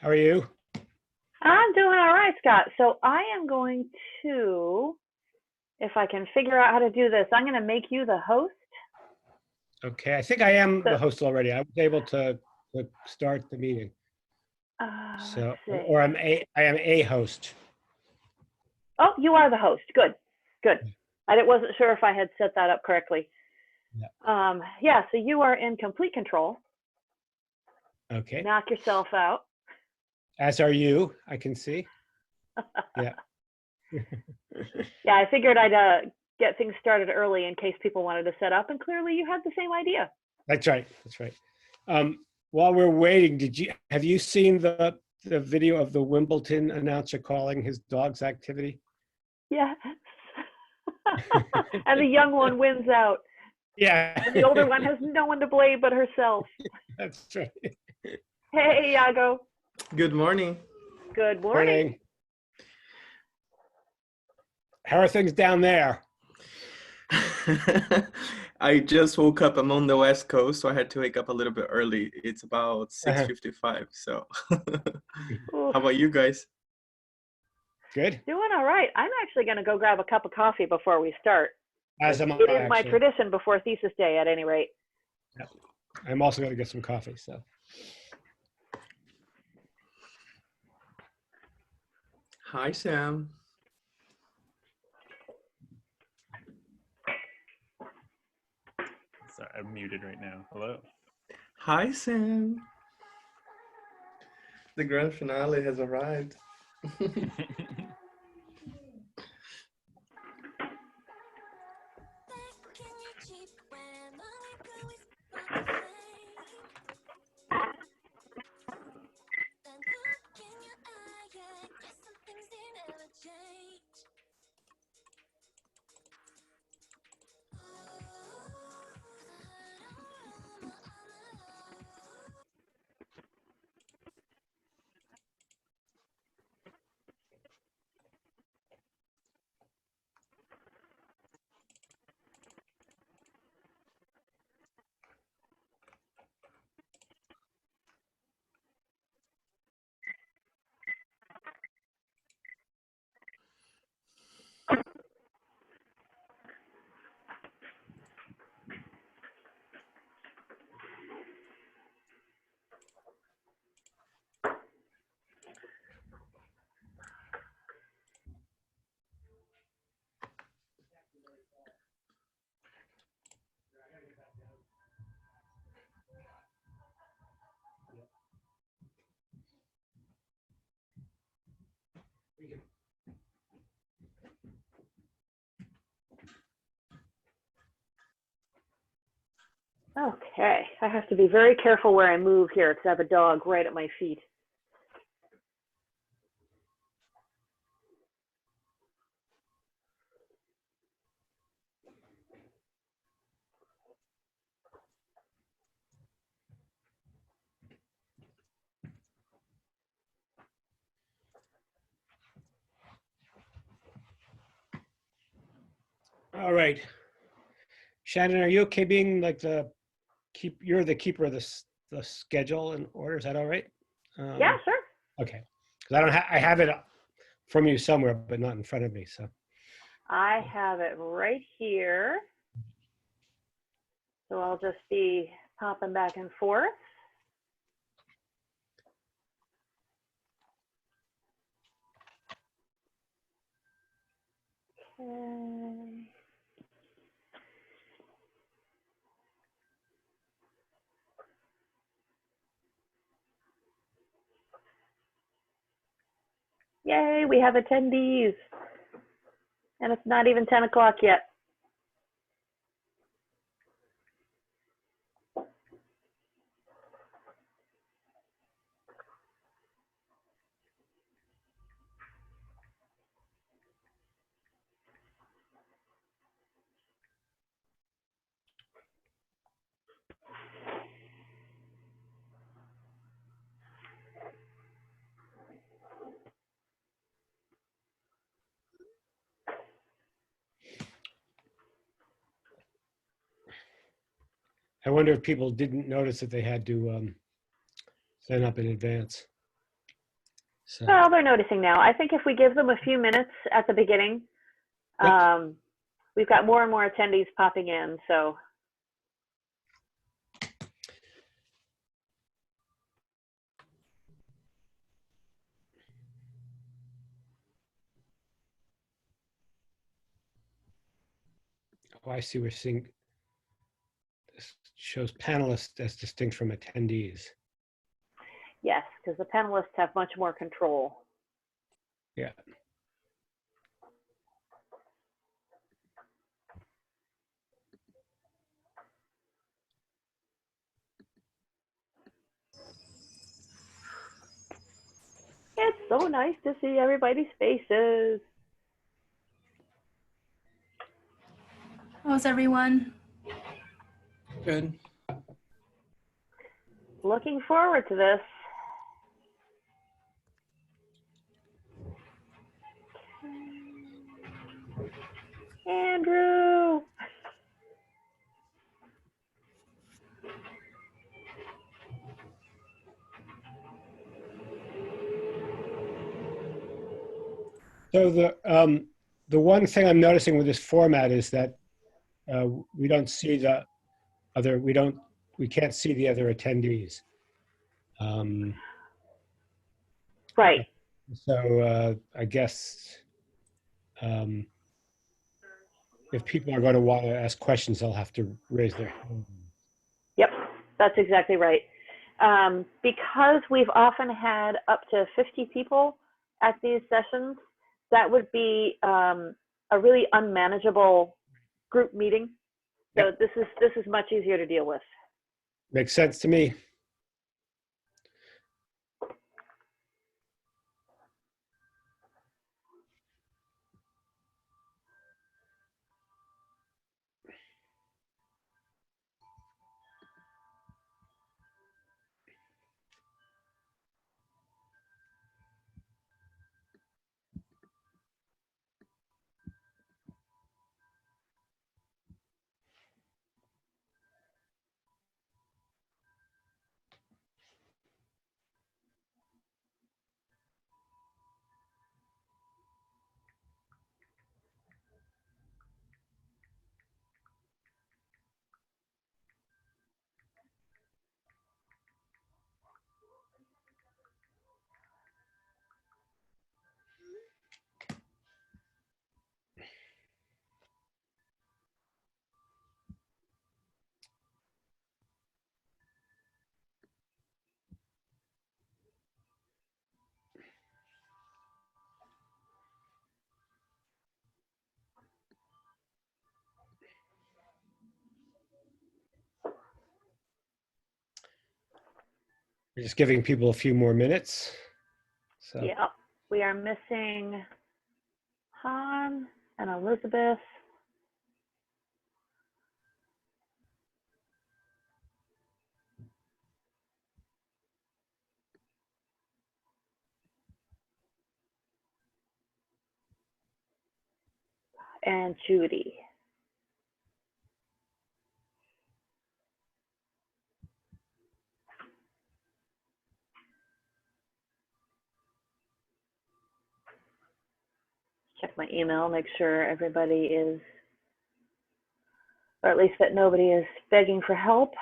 How are you? I'm doing all right, Scott. So I am going to, if I can figure out how to do this, I'm going to make you the host. Okay, I think I am the host already. I was able to start the meeting. So, or I am a host. Oh, you are the host. Good, good. I wasn't sure if I had set that up correctly. Yeah, so you are in complete control. Okay. Knock yourself out. As are you, I can see. Yeah. Yeah, I figured I'd get things started early in case people wanted to set up, and clearly you had the same idea. That's right. That's right. While we're waiting, have you seen the video of the Wimbledon announcer calling his dog's activity? Yes. And the young one wins out. Yeah. And the older one has no one to blame but herself. That's right. Hey, Iago. Good morning. Good morning. How are things down there? I just woke up. I'm on the West Coast, so I had to wake up a little bit early. It's about 6:55. So how about you guys? Good. Doing all right. I'm actually going to go grab a cup of coffee before we start. As am I, it is my tradition before thesis day, at any rate. Yep. I'm also going to get some coffee. So. Hi, Sam. Sorry, I'm muted right now. Hello. Hi, Sam. The grand finale has arrived. Okay, I have to be very careful where I move here because I have a dog right at my feet. All right. Shannon, are you okay being like you're the keeper of the schedule and order? Is that all right? Yeah, sure. Okay. Because I have it from you somewhere, but not in front of me. So I have it right here. So I'll just be popping back and forth. Okay. Yay, we have attendees. And it's not even 10 o'clock yet. I wonder if people didn't notice that they had to sign up in advance. So, Well, they're noticing now. I think if we give them a few minutes at the beginning, yep. we've got more and more attendees popping in, so. Oh, I see. We're seeing this shows panelists as distinct from attendees. Yes, because the panelists have much more control. Yeah. It's so nice to see everybody's faces. How's everyone? Good. Looking forward to this. Andrew. So the one thing I'm noticing with this format is that we don't see the other, we can't see the other attendees. Right. So I guess if people are going to want to ask questions, they'll have to raise their hand. Yep, that's exactly right. Because we've often had up to 50 people at these sessions, that would be a really unmanageable group meeting. So Yep. this is much easier to deal with. Makes sense to me. We're just giving people a few more minutes. So. Yeah, we are missing Han and Elizabeth. And Judy. Check my email, make sure everybody is, or at least that nobody is begging for help.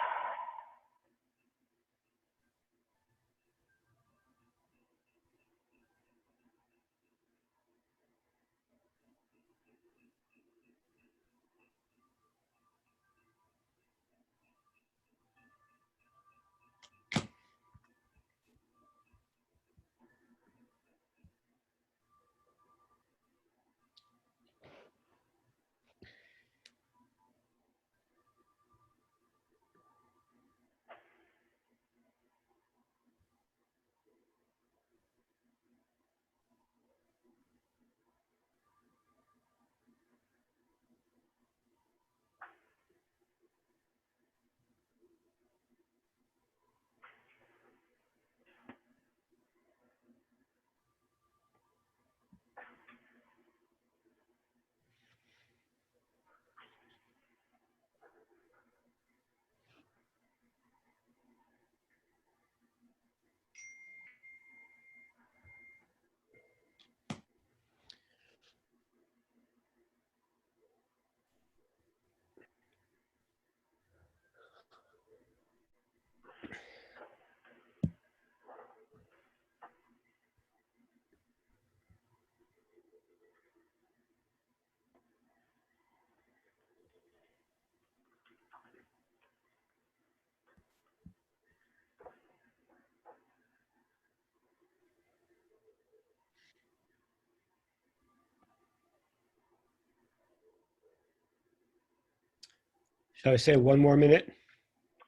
Shall I say 1 more minute?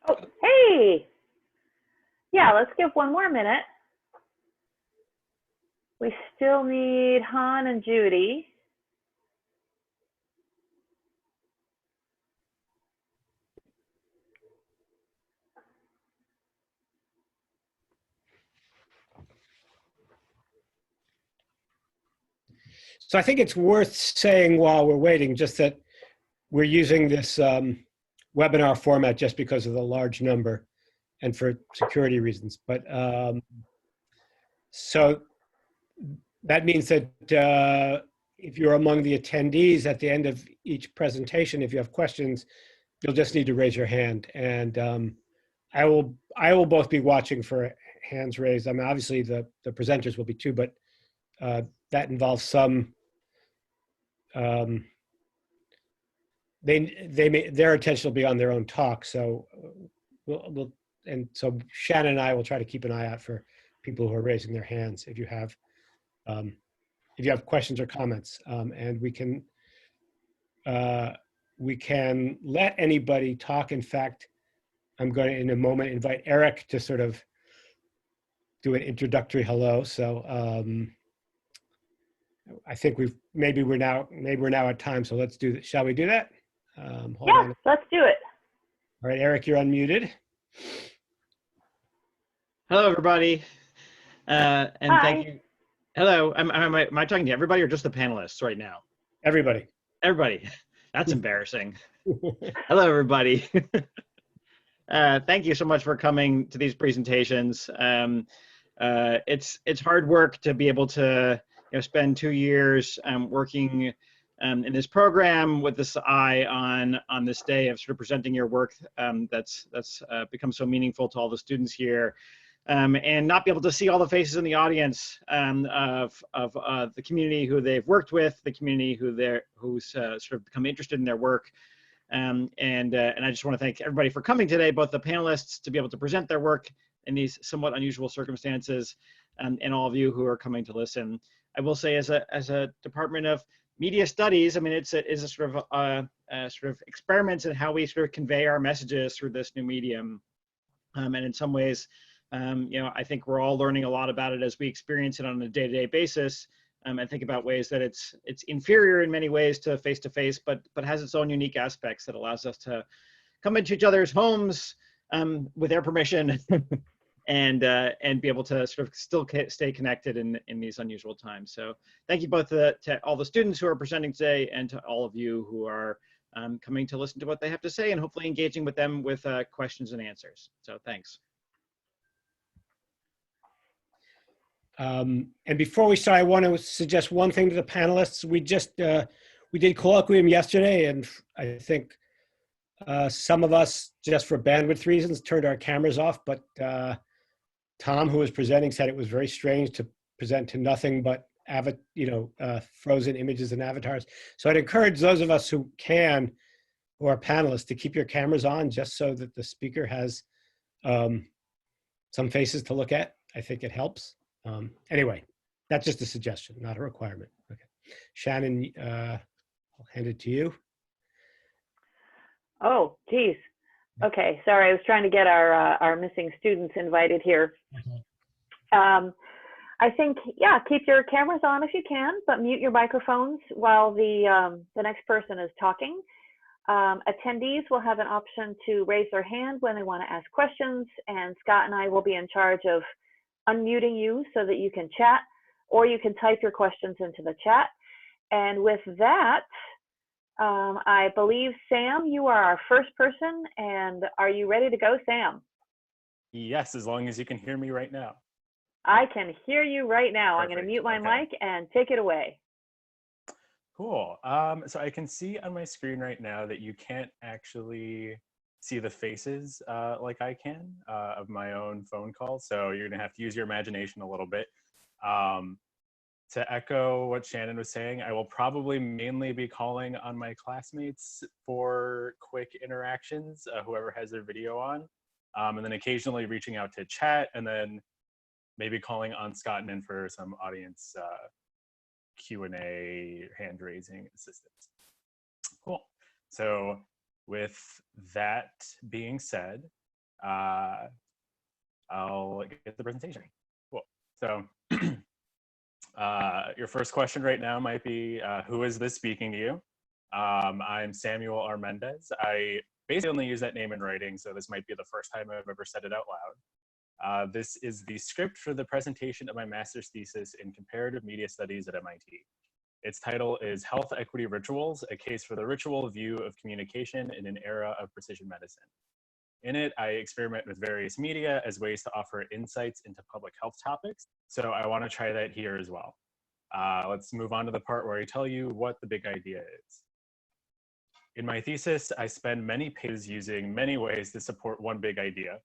Oh, hey. Yeah, let's give 1 more minute. We still need Han and Judy. So I think it's worth saying while we're waiting, just that we're using this webinar format just because of the large number and for security reasons. But so that means that if you're among the attendees at the end of each presentation, if you have questions, you'll just need to raise your hand. And I will both be watching for hands raised. I mean, obviously the presenters will be too, but that involves some their attention will be on their own talk. So and so Shannon and I will try to keep an eye out for people who are raising their hands if you have questions or comments, and we can let anybody talk. In fact, I'm going to in a moment invite Eric to sort of do an introductory hello. So I think maybe we're now at time. So let's do that. Shall we do that? Hold on. Let's do it. All right, Eric, you're unmuted. Hello, everybody, and Hi. thank you. Hello, am I talking to everybody or just the panelists right now? Everybody. Everybody. That's embarrassing. Hello, everybody. Thank you so much for coming to these presentations. It's hard work to be able to spend 2 years working in this program with this eye on this day of sort of presenting your work that's become so meaningful to all the students here. And not be able to see all the faces in the audience of the community who they've worked with, the community who's sort of become interested in their work. And I just want to thank everybody for coming today, both the panelists to be able to present their work in these somewhat unusual circumstances, and all of you who are coming to listen. I will say, as a Department of Media Studies, I mean, it's a sort of experiments in how we sort of convey our messages through this new medium, and in some ways, I think we're all learning a lot about it as we experience it on a day-to-day basis, and think about ways that it's inferior in many ways to face-to-face, but has its own unique aspects that allows us to come into each other's homes with their permission, and be able to sort of still stay connected in these unusual times. So thank you both to all the students who are presenting today, and to all of you who are coming to listen to what they have to say, and hopefully engaging with them with questions and answers. So thanks. And before we start, I want to suggest one thing to the panelists. We did colloquium yesterday, and I think some of us, just for bandwidth reasons, turned our cameras off. But Tom, who was presenting, said it was very strange to present to nothing but frozen images and avatars. So I'd encourage those of us who can, who are panelists, to keep your cameras on, just so that the speaker has some faces to look at. I think it helps. Anyway, that's just a suggestion, not a requirement. Okay, Shannon, I'll hand it to you. Oh, geez. Okay, sorry, I was trying to get our missing students invited here. I think, yeah, keep your cameras on if you can, but mute your microphones while the next person is talking. Attendees will have an option to raise their hand when they want to ask questions, and Scott and I will be in charge of unmuting you so that you can chat, or you can type your questions into the chat. And with that, I believe, Sam, you are our first person, and are you ready to go, Sam? Yes, as long as you can hear me right now. I can hear you right now. Perfect. I'm going to mute my Okay. mic and take it away. Cool. So I can see on my screen right now that you can't actually see the faces like I can of my own phone call. So you're gonna have to use your imagination a little bit. To echo what Shannon was saying, I will probably mainly be calling on my classmates for quick interactions, whoever has their video on, and then occasionally reaching out to chat, and then maybe calling on Scott and in for some audience Q&A, hand raising assistance. Cool. So with that being said, I'll get the presentation. Cool. So your first question right now might be, who is this speaking to you? I'm Samuel R. Mendez. I basically only use that name in writing, so this might be the first time I've ever said it out loud. This is the script for the presentation of my master's thesis in comparative media studies at MIT. Its title is Health Equity Rituals, a case for the ritual view of communication in an era of precision medicine. In it, I experiment with various media as ways to offer insights into public health topics. So I want to try that here as well. Let's move on to the part where I tell you what the big idea is. In my thesis, I spend many pages using many ways to support one big idea.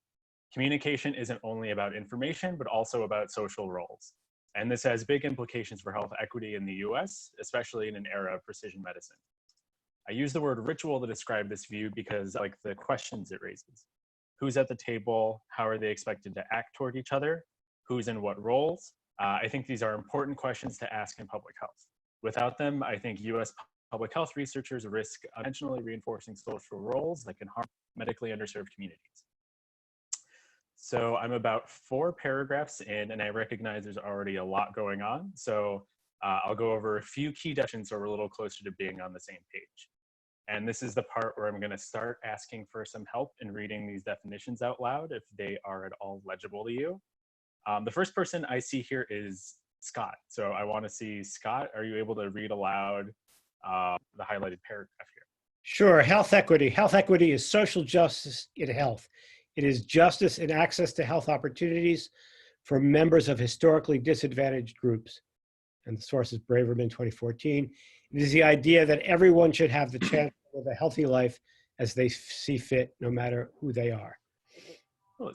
Communication isn't only about information, but also about social roles. And this has big implications for health equity in the US, especially in an era of precision medicine. I use the word ritual to describe this view because I like the questions it raises. Who's at the table? How are they expected to act toward each other? Who's in what roles? I think these are important questions to ask in public health. Without them, I think US public health researchers risk unintentionally reinforcing social roles that can harm medically underserved communities. So I'm about 4 paragraphs in, and I recognize there's already a lot going on. So I'll go over a few key definitions so we're a little closer to being on the same page. And this is the part where I'm going to start asking for some help in reading these definitions out loud if they are at all legible to you. The first person I see here is Scott. So I want to see, Scott, are you able to read aloud the highlighted paragraph here? Sure. Health equity. Health equity is social justice in health. It is justice in access to health opportunities for members of historically disadvantaged groups. And the source is Braverman 2014. It is the idea that everyone should have the chance to live a healthy life as they see fit, no matter who they are. Well,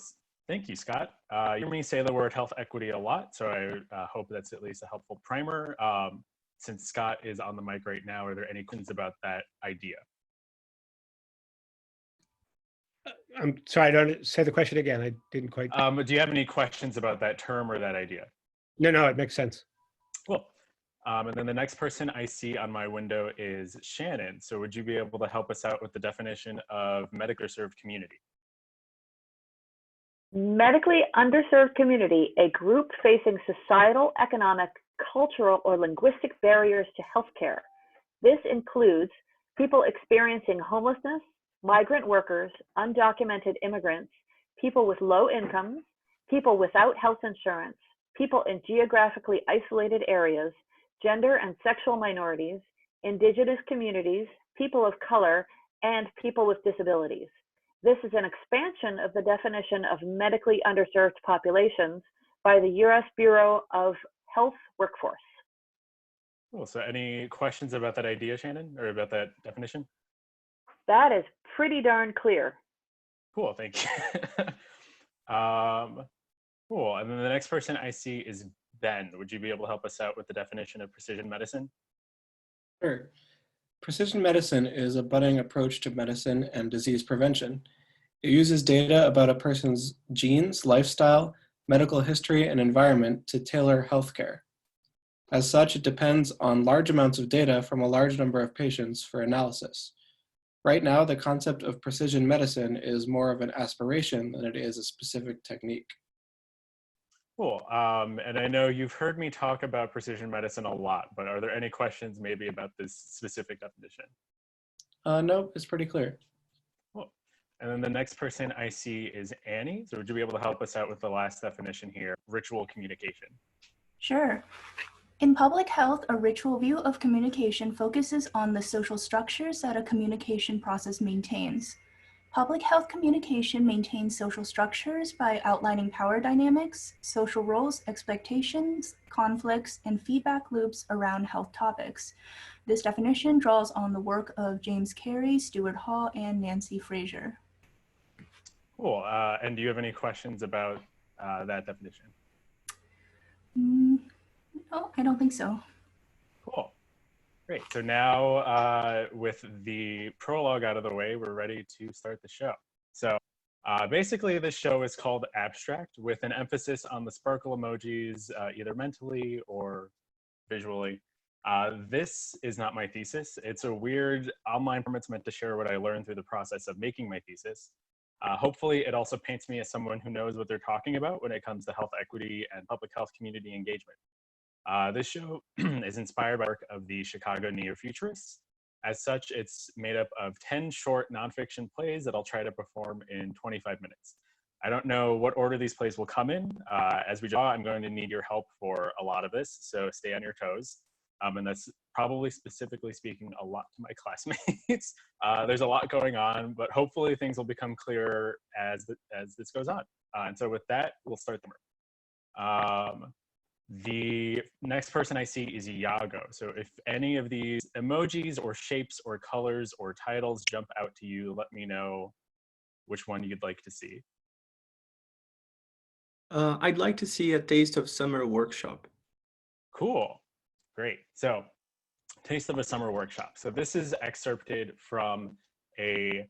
thank you, Scott. You hear me say the word health equity a lot, so I hope that's at least a helpful primer. Since Scott is on the mic right now, are there any questions about that idea? I'm sorry, I don't say the question again. I didn't quite. Do you have any questions about that term or that idea? No, it makes sense. Cool. And then the next person I see on my window is Shannon. So would you be able to help us out with the definition of medically underserved community? Medically underserved community, a group facing societal, economic, cultural, or linguistic barriers to healthcare. This includes people experiencing homelessness, migrant workers, undocumented immigrants, people with low incomes, people without health insurance, people in geographically isolated areas, gender and sexual minorities, indigenous communities, people of color, and people with disabilities. This is an expansion of the definition of medically underserved populations by the U.S. Bureau of Health Workforce. Cool. So any questions about that idea, Shannon, or about that definition? That is pretty darn clear. Cool, thank you. Cool, and then the next person I see is Ben. Would you be able to help us out with the definition of precision medicine? Sure. Precision medicine is a budding approach to medicine and disease prevention. It uses data about a person's genes, lifestyle, medical history, and environment to tailor healthcare. As such, it depends on large amounts of data from a large number of patients for analysis. Right now, the concept of precision medicine is more of an aspiration than it is a specific technique. Cool, and I know you've heard me talk about precision medicine a lot, but are there any questions maybe about this specific definition? No, it's pretty clear. Cool. And then the next person I see is Annie. So would you be able to help us out with the last definition here, ritual communication? Sure. In public health, a ritual view of communication focuses on the social structures that a communication process maintains. Public health communication maintains social structures by outlining power dynamics, social roles, expectations, conflicts, and feedback loops around health topics. This definition draws on the work of James Carey, Stuart Hall, and Nancy Fraser. Cool. And do you have any questions about that definition? No, I don't think so. Cool. Great. So now with the prologue out of the way, we're ready to start the show. So basically, this show is called Abstract with an emphasis on the sparkle emojis, either mentally or visually. This is not my thesis. It's a weird online form. It's meant to share what I learned through the process of making my thesis. Hopefully, it also paints me as someone who knows what they're talking about when it comes to health equity and public health community engagement. This show is inspired by work of the Chicago neo-futurists. As such, it's made up of 10 short nonfiction plays that I'll try to perform in 25 minutes. I don't know what order these plays will come in. As we draw, I'm going to need your help for a lot of this, so stay on your toes. And that's probably specifically speaking a lot to my classmates. There's a lot going on, but hopefully things will become clearer as this goes on. And so with that, we'll start the work. The next person I see is Iago. So if any of these emojis or shapes or colors or titles jump out to you, let me know which one you'd like to see. I'd like to see a Taste of Summer workshop. Cool, great. So Taste of a Summer workshop. So this is excerpted from a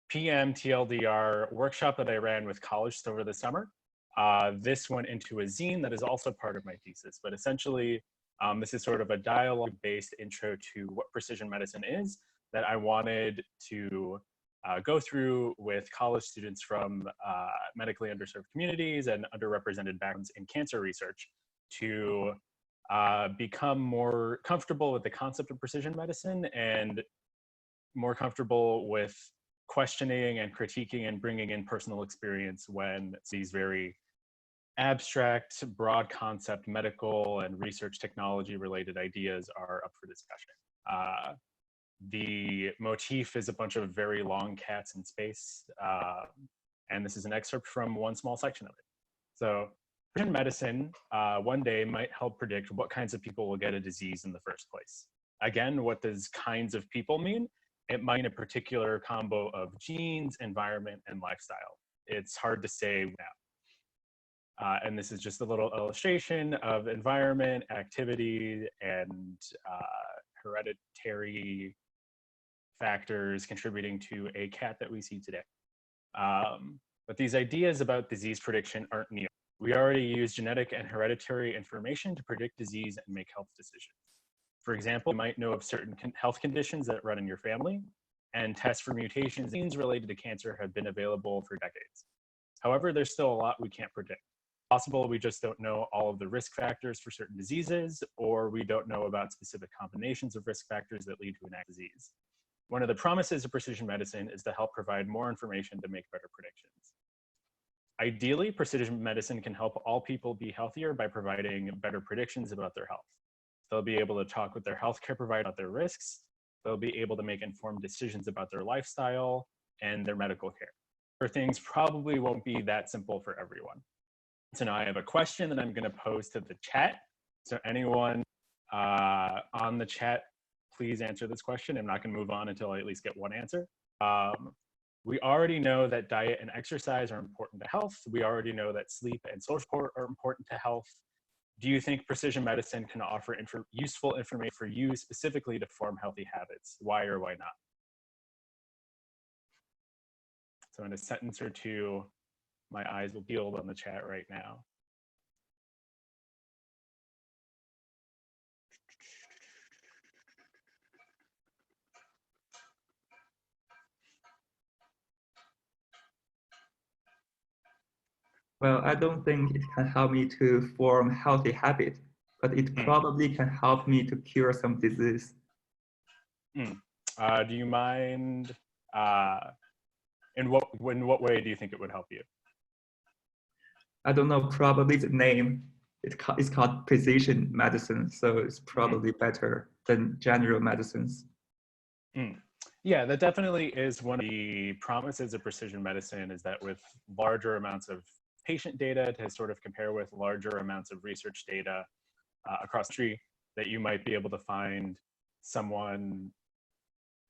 PM TLDR workshop that I ran with colleges over the summer. This went into a zine that is also part of my thesis, but essentially this is sort of a dialogue-based intro to what precision medicine is that I wanted to go through with college students from medically underserved communities and underrepresented backgrounds in cancer research to become more comfortable with the concept of precision medicine and more comfortable with questioning and critiquing and bringing in personal experience when these very abstract, broad concept medical and research technology related ideas are up for discussion. The motif is a bunch of very long cats in space, and this is an excerpt from one small section of it. So precision medicine one day might help predict what kinds of people will get a disease in the first place. Again, what does kinds of people mean? It might mean a particular combo of genes, environment, and lifestyle. It's hard to say now. And this is just a little illustration of environment, activity, and hereditary factors contributing to a cat that we see today. But these ideas about disease prediction aren't new. We already use genetic and hereditary information to predict disease and make health decisions. For example, you might know of certain health conditions that run in your family, and tests for mutations and genes related to cancer have been available for decades. However, there's still a lot we can't predict. Possible we just don't know all of the risk factors for certain diseases, or we don't know about specific combinations of risk factors that lead to an active disease. One of the promises of precision medicine is to help provide more information to make better predictions. Ideally, precision medicine can help all people be healthier by providing better predictions about their health. They'll be able to talk with their healthcare provider about their risks. They'll be able to make informed decisions about their lifestyle and their medical care. Or things probably won't be that simple for everyone. So now I have a question that I'm going to pose to the chat. So anyone on the chat, please answer this question. I'm not going to move on until I at least get one answer. We already know that diet and exercise are important to health. We already know that sleep and social support are important to health. Do you think precision medicine can offer useful information for you specifically to form healthy habits? Why or why not? So in a sentence or two, my eyes will be peeled on the chat right now. Well, I don't think it can help me to form healthy habits, but it probably can help me to cure some disease. Do you mind, in what way do you think it would help you? I don't know, probably the name. It's called precision medicine, so it's probably better than general medicines. Yeah, that definitely is one of the promises of precision medicine, is that with larger amounts of patient data to sort of compare with larger amounts of research data across the country, that you might be able to find someone,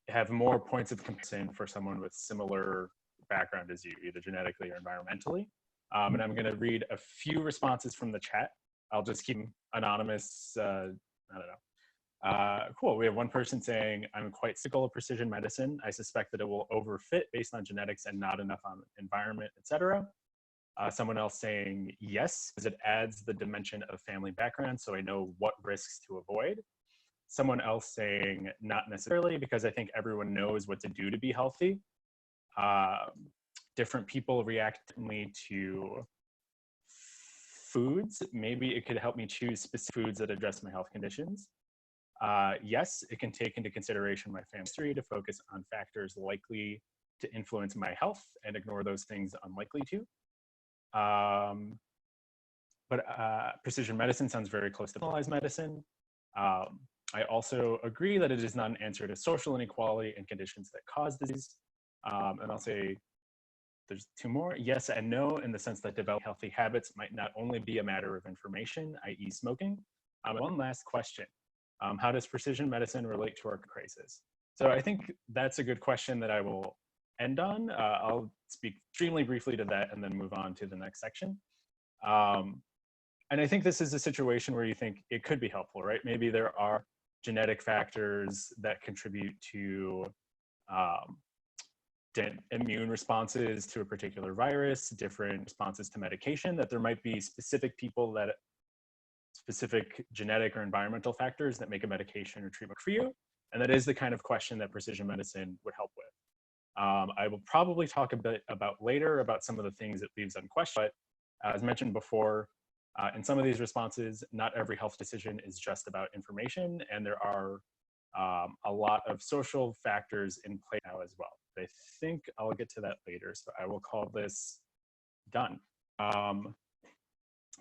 have more points of comparison for someone with similar background as you, either genetically or environmentally. And I'm going to read a few responses from the chat. I'll just keep them anonymous. I don't know. Cool. We have one person saying, I'm quite skeptical of precision medicine. I suspect that it will overfit based on genetics and not enough on environment, etc. Someone else saying yes, because it adds the dimension of family background, so I know what risks to avoid. someone else saying not necessarily, because I think everyone knows what to do to be healthy. Different people react differently to foods. Maybe it could help me choose specific foods that address my health conditions. Yes, it can take into consideration my family history to focus on factors likely to influence my health and ignore those things unlikely to. But precision medicine sounds very close to personalized medicine. I also agree that it is not an answer to social inequality and conditions that cause disease. And I'll say there's two more, yes and no, in the sense that developing healthy habits might not only be a matter of information, i.e. smoking. One last question. How does precision medicine relate to our crisis? So I think that's a good question that I will end on. I'll speak extremely briefly to that and then move on to the next section. And I think this is a situation where you think it could be helpful, right? Maybe there are genetic factors that contribute to immune responses to a particular virus, different responses to medication, that there might be specific people that specific genetic or environmental factors that make a medication or treatment for you. And that is the kind of question that precision medicine would help with. I will probably talk a bit about later about some of the things it leaves unquestioned, but as mentioned before, in some of these responses, not every health decision is just about information, and there are a lot of social factors in play now as well. I think I'll get to that later, so I will call this done.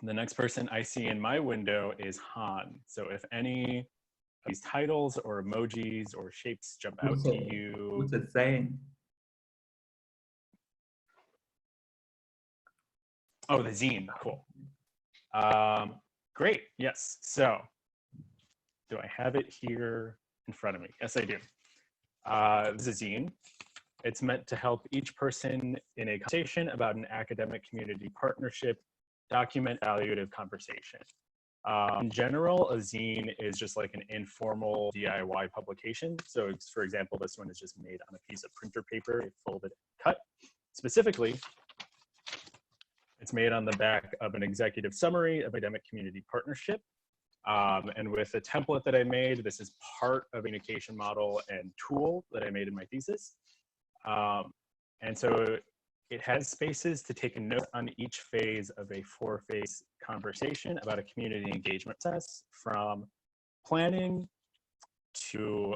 The next person I see in my window is Han. So if any of these titles or emojis or shapes jump out to you. What's it saying? Oh, the zine, cool. Great, yes. So do I have it here in front of me? Yes, I do. This is a zine. It's meant to help each person in a conversation about an academic community partnership document evaluative conversation. In general, a zine is just like an informal DIY publication. So for example, this one is just made on a piece of printer paper, folded and cut. Specifically, it's made on the back of an executive summary of academic community partnership. And with a template that I made, this is part of a communication model and tool that I made in my thesis. And so it has spaces to take a note on each phase of a 4-phase conversation about a community engagement process, from planning to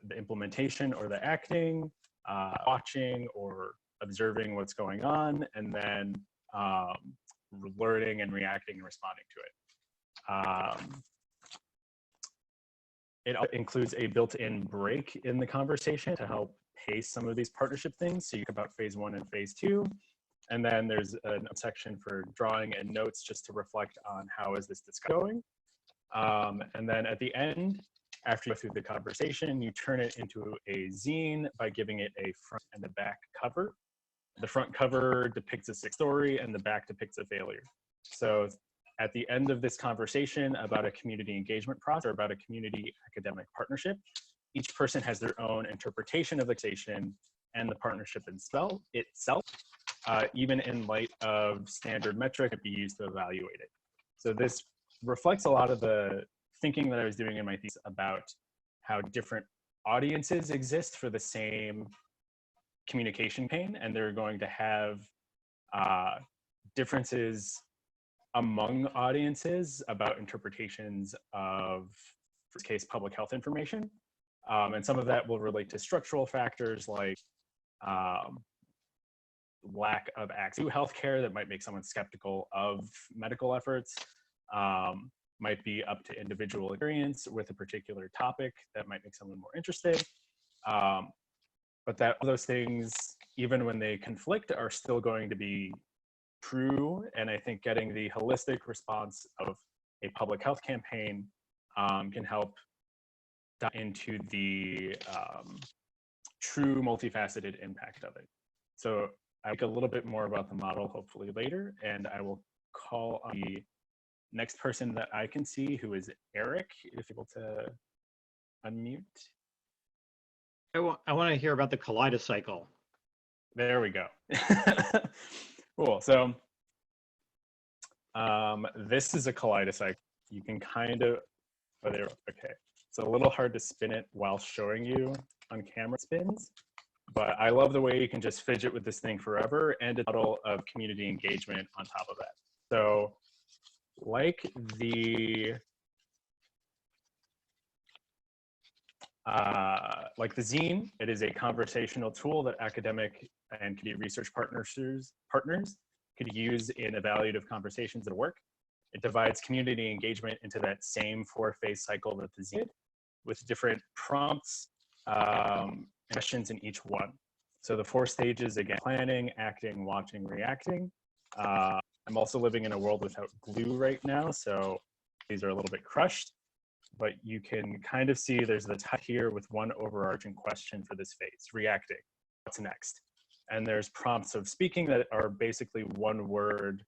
the implementation or the acting, watching or observing what's going on, and then learning and reacting and responding to it. It includes a built-in break in the conversation to help pace some of these partnership things. So you talk about phase 1 and phase 2. And then there's a section for drawing and notes just to reflect on how is this discussion going. And then at the end, after you go through the conversation, you turn it into a zine by giving it a front and a back cover. The front cover depicts a success story and the back depicts a failure. So at the end of this conversation about a community engagement process or about a community academic partnership, each person has their own interpretation of the conversation and the partnership itself, even in light of standard metric to be used to evaluate it. So this reflects a lot of the thinking that I was doing in my thesis about how different audiences exist for the same communication pain, and they're going to have differences among audiences about interpretations of, in this case, public health information. And some of that will relate to structural factors like lack of access to healthcare that might make someone skeptical of medical efforts, might be up to individual experience with a particular topic that might make someone more interested. But that all those things, even when they conflict, are still going to be true. And I think getting the holistic response of a public health campaign can help dive into the true multifaceted impact of it. So I'll talk a little bit more about the model hopefully later, and I will call on the next person that I can see, who is Eric, if you're able to unmute. I want to hear about the kaleidocycle. There we go. Cool. So this is a kaleidocycle. You can kind of, oh, there, okay. It's a little hard to spin it while showing you on camera spins, but I love the way you can just fidget with this thing forever and a model of community engagement on top of that. So like the zine, it is a conversational tool that academic and community research partners could use in evaluative conversations at work. It divides community engagement into that same 4-phase cycle that the zine did, with different prompts and questions in each one. So the 4 stages, again, planning, acting, watching, reacting. I'm also living in a world without glue right now, so these are a little bit crushed, but you can kind of see there's the type here with one overarching question for this phase, reacting, what's next? And there's prompts of speaking that are basically one-word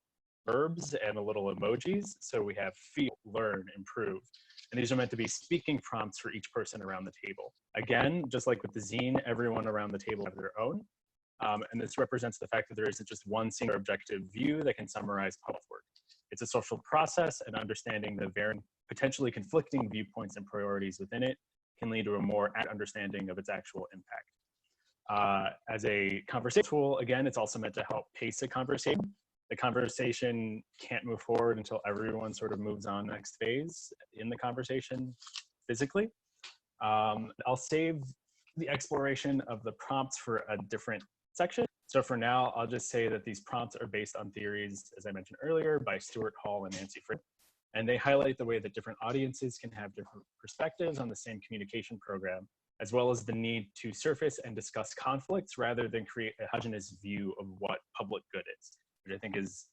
verbs and a little emojis. So we have feel, learn, improve. And these are meant to be speaking prompts for each person around the table. Again, just like with the zine, everyone around the table have their own. And this represents the fact that there isn't just one single objective view that can summarize public work. It's a social process, and understanding the varying, potentially conflicting viewpoints and priorities within it can lead to a more accurate understanding of its actual impact. As a conversation tool, again, it's also meant to help pace a conversation. The conversation can't move forward until everyone sort of moves on next phase in the conversation physically. I'll save the exploration of the prompts for a different section. So for now, I'll just say that these prompts are based on theories, as I mentioned earlier, by Stuart Hall and Nancy Frick. And they highlight the way that different audiences can have different perspectives on the same communication program, as well as the need to surface and discuss conflicts rather than create a homogeneous view of what public good is, which I think is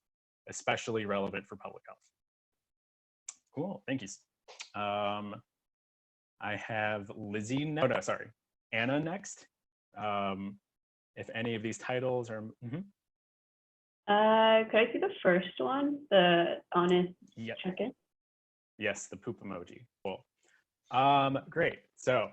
especially relevant for public health. Cool, thank you. I have Lizzie, Anna next. If any of these titles are, could I see the first one, the honest check-in? Yes, the poop emoji. Cool. Great. So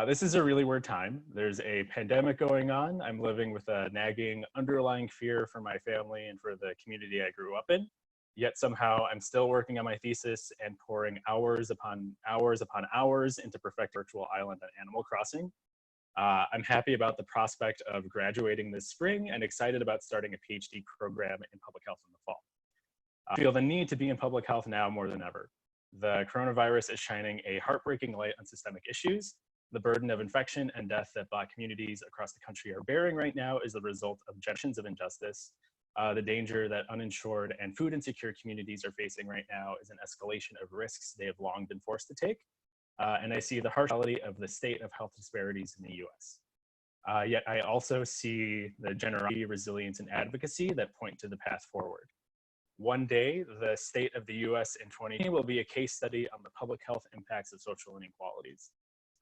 this is a really weird time. There's a pandemic going on. I'm living with a nagging underlying fear for my family and for the community I grew up in. Yet somehow I'm still working on my thesis and pouring hours upon hours upon hours into perfect virtual island on Animal Crossing. I'm happy about the prospect of graduating this spring and excited about starting a PhD program in public health in the fall. I feel the need to be in public health now more than ever. The coronavirus is shining a heartbreaking light on systemic issues. The burden of infection and death that Black communities across the country are bearing right now is the result of generations of injustice. The danger that uninsured and food insecure communities are facing right now is an escalation of risks they have long been forced to take. And I see the harsh reality of the state of health disparities in the US. Yet I also see the generosity, resilience, and advocacy that point to the path forward. One day, the state of the US in 2020 will be a case study on the public health impacts of social inequalities.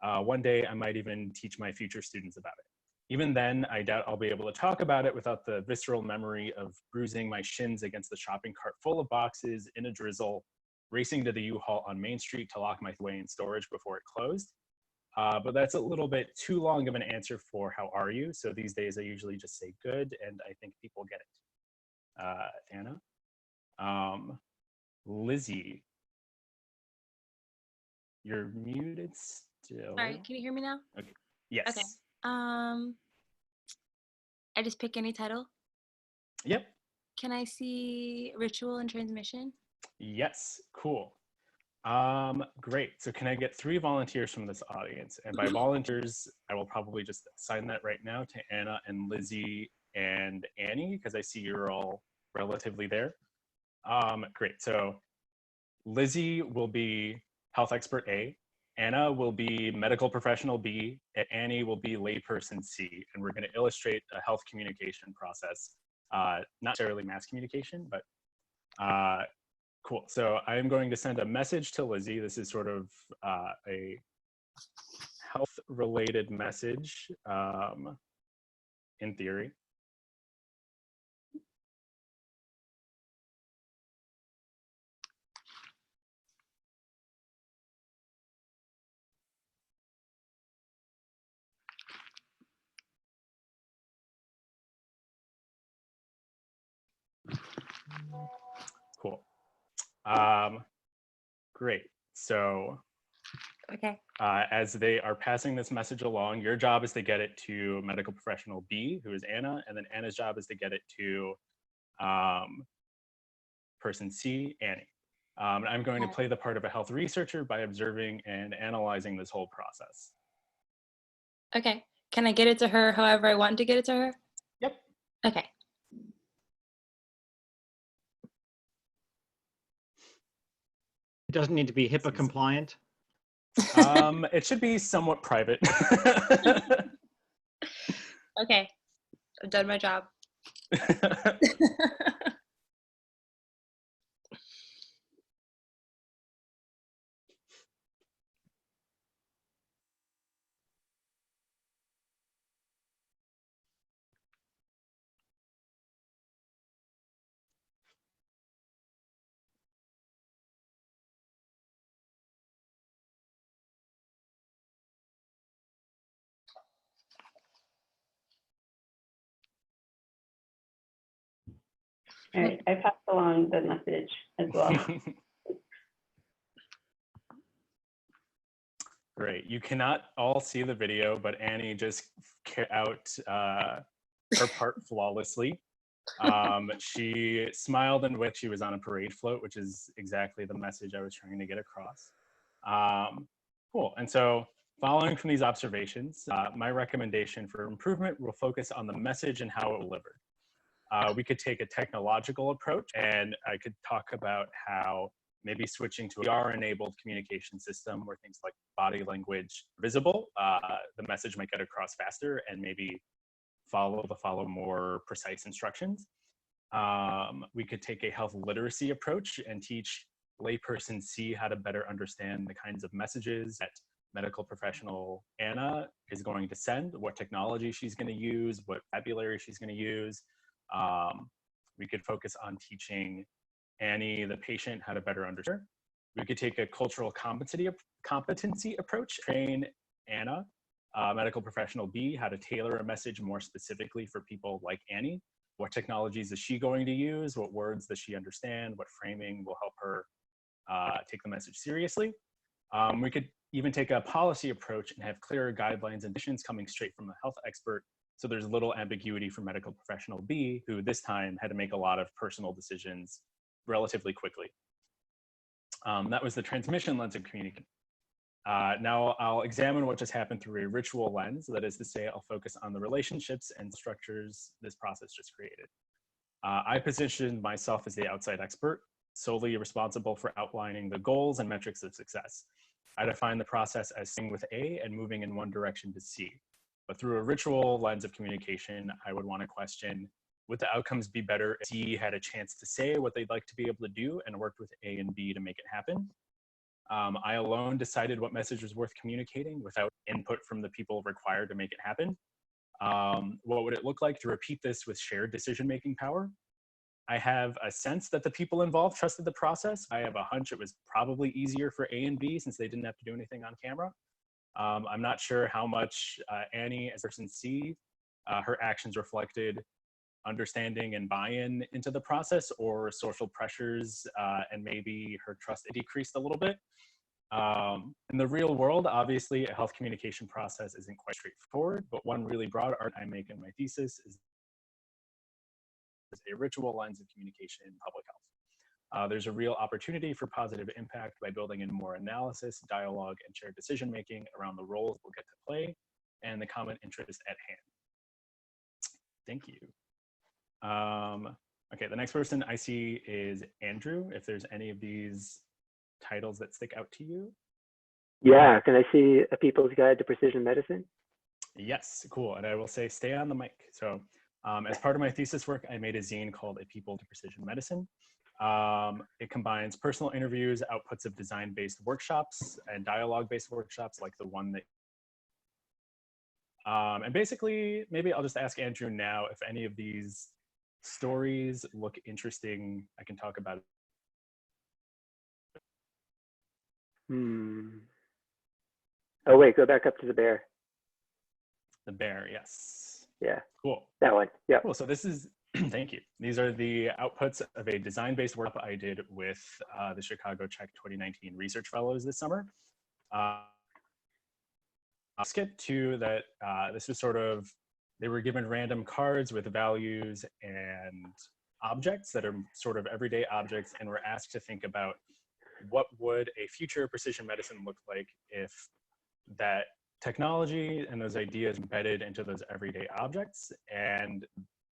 One day, I might even teach my future students about it. Even then, I doubt I'll be able to talk about it without the visceral memory of bruising my shins against the shopping cart full of boxes in a drizzle, racing to the U-Haul on Main Street to lock my way in storage before it closed. But that's a little bit too long of an answer for how are you? So these days I usually just say good, and I think people get it. Anna? Lizzie, you're muted still. Sorry, can you hear me now? Okay. Yes. Okay. I just pick any title? Yep. Can I see ritual and transmission? Yes, cool. Great. So can I get 3 volunteers from this audience? And by volunteers, I will probably just assign that right now to Anna and Lizzie and Annie, because I see you're all relatively there. Great. So Lizzie will be health expert A, Anna will be medical professional B, and Annie will be layperson C. And we're going to illustrate a health communication process, not necessarily mass communication, but cool. So I am going to send a message to Lizzie. This is sort of a health-related message in theory. Cool. Great. So Okay. As they are passing this message along, your job is to get it to medical professional B, who is Anna, and then Anna's job is to get it to person C, Annie. And I'm going to play the part of a health researcher by observing and analyzing this whole process. Okay. Can I get it to her however I want to get it to her? Yep. Okay. It doesn't need to be HIPAA compliant. It should be somewhat private. Okay. I've done my job. All right, I passed along the message as well. Great. You cannot all see the video, but Annie just out her part flawlessly. She smiled and winked. She was on a parade float, which is exactly the message I was trying to get across. Cool. And so following from these observations, my recommendation for improvement will focus on the message and how it was delivered. We could take a technological approach, and I could talk about how maybe switching to a VR-enabled communication system where things like body language are visible, the message might get across faster and maybe follow more precise instructions. We could take a health literacy approach and teach layperson C how to better understand the kinds of messages that medical professional Anna is going to send, what technology she's going to use, what vocabulary she's going to use. We could focus on teaching Annie, the patient, how to better understand. We could take a cultural competency approach, train Anna, medical professional B, how to tailor a message more specifically for people like Annie. What technologies is she going to use? What words does she understand? What framing will help her take the message seriously? We could even take a policy approach and have clearer guidelines and decisions coming straight from a health expert, so there's little ambiguity for medical professional B, who this time had to make a lot of personal decisions relatively quickly. That was the transmission lens of communication. Now I'll examine what just happened through a ritual lens. That is to say, I'll focus on the relationships and structures this process just created. I positioned myself as the outside expert, solely responsible for outlining the goals and metrics of success. I define the process as starting with A and moving in one direction to C. But through a ritual lens of communication, I would want to question, would the outcomes be better if C had a chance to say what they'd like to be able to do and worked with A and B to make it happen? I alone decided what message was worth communicating without input from the people required to make it happen. What would it look like to repeat this with shared decision-making power? I have a sense that the people involved trusted the process. I have a hunch it was probably easier for A and B since they didn't have to do anything on camera. I'm not sure how much Annie, as person C, her actions reflected understanding and buy-in into the process, or social pressures and maybe her trust decreased a little bit. In the real world, obviously, a health communication process isn't quite straightforward, but one really broad argument I make in my thesis is a ritual lens of communication in public health. There's a real opportunity for positive impact by building in more analysis, dialogue, and shared decision-making around the roles we'll get to play and the common interest at hand. Thank you. Okay, the next person I see is Andrew. If there's any of these titles that stick out to you. Yeah, can I see A People's Guide to Precision Medicine? Yes, cool. And I will say, stay on the mic. So as part of my thesis work, I made a zine called A People to Precision Medicine. It combines personal interviews, outputs of design-based workshops, and dialogue-based workshops like the one that and basically, maybe I'll just ask Andrew now if any of these stories look interesting. I can talk about it. Oh, wait, go back up to the bear. The bear, yes. Yeah. Cool. That one. Yeah. Cool. So this is, thank you. These are the outputs of a design-based workshop I did with the Chicago Czech 2019 Research Fellows this summer. Skip to that, this was sort of, they were given random cards with values and objects that are sort of everyday objects, and were asked to think about what would a future precision medicine look like if that technology and those ideas embedded into those everyday objects. And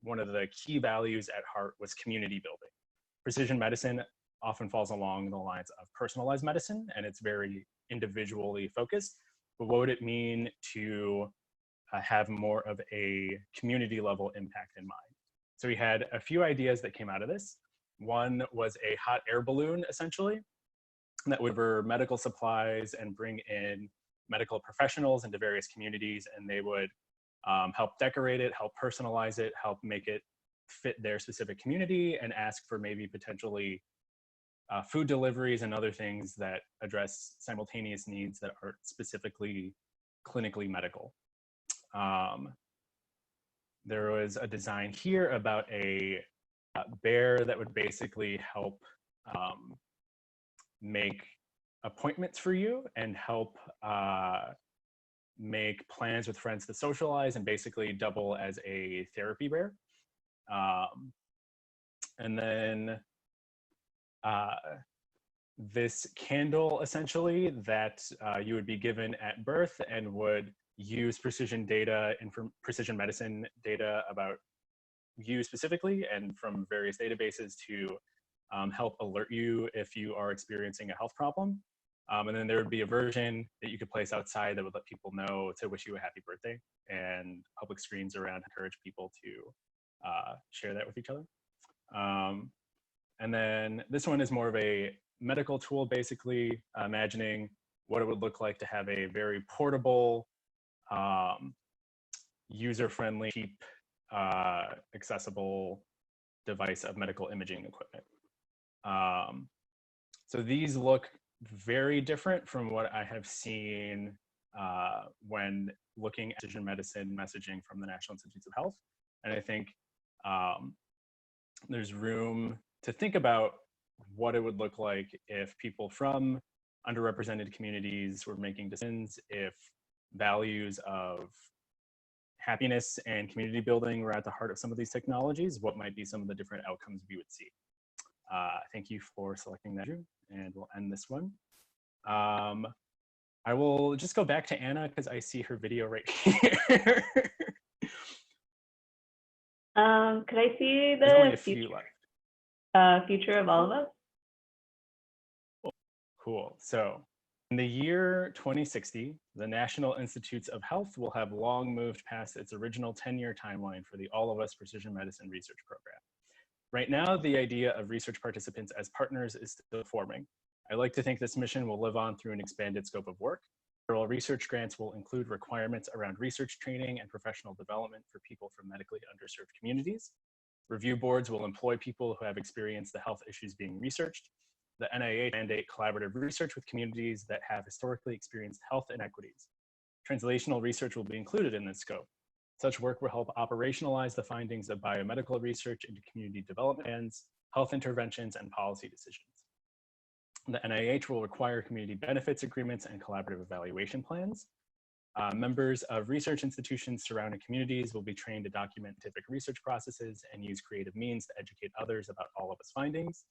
one of the key values at heart was community building. Precision medicine often falls along the lines of personalized medicine, and it's very individually focused. But what would it mean to have more of a community level impact in mind? So we had a few ideas that came out of this. One was a hot air balloon, essentially, that would deliver medical supplies and bring in medical professionals into various communities, and they would help decorate it, help personalize it, help make it fit their specific community, and ask for maybe potentially food deliveries and other things that address simultaneous needs that are specifically clinically medical. There was a design here about a bear that would basically help make appointments for you and help make plans with friends to socialize, and basically double as a therapy bear. And then this candle, essentially, that you would be given at birth and would use precision data and from precision medicine data about you specifically and from various databases to help alert you if you are experiencing a health problem. And then there would be a version that you could place outside that would let people know to wish you a happy birthday, and public screens around encourage people to share that with each other. And then this one is more of a medical tool, basically imagining what it would look like to have a very portable, user-friendly, cheap, accessible device of medical imaging equipment. So these look very different from what I have seen when looking at precision medicine messaging from the National Institutes of Health. And I think there's room to think about what it would look like if people from underrepresented communities were making decisions, if values of happiness and community building were at the heart of some of these technologies, what might be some of the different outcomes we would see. Thank you for selecting that, Drew, and we'll end this one. I will just go back to Anna because I see her video right here. Could I see There's only a the few left. future of all of us? Cool. So in the year 2060, the National Institutes of Health will have long moved past its original 10-year timeline for the All of Us Precision Medicine Research Program. Right now, the idea of research participants as partners is still forming. I like to think this mission will live on through an expanded scope of work. Federal research grants will include requirements around research training and professional development for people from medically underserved communities. Review boards will employ people who have experienced the health issues being researched. The NIH mandate collaborative research with communities that have historically experienced health inequities. Translational research will be included in this scope. Such work will help operationalize the findings of biomedical research into community development plans, health interventions, and policy decisions. The NIH will require community benefits agreements and collaborative evaluation plans. Members of research institutions surrounding communities will be trained to document scientific research processes and use creative means to educate others about all of its findings.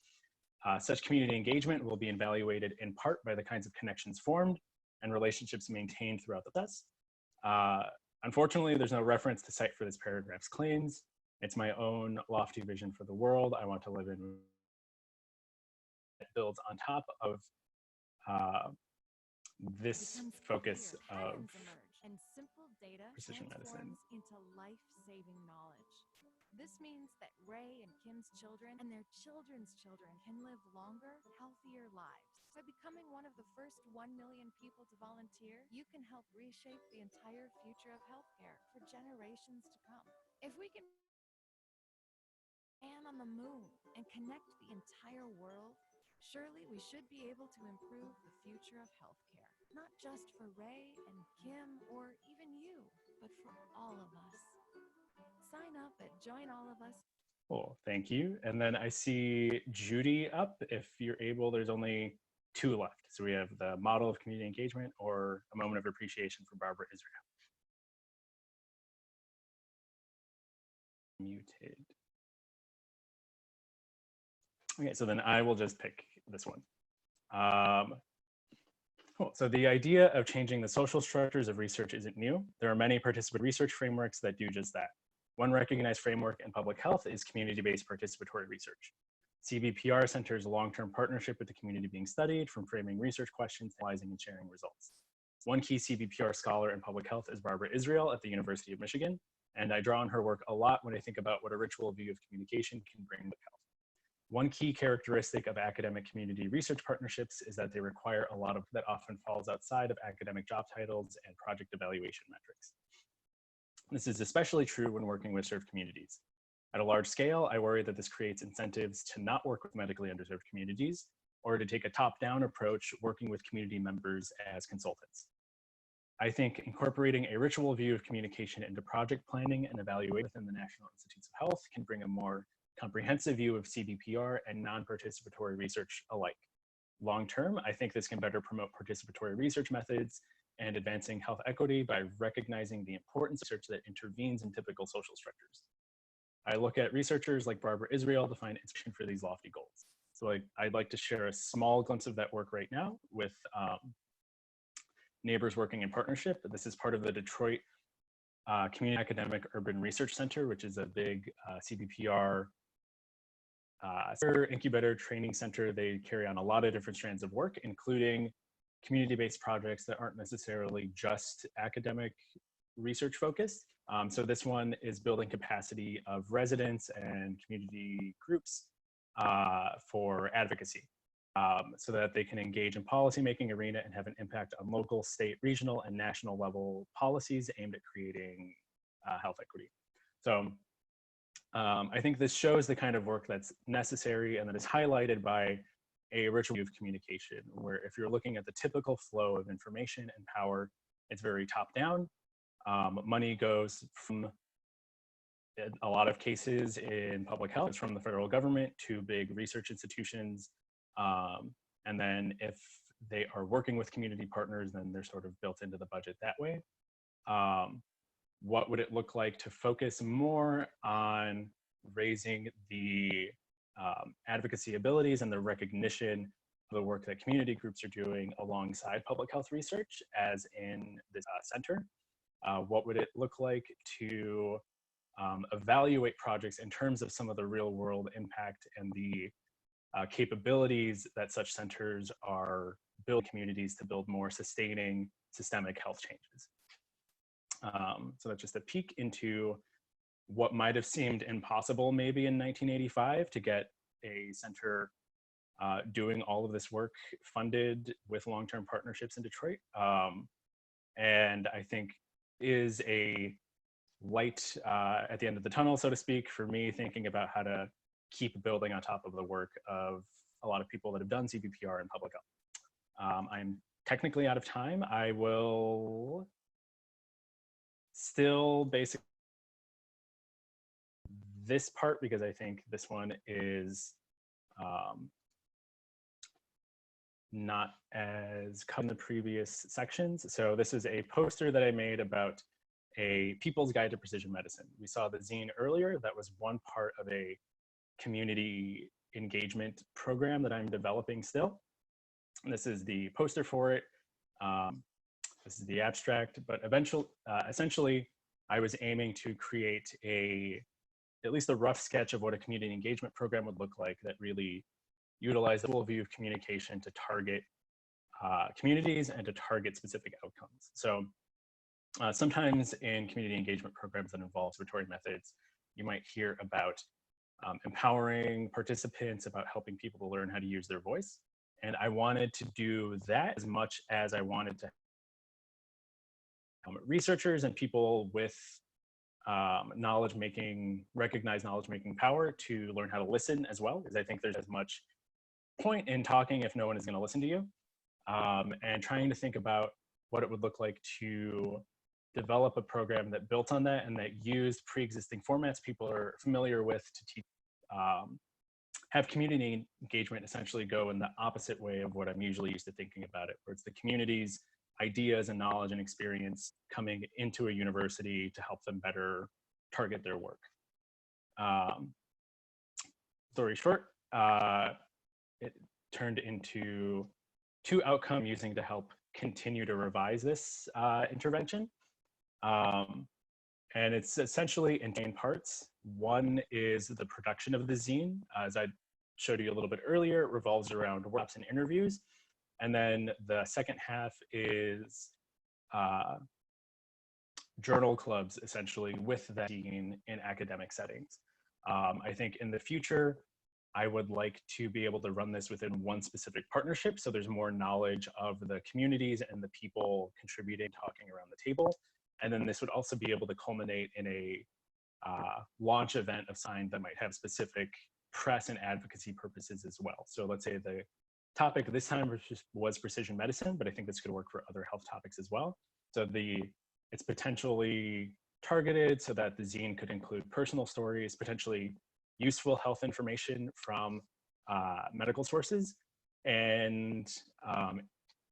Such community engagement will be evaluated in part by the kinds of connections formed and relationships maintained throughout the process. Unfortunately, there's no reference to cite for this paragraph's claims. It's my own lofty vision for the world I want to live in. It builds on top of this focus of precision medicine. Into life-saving knowledge. This means that Ray and Kim's children and their children's children can live longer, healthier lives. By becoming one of the first 1 million people to volunteer, you can help reshape the entire future of healthcare for generations to come. If we can land on the moon and connect the entire world, surely we should be able to improve the future of healthcare. Not just for Ray and Kim or even you, but for all of us. Sign up at Join All of Us. Cool, thank you. And then I see Judy up. If you're able, there's only 2 left. So we have the model of community engagement or a moment of appreciation for Barbara Israel. Muted. Okay, so then I will just pick this one. Cool. So the idea of changing the social structures of research isn't new. There are many participatory research frameworks that do just that. One recognized framework in public health is community-based participatory research. CBPR centers a long-term partnership with the community being studied, from framing research questions, analyzing and sharing results. One key CBPR scholar in public health is Barbara Israel at the University of Michigan, and I draw on her work a lot when I think about what a ritual view of communication can bring to health. One key characteristic of academic community research partnerships is that they require a lot of that often falls outside of academic job titles and project evaluation metrics. This is especially true when working with served communities. At a large scale, I worry that this creates incentives to not work with medically underserved communities or to take a top-down approach working with community members as consultants. I think incorporating a ritual view of communication into project planning and evaluation within the National Institutes of Health can bring a more comprehensive view of CBPR and non-participatory research alike. Long-term, I think this can better promote participatory research methods and advancing health equity by recognizing the importance of research that intervenes in typical social structures. I look at researchers like Barbara Israel to find inspiration for these lofty goals. So I'd like to share a small glimpse of that work right now with Neighbors Working in Partnership. This is part of the Detroit Community Academic Urban Research Center, which is a big CBPR incubator training center. They carry on a lot of different strands of work, including community-based projects that aren't necessarily just academic research focused. So this one is building capacity of residents and community groups for advocacy so that they can engage in policymaking arena and have an impact on local, state, regional, and national level policies aimed at creating health equity. So I think this shows the kind of work that's necessary and that is highlighted by a ritual view of communication, where if you're looking at the typical flow of information and power, it's very top down. Money goes from, in a lot of cases in public health, it's from the federal government to big research institutions. And then if they are working with community partners, then they're sort of built into the budget that way. What would it look like to focus more on raising the advocacy abilities and the recognition of the work that community groups are doing alongside public health research, as in this center? What would it look like to evaluate projects in terms of some of the real world impact and the capabilities that such centers are building communities to build more sustaining systemic health changes? So that's just a peek into what might have seemed impossible maybe in 1985 to get a center doing all of this work funded with long-term partnerships in Detroit. And I think is a light at the end of the tunnel, so to speak, for me thinking about how to keep building on top of the work of a lot of people that have done CBPR in public health. I'm technically out of time. I will still basically this part because I think this one is not as covered in the previous sections. So this is a poster that I made about a People's Guide to Precision Medicine. We saw the zine earlier. That was one part of a community engagement program that I'm developing still. And this is the poster for it. This is the abstract, but essentially I was aiming to create at least a rough sketch of what a community engagement program would look like that really utilized the full view of communication to target communities and to target specific outcomes. So sometimes in community engagement programs that involve participatory methods, you might hear about empowering participants, about helping people to learn how to use their voice. And I wanted to do that as much as I wanted to researchers and people with recognized knowledge-making power to learn how to listen as well, because I think there's as much point in talking if no one is going to listen to you, and trying to think about what it would look like to develop a program that built on that and that used pre-existing formats people are familiar with to teach have community engagement essentially go in the opposite way of what I'm usually used to thinking about it, where it's the community's ideas and knowledge and experience coming into a university to help them better target their work. Story short, it turned into 2 outcomes using to help continue to revise this intervention. And it's essentially in 10 parts. One is the production of the zine. As I showed you a little bit earlier, it revolves around workshops and interviews. And then the second half is journal clubs, essentially, with that zine in academic settings. I think in the future, I would like to be able to run this within one specific partnership, so there's more knowledge of the communities and the people contributing, talking around the table. And then this would also be able to culminate in a launch event of sign that might have specific press and advocacy purposes as well. So let's say the topic this time was precision medicine, but I think this could work for other health topics as well. So it's potentially targeted so that the zine could include personal stories, potentially useful health information from medical sources, and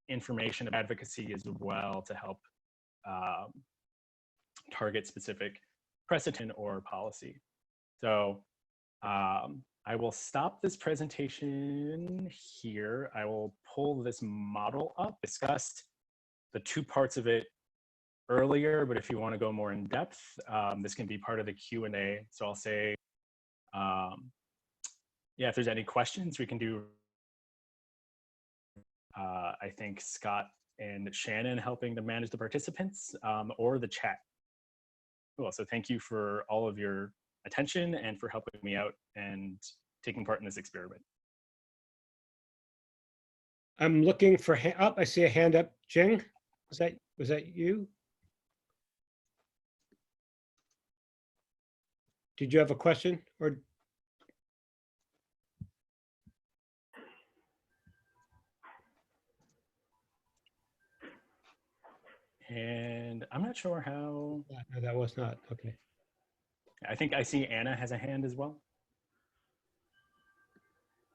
information of advocacy as well to help target specific precedent or policy. So I will stop this presentation here. I will pull this model up, discussed the 2 parts of it earlier, but if you want to go more in depth, this can be part of the Q&A. So I'll say, yeah, if there's any questions, we can do, I think Scott and Shannon helping to manage the participants, or the chat. Cool, so thank you for all of your attention and for helping me out and taking part in this experiment. I'm looking for, I see a hand up. Jing, was that you? Did you have a question or? And I'm not sure how. No, that was not, okay. I think I see Anna has a hand as well.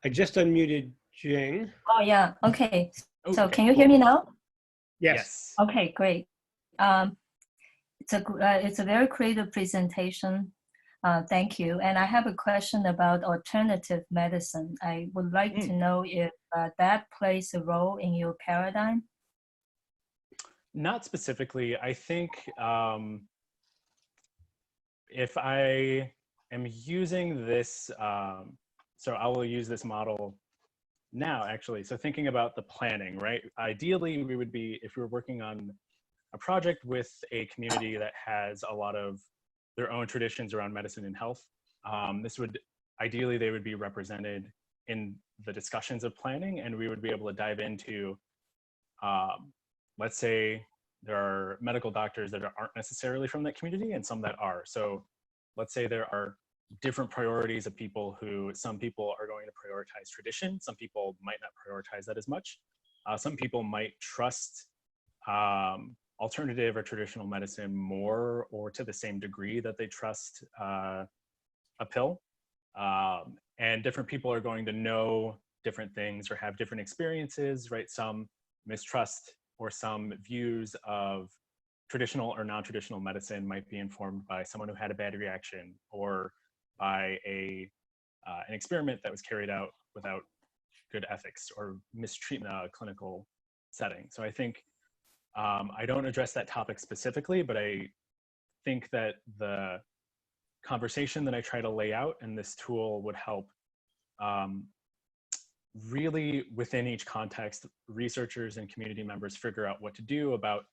I just unmuted Jing. Oh yeah, okay. Oh, So okay, can you cool. hear me now? Yes. Okay, great. It's a very creative presentation. Thank you. And I have a question about alternative medicine. I would like to know if that plays a role in your paradigm. Not specifically. I think if I am using this, so I will use this model now, actually. So thinking about the planning, right? Ideally, we would be, if we were working on a project with a community that has a lot of their own traditions around medicine and health, this would, ideally, they would be represented in the discussions of planning, and we would be able to dive into, let's say there are medical doctors that aren't necessarily from that community and some that are. So let's say there are different priorities of people who, some people are going to prioritize tradition, some people might not prioritize that as much. Some people might trust alternative or traditional medicine more or to the same degree that they trust a pill. And different people are going to know different things or have different experiences, right? Some mistrust or some views of traditional or non-traditional medicine might be informed by someone who had a bad reaction or by an experiment that was carried out without good ethics or mistreatment in a clinical setting. So I think I don't address that topic specifically, but I think that the conversation that I try to lay out in this tool would help really within each context, researchers and community members figure out what to do about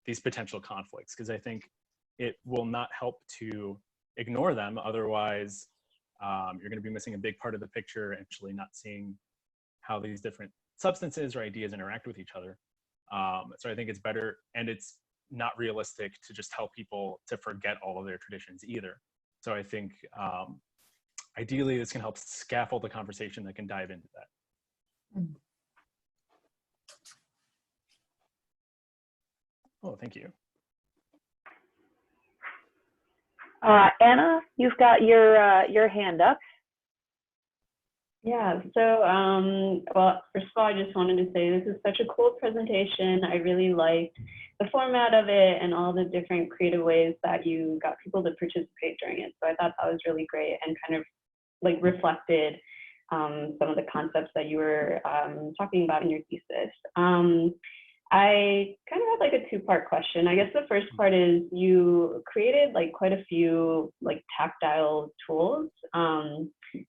these potential conflicts, because I think it will not help to ignore them. Otherwise, you're going to be missing a big part of the picture, actually not seeing how these different substances or ideas interact with each other. So I think it's better, and it's not realistic to just tell people to forget all of their traditions either. So I think ideally this can help scaffold the conversation that can dive into that. Oh, thank you. Anna, you've got your hand up. Yeah, so, well, first of all, I just wanted to say this is such a cool presentation. I really liked the format of it and all the different creative ways that you got people to participate during it. So I thought that was really great and kind of like reflected some of the concepts that you were talking about in your thesis. I kind of had like a two-part question. I guess the first part is you created like quite a few like tactile tools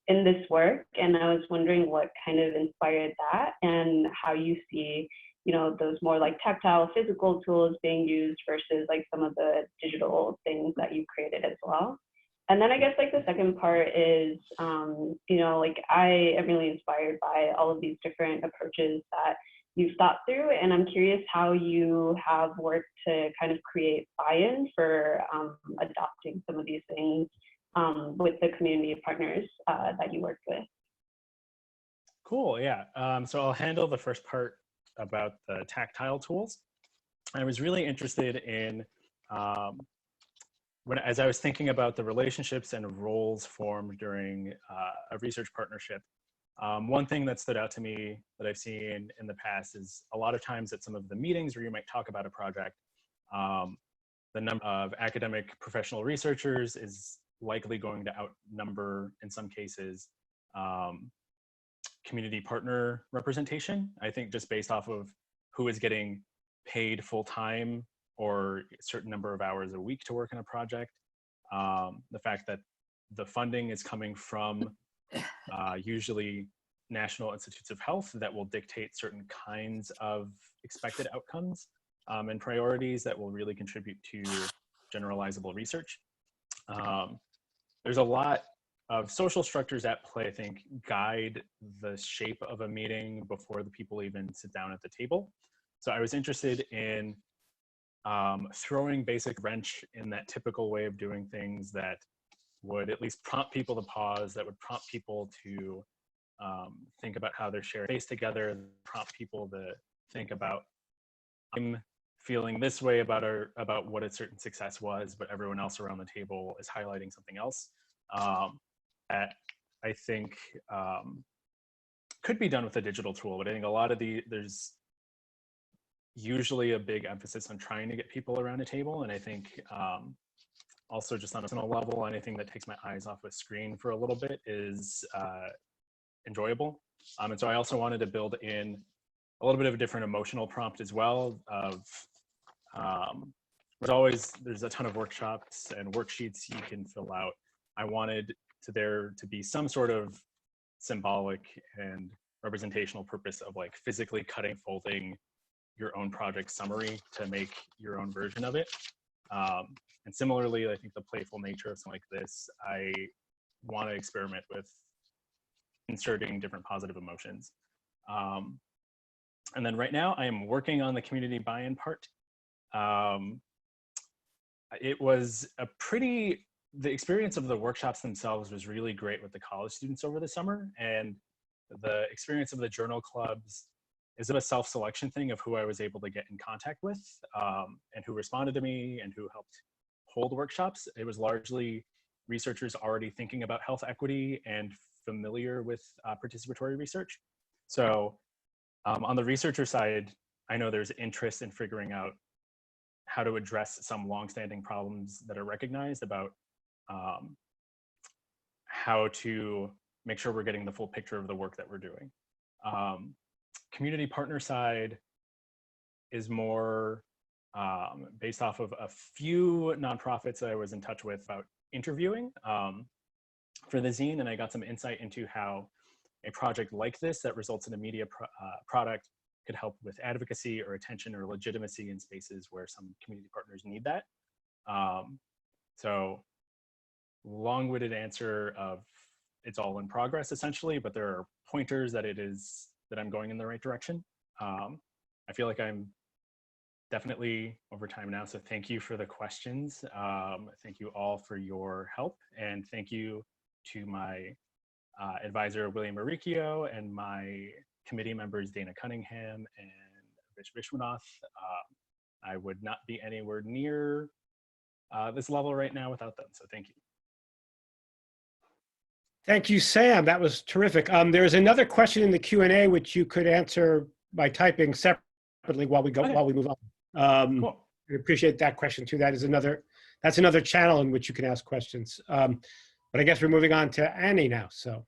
in this work, and I was wondering what kind of inspired that and how you see, you know, those more like tactile physical tools being used versus like some of the digital things that you created as well. And then I guess like the second part is, you know, like I am really inspired by all of these different approaches that you've thought through, and I'm curious how you have worked to kind of create buy-in for adopting some of these things with the community partners that you worked with. Cool, yeah. So I'll handle the first part about the tactile tools. I was really interested in, as I was thinking about the relationships and roles formed during a research partnership, one thing that stood out to me that I've seen in the past is a lot of times at some of the meetings where you might talk about a project, the number of academic professional researchers is likely going to outnumber, in some cases, community partner representation. I think just based off of who is getting paid full-time or a certain number of hours a week to work on a project, the fact that the funding is coming from usually National Institutes of Health that will dictate certain kinds of expected outcomes and priorities that will really contribute to generalizable research. There's a lot of social structures at play, I think, guide the shape of a meeting before the people even sit down at the table. So I was interested in throwing basic wrench in that typical way of doing things that would at least prompt people to pause, that would prompt people to think about how they're sharing space together, prompt people to think about, I'm feeling this way about what a certain success was, but everyone else around the table is highlighting something else. That I think could be done with a digital tool, but I think a lot of there's usually a big emphasis on trying to get people around a table, and I think also just on a personal level, anything that takes my eyes off a screen for a little bit is enjoyable. And so I also wanted to build in a little bit of a different emotional prompt as well of, there's a ton of workshops and worksheets you can fill out. I wanted there to be some sort of symbolic and representational purpose of like physically cutting, folding your own project summary to make your own version of it. And similarly, I think the playful nature of something like this, I want to experiment with inserting different positive emotions. And then right now I am working on the community buy-in part. It was the experience of the workshops themselves was really great with the college students over the summer, and the experience of the journal clubs is a self-selection thing of who I was able to get in contact with and who responded to me and who helped hold workshops. It was largely researchers already thinking about health equity and familiar with participatory research. So on the researcher side, I know there's interest in figuring out how to address some longstanding problems that are recognized about how to make sure we're getting the full picture of the work that we're doing. Community partner side is more based off of a few nonprofits that I was in touch with about interviewing for the zine, and I got some insight into how a project like this that results in a media product could help with advocacy or attention or legitimacy in spaces where some community partners need that. So long-winded answer of it's all in progress essentially, but there are pointers that I'm going in the right direction. I feel like I'm definitely over time now, so thank you for the questions. Thank you all for your help, and thank you to my advisor, William Maricchio, and my committee members, Dana Cunningham and Rich Vishwanath. I would not be anywhere near this level right now without them, so thank you. Thank you, Sam. That was terrific. There's another question in the Q&A which you could answer by typing separately while we move on. Cool. I appreciate that question too. That's another channel in which you can ask questions. But I guess we're moving on to Annie now. So.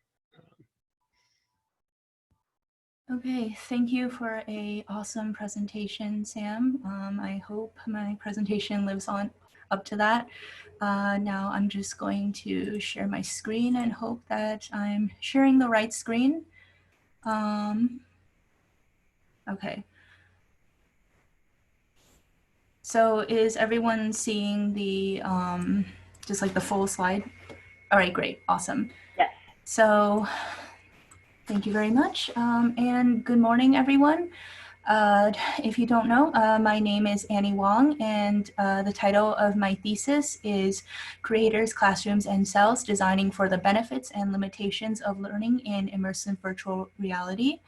Okay, thank you for a awesome presentation, Sam. I hope my presentation lives on up to that. Now I'm just going to share my screen and hope that I'm sharing the right screen. Okay. So is everyone seeing the, just like the full slide? All right, great, awesome. Yes. So thank you very much. And good morning, everyone. If you don't know, my name is Annie Wang, and the title of my thesis is Creators, Classrooms, and Cells, Designing for the Benefits and Limitations of Learning in Immersive Virtual Reality.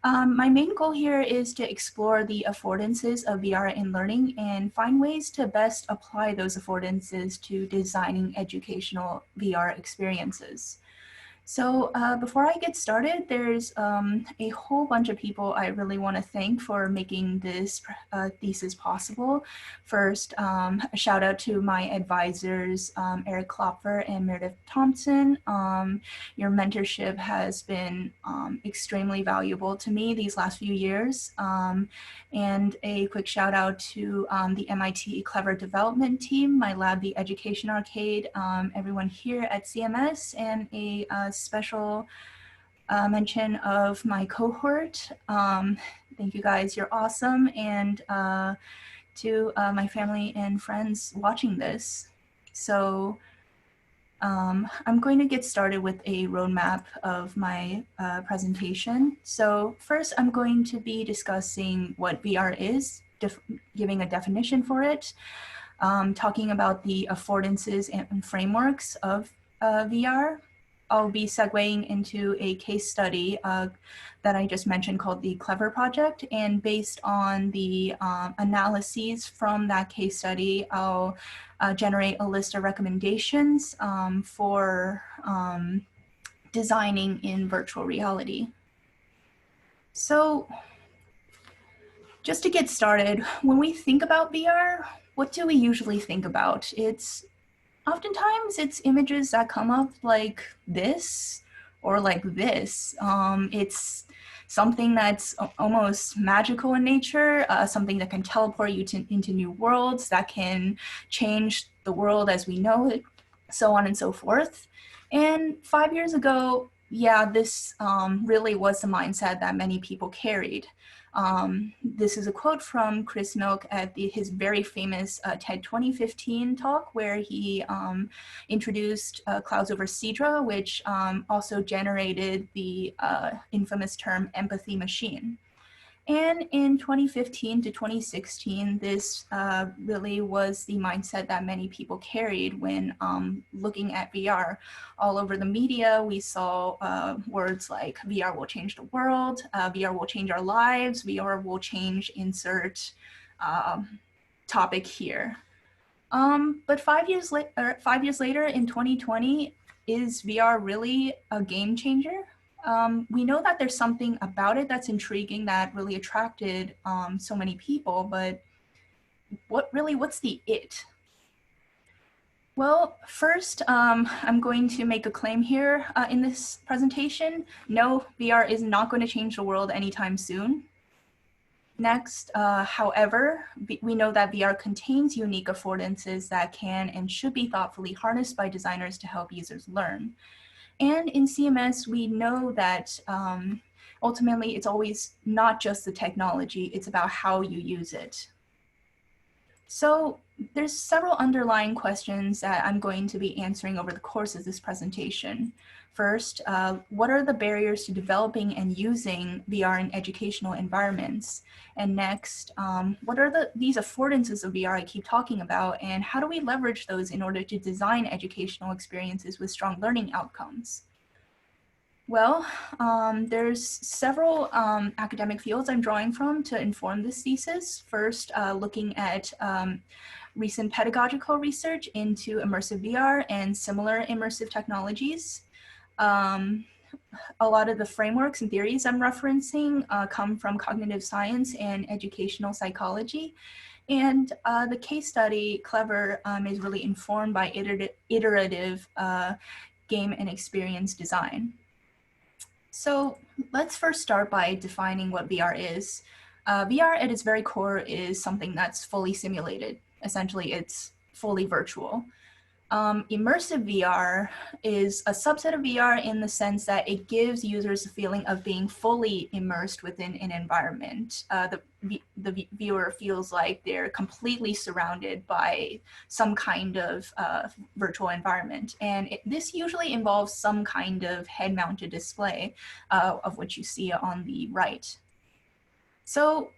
My main goal here is to explore the affordances of VR in learning and find ways to best apply those affordances to designing educational VR experiences. So before I get started, there's a whole bunch of people I really want to thank for making this thesis possible. First, a shout out to my advisors, Eric Klopfer and Meredith Thompson. Your mentorship has been extremely valuable to me these last few years. And a quick shout out to the MIT Clever Development Team, my lab, the Education Arcade, everyone here at CMS, and a special mention of my cohort. Thank you guys, you're awesome. And to my family and friends watching this. So I'm going to get started with a roadmap of my presentation. So first, I'm going to be discussing what VR is, giving a definition for it, talking about the affordances and frameworks of VR. I'll be segueing into a case study that I just mentioned called the Clever Project. And based on the analyses from that case study, I'll generate a list of recommendations for designing in virtual reality. So just to get started, when we think about VR, what do we usually think about? Oftentimes it's images that come up like this or like this. It's something that's almost magical in nature, something that can teleport you into new worlds, that can change the world as we know it, so on and so forth. And 5 years ago, yeah, this really was the mindset that many people carried. This is a quote from Chris Milk at his very famous TED 2015 talk, where he introduced Clouds over Sidra, which also generated the infamous term empathy machine. And in 2015 to 2016, this really was the mindset that many people carried when looking at VR. All over the media, we saw words like VR will change the world, VR will change our lives, VR will change insert topic here. But 5 years later in 2020, is VR really a game changer? We know that there's something about it that's intriguing that really attracted so many people, but what's the it? Well, first, I'm going to make a claim here in this presentation. No, VR is not going to change the world anytime soon. Next, however, we know that VR contains unique affordances that can and should be thoughtfully harnessed by designers to help users learn. And in CMS, we know that ultimately it's always not just the technology, it's about how you use it. So there's several underlying questions that I'm going to be answering over the course of this presentation. First, what are the barriers to developing and using VR in educational environments? And next, what are these affordances of VR I keep talking about, and how do we leverage those in order to design educational experiences with strong learning outcomes? Well, there's several academic fields I'm drawing from to inform this thesis. First, looking at recent pedagogical research into immersive VR and similar immersive technologies. A lot of the frameworks and theories I'm referencing come from cognitive science and educational psychology. And the case study, Clever, is really informed by iterative game and experience design. So let's first start by defining what VR is. VR at its very core is something that's fully simulated. Essentially, it's fully virtual. Immersive VR is a subset of VR in the sense that it gives users a feeling of being fully immersed within an environment. The viewer feels like they're completely surrounded by some kind of virtual environment. And this usually involves some kind of head-mounted display, of which you see on the right. So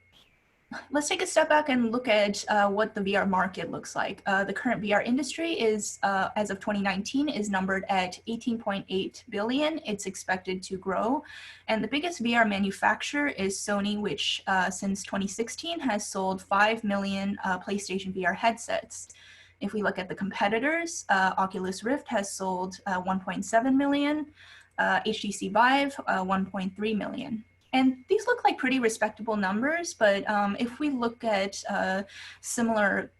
let's take a step back and look at what the VR market looks like. The current VR industry is, as of 2019, is numbered at 18.8 billion. It's expected to grow. And the biggest VR manufacturer is Sony, which since 2016 has sold 5 million PlayStation VR headsets. If we look at the competitors, Oculus Rift has sold 1.7 million, HTC Vive 1.3 million. And these look like pretty respectable numbers, but if we look at similar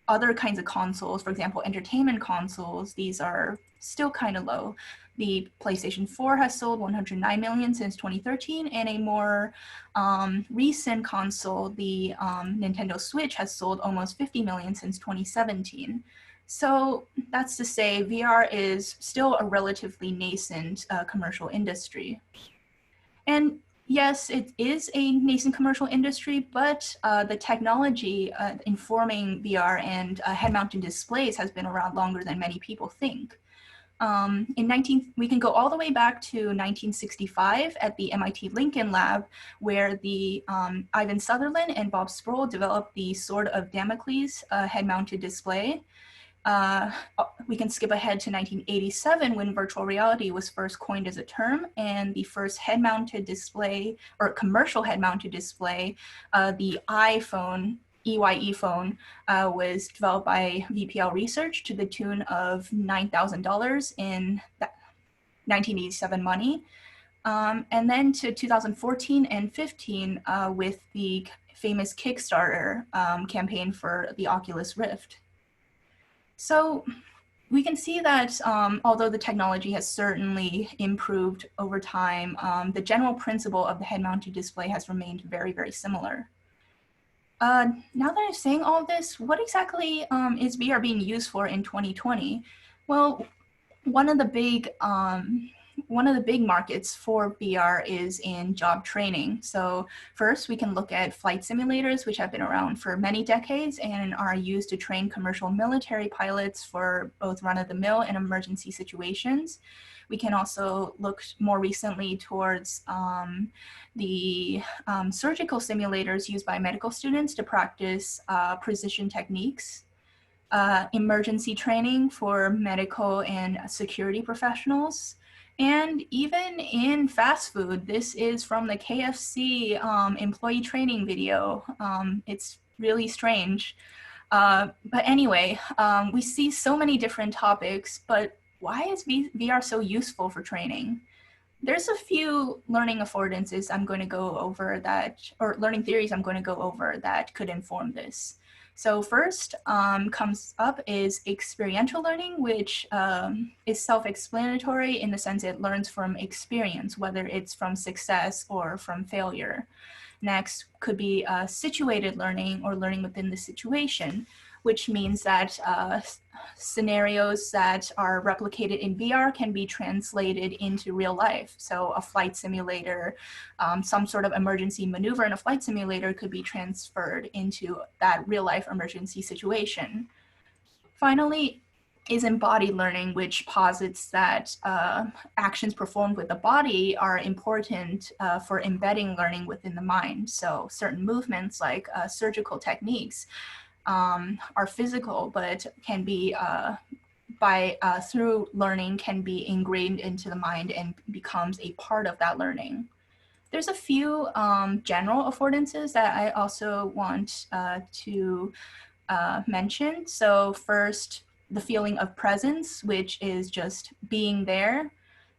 other kinds of consoles, for example, entertainment consoles, these are still kind of low. The PlayStation 4 has sold 109 million since 2013, and a more recent console, the Nintendo Switch, has sold almost 50 million since 2017. So that's to say, VR is still a relatively nascent commercial industry. And yes, it is a nascent commercial industry, but the technology informing VR and head-mounted displays has been around longer than many people think. We can go all the way back to 1965 at the MIT Lincoln Lab, where the Ivan Sutherland and Bob Sproul developed the Sword of Damocles head-mounted display. We can skip ahead to 1987 when virtual reality was first coined as a term, and the first head-mounted display, or commercial head-mounted display, the iPhone, EYE phone, was developed by VPL Research to the tune of $9,000 in 1987 money. And then to 2014 and 15 with the famous Kickstarter campaign for the Oculus Rift. So we can see that although the technology has certainly improved over time, the general principle of the head-mounted display has remained very, very similar. Now that I'm saying all this, what exactly is VR being used for in 2020? Well, one of the big markets for VR is in job training. So first, we can look at flight simulators, which have been around for many decades and are used to train commercial military pilots for both run-of-the-mill and emergency situations. We can also look more recently towards the surgical simulators used by medical students to practice precision techniques. Emergency training for medical and security professionals. And even in fast food, this is from the KFC employee training video. It's really strange. But anyway, we see so many different topics, but why is VR so useful for training? There's a few learning affordances I'm going to go over that, or learning theories I'm going to go over that could inform this. So first comes up is experiential learning, which is self-explanatory in the sense it learns from experience, whether it's from success or from failure. Next could be situated learning, or learning within the situation, which means that scenarios that are replicated in VR can be translated into real life. So a flight simulator, some sort of emergency maneuver in a flight simulator could be transferred into that real life emergency situation. Finally is embodied learning, which posits that actions performed with the body are important for embedding learning within the mind. So certain movements like surgical techniques are physical, but can be through learning can be ingrained into the mind and becomes a part of that learning. There's a few general affordances that I also want to mention. So first, the feeling of presence, which is just being there.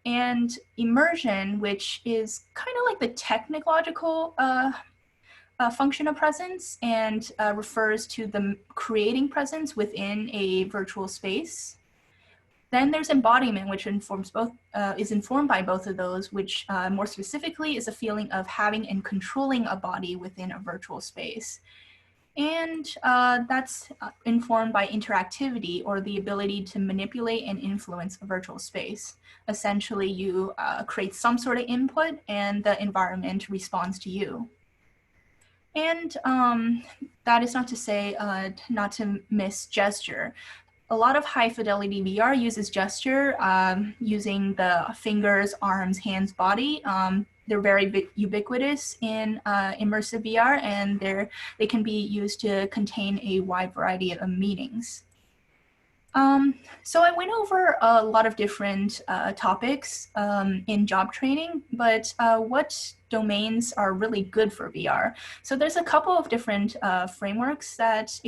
and immersion, which is kind of like the technological function of presence and refers to the creating presence within a virtual space. Then there's embodiment, which informs both, is informed by both of those, which more specifically is a feeling of having and controlling a body within a virtual space. And that's informed by interactivity, or the ability to manipulate and influence a virtual space. Essentially, you create some sort of input and the environment responds to you. And that is not to say not to miss gesture. A lot of high fidelity VR uses gesture using the fingers, arms, hands, body. They're very ubiquitous in immersive VR, and they can be used to contain a wide variety of meanings. So I went over a lot of different topics in job training, but what domains are really good for VR? So there's a couple of different frameworks that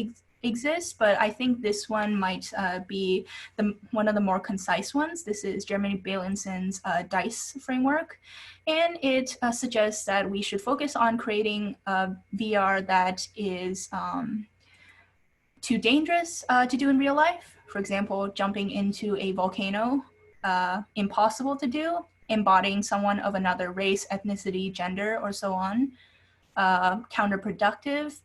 exist, but I think this one might be one of the more concise ones. This is Jeremy Bailenson DICE framework, and it suggests that we should focus on creating a VR that is too dangerous to do in real life. For example, jumping into a volcano, impossible to do, embodying someone of another race, ethnicity, gender, or so on, counterproductive,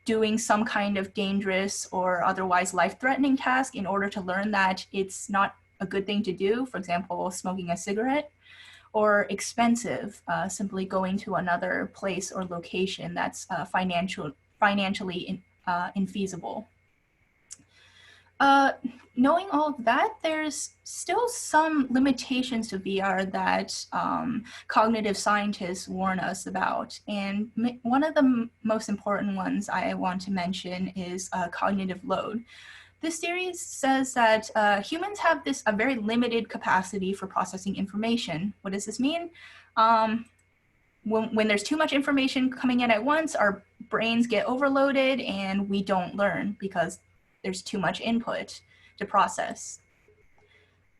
doing some kind of dangerous or otherwise life-threatening task in order to learn that it's not a good thing to do, for example, smoking a cigarette, or expensive, simply going to another place or location that's financially infeasible. Knowing all of that, there's still some limitations to VR that cognitive scientists warn us about. And one of the most important ones I want to mention is cognitive load. This theory says that humans have a very limited capacity for processing information. What does this mean? When there's too much information coming in at once, our brains get overloaded and we don't learn because there's too much input to process.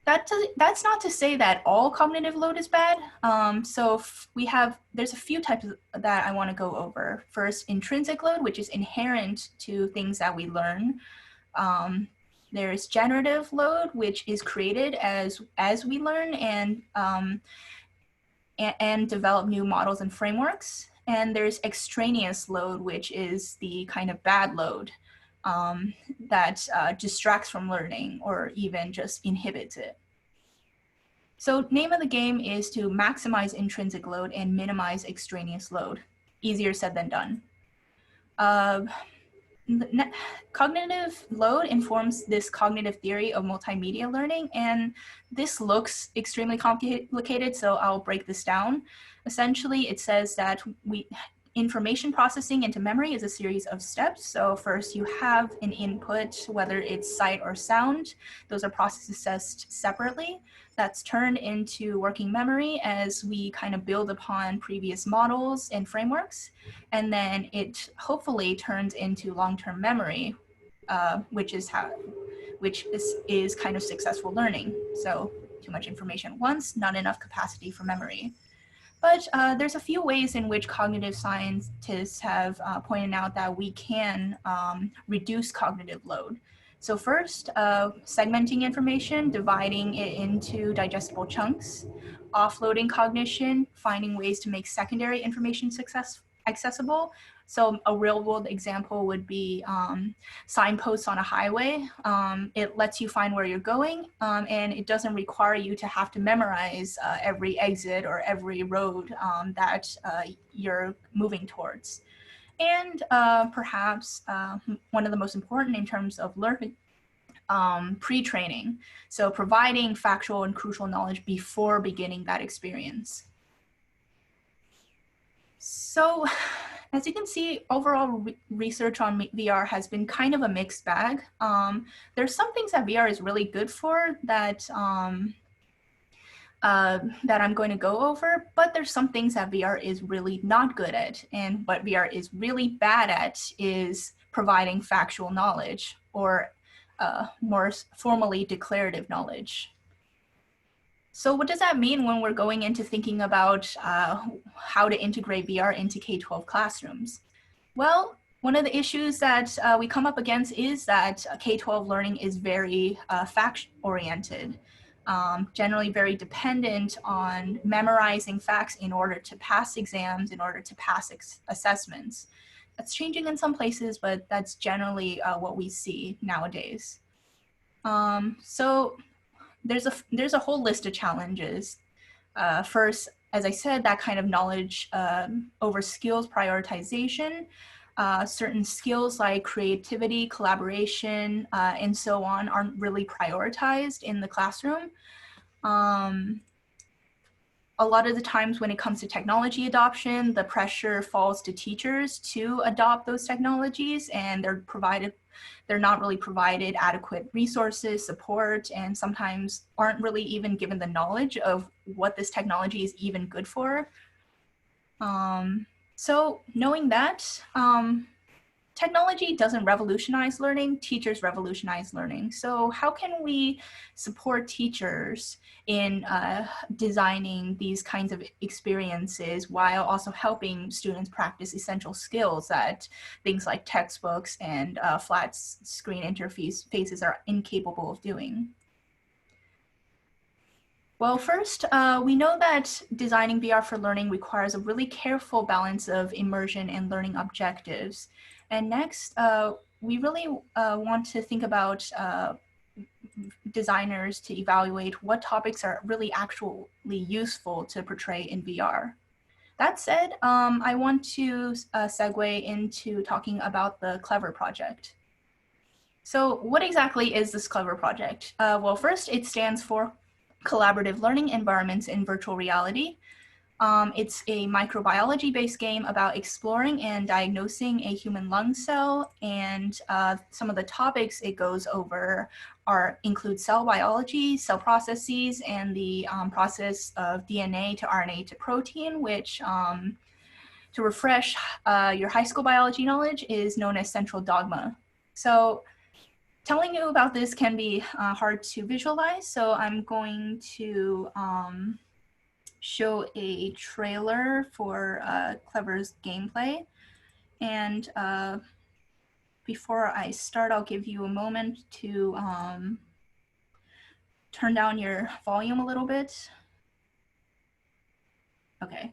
That's not to say that all cognitive load is bad. So there's a few types that I want to go over. First, intrinsic load, which is inherent to things that we learn. There's generative load, which is created as we learn and develop new models and frameworks. And there's extraneous load, which is the kind of bad load that distracts from learning or even just inhibits it. So name of the game is to maximize intrinsic load and minimize extraneous load. Easier said than done. Cognitive load informs this cognitive theory of multimedia learning, and this looks extremely complicated, so I'll break this down. Essentially, it says that information processing into memory is a series of steps. So first you have an input, whether it's sight or sound. Those are processed separately. That's turned into working memory as we kind of build upon previous models and frameworks. And then it hopefully turns into long-term memory, which is kind of successful learning. So too much information at once, not enough capacity for memory. But there's a few ways in which cognitive scientists have pointed out that we can reduce cognitive load. So first, segmenting information, dividing it into digestible chunks, offloading cognition, finding ways to make secondary information accessible. So a real world example would be signposts on a highway. It lets you find where you're going, and it doesn't require you to have to memorize every exit or every road that you're moving towards. And perhaps one of the most important in terms of learning, pre-training. So providing factual and crucial knowledge before beginning that experience. So as you can see, overall research on VR has been kind of a mixed bag. There's some things that VR is really good for that that I'm going to go over, but there's some things that VR is really not good at. And what VR is really bad at is providing factual knowledge or more formally declarative knowledge. So what does that mean when we're going into thinking about how to integrate VR into K-12 classrooms? Well, one of the issues that we come up against is that K-12 learning is very fact-oriented, generally very dependent on memorizing facts in order to pass exams, in order to pass assessments. That's changing in some places, but that's generally what we see nowadays. So there's a whole list of challenges. First, as I said, that kind of knowledge over skills prioritization. Certain skills like creativity, collaboration, and so on aren't really prioritized in the classroom. A lot of the times when it comes to technology adoption, the pressure falls to teachers to adopt those technologies, and they're not really provided adequate resources, support, and sometimes aren't really even given the knowledge of what this technology is even good for. So knowing that, technology doesn't revolutionize learning, teachers revolutionize learning. So how can we support teachers in designing these kinds of experiences while also helping students practice essential skills that things like textbooks and flat screen interfaces are incapable of doing? Well, first, we know that designing VR for learning requires a really careful balance of immersion and learning objectives. And next, we really want to think about designers to evaluate what topics are really actually useful to portray in VR. That said, I want to segue into talking about the Clever project. So what exactly is this Clever project? Well, first, it stands for Collaborative Learning Environments in Virtual Reality. It's a microbiology-based game about exploring and diagnosing a human lung cell, and some of the topics it goes over include cell biology, cell processes, and the process of DNA to RNA to protein, which, to refresh your high school biology knowledge, is known as central dogma. So telling you about this can be hard to visualize, so I'm going to show a trailer for Clever's gameplay. And before I start, I'll give you a moment to turn down your volume a little bit. Okay.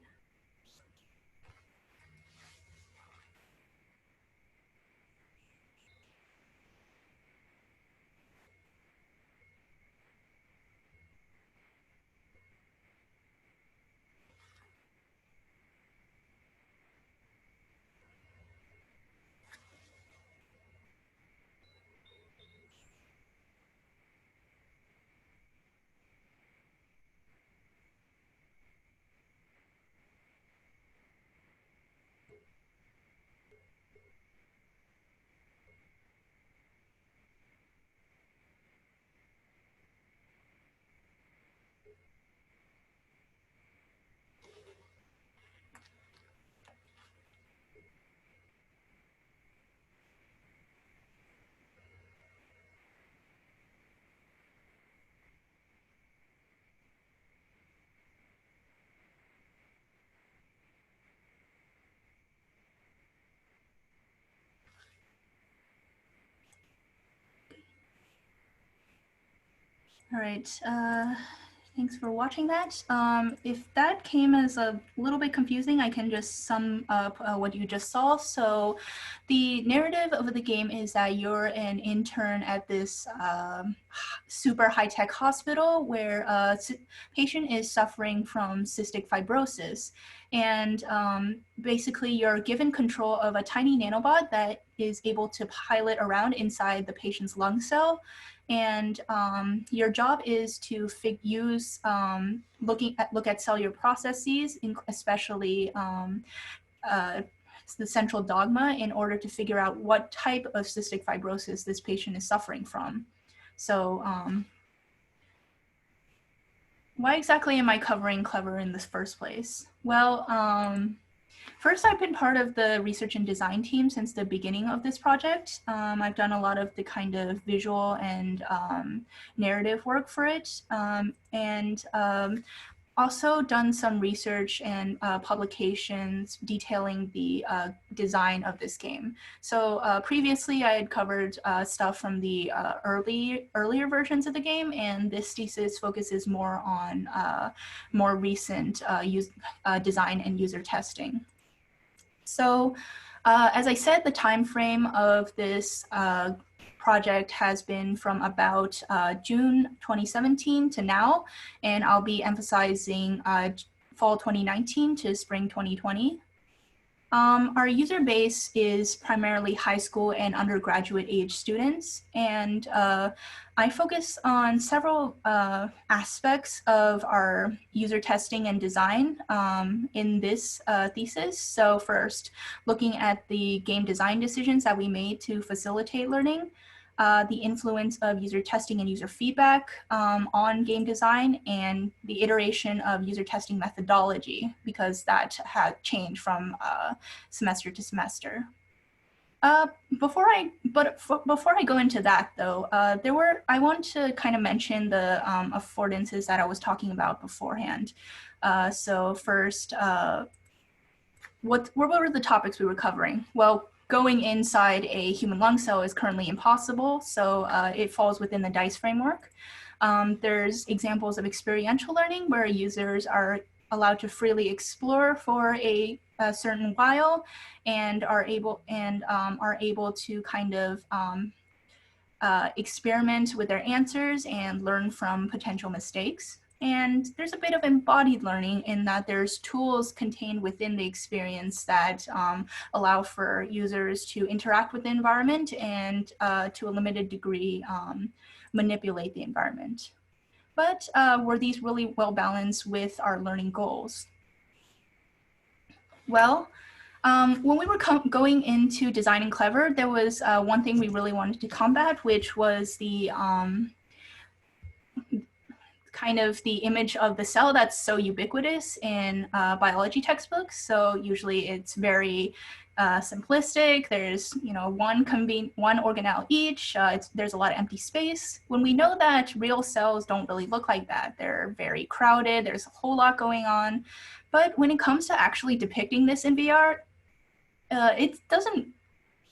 All right, thanks for watching that. If that came as a little bit confusing, I can just sum up what you just saw. So the narrative of the game is that you're an intern at this super high-tech hospital where a patient is suffering from cystic fibrosis. And basically you're given control of a tiny nanobot that is able to pilot around inside the patient's lung cell. And your job is to look at cellular processes, especially the central dogma, in order to figure out what type of cystic fibrosis this patient is suffering from. So why exactly am I covering Clever in this first place? Well, First, I've been part of the research and design team since the beginning of this project. I've done a lot of the kind of visual and narrative work for it, and also done some research and publications detailing the design of this game. So previously I had covered stuff from the earlier versions of the game, and this thesis focuses more on more recent design and user testing. So as I said, the time frame of this project has been from about June 2017 to now, and I'll be emphasizing fall 2019 to spring 2020. Our user base is primarily high school and undergraduate age students, and I focus on several aspects of our user testing and design in this thesis. So first, looking at the game design decisions that we made to facilitate learning, the influence of user testing and user feedback on game design, and the iteration of user testing methodology, because that had changed from semester to semester. Before I go into that though, I want to kind of mention the affordances that I was talking about beforehand. So first, what were the topics we were covering? Well, going inside a human lung cell is currently impossible, so it falls within the DICE framework. There's examples of experiential learning where users are allowed to freely explore for a certain while and are able to kind of experiment with their answers and learn from potential mistakes. And there's a bit of embodied learning in that there's tools contained within the experience that allow for users to interact with the environment and to a limited degree manipulate the environment. But were these really well balanced with our learning goals? Well, when we were going into Designing Clever, there was one thing we really wanted to combat, which was the kind of the image of the cell that's so ubiquitous in biology textbooks. So usually it's very simplistic. There's one organelle each. There's a lot of empty space. When we know that real cells don't really look like that, they're very crowded. There's a whole lot going on. But when it comes to actually depicting this in VR, it doesn't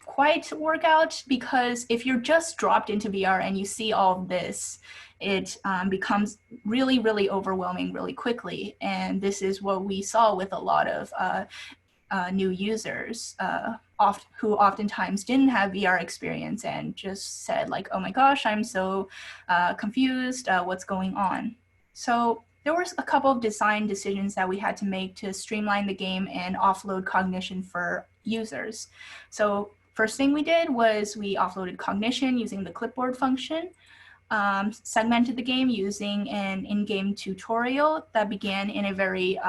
quite work out, because if you're just dropped into VR and you see all of this, it becomes really, really overwhelming really quickly. And this is what we saw with a lot of new users who oftentimes didn't have VR experience and just said like, oh my gosh, I'm so confused, what's going on? So there was a couple of design decisions that we had to make to streamline the game and offload cognition for users. So first thing we did was we offloaded cognition using the clipboard function, segmented the game using an in-game tutorial that began in a very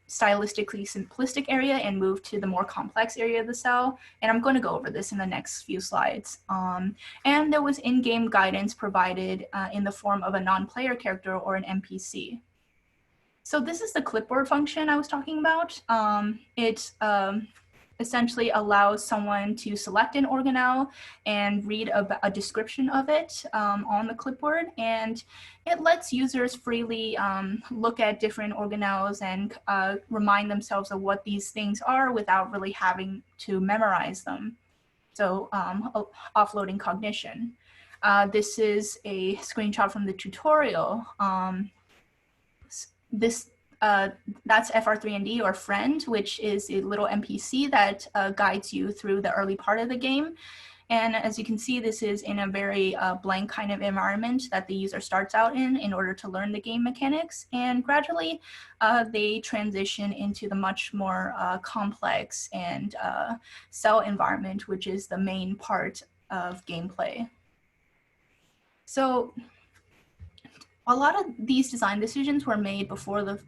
stylistically simplistic area and moved to the more complex area of the cell. And I'm going to go over this in the next few slides. And there was in-game guidance provided in the form of a non-player character or an NPC. So this is the clipboard function I was talking about. It essentially allows someone to select an organelle and read a description of it on the clipboard. And it lets users freely look at different organelles and remind themselves of what these things are without really having to memorize them. So offloading cognition. This is a screenshot from the tutorial. That's FR3ND, or friend, which is a little NPC that guides you through the early part of the game. And as you can see, this is in a very blank kind of environment that the user starts out in order to learn the game mechanics. And gradually, they transition into the much more complex and cell environment, which is the main part of gameplay. So a lot of these design decisions were made before the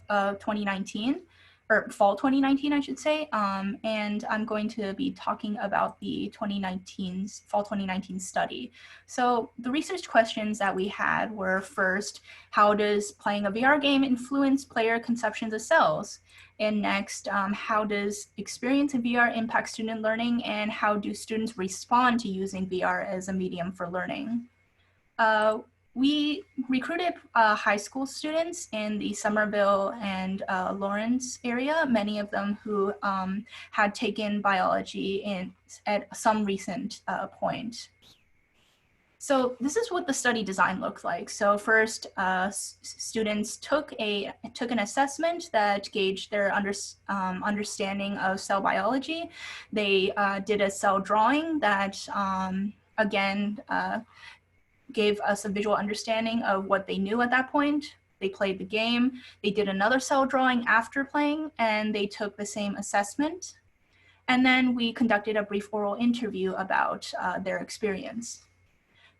2019. or fall 2019, I should say. And I'm going to be talking about the fall 2019 study. So the research questions that we had were, first, how does playing a VR game influence player conceptions of cells? And next, how does experience in VR impact student learning, and how do students respond to using VR as a medium for learning? We recruited high school students in the Somerville and Lawrence area, many of them who had taken biology at some recent point. So this is what the study design looked like. So first, students took an assessment that gauged their understanding of cell biology. They did a cell drawing that, again, gave us a visual understanding of what they knew at that point. They played the game. They did another cell drawing after playing, and they took the same assessment. And then we conducted a brief oral interview about their experience.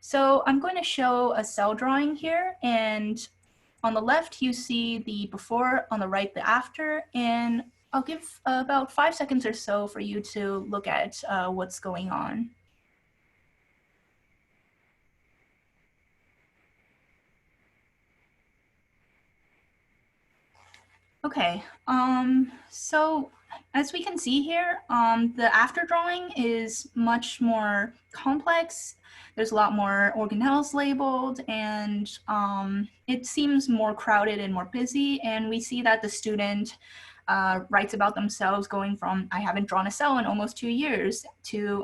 So I'm going to show a cell drawing here, and on the left you see the before, on the right the after, and I'll give about 5 seconds or so for you to look at what's going on. Okay, so as we can see here, the after drawing is much more complex. There's a lot more organelles labeled, and it seems more crowded and more busy. And we see that the student writes about themselves going from, I haven't drawn a cell in almost 2 years, to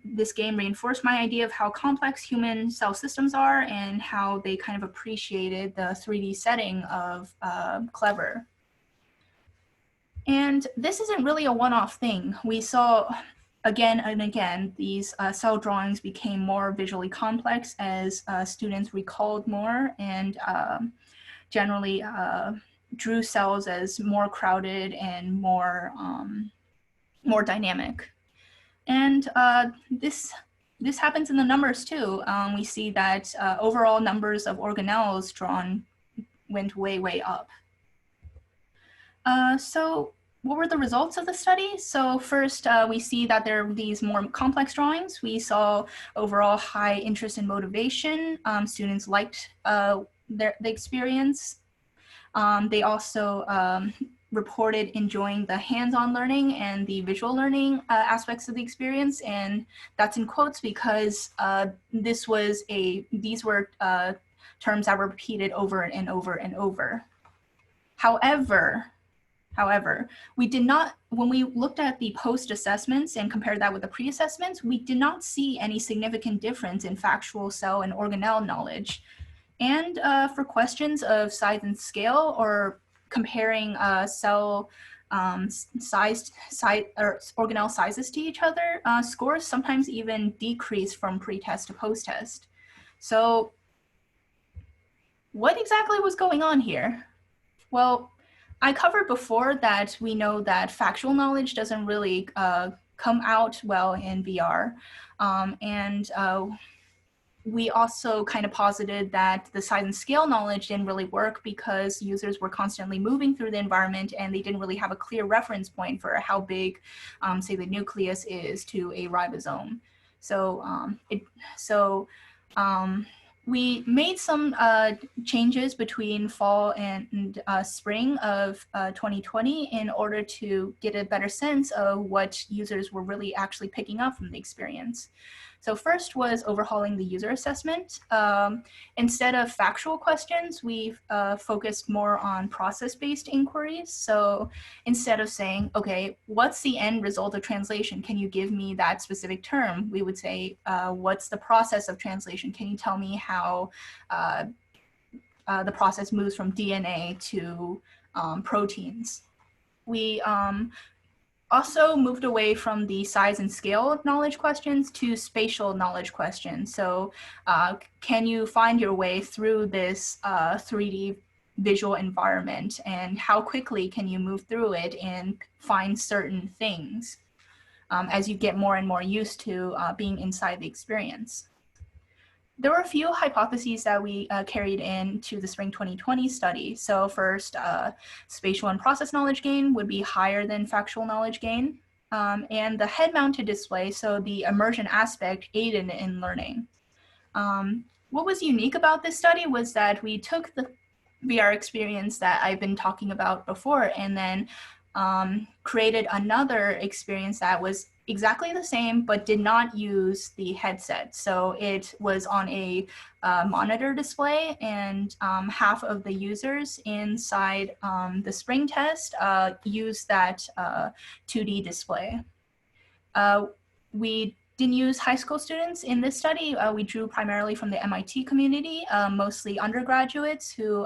this game reinforced my idea of how complex human cell systems are and how they kind of appreciated the 3D setting of Clever. And this isn't really a one-off thing. We saw again and again, these cell drawings became more visually complex as students recalled more and generally drew cells as more crowded and more dynamic. And this happens in the numbers too. We see that overall numbers of organelles drawn went way, way up. So what were the results of the study? So first, we see that there are these more complex drawings. We saw overall high interest and motivation. Students liked the experience. They also reported enjoying the hands-on learning and the visual learning aspects of the experience, and that's in quotes because these were terms that were repeated over and over and over. However, we did not, when we looked at the post-assessments and compared that with the pre-assessments, we did not see any significant difference in factual cell and organelle knowledge. And for questions of size and scale or comparing cell organelle sizes to each other, scores sometimes even decrease from pre-test to post-test. So what exactly was going on here? Well, I covered before that we know that factual knowledge doesn't really come out well in VR. We also kind of posited that the size and scale knowledge didn't really work because users were constantly moving through the environment and they didn't really have a clear reference point for how big, say, the nucleus is to a ribosome. So, we made some changes between fall and spring of 2020 in order to get a better sense of what users were really actually picking up from the experience. So first was overhauling the user assessment. Instead of factual questions, we focused more on process-based inquiries. So instead of saying, okay, what's the end result of translation? Can you give me that specific term? We would say, what's the process of translation? Can you tell me how the process moves from DNA to proteins? We also moved away from the size and scale knowledge questions to spatial knowledge questions. So can you find your way through this 3D visual environment, and how quickly can you move through it and find certain things as you get more and more used to being inside the experience? there were a few hypotheses that we carried into the spring 2020 study. So first, spatial and process knowledge gain would be higher than factual knowledge gain. And the head-mounted display, so the immersion aspect, aided in learning. What was unique about this study was that we took the VR experience that I've been talking about before and then created another experience that was exactly the same but did not use the headset. So it was on a monitor display, and half of the users inside the spring test used that 2D display. We didn't use high school students in this study. We drew primarily from the MIT community, mostly undergraduates who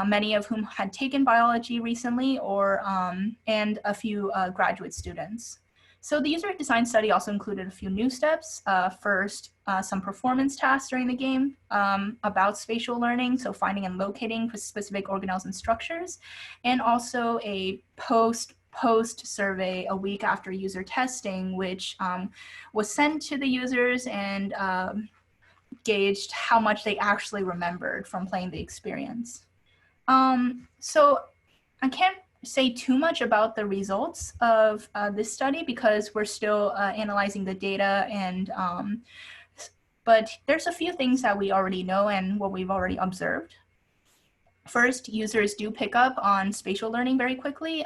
many of whom had taken biology recently, or and a few graduate students. So the user design study also included a few new steps. First, some performance tasks during the game about spatial learning, so finding and locating specific organelles and structures, and also a post survey a week after user testing, which was sent to the users and gauged how much they actually remembered from playing the experience. So I can't say too much about the results of this study because we're still analyzing the data, and but there's a few things that we already know and what we've already observed. First, users do pick up on spatial learning very quickly.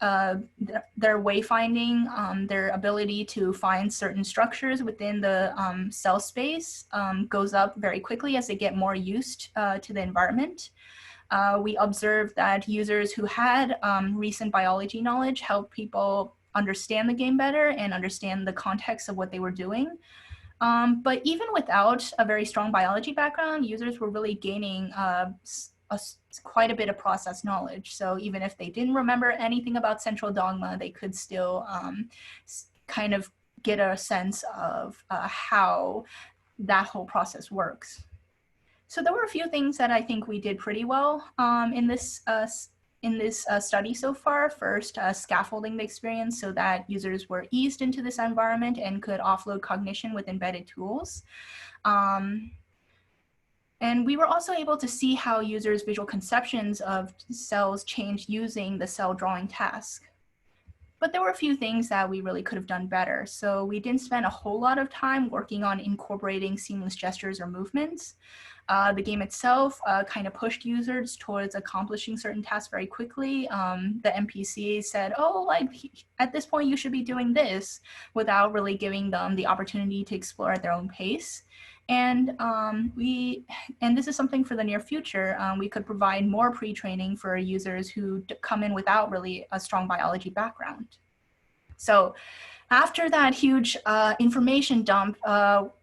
Their wayfinding, their ability to find certain structures within the cell space goes up very quickly as they get more used to the environment. We observed that users who had recent biology knowledge helped people understand the game better and understand the context of what they were doing. But even without a very strong biology background, users were really gaining quite a bit of process knowledge. So even if they didn't remember anything about central dogma, they could still kind of get a sense of how that whole process works. So there were a few things that I think we did pretty well in this study so far. First, scaffolding the experience so that users were eased into this environment and could offload cognition with embedded tools. And we were also able to see how users' visual conceptions of cells changed using the cell drawing task. But there were a few things that we really could have done better. So we didn't spend a whole lot of time working on incorporating seamless gestures or movements. The game itself kind of pushed users towards accomplishing certain tasks very quickly. The NPC said, oh, like at this point you should be doing this, without really giving them the opportunity to explore at their own pace. And this is something for the near future. We could provide more pre-training for users who come in without really a strong biology background. So after that huge information dump,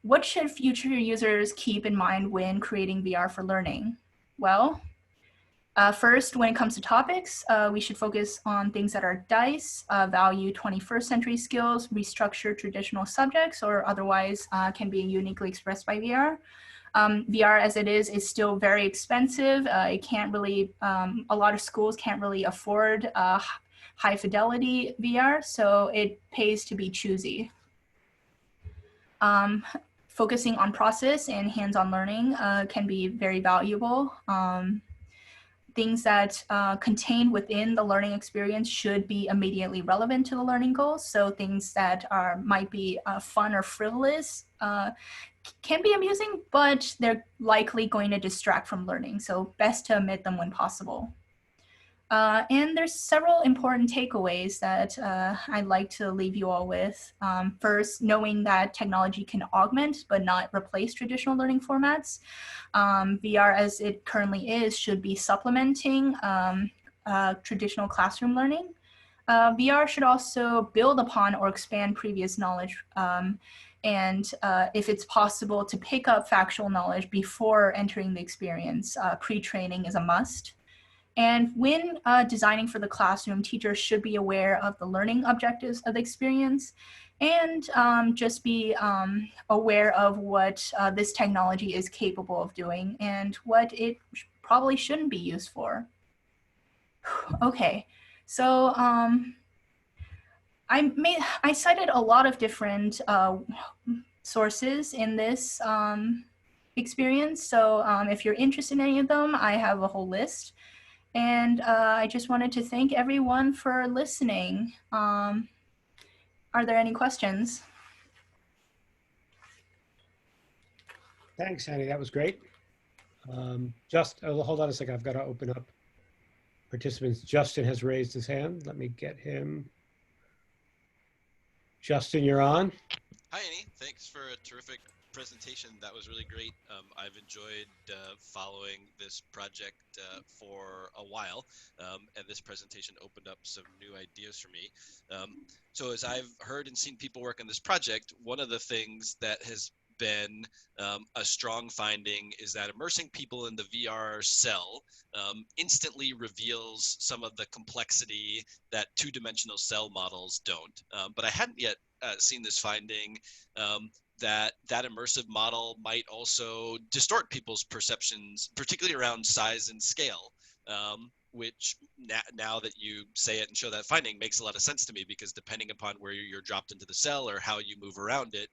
what should future users keep in mind when creating VR for learning? Well, first, when it comes to topics, we should focus on things that are DICE, value 21st century skills, restructure traditional subjects, or otherwise can be uniquely expressed by VR. VR as it is still very expensive. It can't really, a lot of schools can't really afford high fidelity VR, so it pays to be choosy. Focusing on process and hands-on learning can be very valuable. Things that contained within the learning experience should be immediately relevant to the learning goals. So things that might be fun or frivolous can be amusing, but they're likely going to distract from learning. So best to omit them when possible. And there's several important takeaways that I'd like to leave you all with. First, knowing that technology can augment but not replace traditional learning formats. VR as it currently is should be supplementing traditional classroom learning. VR should also build upon or expand previous knowledge, and if it's possible to pick up factual knowledge before entering the experience, pre-training is a must. And when designing for the classroom, teachers should be aware of the learning objectives of the experience and just be aware of what this technology is capable of doing and what it probably shouldn't be used for. Okay, so I cited a lot of different sources in this experience. So if you're interested in any of them, I have a whole list. And I just wanted to thank everyone for listening. Are there any questions? Thanks, Annie. That was great. Hold on a second. I've got to open up participants. Justin has raised his hand. Let me get him. Justin, you're on. Hi, Annie. Thanks for a terrific presentation. That was really great. I've enjoyed following this project for a while, and this presentation opened up some new ideas for me. So as I've heard and seen people work on this project, one of the things that has been a strong finding is that immersing people in the VR cell instantly reveals some of the complexity that two-dimensional cell models don't. But I hadn't yet seen this finding that immersive model might also distort people's perceptions, particularly around size and scale, which now that you say it and show that finding makes a lot of sense to me, because depending upon where you're dropped into the cell or how you move around it,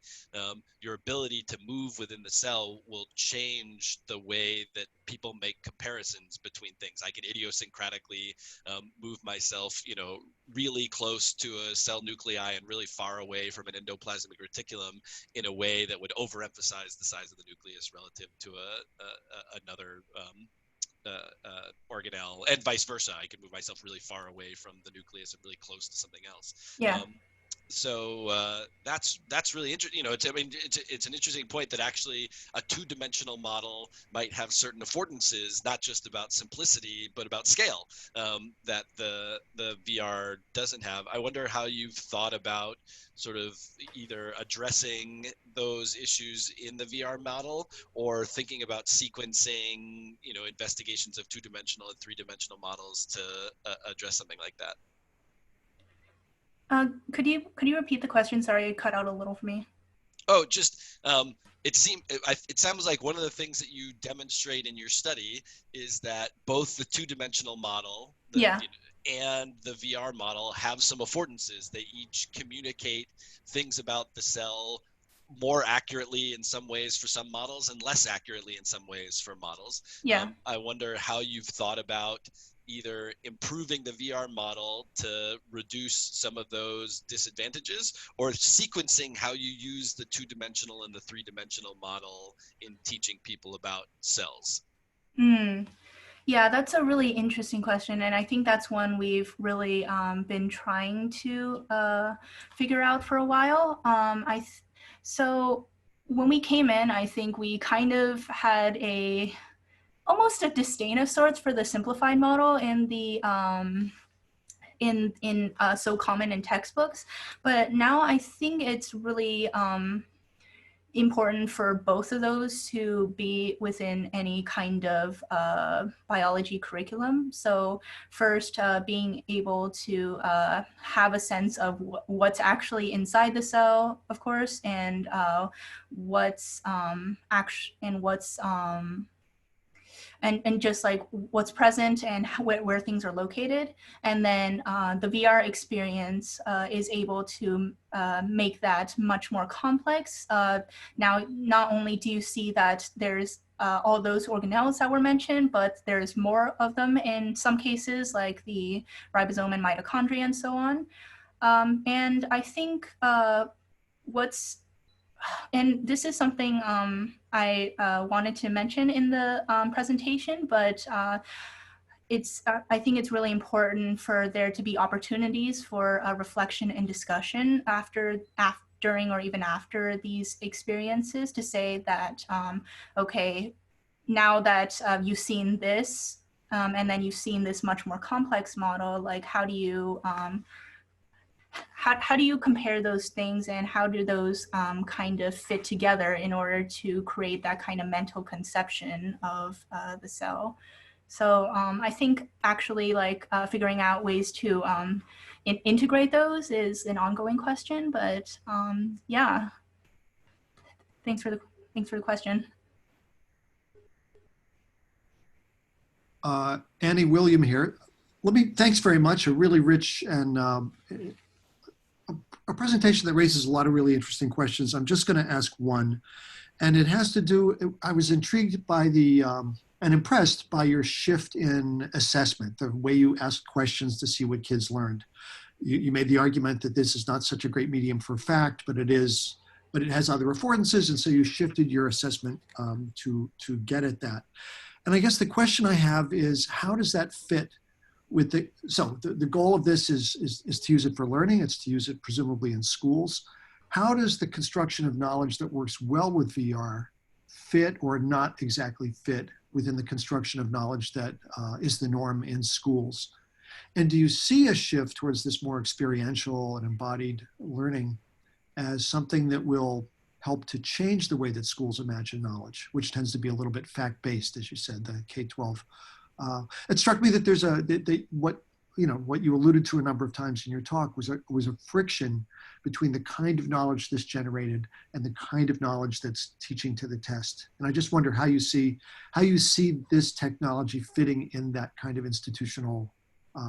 your ability to move within the cell will change the way that people make comparisons between things. I can idiosyncratically move myself, really close to a cell nuclei and really far away from an endoplasmic reticulum in a way that would overemphasize the size of the nucleus relative to another organelle, and vice versa. I can move myself really far away from the nucleus and really close to something else. Yeah. So that's really interesting. It's an interesting point that actually a two-dimensional model might have certain affordances, not just about simplicity, but about scale, that the VR doesn't have. I wonder how you've thought about sort of either addressing those issues in the VR model or thinking about sequencing, investigations of two-dimensional and three-dimensional models to address something like that. Could you repeat the question? Sorry, it cut out a little for me. Oh, just it sounds like one of the things that you demonstrate in your study is that both the two-dimensional model and the VR model have some affordances. They each communicate things about the cell more accurately in some ways for some models and less accurately in some ways for models. Yeah. I wonder how you've thought about either improving the VR model to reduce some of those disadvantages, or sequencing how you use the two-dimensional and the three-dimensional model in teaching people about cells. Yeah, that's a really interesting question, and I think that's one we've really been trying to figure out for a while. So when we came in, I think we kind of had almost a disdain of sorts for the simplified model in the so common in textbooks, but now I think it's really important for both of those to be within any kind of biology curriculum. So first, being able to have a sense of what's actually inside the cell, of course, and what's and just like what's present and where things are located. And then the VR experience is able to make that much more complex. Now, not only do you see that there's all those organelles that were mentioned, but there's more of them in some cases, like the ribosome and mitochondria and so on. And I think and this is something I wanted to mention in the presentation, but I think it's really important for there to be opportunities for reflection and discussion during or even after these experiences, to say that, okay, now that you've seen this, and then you've seen this much more complex model, like how do you compare those things, and how do those kind of fit together in order to create that kind of mental conception of the cell? So I think actually figuring out ways to integrate those is an ongoing question, but yeah, thanks for the question. Annie, William here. Thanks very much. A really rich and a presentation that raises a lot of really interesting questions. I'm just going to ask one, and it has to do, I was intrigued by and impressed by your shift in assessment, the way you asked questions to see what kids learned. You made the argument that this is not such a great medium for fact, but it has other affordances, and so you shifted your assessment to get at that. And I guess the question I have is, how does that fit with the goal of this is to use it for learning, it's to use it presumably in schools. How does the construction of knowledge that works well with VR fit or not exactly fit within the construction of knowledge that is the norm in schools? And do you see a shift towards this more experiential and embodied learning as something that will help to change the way that schools imagine knowledge, which tends to be a little bit fact-based, as you said, the K-12? It struck me that there's what you alluded to a number of times in your talk was a friction between the kind of knowledge this generated and the kind of knowledge that's teaching to the test. And I just wonder how you see this technology fitting in that kind of institutional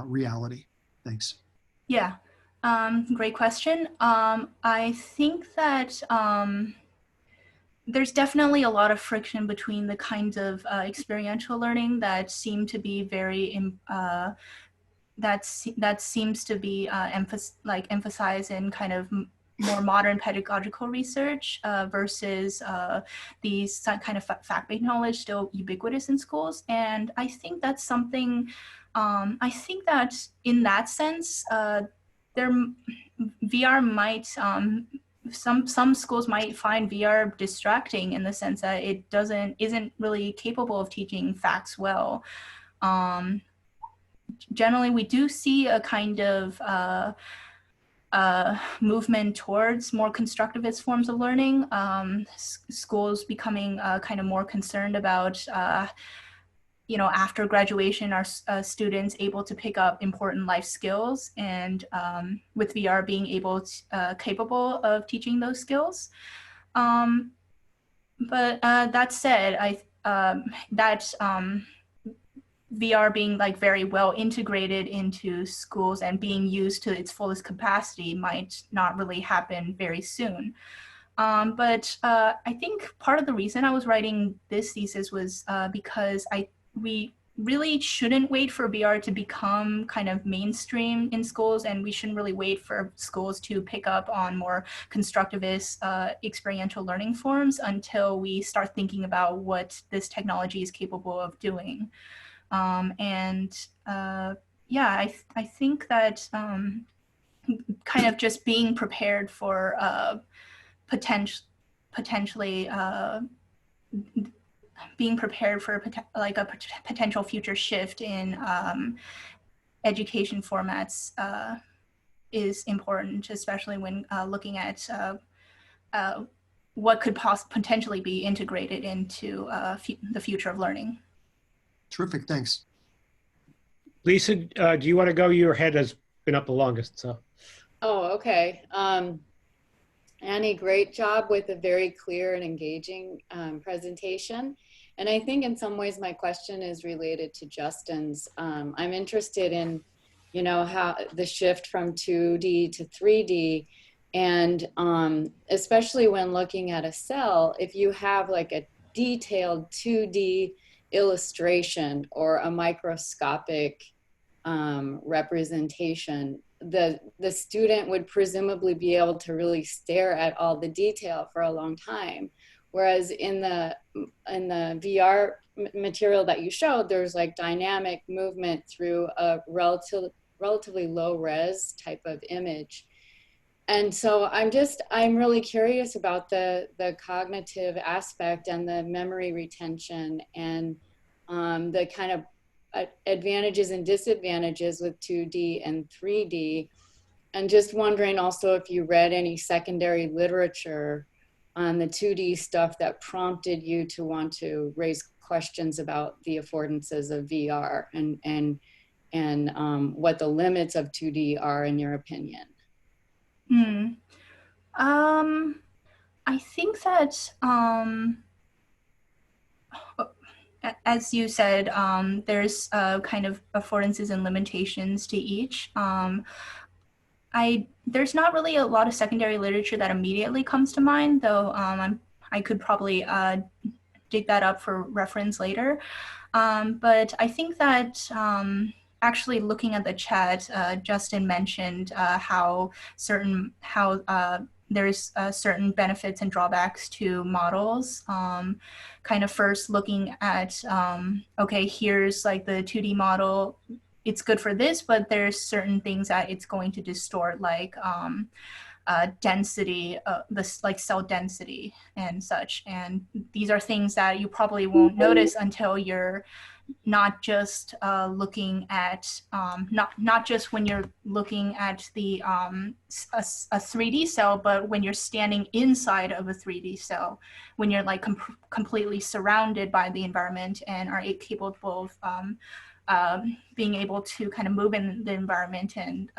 reality. Thanks. Yeah, great question. I think that there's definitely a lot of friction between the kinds of experiential learning that seem to be very that seems to be emphasized in kind of more modern pedagogical research versus these kind of fact-based knowledge still ubiquitous in schools. And I think that's something, I think that in that sense, VR might, some schools might find VR distracting in the sense that it isn't really capable of teaching facts well. Generally, we do see a kind of movement towards more constructivist forms of learning. Schools becoming kind of more concerned about, after graduation, are students able to pick up important life skills, and with VR being capable of teaching those skills. But that said, VR being very well integrated into schools and being used to its fullest capacity might not really happen very soon. But I think part of the reason I was writing this thesis was because we really shouldn't wait for VR to become kind of mainstream in schools, and we shouldn't really wait for schools to pick up on more constructivist experiential learning forms until we start thinking about what this technology is capable of doing. Yeah, I think that kind of just being prepared for potentially being prepared for a potential future shift in education formats is important, especially when looking at what could potentially be integrated into the future of learning. Terrific, thanks. Lisa, do you want to go? Your head has been up the longest, so. Oh, okay. Annie, great job with a very clear and engaging presentation. And I think in some ways my question is related to Justin's. I'm interested in, how the shift from 2D to 3D, and especially when looking at a cell, if you have a detailed 2D illustration or a microscopic representation, the student would presumably be able to really stare at all the detail for a long time. Whereas in the VR material that you showed, there's dynamic movement through a relatively low res type of image. And so I'm really curious about the cognitive aspect and the memory retention and the kind of advantages and disadvantages with 2D and 3D. And just wondering also if you read any secondary literature on the 2D stuff that prompted you to want to raise questions about the affordances of VR and what the limits of 2D are in your opinion. I think that, as you said, there's kind of affordances and limitations to each. there's not really a lot of secondary literature that immediately comes to mind, though I could probably dig that up for reference later. But I think that actually looking at the chat, Justin mentioned how there's certain benefits and drawbacks to models. Kind of first looking at, okay, here's like the 2D model. It's good for this, but there's certain things that it's going to distort, like density, like cell density and such. And these are things that you probably won't notice until you're not just looking at, not just when you're looking at the a 3D cell, but when you're standing inside of a 3D cell, when you're like completely surrounded by the environment and are capable of being able to kind of move in the environment and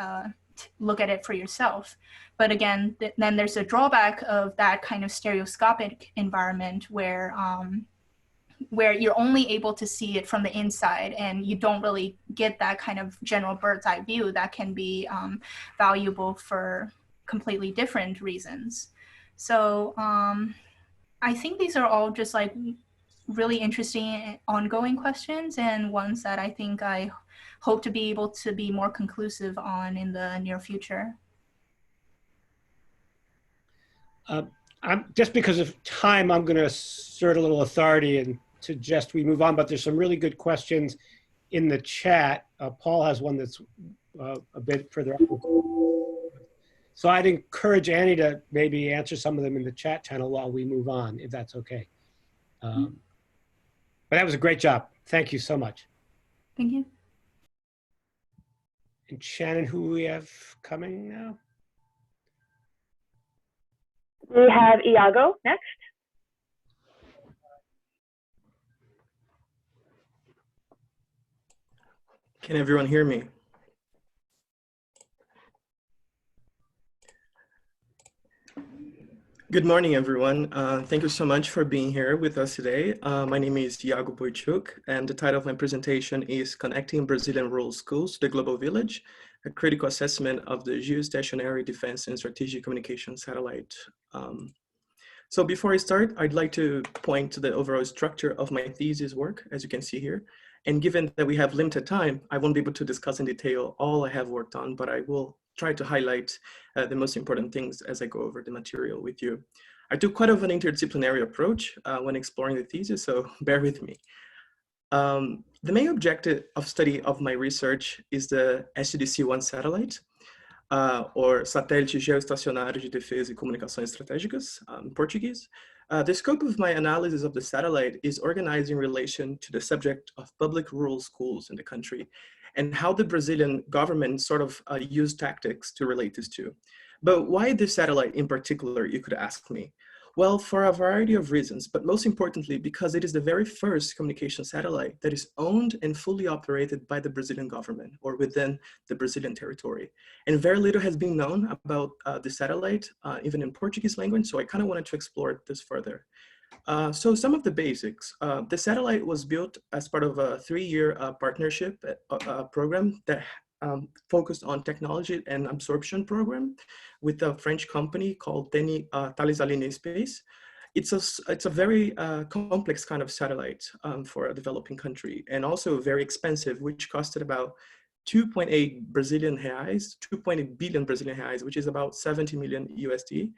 look at it for yourself. But again, then there's a drawback of that kind of stereoscopic environment where you're only able to see it from the inside and you don't really get that kind of general bird's eye view that can be valuable for completely different reasons. So I think these are all just like really interesting ongoing questions and ones that I think I hope to be able to be more conclusive on in the near future. Just because of time, I'm going to assert a little authority and suggest we move on, but there's some really good questions in the chat. Paul has one that's a bit further up. So I'd encourage Annie to maybe answer some of them in the chat channel while we move on, if that's okay. But that was a great job. Thank you so much. Thank you. And Shannon, who we have coming now? We have Iago next. Can everyone hear me? Good morning, everyone. Thank you so much for being here with us today. My name is Iago Bojczuk, and the title of my presentation is Connecting Brazilian Rural Schools to the Global Village, a critical assessment of the Geostationary Defense and Strategic Communication Satellite. So before I start, I'd like to point to the overall structure of my thesis work, as you can see here. And given that we have limited time, I won't be able to discuss in detail all I have worked on, but I will try to highlight the most important things as I go over the material with you. I took quite of an interdisciplinary approach when exploring the thesis, so bear with me. The main objective of study of my research is the SDC-1 satellite, or Satélite Geostacionário de Defesa e Comunicações Estratégicas, in Portuguese. The scope of my analysis of the satellite is organized in relation to the subject of public rural schools in the country and how the Brazilian government sort of used tactics to relate this to. But why this satellite in particular, you could ask me? Well, for a variety of reasons, but most importantly, because it is the very first communication satellite that is owned and fully operated by the Brazilian government or within the Brazilian territory. And very little has been known about the satellite, even in Portuguese language, so I kind of wanted to explore this further. So some of the basics. The satellite was built as part of a 3-year partnership program that focused on technology and absorption program with a French company called Thales Alenia Space. It's a very complex kind of satellite for a developing country, and also very expensive, which costed about 2.8 Brazilian reais, 2.8 billion Brazilian reais, which is about 70 million USD.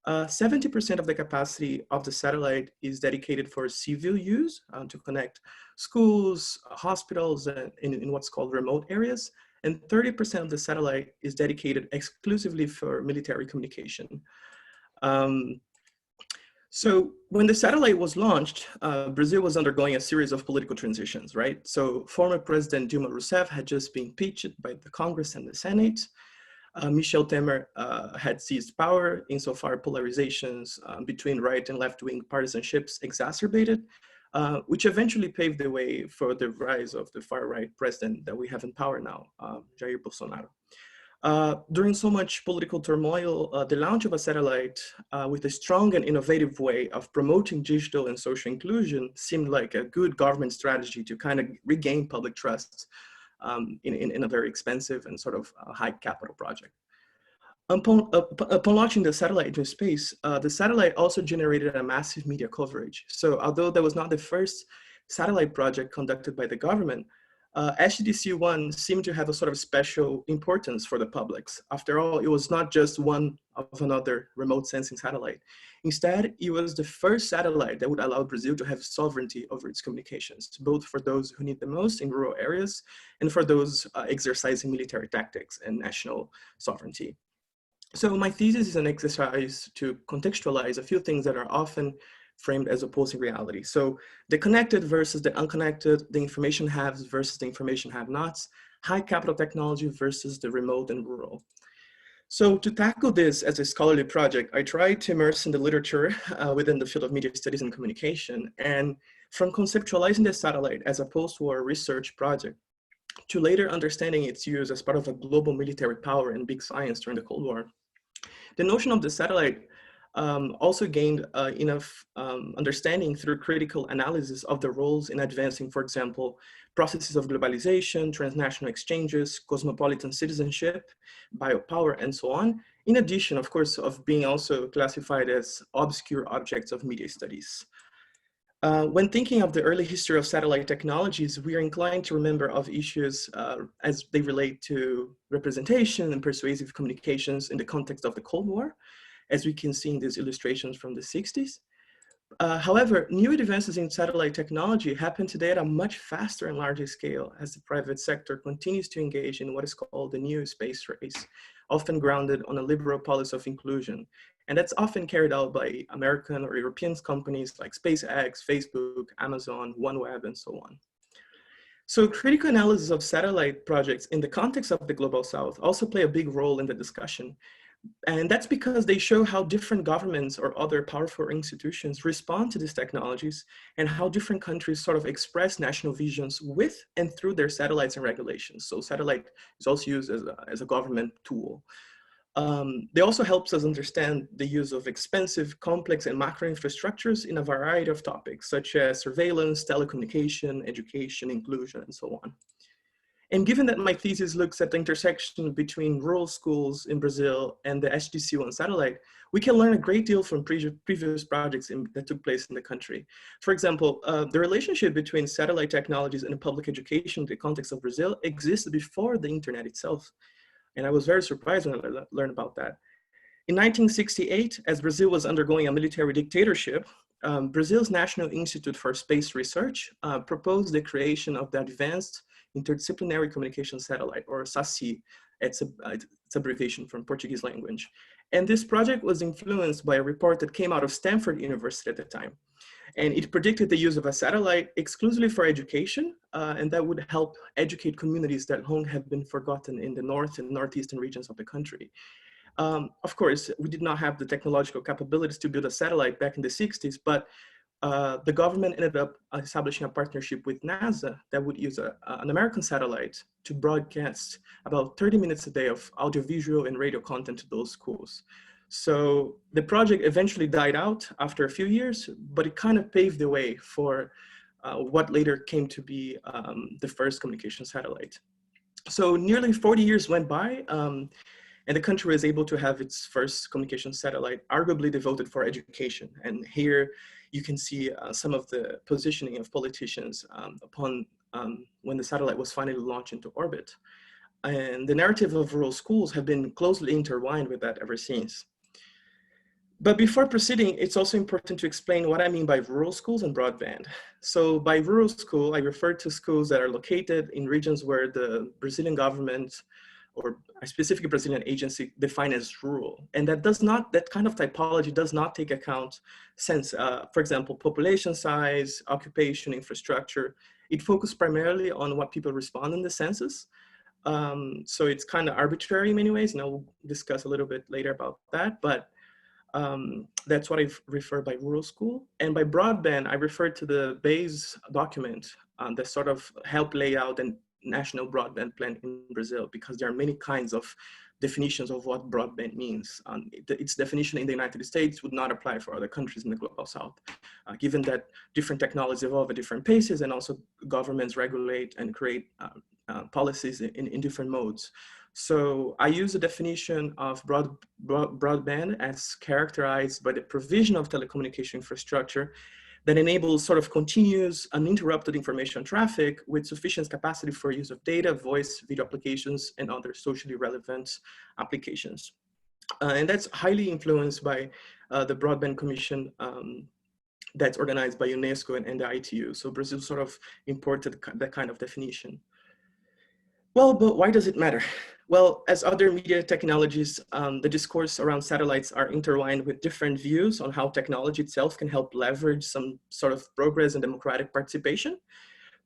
70% of the capacity of the satellite is dedicated for civil use to connect schools, hospitals, in what's called remote areas. And 30% of the satellite is dedicated exclusively for military communication. So when the satellite was launched, Brazil was undergoing a series of political transitions, right? So former President Dilma Rousseff had just been impeached by the Congress and the Senate. Michel Temer had seized power, insofar polarizations between right and left-wing partisanships exacerbated, which eventually paved the way for the rise of the far-right president that we have in power now, Jair Bolsonaro. During so much political turmoil, the launch of a satellite with a strong and innovative way of promoting digital and social inclusion seemed like a good government strategy to kind of regain public trust in a very expensive and sort of high capital project. Upon launching the satellite into space, the satellite also generated a massive media coverage. So although that was not the first satellite project conducted by the government, SDC-1 seemed to have a sort of special importance for the publics. After all, it was not just one of another remote sensing satellite. Instead, it was the first satellite that would allow Brazil to have sovereignty over its communications, both for those who need the most in rural areas and for those exercising military tactics and national sovereignty. So my thesis is an exercise to contextualize a few things that are often framed as opposing reality. So the connected versus the unconnected, the information haves versus the information have-nots, high capital technology versus the remote and rural. So to tackle this as a scholarly project, I tried to immerse in the literature within the field of media studies and communication. And from conceptualizing the satellite as a post-war research project to later understanding its use as part of a global military power and big science during the Cold War, the notion of the satellite also gained enough understanding through critical analysis of the roles in advancing, for example, processes of globalization, transnational exchanges, cosmopolitan citizenship, biopower, and so on, in addition, of course, of being also classified as obscure objects of media studies. When thinking of the early history of satellite technologies, we are inclined to remember of issues as they relate to representation and persuasive communications in the context of the Cold War, as we can see in these illustrations from the 60s. However, new advances in satellite technology happen today at a much faster and larger scale as the private sector continues to engage in what is called the new space race, often grounded on a liberal policy of inclusion. And that's often carried out by American or European companies like SpaceX, Facebook, Amazon, OneWeb, and so on. So critical analysis of satellite projects in the context of the Global South also play a big role in the discussion. And that's because they show how different governments or other powerful institutions respond to these technologies and how different countries sort of express national visions with and through their satellites and regulations. So satellite is also used as a government tool. They also helps us understand the use of expensive, complex, and macro infrastructures in a variety of topics, such as surveillance, telecommunication, education, inclusion, and so on. And given that my thesis looks at the intersection between rural schools in Brazil and the SDC-1 satellite, we can learn a great deal from previous projects that took place in the country. For example, the relationship between satellite technologies and public education in the context of Brazil existed before the internet itself. And I was very surprised when I learned about that. In 1968, as Brazil was undergoing a military dictatorship, Brazil's National Institute for Space Research proposed the creation of the Advanced Interdisciplinary Communication Satellite, or SACI. It's abbreviation from Portuguese language. And this project was influenced by a report that came out of Stanford University at the time. And it predicted the use of a satellite exclusively for education, and that would help educate communities that long have been forgotten in the north and northeastern regions of the country. Of course, we did not have the technological capabilities to build a satellite back in the 60s, but the government ended up establishing a partnership with NASA that would use an American satellite to broadcast about 30 minutes a day of audiovisual and radio content to those schools. So the project eventually died out after a few years, but it kind of paved the way for what later came to be the first communication satellite. So nearly 40 years went by, and the country was able to have its first communication satellite, arguably devoted for education. And here you can see some of the positioning of politicians upon when the satellite was finally launched into orbit. And the narrative of rural schools have been closely intertwined with that ever since. But before proceeding, it's also important to explain what I mean by rural schools and broadband. So by rural school, I refer to schools that are located in regions where the Brazilian government or a specific Brazilian agency define as rural. And that kind of typology does not take account for example, population size, occupation, infrastructure. It focuses primarily on what people respond in the census. So it's kind of arbitrary in many ways, and I'll discuss a little bit later about that, but that's what I refer by rural school. And by broadband, I refer to the base document that sort of help lay out a national broadband plan in Brazil, because there are many kinds of definitions of what broadband means. Its definition in the United States would not apply for other countries in the Global South, given that different technologies evolve at different paces, and also governments regulate and create policies in different modes. So I use the definition of broadband as characterized by the provision of telecommunication infrastructure that enables sort of continuous uninterrupted information traffic with sufficient capacity for use of data, voice, video applications, and other socially relevant applications. And that's highly influenced by the Broadband Commission that's organized by UNESCO and the ITU. So Brazil sort of imported that kind of definition. Well, but why does it matter? Well, as other media technologies, the discourse around satellites are intertwined with different views on how technology itself can help leverage some sort of progress and democratic participation,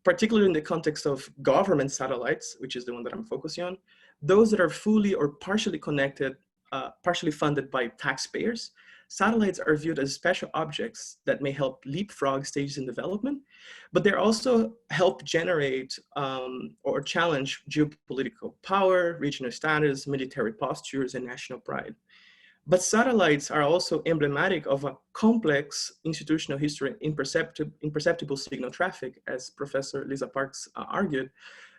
particularly in the context of government satellites, which is the one that I'm focusing on, those that are fully or partially connected, partially funded by taxpayers. Satellites are viewed as special objects that may help leapfrog stages in development, but they also help generate or challenge geopolitical power, regional status, military postures, and national pride. But satellites are also emblematic of a complex institutional history, imperceptible signal traffic, as Professor Lisa Parks argued.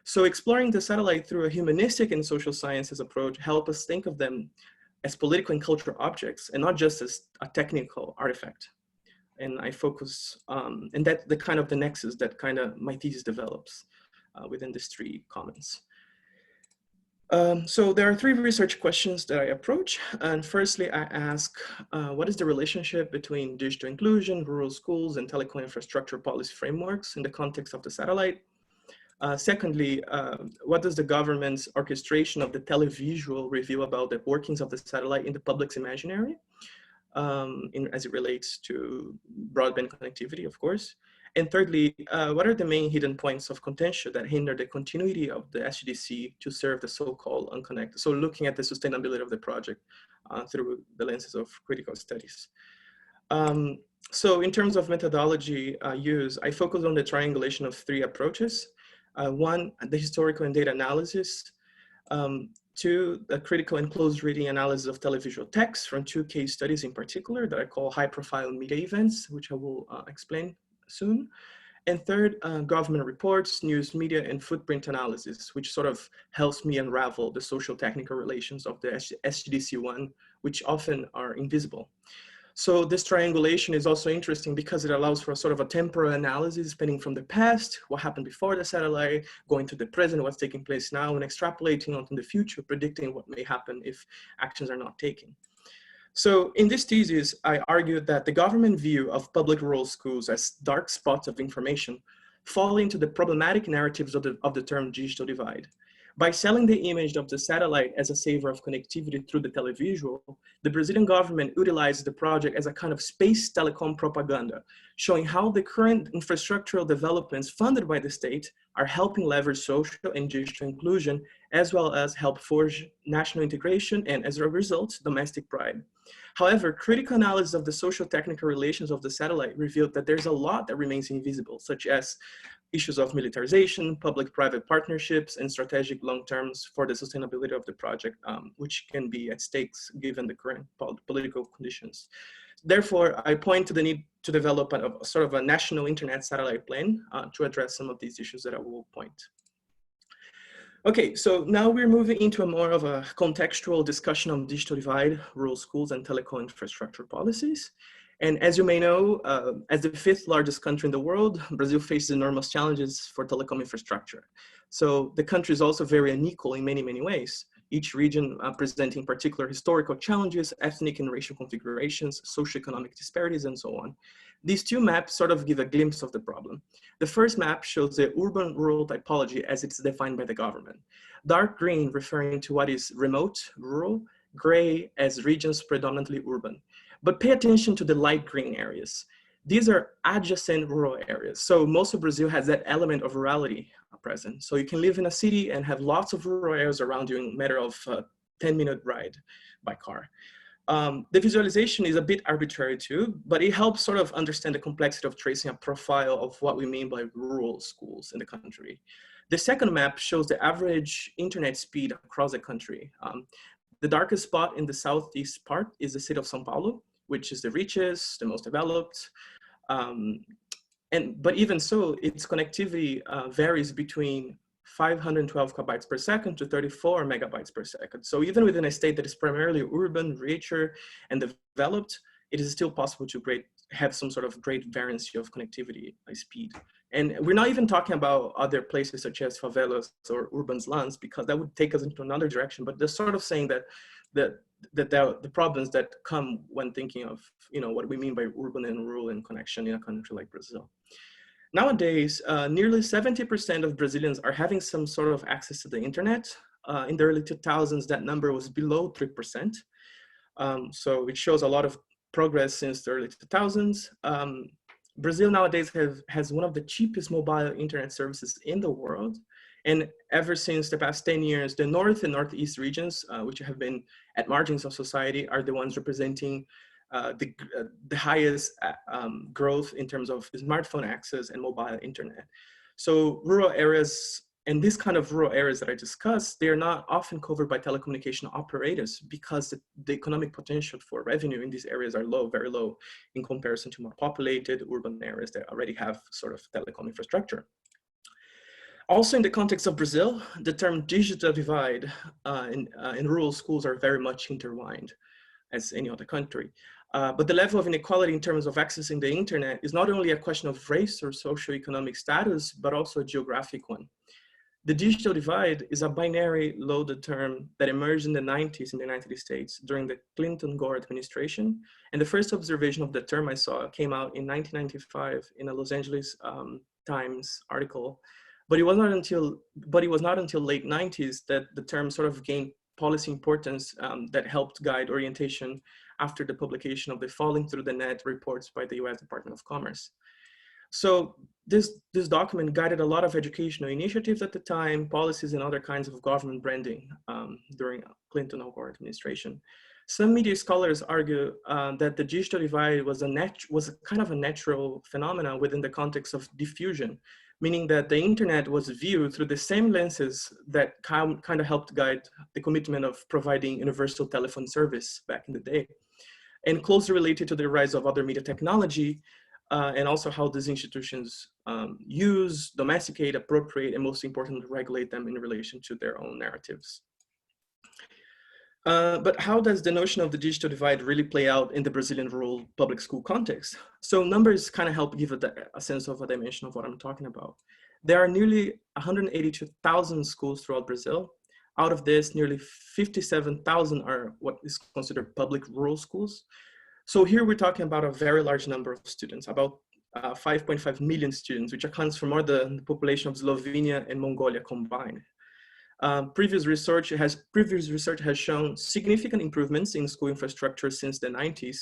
So exploring the satellite through a humanistic and social sciences approach help us think of them as political and cultural objects and not just as a technical artifact. And I focus, and that's the kind of the nexus that kind of my thesis develops within these three comments. So there are three research questions that I approach. And firstly, I ask, what is the relationship between digital inclusion, rural schools, and telecom infrastructure policy frameworks in the context of the satellite? Secondly, what does the government's orchestration of the televisual reveal about the workings of the satellite in the public's imaginary, as it relates to broadband connectivity, of course? And thirdly, what are the main hidden points of contention that hinder the continuity of the SGDC to serve the so-called unconnected? So looking at the sustainability of the project through the lenses of critical studies. So in terms of methodology use, I focus on the triangulation of three approaches. One, the historical and data analysis. Two, the critical and close reading analysis of televisual text from two case studies in particular that I call high profile media events, which I will explain soon. And third, government reports, news media, and footprint analysis, which sort of helps me unravel the social technical relations of the SGDC1, which often are invisible. So this triangulation is also interesting because it allows for sort of a temporal analysis spanning from the past, what happened before the satellite, going to the present, what's taking place now, and extrapolating onto the future, predicting what may happen if actions are not taken. So in this thesis, I argued that the government view of public rural schools as dark spots of information fall into the problematic narratives of the term digital divide. By selling the image of the satellite as a saver of connectivity through the televisual, the Brazilian government utilizes the project as a kind of space telecom propaganda, showing how the current infrastructural developments funded by the state are helping leverage social and digital inclusion, as well as help forge national integration and, as a result, domestic pride. However, critical analysis of the social technical relations of the satellite revealed that there's a lot that remains invisible, such as issues of militarization, public-private partnerships, and strategic long terms for the sustainability of the project, which can be at stakes given the current political conditions. Therefore, I point to the need to develop a sort of a national internet satellite plan to address some of these issues that I will point. Okay, so now we're moving into a more of a contextual discussion on digital divide, rural schools, and telecom infrastructure policies. And as you may know, as the 5th largest country in the world, Brazil faces enormous challenges for telecom infrastructure. So the country is also very unequal in many, many ways. Each region presenting particular historical challenges, ethnic and racial configurations, socioeconomic disparities, and so on. These two maps sort of give a glimpse of the problem. The first map shows the urban-rural typology as it's defined by the government. Dark green referring to what is remote, rural, gray as regions predominantly urban. But pay attention to the light green areas. These are adjacent rural areas. So most of Brazil has that element of rurality present. So you can live in a city and have lots of rural areas around you in a matter of 10-minute ride by car. The visualization is a bit arbitrary too, but it helps sort of understand the complexity of tracing a profile of what we mean by rural schools in the country. The second map shows the average internet speed across the country. The darkest spot in the southeast part is the city of São Paulo, which is the richest, the most developed. But even so, its connectivity varies between 512 kilobytes per second to 34 megabytes per second. So even within a state that is primarily urban, richer, and developed, it is still possible to have some sort of great variance of connectivity by speed. And we're not even talking about other places such as favelas or urban slums, because that would take us into another direction. But they're sort of saying that the problems that come when thinking of, you know, what we mean by urban and rural and connection in a country like Brazil. Nowadays, nearly 70% of Brazilians are having some sort of access to the internet. In the early 2000s, that number was below 3%. So it shows a lot of progress since the early 2000s. Brazil nowadays has one of the cheapest mobile internet services in the world. And ever since the past 10 years, the North and Northeast regions, which have been at margins of society, are the ones representing the highest growth in terms of smartphone access and mobile internet. So rural areas, and these kind of rural areas that I discussed, they are not often covered by telecommunication operators because the economic potential for revenue in these areas are low, very low, in comparison to more populated urban areas that already have sort of telecom infrastructure. Also, in the context of Brazil, the term digital divide in rural schools are very much intertwined as any other country. But the level of inequality in terms of accessing the internet is not only a question of race or socioeconomic status, but also a geographic one. The digital divide is a binary loaded term that emerged in the 90s in the United States during the Clinton-Gore administration. And the first observation of the term I saw came out in 1995 in a Los Angeles Times article. But it was not until late 90s that the term sort of gained policy importance that helped guide orientation after the publication of the Falling Through the Net reports by the US Department of Commerce. So this document guided a lot of educational initiatives at the time, policies and other kinds of government branding during Clinton or Gore administration. Some media scholars argue that the digital divide was a kind of a natural phenomenon within the context of diffusion, meaning that the internet was viewed through the same lenses that kind of helped guide the commitment of providing universal telephone service back in the day, and closely related to the rise of other media technology, and also how these institutions use, domesticate, appropriate, and most importantly, regulate them in relation to their own narratives. But how does the notion of the digital divide really play out in the Brazilian rural public school context? So numbers kind of help give a sense of a dimension of what I'm talking about. There are nearly 182,000 schools throughout Brazil. Out of this, nearly 57,000 are what is considered public rural schools. So here we're talking about a very large number of students, about 5.5 million students, which accounts for more than the population of Slovenia and Mongolia combined. Previous research has shown significant improvements in school infrastructure since the 90s,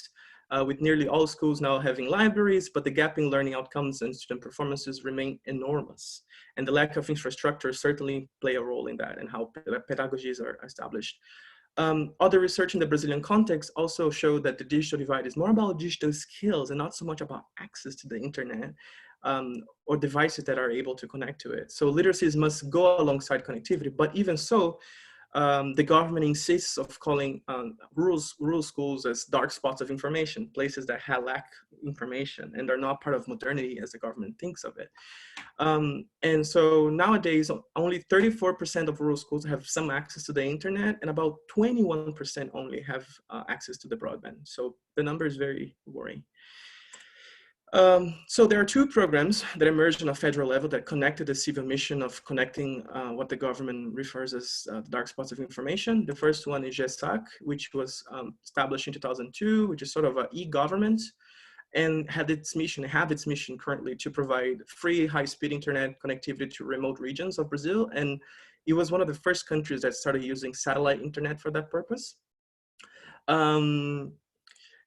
with nearly all schools now having libraries, but the gap in learning outcomes and student performances remain enormous. And the lack of infrastructure certainly play a role in that and how pedagogies are established. Other research in the Brazilian context also showed that the digital divide is more about digital skills and not so much about access to the internet or devices that are able to connect to it. So literacies must go alongside connectivity, but even so, the government insists of calling rural schools as dark spots of information, places that lack information and are not part of modernity as the government thinks of it. And so nowadays, only 34% of rural schools have some access to the internet, and about 21% only have access to the broadband. So the number is very worrying. So there are two programs that emerged on a federal level that connected the civil mission of connecting what the government refers as the dark spots of information. The first one is Geostationary, which was established in 2002, which is sort of an e-government, and have its mission currently to provide free high-speed internet connectivity to remote regions of Brazil. And it was one of the first countries that started using satellite internet for that purpose. And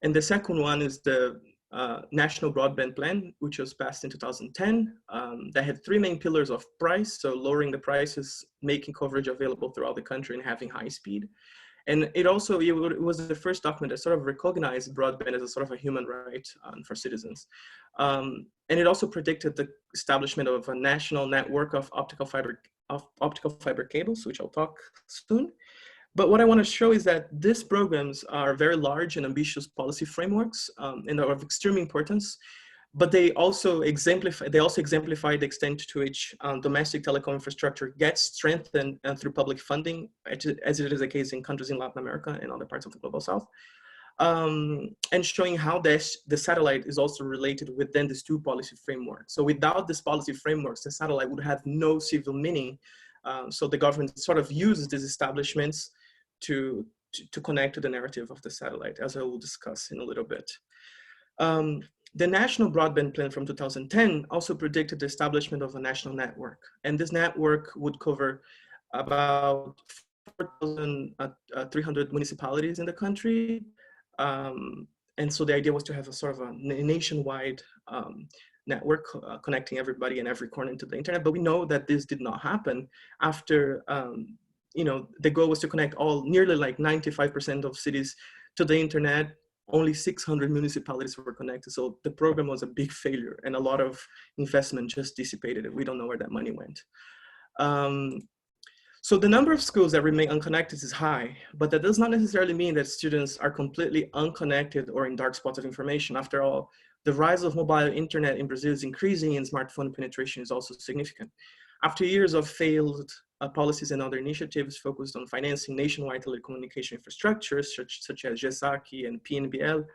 the second one is the National Broadband Plan, which was passed in 2010, that had three main pillars of price, so lowering the prices, making coverage available throughout the country, and having high speed. And it was the first document that sort of recognized broadband as a sort of a human right for citizens. And it also predicted the establishment of a national network of optical fiber cables, which I'll talk soon. But what I want to show is that these programs are very large and ambitious policy frameworks and are of extreme importance, but they also exemplify the extent to which domestic telecom infrastructure gets strengthened through public funding, as it is the case in countries in Latin America and other parts of the global south. And showing how the satellite is also related within these two policy frameworks. So without these policy frameworks, the satellite would have no civil meaning. So the government sort of uses these establishments to connect to the narrative of the satellite, as I will discuss in a little bit. The National Broadband Plan from 2010 also predicted the establishment of a national network. And this network would cover about 4,300 municipalities in the country. And so the idea was to have a sort of a nationwide network connecting everybody in every corner into the internet. But we know that this did not happen after, the goal was to connect nearly like 95% of cities to the internet. Only 600 municipalities were connected. So the program was a big failure and a lot of investment just dissipated. We don't know where that money went. So the number of schools that remain unconnected is high, but that does not necessarily mean that students are completely unconnected or in dark spots of information. After all, the rise of mobile internet in Brazil is increasing and smartphone penetration is also significant. After years of failed policies and other initiatives focused on financing nationwide telecommunication infrastructures, such as GESAC and PNBL,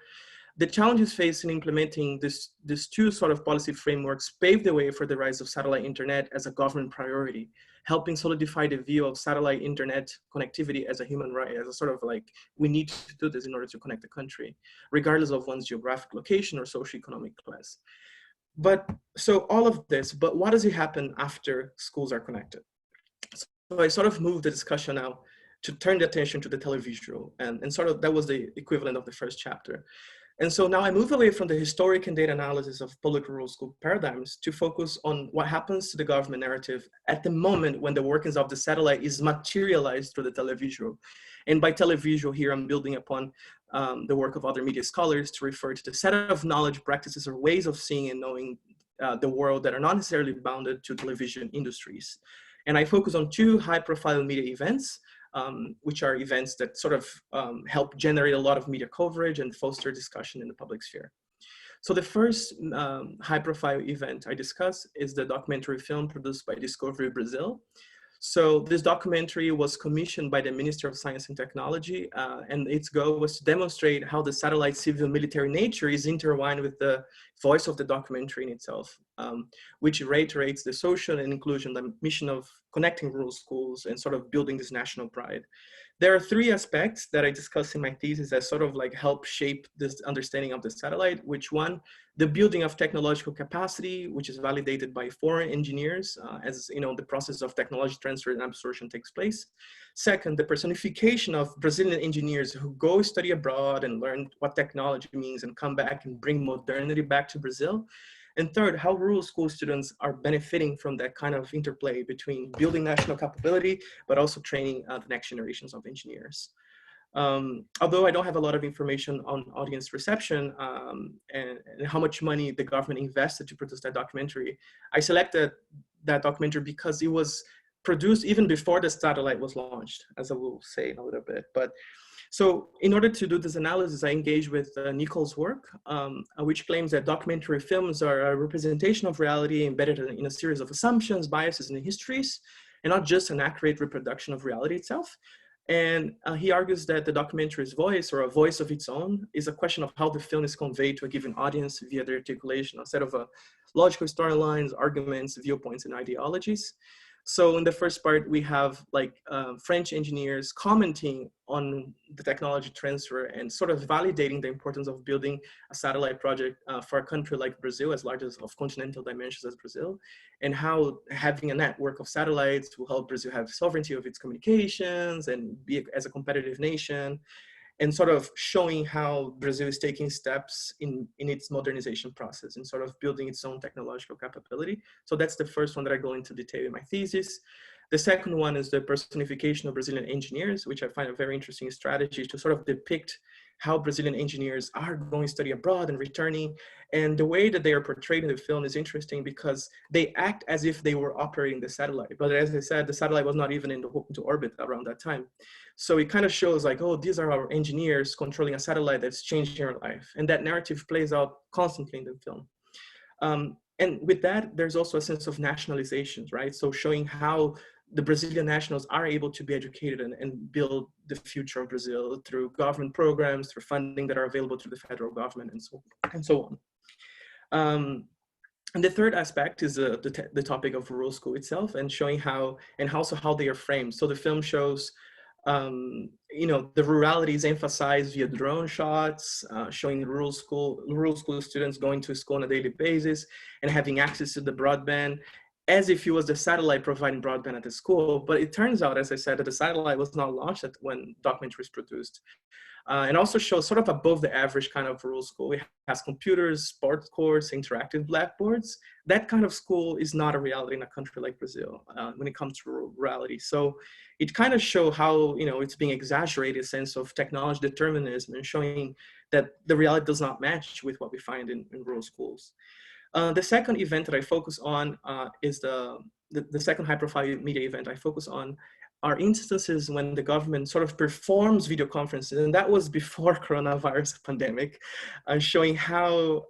the challenges faced in implementing these two sort of policy frameworks paved the way for the rise of satellite internet as a government priority, helping solidify the view of satellite internet connectivity as a human right, as a sort of like, we need to do this in order to connect the country, regardless of one's geographic location or socioeconomic class. But so all of this, but what does it happen after schools are connected? So I sort of moved the discussion now to turn the attention to the televisual, and sort of that was the equivalent of the first chapter. And so now I move away from the historic and data analysis of public rural school paradigms to focus on what happens to the government narrative at the moment when the workings of the satellite is materialized through the televisual. And by televisual here, I'm building upon the work of other media scholars to refer to the set of knowledge, practices, or ways of seeing and knowing the world that are not necessarily bounded to television industries. And I focus on two high-profile media events, which are events that sort of help generate a lot of media coverage and foster discussion in the public sphere. So the first high-profile event I discuss is the documentary film produced by Discovery Brazil. So this documentary was commissioned by the Minister of Science and Technology, and its goal was to demonstrate how the satellite civil military nature is intertwined with the voice of the documentary in itself, which reiterates the social and inclusion, the mission of connecting rural schools and sort of building this national pride. There are three aspects that I discuss in my thesis that sort of like help shape this understanding of the satellite, which one, the building of technological capacity, which is validated by foreign engineers as the process of technology transfer and absorption takes place. Second, the personification of Brazilian engineers who go study abroad and learn what technology means and come back and bring modernity back to Brazil. And third, how rural school students are benefiting from that kind of interplay between building national capability, but also training the next generations of engineers. Although I don't have a lot of information on audience reception and how much money the government invested to produce that documentary, I selected that documentary because it was produced even before the satellite was launched, as I will say in a little bit. But so in order to do this analysis, I engaged with Nicole's work, which claims that documentary films are a representation of reality embedded in a series of assumptions, biases, and histories, and not just an accurate reproduction of reality itself. And he argues that the documentary's voice, or a voice of its own, is a question of how the film is conveyed to a given audience via the articulation, instead of logical storylines, arguments, viewpoints, and ideologies. So in the first part, we have like French engineers commenting on the technology transfer and sort of validating the importance of building a satellite project for a country like Brazil, as large as of continental dimensions as Brazil, and how having a network of satellites will help Brazil have sovereignty of its communications and be as a competitive nation, and sort of showing how Brazil is taking steps in its modernization process and sort of building its own technological capability. So that's the first one that I go into detail in my thesis. The second one is the personification of Brazilian engineers, which I find a very interesting strategy to sort of depict how Brazilian engineers are going to study abroad and returning. And the way that they are portrayed in the film is interesting because they act as if they were operating the satellite. But as I said, the satellite was not even into orbit around that time. So it kind of shows like, oh, these are our engineers controlling a satellite that's changing our life. And that narrative plays out constantly in the film. And with that, there's also a sense of nationalizations, right? So showing how the Brazilian nationals are able to be educated and build the future of Brazil through government programs, through funding that are available through the federal government, and so on. And the third aspect is the topic of rural school itself, and showing how, and also how they are framed. So the film shows, you know, the rurality is emphasized via drone shots, showing rural school students going to school on a daily basis and having access to the broadband, as if it was the satellite providing broadband at the school. But it turns out, as I said, that the satellite was not launched when documentary was produced. And also shows sort of above the average kind of rural school. It has computers, sports courts, interactive blackboards. That kind of school is not a reality in a country like Brazil when it comes to rurality. So it kind of shows how, you know, it's being exaggerated sense of technology determinism, and showing that the reality does not match with what we find in rural schools. The second event that I focus on is the second high profile media event I focus on are instances when the government sort of performs video conferences, and that was before coronavirus pandemic, showing how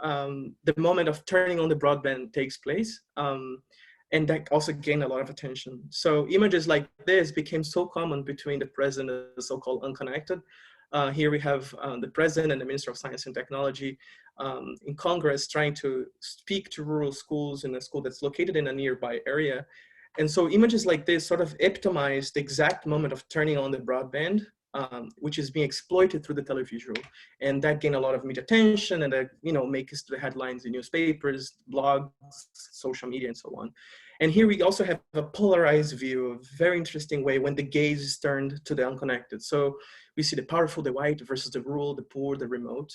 the moment of turning on the broadband takes place, and that also gained a lot of attention. So images like this became so common between the president and the so-called unconnected. Here we have the president and the Minister of Science and Technology in Congress trying to speak to rural schools in a school that's located in a nearby area. And so images like this sort of epitomize the exact moment of turning on the broadband, which is being exploited through the televisual. And that gained a lot of media attention, and that, you know, makes the headlines in newspapers, blogs, social media, and so on. And here we also have a polarized view, a very interesting way when the gaze is turned to the unconnected. So we see the powerful, the white versus the rural, the poor, the remote.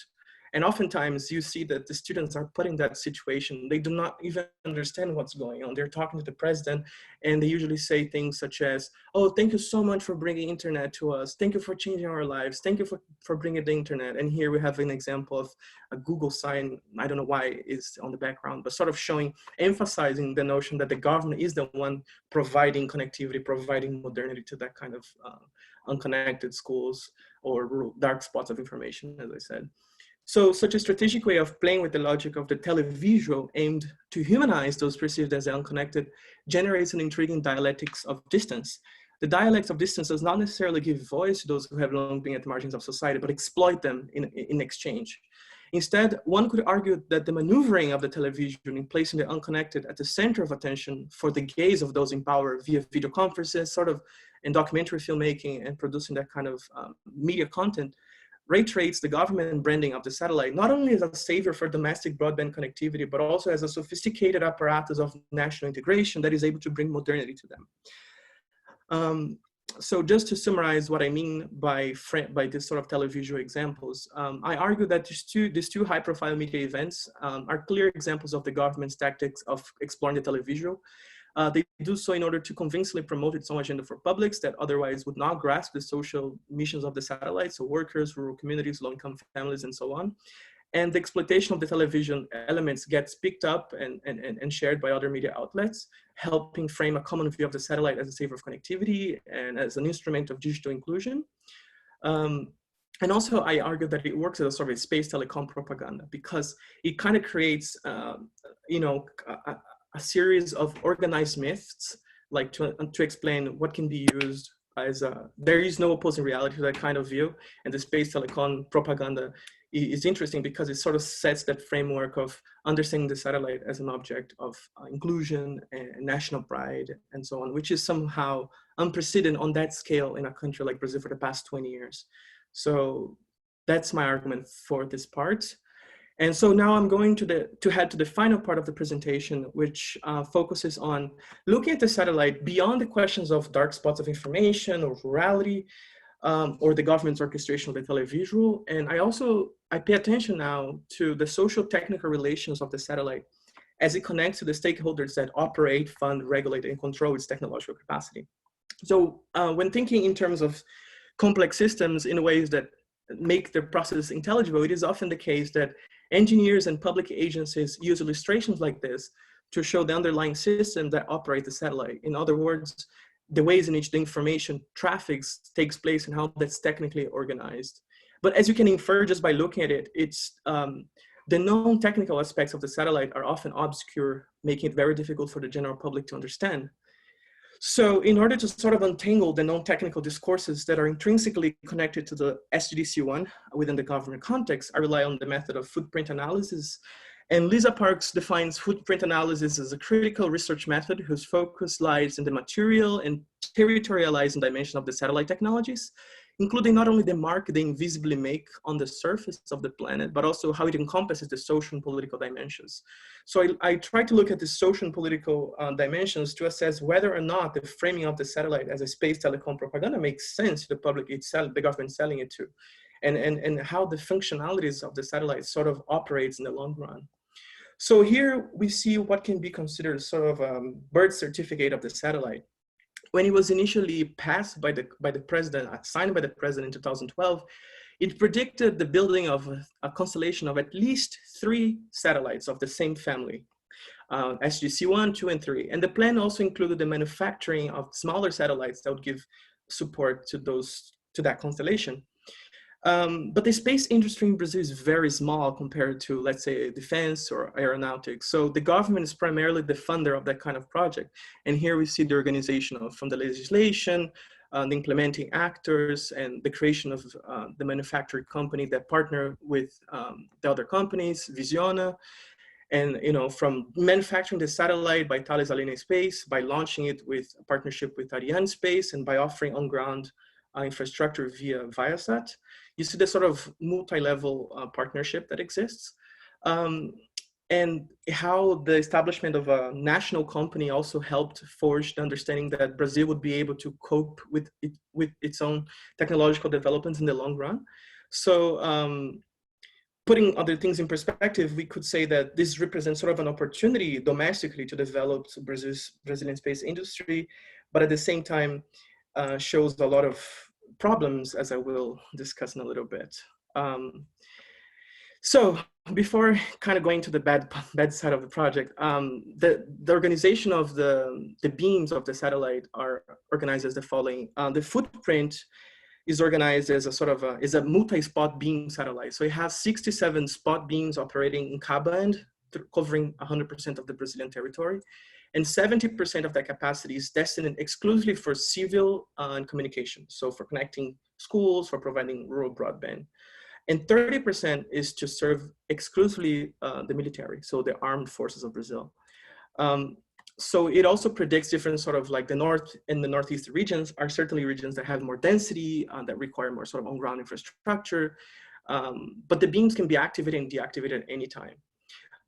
And oftentimes you see that the students are put in that situation. They do not even understand what's going on. They're talking to the president, and they usually say things such as, oh, thank you so much for bringing internet to us. Thank you for changing our lives. Thank you for bringing the internet. And here we have an example of a Google sign. I don't know why it's on the background, but sort of showing, emphasizing the notion that the government is the one providing connectivity, providing modernity to that kind of unconnected schools or rural dark spots of information, as I said. So such a strategic way of playing with the logic of the televisual aimed to humanize those perceived as unconnected generates an intriguing dialectics of distance. The dialectics of distance does not necessarily give voice to those who have long been at the margins of society, but exploit them in exchange. Instead, one could argue that the maneuvering of the television in placing the unconnected at the center of attention for the gaze of those in power via video conferences, sort of in documentary filmmaking and producing that kind of media content, reiterates the government branding of the satellite, not only as a savior for domestic broadband connectivity, but also as a sophisticated apparatus of national integration that is able to bring modernity to them. So just to summarize what I mean by this sort of televisual examples, I argue that these two high-profile media events are clear examples of the government's tactics of exploring the televisual. They do so in order to convincingly promote its own agenda for publics that otherwise would not grasp the social missions of the satellite, so workers, rural communities, low-income families, and so on. And the exploitation of the television elements gets picked up and shared by other media outlets, helping frame a common view of the satellite as a savior of connectivity and as an instrument of digital inclusion. And also, I argue that it works as a sort of a space telecom propaganda, because it kind of creates, you know, a series of organized myths, like to explain what can be used as there is no opposing reality to that kind of view. And the space telecom propaganda is interesting because it sort of sets that framework of understanding the satellite as an object of inclusion and national pride and so on, which is somehow unprecedented on that scale in a country like Brazil for the past 20 years. So that's my argument for this part. And so now I'm going to head to the final part of the presentation, which focuses on looking at the satellite beyond the questions of dark spots of information or rurality, or the government's orchestration of the televisual. And I pay attention now to the social technical relations of the satellite as it connects to the stakeholders that operate, fund, regulate, and control its technological capacity. So when thinking in terms of complex systems in ways that make the process intelligible, it is often the case that engineers and public agencies use illustrations like this to show the underlying system that operates the satellite. In other words, the ways in which the information traffics takes place and how that's technically organized. But as you can infer just by looking at it, it's The non-technical aspects of the satellite are often obscure, making it very difficult for the general public to understand. So in order to sort of untangle the non-technical discourses that are intrinsically connected to the SDDC1 within the government context, I rely on the method of footprint analysis. And Lisa Parks defines footprint analysis as a critical research method whose focus lies in the material and territorializing dimension of the satellite technologies, including not only the mark they invisibly make on the surface of the planet, but also how it encompasses the social and political dimensions. So I try to look at the social and political dimensions to assess whether or not the framing of the satellite as a space telecom propaganda makes sense to the public the government selling it to, and how the functionalities of the satellite sort of operates in the long run. So here we see what can be considered sort of a birth certificate of the satellite. When it was initially passed by the president, signed by the president in 2012, it predicted the building of a constellation of at least 3 satellites of the same family, SGC1, 2, and 3. And the plan also included the manufacturing of smaller satellites that would give support to that constellation. But the space industry in Brazil is very small compared to, let's say, defense or aeronautics. So the government is primarily the funder of that kind of project. And here we see the organization from the legislation, the implementing actors, and the creation of the manufacturing company that partner with the other companies, Visiona. And from manufacturing the satellite by Thales Alenia Space, by launching it with a partnership with Ariane Space, and by offering on-ground infrastructure via Viasat. You see the sort of multi-level partnership that exists. And how the establishment of a national company also helped forge the understanding that Brazil would be able to cope with its own technological developments in the long run. So putting other things in perspective, we could say that this represents sort of an opportunity domestically to develop Brazilian space industry, but at the same time shows a lot of problems, as I will discuss in a little bit. So before kind of going to the bad side of the project, the organization of the beams of the satellite are organized as the following. The footprint is organized as a sort of is a multi-spot beam satellite. So it has 67 spot beams operating in K-band, covering 100% of the Brazilian territory. And 70% of that capacity is destined exclusively for civil and communication. So for connecting schools, for providing rural broadband. And 30% is to serve exclusively the military, so the armed forces of Brazil. So it also predicts different sort of like the north and the northeast regions are certainly regions that have more density, that require more sort of on-ground infrastructure. But the beams can be activated and deactivated at any time.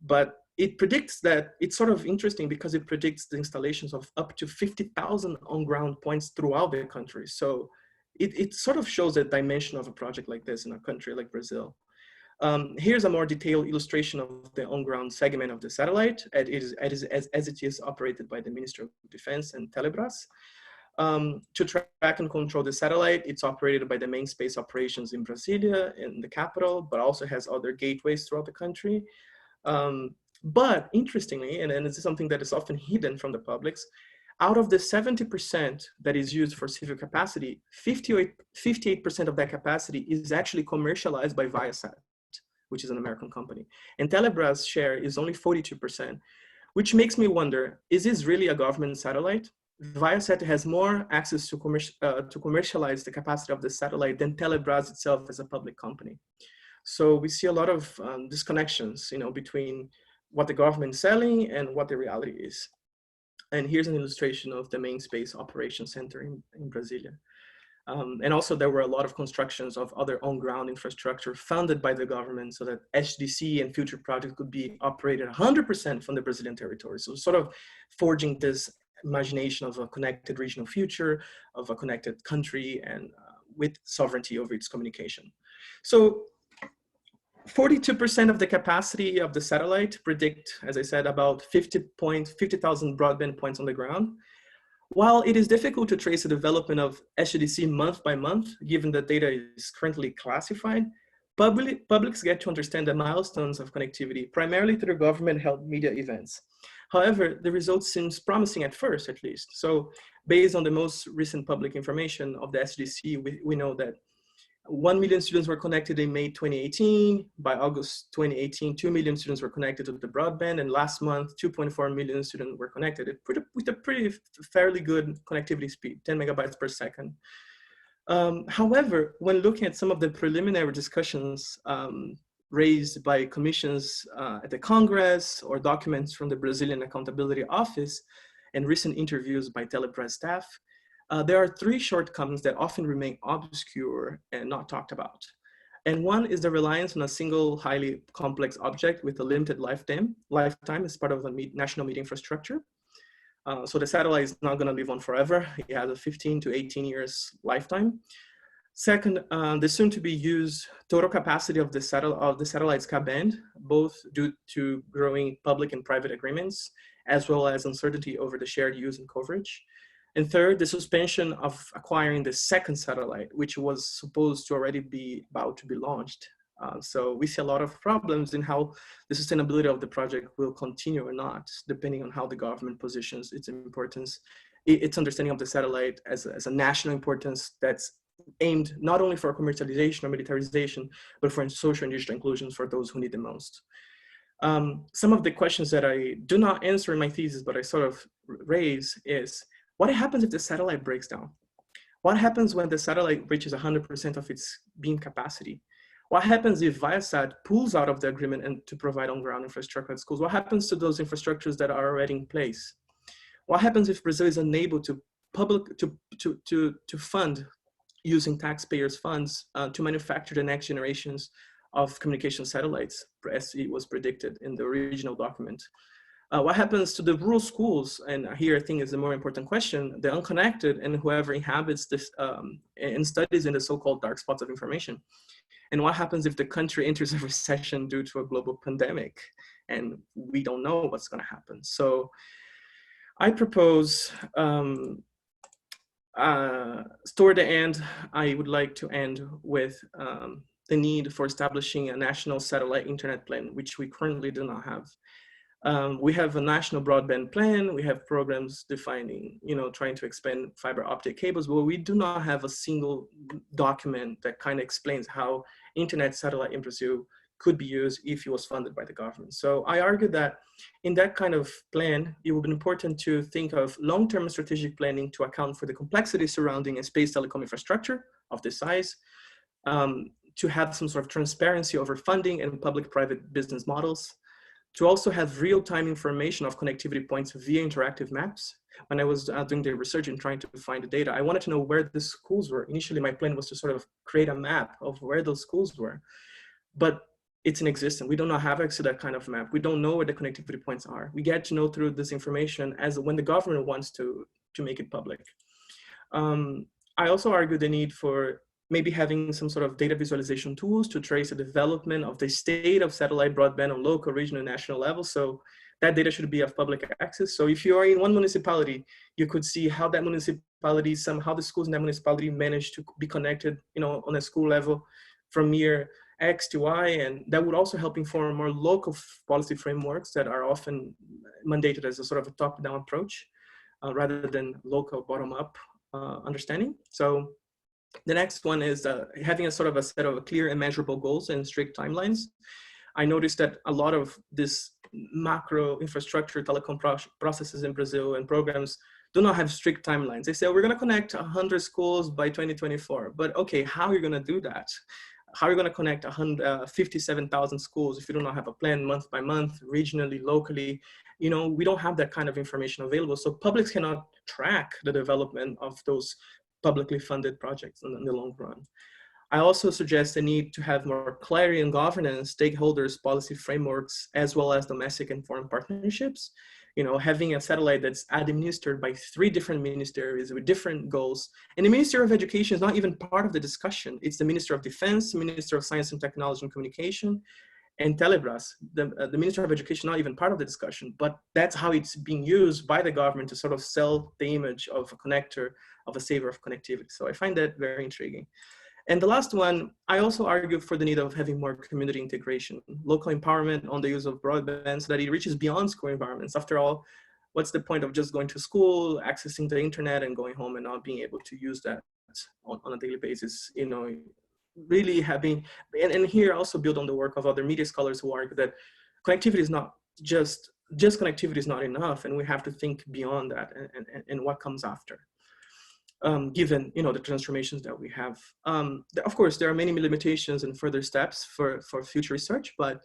But it predicts that, it's sort of interesting because it predicts the installations of up to 50,000 on-ground points throughout the country. So it sort of shows the dimension of a project like this in a country like Brazil. Here's a more detailed illustration of the on-ground segment of the satellite as it is operated by the Ministry of Defense and Telebras. To track and control the satellite, it's operated by the main space operations in Brasilia, in the capital, but also has other gateways throughout the country. But interestingly, and this is something that is often hidden from the publics, out of the 70% that is used for civil capacity, 58% of that capacity is actually commercialized by Viasat, which is an American company. And Telebras' share is only 42%, which makes me wonder, is this really a government satellite? Viasat has more access to commercialize the capacity of the satellite than Telebras itself as a public company. So we see a lot of disconnections, between what the government is selling and what the reality is. And here's an illustration of the main space operations center in Brasilia. And also there were a lot of constructions of other on-ground infrastructure funded by the government so that HDC and future projects could be operated 100% from the Brazilian territory. So sort of forging this imagination of a connected regional future, of a connected country, and with sovereignty over its communication. So 42% of the capacity of the satellite predict, as I said, about 50,000 broadband points on the ground. While it is difficult to trace the development of SDDC month by month, given that data is currently classified, publics get to understand the milestones of connectivity, primarily through government-held media events. However, the results seems promising at first, at least. So based on the most recent public information of the SDDC, we know that 1 million students were connected in May 2018. By August 2018, 2 million students were connected to the broadband, and last month, 2.4 million students were connected with a pretty fairly good connectivity speed, 10 megabytes per second. However, when looking at some of the preliminary discussions raised by commissions at the Congress or documents from the Brazilian Accountability Office and recent interviews by Telepress staff, there are three shortcomings that often remain obscure and not talked about. And one is the reliance on a single highly complex object with a limited lifetime as part of a national media infrastructure. So the satellite is not going to live on forever. It has a 15 to 18 years lifetime. Second, the soon to be used total capacity of the satellite's Ka-band, both due to growing public and private agreements, as well as uncertainty over the shared use and coverage. And third, the suspension of acquiring the second satellite, which was supposed to already be about to be launched. So we see a lot of problems in how the sustainability of the project will continue or not, depending on how the government positions its importance, its understanding of the satellite as a national importance that's aimed not only for commercialization or militarization, but for social and digital inclusions for those who need the most. Some of the questions that I do not answer in my thesis, but I sort of raise is, what happens if the satellite breaks down? What happens when the satellite reaches 100% of its beam capacity? What happens if Viasat pulls out of the agreement and to provide on-ground infrastructure at schools? What happens to those infrastructures that are already in place? What happens if Brazil is unable to fund using taxpayers' funds to manufacture the next generations of communication satellites, as it was predicted in the original document? What happens to the rural schools? And here I think is the more important question, the unconnected and whoever inhabits this and studies in the so-called dark spots of information. And what happens if the country enters a recession due to a global pandemic and we don't know what's going to happen? So I propose, toward the end, I would like to end with the need for establishing a national satellite internet plan, which we currently do not have. We have a national broadband plan. We have programs defining, trying to expand fiber optic cables, but we do not have a single document that kind of explains how internet satellite in Brazil could be used if it was funded by the government. So I argue that in that kind of plan, it would be important to think of long-term strategic planning to account for the complexity surrounding a space telecom infrastructure of this size, to have some sort of transparency over funding and public-private business models, to also have real-time information of connectivity points via interactive maps. When I was doing the research and trying to find the data, I wanted to know where the schools were. Initially, my plan was to sort of create a map of where those schools were, but it's inexistent. We do not have access to that kind of map. We don't know where the connectivity points are. We get to know through this information as when the government wants to make it public. I also argue the need for maybe having some sort of data visualization tools to trace the development of the state of satellite broadband on local, regional, and national level. So that data should be of public access. So if you are in one municipality, you could see how that municipality, somehow the schools in that municipality managed to be connected, on a school level from year X to Y. And that would also help inform more local policy frameworks that are often mandated as a sort of a top-down approach rather than local bottom-up understanding. So the next one is having a sort of a set of clear and measurable goals and strict timelines. I noticed that a lot of this macro infrastructure telecom processes in Brazil and programs do not have strict timelines. They say, we're going to connect 100 schools by 2024. But okay, how are you going to do that? How are you going to connect 57,000 schools if you do not have a plan month by month, regionally, locally? We don't have that kind of information available. So publics cannot track the development of those publicly funded projects in the long run. I also suggest the need to have more clarity in governance, stakeholders, policy frameworks, as well as domestic and foreign partnerships. Having a satellite that's administered by 3 different ministries with different goals. And the Ministry of Education is not even part of the discussion. It's the Minister of Defense, Minister of Science and Technology and Communication, and Telebras. The Minister of Education not even part of the discussion, but that's how it's being used by the government to sort of sell the image of a connector, of a saver of connectivity. So I find that very intriguing. And the last one, I also argue for the need of having more community integration, local empowerment on the use of broadband so that it reaches beyond school environments. After all, what's the point of just going to school, accessing the internet and going home and not being able to use that on a daily basis, really having, and here also build on the work of other media scholars who argue that connectivity is not just connectivity is not enough, and we have to think beyond that and what comes after. Given the transformations that we have. Of course, there are many limitations and further steps for future research, but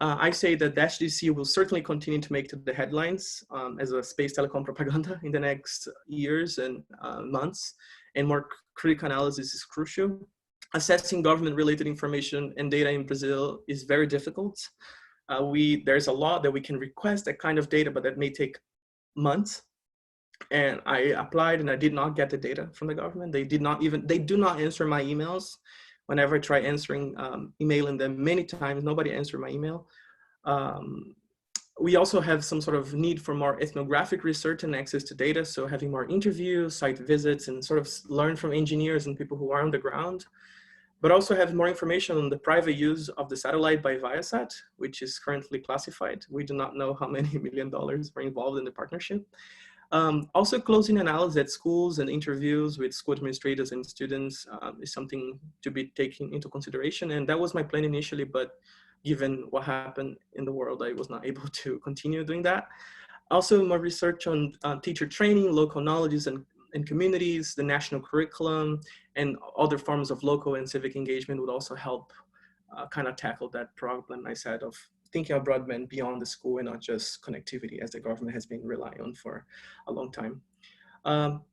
I say that the HDC will certainly continue to make the headlines as a space telecom propaganda in the next years and months, and more critical analysis is crucial. Assessing government-related information and data in Brazil is very difficult. There's a law that we can request that kind of data, but that may take months. And I applied and I did not get the data from the government. They do not answer my emails. Whenever I try emailing them many times, nobody answered my email. We also have some sort of need for more ethnographic research and access to data. So having more interviews, site visits, and sort of learn from engineers and people who are on the ground, but also have more information on the private use of the satellite by Viasat, which is currently classified. We do not know how many $1 million were involved in the partnership. Also closing analysis at schools and interviews with school administrators and students is something to be taken into consideration. And that was my plan initially, but given what happened in the world, I was not able to continue doing that. Also more research on teacher training, local knowledges and communities, the national curriculum, and other forms of local and civic engagement would also help kind of tackle that problem I said of thinking of broadband beyond the school and not just connectivity, as the government has been relying on for a long time.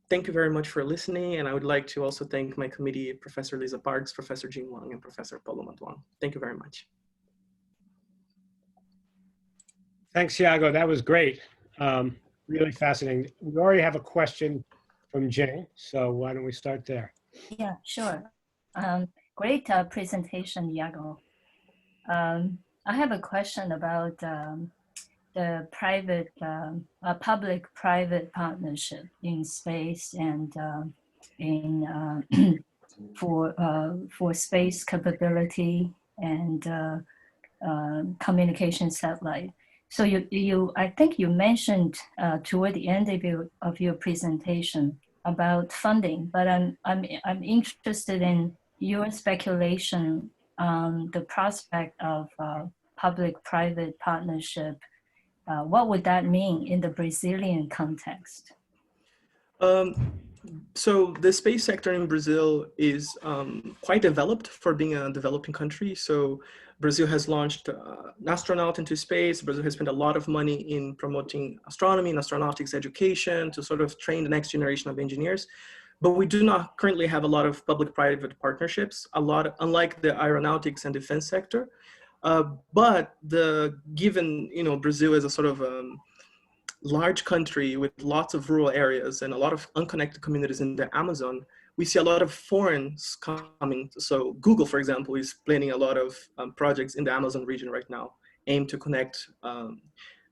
Thank you very much for listening. And I would like to also thank my committee, Professor Lisa Parks, Professor Jing Wang, and Professor Paulo Mantuan. Thank you very much. Thanks, Iago. That was great. Really fascinating. We already have a question from Jing, so why don't we start there? Yeah, sure. Great presentation, Iago. I have a question about the public-private partnership in space and for space capability and communication satellite. So I think you mentioned toward the end of your presentation about funding, but I'm interested in your speculation on the prospect of public-private partnership. What would that mean in the Brazilian context? So the space sector in Brazil is quite developed for being a developing country. So Brazil has launched an astronaut into space. Brazil has spent a lot of money in promoting astronomy and astronautics education to sort of train the next generation of engineers. But we do not currently have a lot of public-private partnerships, unlike the aeronautics and defense sector. But given Brazil is a sort of large country with lots of rural areas and a lot of unconnected communities in the Amazon, we see a lot of foreigners coming. So Google, for example, is planning a lot of projects in the Amazon region right now, aimed to connect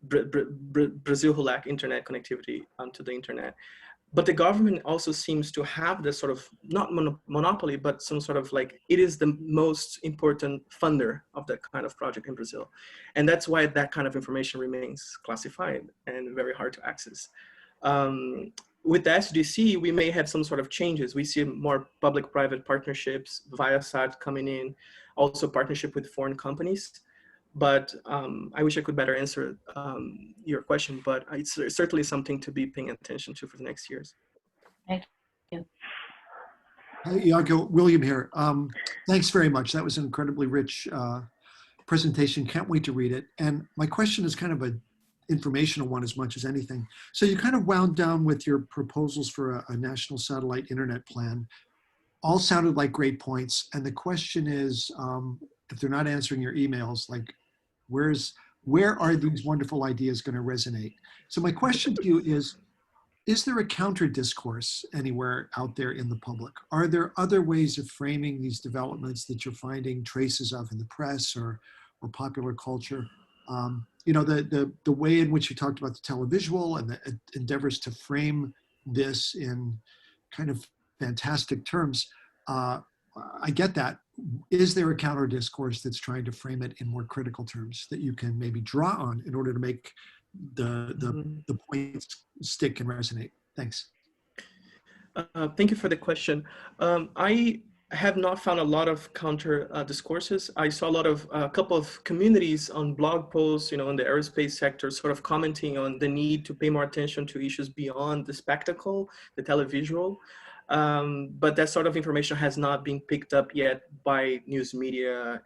Brazil who lack internet connectivity to the internet. But the government also seems to have this sort of, not monopoly, but some sort of like, it is the most important funder of that kind of project in Brazil. And that's why that kind of information remains classified and very hard to access. With the SDC, we may have some sort of changes. We see more public-private partnerships, Viasat coming in, also partnership with foreign companies. But I wish I could better answer your question, but it's certainly something to be paying attention to for the next years. Thank you. Hi, Iago, William here. Thanks very much. That was an incredibly rich presentation. Can't wait to read it. And my question is kind of an informational one as much as anything. So you kind of wound down with your proposals for a national satellite internet plan. All sounded like great points. And the question is, if they're not answering your emails, like where are these wonderful ideas going to resonate? So my question to you is there a counter discourse anywhere out there in the public? Are there other ways of framing these developments that you're finding traces of in the press or popular culture? The way in which you talked about the televisual and the endeavors to frame this in kind of fantastic terms, I get that. Is there a counter discourse that's trying to frame it in more critical terms that you can maybe draw on in order to make the points stick and resonate? Thanks. Thank you for the question. have not found a lot of counter discourses. I saw a couple of communities on blog posts, in the aerospace sector, sort of commenting on the need to pay more attention to issues beyond the spectacle, the televisual. But that sort of information has not been picked up yet by news media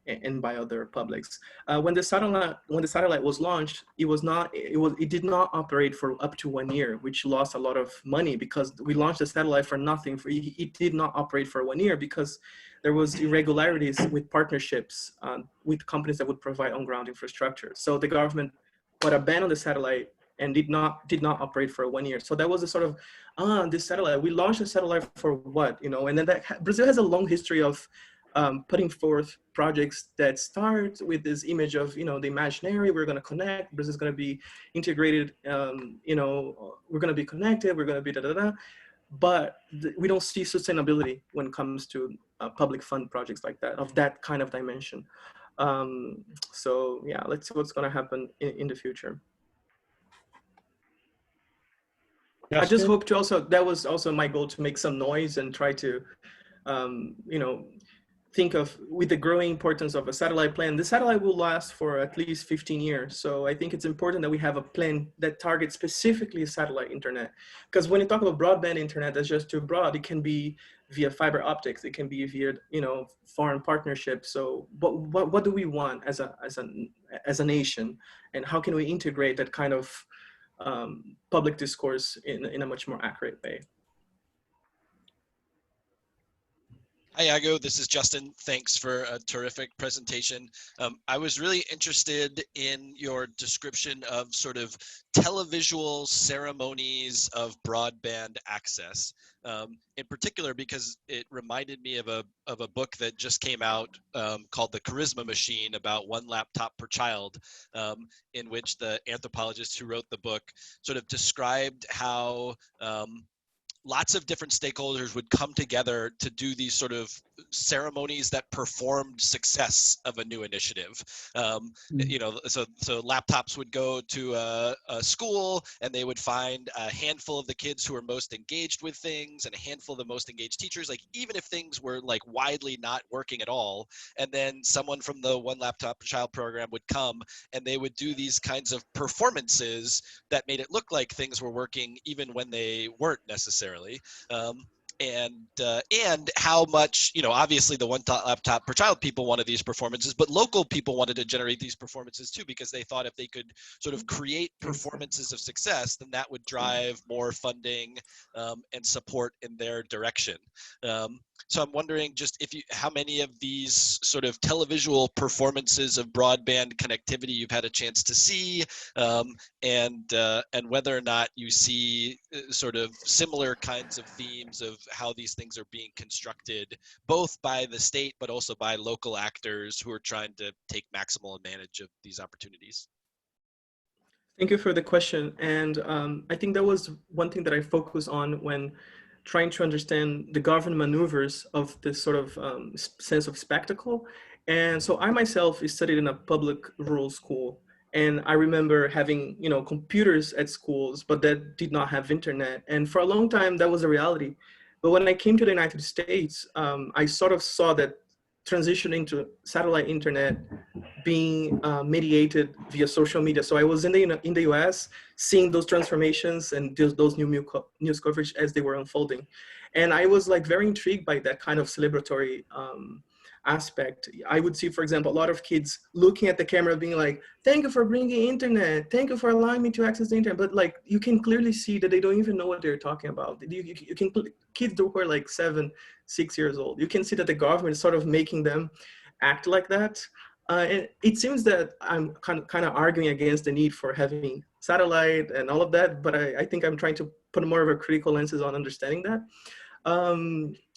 and by other publics. When the satellite was launched, it did not operate for up to 1 year, which lost a lot of money because we launched the satellite for nothing. It did not operate for 1 year because there was irregularities with partnerships with companies that would provide on-ground infrastructure. So the government put a ban on the satellite and did not operate for 1 year. So that was a sort of, this satellite, we launched a satellite for what, and then Brazil has a long history of putting forth projects that start with this image of, the imaginary, we're going to connect, Brazil's going to be integrated, we're going to be connected, we're going to be da-da-da. But we don't see sustainability when it comes to public fund projects like that, of that kind of dimension. So yeah, let's see what's going to happen in the future. I just hope to also, that was also my goal, to make some noise and try to, think of, with the growing importance of a satellite plan, the satellite will last for at least 15 years. So I think it's important that we have a plan that targets specifically satellite internet. Because when you talk about broadband internet, that's just too broad. It can be via fiber optics. It can be via, foreign partnerships. So what do we want as a nation? And how can we integrate that kind of public discourse in a much more accurate way? Hi, Iago. This is Justin. Thanks for a terrific presentation. I was really interested in your description of sort of televisual ceremonies of broadband access, in particular because it reminded me of a book that just came out called The Charisma Machine, about one laptop per child, in which the anthropologist who wrote the book sort of described how lots of different stakeholders would come together to do these sort of ceremonies that performed success of a new initiative. So laptops would go to a school and they would find a handful of the kids who are most engaged with things and a handful of the most engaged teachers, like even if things were like widely not working at all. And then someone from the One Laptop Per Child program would come and they would do these kinds of performances that made it look like things were working even when they weren't necessarily. And how much, obviously the One Laptop Per Child people wanted these performances, but local people wanted to generate these performances too, because they thought if they could sort of create performances of success, then that would drive more funding and support in their direction. So I'm wondering just how many of these sort of televisual performances of broadband connectivity you've had a chance to see, and whether or not you see sort of similar kinds of themes of how these things are being constructed, both by the state, but also by local actors who are trying to take maximal advantage of these opportunities. Thank you for the question. And I think that was one thing that I focused on when trying to understand the government maneuvers of this sort of sense of spectacle. And so I myself studied in a public rural school. And I remember having, computers at schools, but that did not have internet. And for a long time, that was a reality. But when I came to the United States, I sort of saw that transitioning to satellite internet being mediated via social media. So I was in the US seeing those transformations and those new news coverage as they were unfolding. And I was like very intrigued by that kind of celebratory aspect. I would see, for example, a lot of kids looking at the camera being like, thank you for bringing internet. Thank you for allowing me to access the internet. But like, you can clearly see that they don't even know what they're talking about. You can, kids who are like 7, 6 years old, you can see that the government is sort of making them act like that. And it seems that I'm kind of arguing against the need for having satellite and all of that, but I think I'm trying to put more of a critical lenses on understanding that.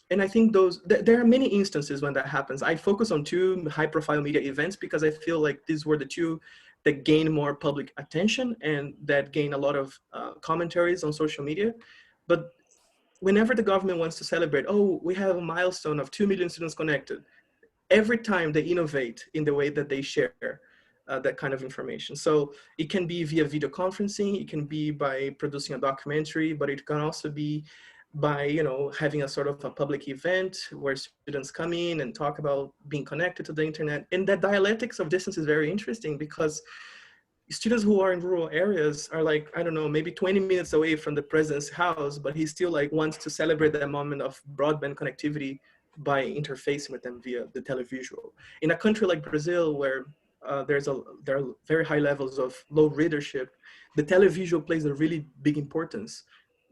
And I think there are many instances when that happens. I focus on 2 high-profile media events because I feel like these were the 2 that gained more public attention and that gained a lot of commentaries on social media. But whenever the government wants to celebrate, oh, we have a milestone of 2 million students connected, every time they innovate in the way that they share that kind of information. So it can be via video conferencing, it can be by producing a documentary, but it can also be by, you know, having a sort of a public event where students come in and talk about being connected to the internet. And that dialectics of distance is very interesting because students who are in rural areas are like, I don't know, maybe 20 minutes away from the president's house, but he still like wants to celebrate that moment of broadband connectivity by interfacing with them via the televisual. In a country like Brazil, where there are very high levels of low readership, the televisual plays a really big importance,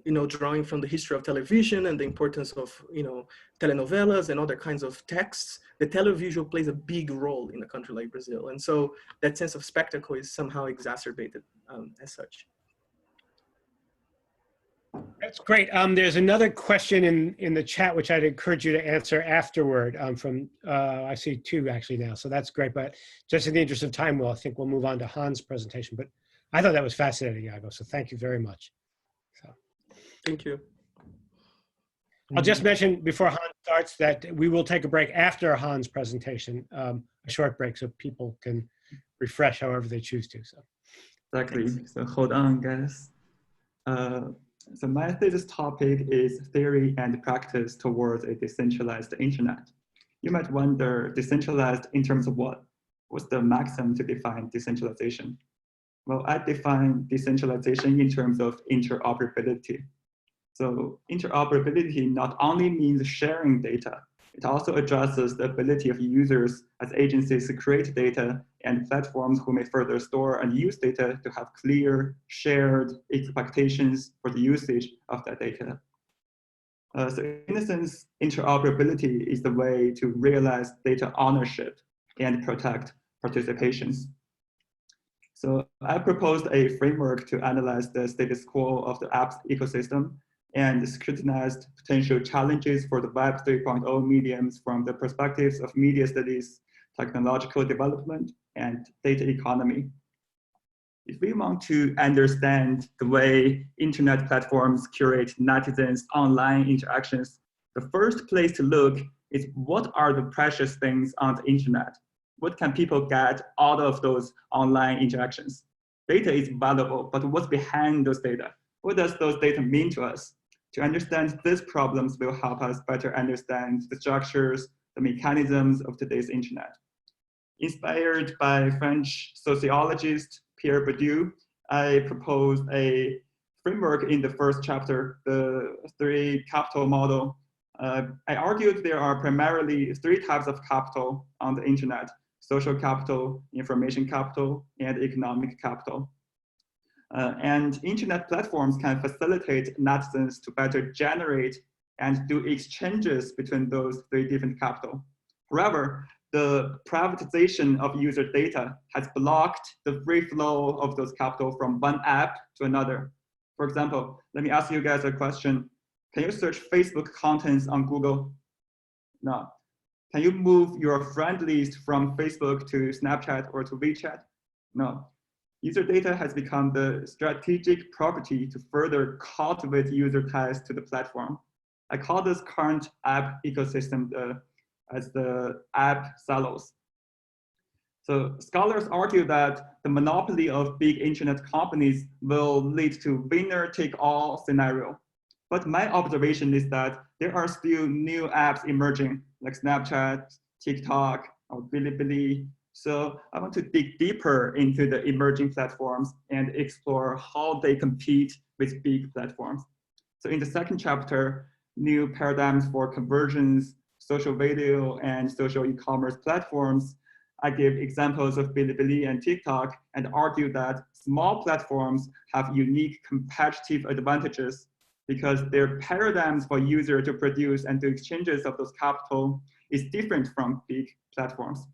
you know, drawing from the history of television and the importance of, you know, telenovelas and other kinds of texts. The televisual plays a big role in a country like Brazil. And so that sense of spectacle is somehow exacerbated as such. That's great. There's another question in the chat, which I'd encourage you to answer afterward from, I see two actually now, so that's great. But just in the interest of time, I think we'll move on to Hans' presentation. But I thought that was fascinating, Iago, so thank you very much. So. Thank you. I'll just mention before Hans starts that we will take a break after Hans' presentation, a short break so people can refresh however they choose to. So. Exactly, so hold on, guys. So my thesis topic is theory and practice towards a decentralized internet. You might wonder, decentralized in terms of what? What's the maxim to define decentralization? Well, I define decentralization in terms of interoperability. So interoperability not only means sharing data, it also addresses the ability of users as agencies to create data and platforms who may further store and use data to have clear, shared expectations for the usage of that data. So in a sense, interoperability is the way to realize data ownership and protect participations. So I proposed a framework to analyze the status quo of the apps ecosystem and scrutinized potential challenges for the Web 3.0 mediums from the perspectives of media studies, technological development, and data economy. If we want to understand the way internet platforms curate netizens' online interactions, the first place to look is what are the precious things on the internet? What can people get out of those online interactions? Data is valuable, but what's behind those data? What does those data mean to us? To understand these problems will help us better understand the structures, the mechanisms of today's internet. Inspired by French sociologist Pierre Bourdieu, I proposed a framework in the first chapter, the three capital model. I argued there are primarily three types of capital on the internet: social capital, information capital, and economic capital. And internet platforms can facilitate netizens to better generate and do exchanges between those three different capital. However, the privatization of user data has blocked the free flow of those capital from one app to another. For example, let me ask you guys a question. Can you search Facebook contents on Google? No. Can you move your friend list from Facebook to Snapchat or to WeChat? No. User data has become the strategic property to further cultivate user ties to the platform. I call this current app ecosystem as the app silos. So scholars argue that the monopoly of big internet companies will lead to winner-take-all scenario. But my observation is that there are still new apps emerging, like Snapchat, TikTok, or Bilibili. So I want to dig deeper into the emerging platforms and explore how they compete with big platforms. So in the second chapter, new paradigms for conversions, social video, and social e-commerce platforms, I give examples of Bilibili and TikTok and argue that small platforms have unique competitive advantages because their paradigms for users to produce and do exchanges of those capital is different from big platforms.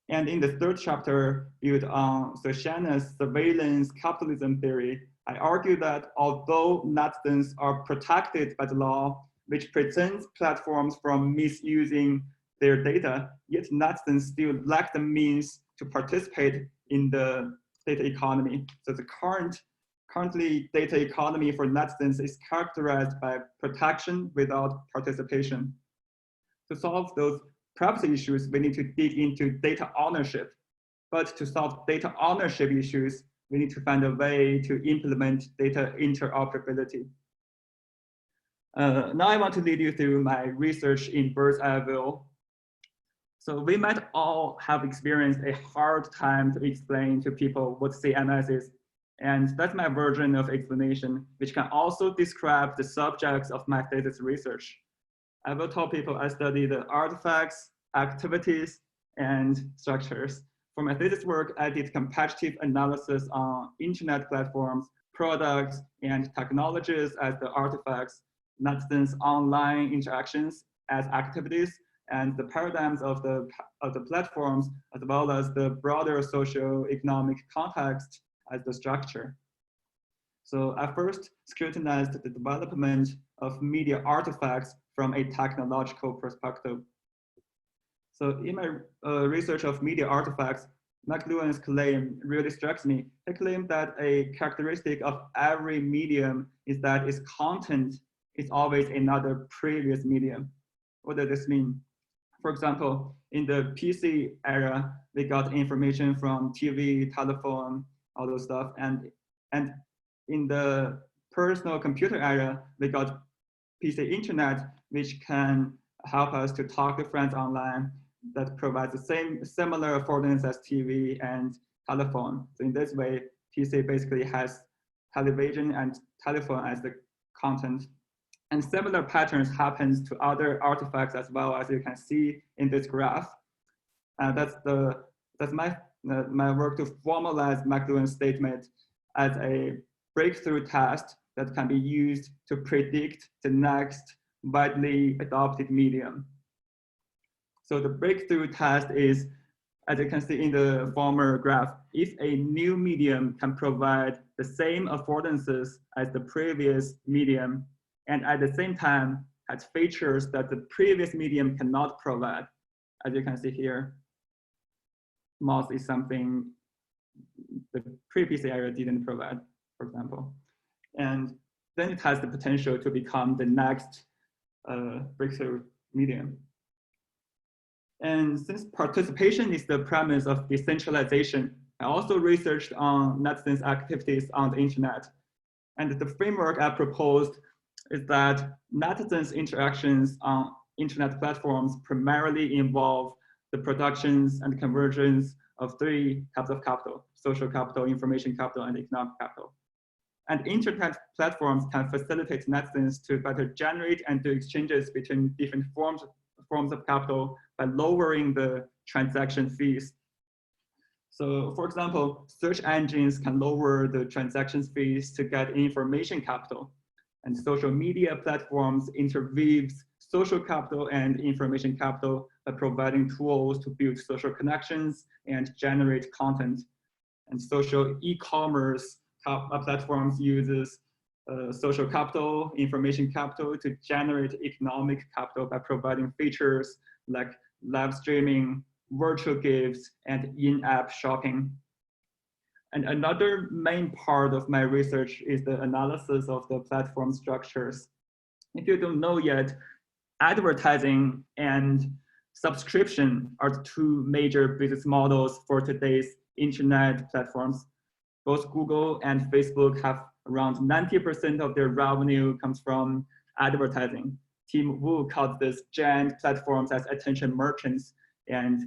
And in the third chapter, built on Fursonas' surveillance capitalism theory, I argue that although netizens are protected by the law, which prevents platforms from misusing their data, yet netizens still lack the means to participate in the data economy. So the currently data economy for netizens is characterized by protection without participation. To solve those privacy issues, we need to dig into data ownership. But to solve data ownership issues, we need to find a way to implement data interoperability. Now I want to lead you through my research in bird's eye view. So we might all have experienced a hard time to explain to people what CMS is. And that's my version of explanation, which can also describe the subjects of my thesis research. I will tell people I study the artifacts, activities, and structures. For my thesis work, I did competitive analysis on internet platforms, products, and technologies as the artifacts, netizens' online interactions as activities, and the paradigms of the platforms, as well as the broader socio-economic context as the structure. So I first scrutinized the development of media artifacts from a technological perspective. So in my research of media artifacts, McLuhan's claim really strikes me. He claimed that a characteristic of every medium is that its content is always another previous medium. What does this mean? For example, in the PC era, we got information from TV, telephone, all those stuff. And in the personal computer era, we got PC internet, which can help us to talk to friends online, that provides the similar affordance as TV and telephone. So in this way, PC basically has television and telephone as the content. And similar patterns happens to other artifacts as well, as you can see in this graph. That's my work to formalize McLuhan's statement as a breakthrough test that can be used to predict the next widely adopted medium. So the breakthrough test is, as you can see in the former graph, if a new medium can provide the same affordances as the previous medium, and at the same time has features that the previous medium cannot provide. As you can see here, mouse is something the pre-PC era didn't provide, for example. And then it has the potential to become the next breakthrough medium. And since participation is the premise of decentralization, I also researched on netizens' activities on the internet. And the framework I proposed is that netizens' interactions on internet platforms primarily involve the productions and conversions of three types of capital: social capital, information capital, and economic capital. And internet platforms can facilitate netizens to better generate and do exchanges between different forms of capital by lowering the transaction fees. So for example, search engines can lower the transaction fees to get information capital. And social media platforms interweaves social capital and information capital by providing tools to build social connections and generate content. And social e-commerce platforms uses social capital, information capital to generate economic capital by providing features like live streaming, virtual gifts, and in-app shopping. And another main part of my research is the analysis of the platform structures. If you don't know yet, advertising and subscription are the two major business models for today's internet platforms. Both Google and Facebook have around 90% of their revenue comes from advertising. Tim Wu called this giant platforms as attention merchants, and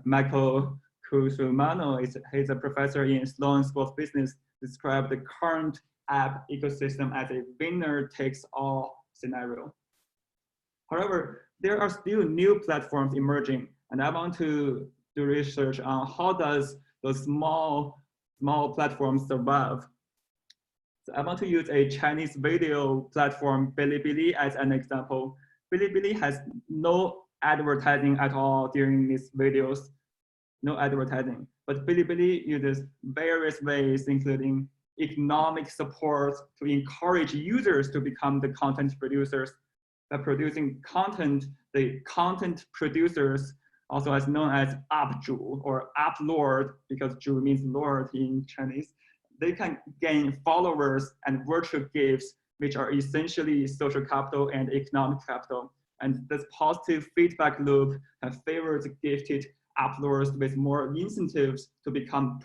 Michael Kusumano, he's a professor in Sloan School of Business, described the current app ecosystem as a winner-takes-all scenario. However, there are still new platforms emerging, and I want to do research on how does those small platforms survive. So I want to use a Chinese video platform, Bilibili, as an example. Bilibili has no advertising at all during these videos, no advertising. But Bilibili uses various ways, including economic support to encourage users to become the content producers. By producing content, the content producers, also as known as Bojczuk or app lord, because Zhu means lord in Chinese, they can gain followers and virtual gifts, which are essentially social capital and economic capital. And this positive feedback loop can favor the gifted app lords with more incentives to become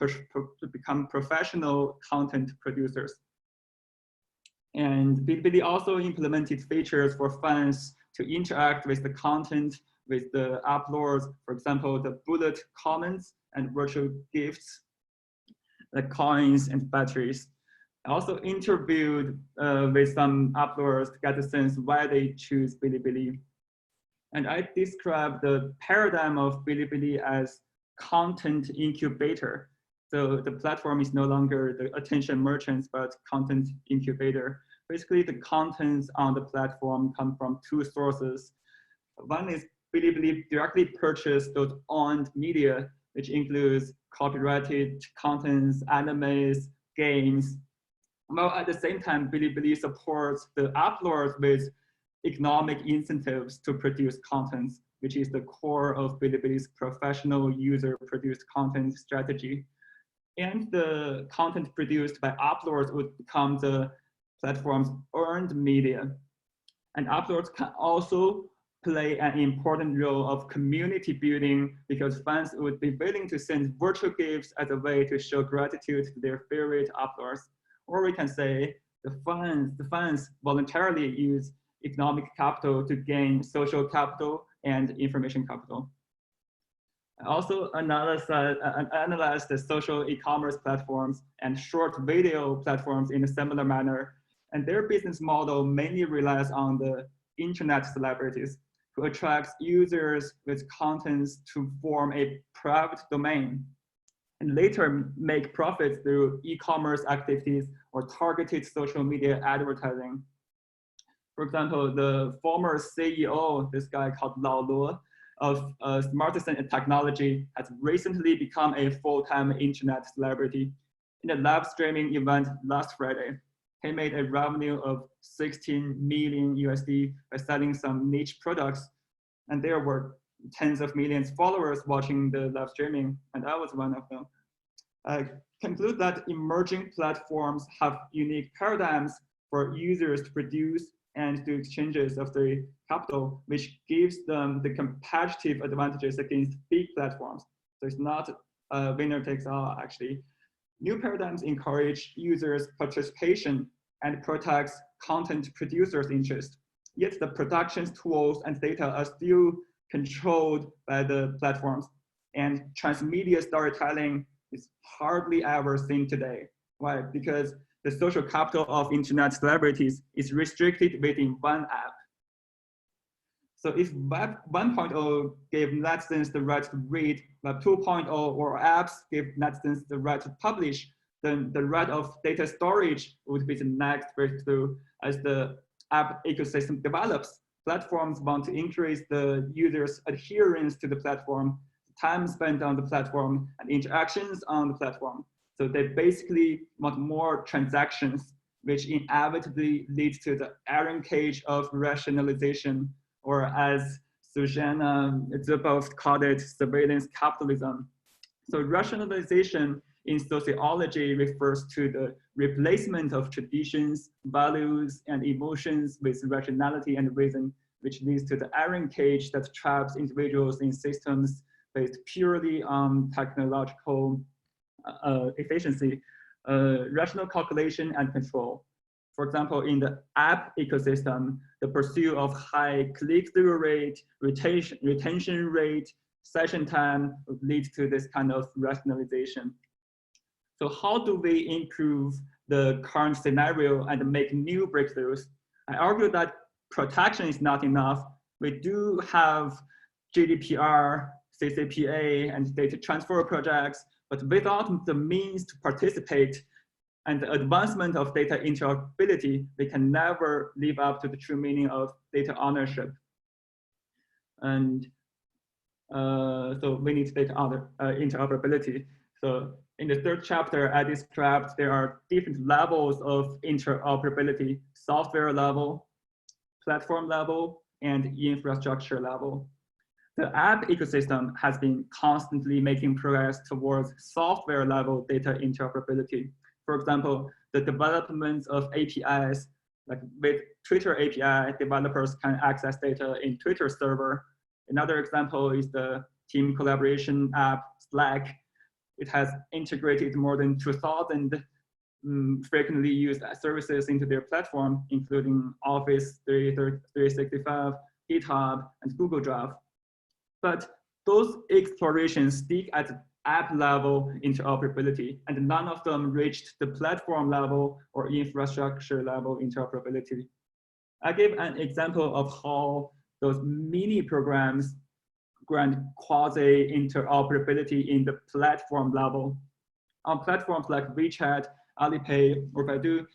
professional content producers. And Bilibili also implemented features for fans to interact with the content, with the uploads, for example, the bullet comments and virtual gifts, the coins and batteries. I also interviewed with some uploaders to get a sense why they choose Bilibili. And I described the paradigm of Bilibili as content incubator. So the platform is no longer the attention merchants, but content incubator. Basically, the contents on the platform come from two sources. One is Bilibili directly purchase those owned media, which includes copyrighted contents, animes, games. While at the same time, Bilibili supports the uploads with economic incentives to produce contents, which is the core of Bilibili's professional user-produced content strategy. And the content produced by uploads would become the platform's earned media. And uploads can also play an important role of community building because fans would be willing to send virtual gifts as a way to show gratitude to their favorite uploads. Or we can say the fans voluntarily use economic capital to gain social capital and information capital. I also analyzed the social e-commerce platforms and short video platforms in a similar manner. And their business model mainly relies on the internet celebrities who attracts users with contents to form a private domain and later make profits through e-commerce activities or targeted social media advertising. For example, the former CEO, this guy called Lao Luo, of Smartisan and Technology has recently become a full-time internet celebrity. In a live streaming event last Friday, he made a revenue of 16 million USD by selling some niche products. And there were tens of millions of followers watching the live streaming, and I was one of them. I conclude that emerging platforms have unique paradigms for users to produce and do exchanges of the capital, which gives them the competitive advantages against big platforms. So it's not a winner takes all, actually. New paradigms encourage users' participation and protects content producers' interest. Yet the production tools and data are still controlled by the platforms. And transmedia storytelling is hardly ever seen today. Why? Because the social capital of internet celebrities is restricted within one app. So if Web 1.0 gave netizens the right to read, Web 2.0 or apps give netizens the right to publish, then the right of data storage would be the next breakthrough. As the app ecosystem develops, platforms want to increase the users' adherence to the platform, time spent on the platform, and interactions on the platform. So they basically want more transactions, which inevitably leads to the iron cage of rationalization, or as Susanna Zuboff called it, surveillance capitalism. So rationalization in sociology refers to the replacement of traditions, values, and emotions with rationality and reason, which leads to the iron cage that traps individuals in systems based purely on technological efficiency, rational calculation and control. For example, in the app ecosystem, the pursuit of high click-through rate, retention rate, session time leads to this kind of rationalization. So how do we improve the current scenario and make new breakthroughs? I argue that protection is not enough. We do have GDPR, CCPA, and data transfer projects, but without the means to participate and the advancement of data interoperability, we can never live up to the true meaning of data ownership. And so we need data interoperability. So in the third chapter, I described there are different levels of interoperability: software level, platform level, and infrastructure level. The app ecosystem has been constantly making progress towards software level data interoperability. For example, the development of APIs, like with Twitter API, developers can access data in Twitter server. Another example is the team collaboration app, Slack. It has integrated more than 2,000 frequently used services into their platform, including Office 365, GitHub, and Google Drive. But those explorations stick at app level interoperability, and none of them reached the platform level or infrastructure level interoperability. I gave an example of how those mini programs grant quasi interoperability in the platform level. On platforms like WeChat, Alipay, or Baidu,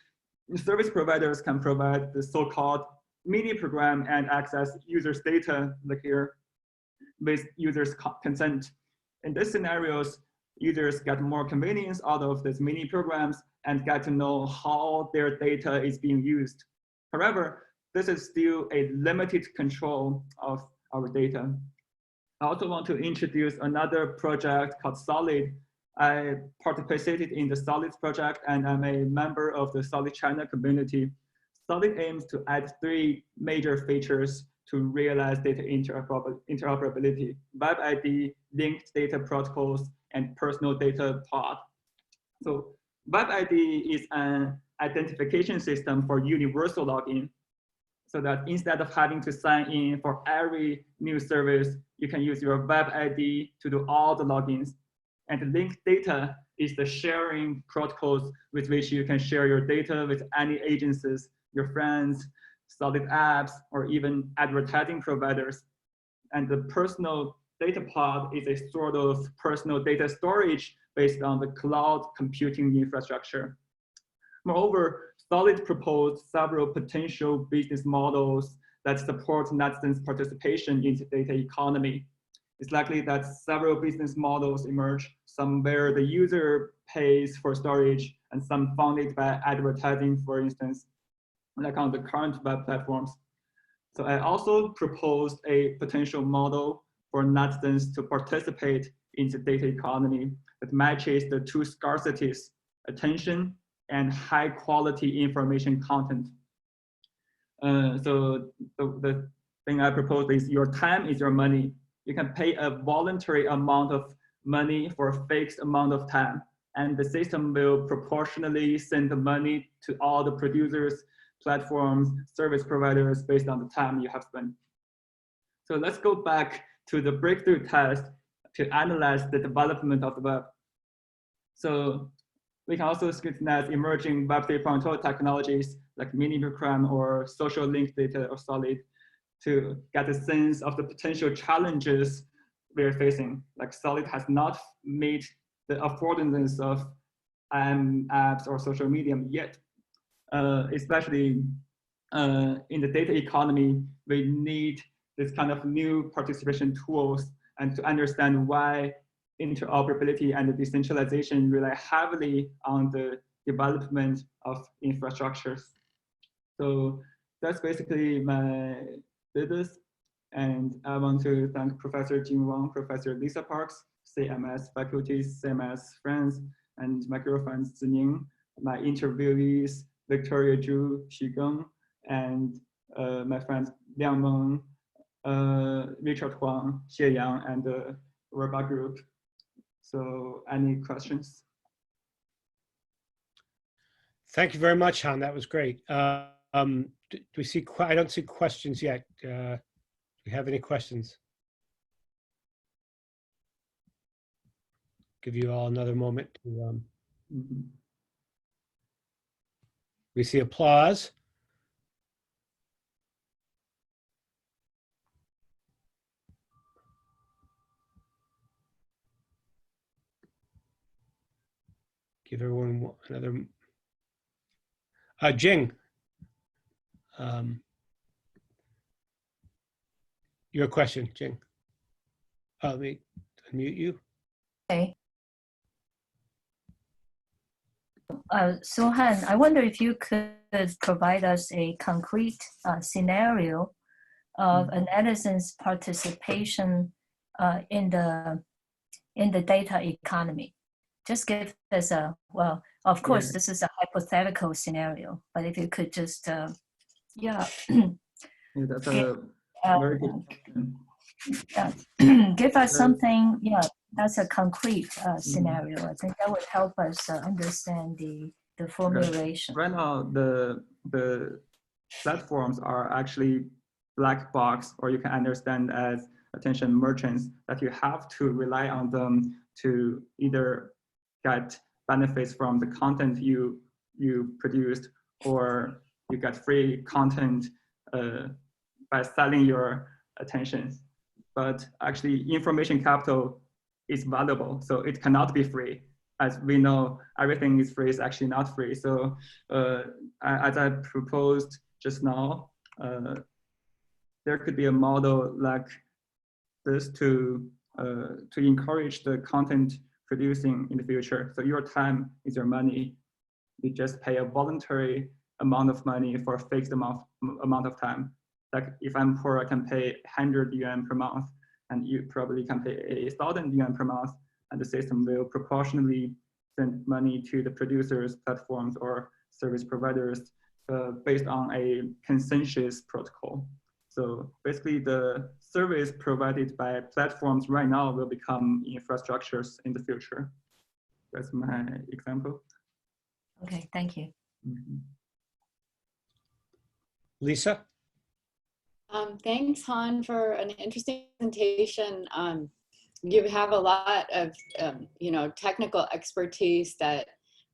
service providers can provide the so-called mini program and access users' data, like here, with users' consent. In these scenarios, users get more convenience out of these mini programs and get to know how their data is being used. However, this is still a limited control of our data. I also want to introduce another project called Solid. I participated in the Solid project and I'm a member of the Solid China community. Solid aims to add 3 major features to realize data interoperability: Web ID, linked data protocols, and personal data pod. So Web ID is an identification system for universal login, so that instead of having to sign in for every new service, you can use your Web ID to do all the logins. And linked data is the sharing protocols with which you can share your data with any agencies, your friends, Solid apps, or even advertising providers. And the personal data pod is a sort of personal data storage based on the cloud computing infrastructure. Moreover, Solid proposed several potential business models that support netizens' participation in the data economy. It's likely that several business models emerge, some where the user pays for storage and some funded by advertising, for instance, like on the current web platforms. So I also proposed a potential model for netizens to participate in the data economy that matches the 2 scarcities, attention and high quality information content. So the thing I proposed is your time is your money. You can pay a voluntary amount of money for a fixed amount of time, and the system will proportionally send the money to all the producers, platforms, service providers based on the time you have spent. So let's go back to the breakthrough test to analyze the development of the web. So we can also scrutinize emerging Web 3.0 technologies like mini-program or social linked data or Solid to get a sense of the potential challenges we're facing. Like Solid has not made the affordance of apps or social media yet. Especially in the data economy, we need this kind of new participation tools and to understand why interoperability and the decentralization rely heavily on the development of infrastructures. So that's basically my thesis. And I want to thank Professor Jin Wang, Professor Lisa Parks, CMS faculties, CMS friends, and my girlfriend Zining, my interviewees, Victoria Zhu, Xu Geng, and my friends Liang Meng, Richard Huang, Xie Yang, and the Werba group. So any questions? Thank you very much, Han. That was great. Do we see, I don't see questions yet. Do we have any questions? Give you all another moment to, we see applause. Give everyone another. Jing, your question, Jing. Let me unmute you. Okay. So Han, I wonder if you could provide us a concrete scenario of a netizens' participation in the data economy. Just give us a, well, of course, this is a hypothetical scenario, but if you could just, yeah. That's a very good question. Give us something, yeah, that's a concrete scenario. I think that would help us understand the the formulation? Right now, the platforms are actually black box, or you can understand as attention merchants, that you have to rely on them to either get benefits from the content you produced, or you get free content by selling your attention. But actually, information capital is valuable, so it cannot be free. As we know, everything is free is actually not free. So as I proposed just now, there could be a model like this to encourage the content producing in the future. So your time is your money. You just pay a voluntary amount of money for a fixed amount of time. Like if I'm poor, I can pay 100 yuan per month, and you probably can pay 1,000 yuan per month, and the system will proportionally send money to the producers, platforms, or service providers based on a consensus protocol. So basically, the service provided by platforms right now will become infrastructures in the future. That's my example. Okay, thank you. Mm-hmm. Lisa? Thanks, Han, for an interesting presentation. You have a lot of technical expertise that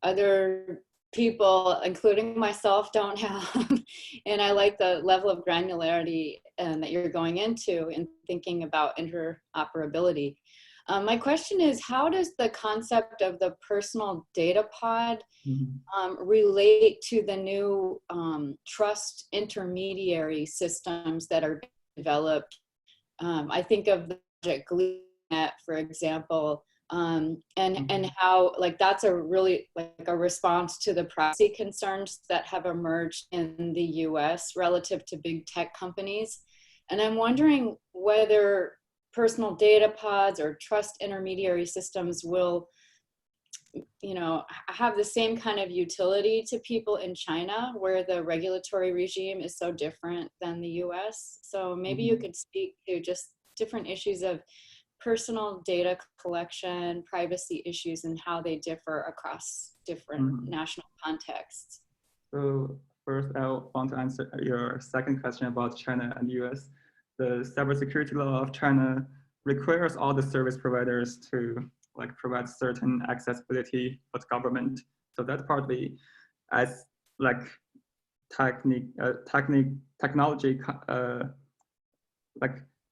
other people, including myself, don't have. And I like the level of granularity that you're going into in thinking about interoperability. My question is, how does the concept of the personal data pod relate to the new trust intermediary systems that are developed? I think of the project GleanNet, for example, and how that's a really a response to the privacy concerns that have emerged in the US relative to big tech companies. And I'm wondering whether personal data pods or trust intermediary systems will have the same kind of utility to people in China, where the regulatory regime is so different than the US. So maybe you could speak to just different issues of personal data collection, privacy issues, and how they differ across different national contexts. So first, I want to answer your second question about China and US. The cybersecurity law of China requires all the service providers to provide certain accessibility for the government. So that's partly as technology,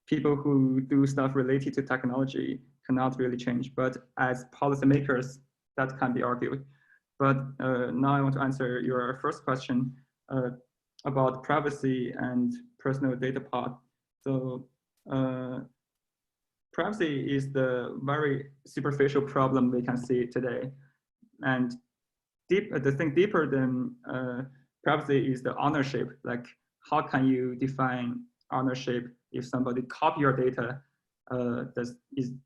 people who do stuff related to technology cannot really change, but as policymakers, that can be argued. But now I want to answer your first question about privacy and personal data pod. So privacy is the very superficial problem we can see today. And the thing deeper than privacy is the ownership. Like, how can you define ownership if somebody copy your data? Does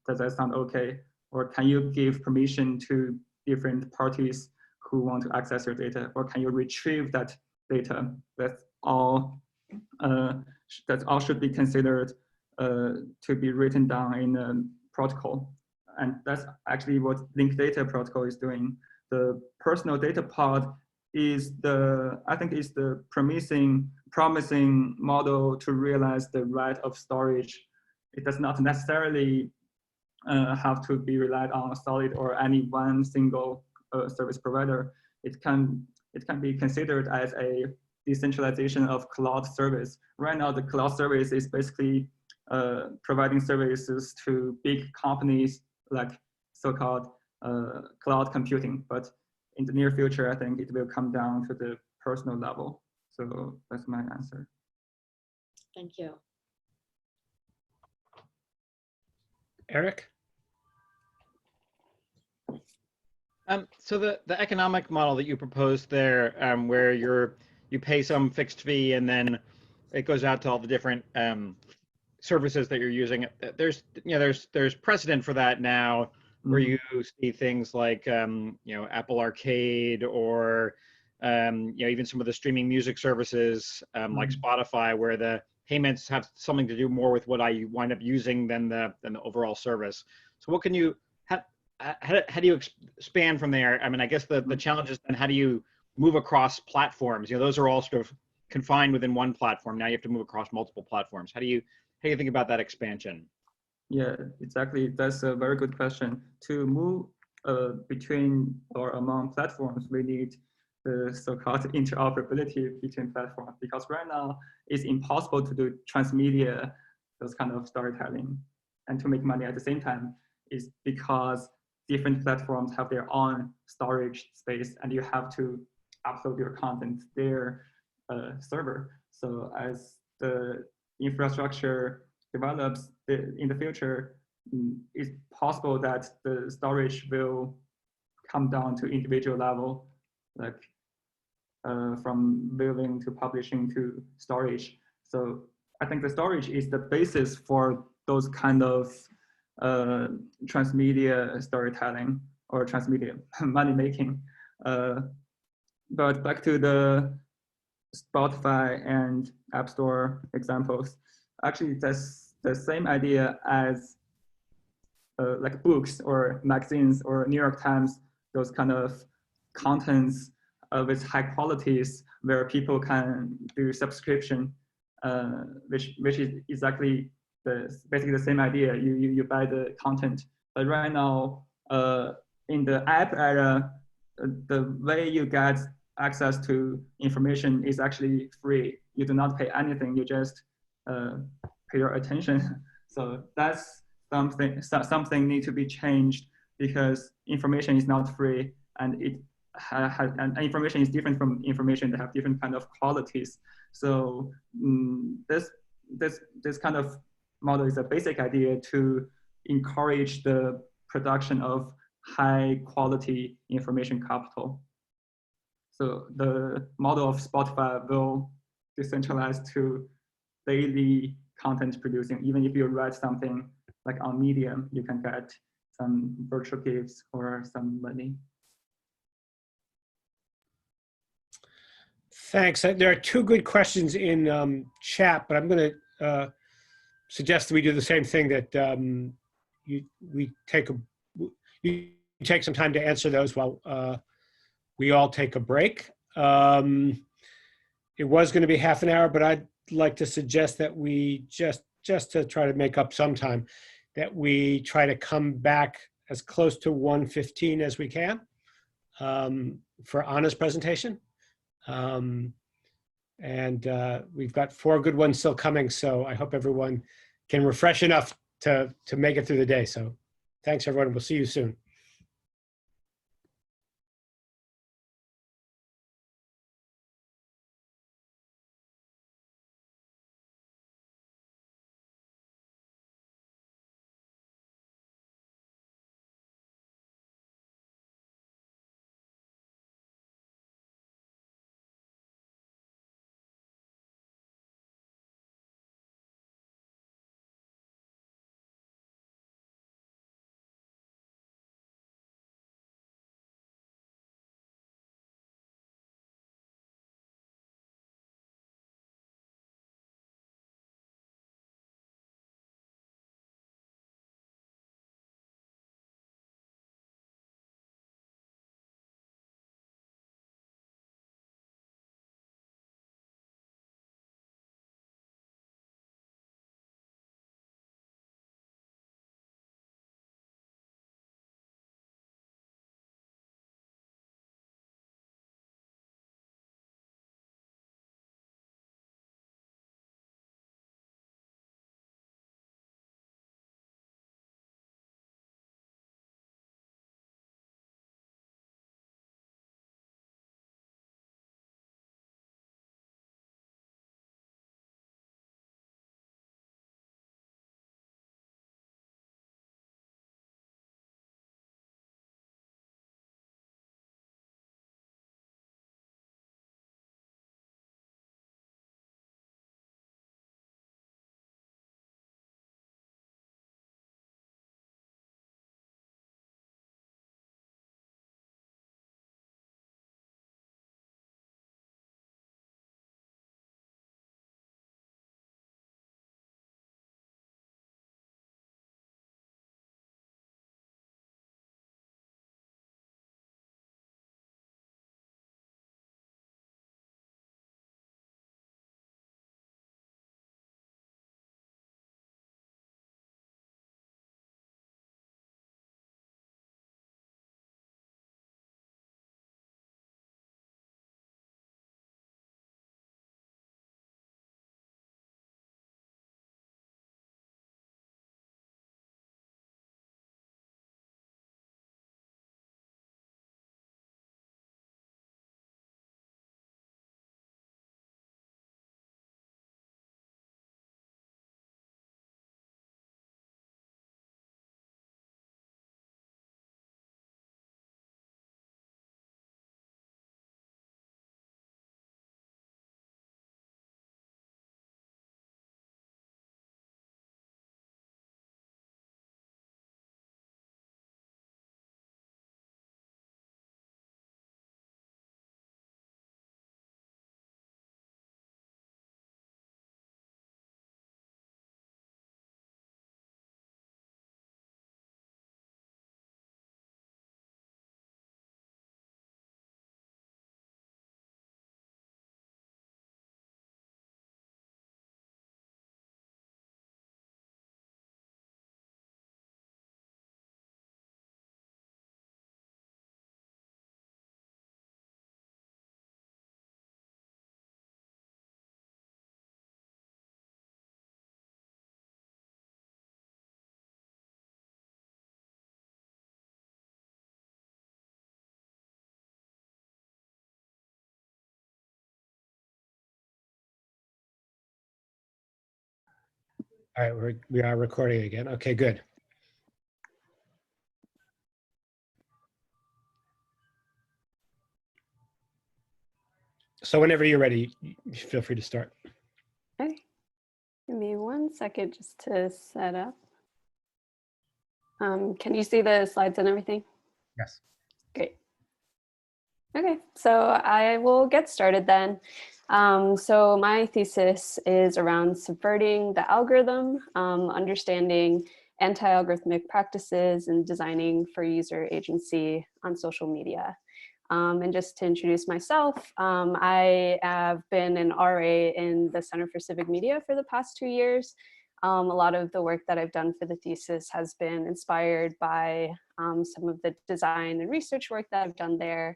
that sound okay? Or can you give permission to different parties who want to access your data? Or can you retrieve that data? That's all should be considered to be written down in a protocol. And that's actually what linked data protocol is doing. The personal data pod is I think is the promising model to realize the right of storage. It does not necessarily have to be relied on Solid or any one single service provider. It can be considered as a decentralization of cloud service. Right now, the cloud service is basically providing services to big companies like so-called cloud computing. But in the near future, I think it will come down to the personal level. So that's my answer. Thank you. Eric? So the economic model that you proposed there, where you pay some fixed fee and then it goes out to all the different services that you're using. There's precedent for that now, where you see things like Apple Arcade or even some of the streaming music services like Spotify, where the payments have something to do more with what I wind up using than the overall service. So what can you how do you expand from there? I mean, I guess the challenge is then how do you move across platforms? You know, those are all sort of confined within one platform. Now you have to move across multiple platforms. How do you think about that expansion? Yeah, exactly. That's a very good question. To move between or among platforms, we need the so-called interoperability between platforms, because right now it's impossible to do transmedia, those kind of storytelling, and to make money at the same time, is because different platforms have their own storage space, and you have to upload your content to their server. So as the infrastructure develops in the future, it's possible that the storage will come down to individual level, like from building to publishing to storage. So I think the storage is the basis for those kind of transmedia storytelling or transmedia money making. But back to the Spotify and App Store examples, actually that's the same idea as like books or magazines or New York Times, those kind of contents with high qualities where people can do subscription, which is exactly basically the same idea. You buy the content, but right now in the app era, the way you get access to information is actually free. You do not pay anything. You just pay your attention. So that's something need to be changed, because information is not free, and and information is different from information that have different kind of qualities. So this kind of model is a basic idea to encourage the production of high quality information capital. So the model of Spotify will decentralize to daily content producing. Even if you write something like on Medium, you can get some virtual gifts or some money. Thanks. There are two good questions in chat, but I'm going to suggest that we do the same thing, that you take some time to answer those while we all take a break. It was going to be half an hour, but I'd like to suggest that we just to try to make up some time, that we try to come back as close to 1:15 as we can for Anna's presentation. We've got 4 good ones still coming, so I hope everyone can refresh enough to make it through the day. So thanks, everyone. We'll see you soon. All right, we are recording again. Okay, good. So whenever you're ready, feel free to start. Okay, give me 1 second just to set up. Can you see the slides and everything? Yes. Great. Okay, so I will get started then. So my thesis is around subverting the algorithm, understanding anti-algorithmic practices, and designing for user agency on social media. And just to introduce myself, I have been an RA in the Center for Civic Media for the past 2 years. A lot of the work that I've done for the thesis has been inspired by some of the design and research work that I've done there,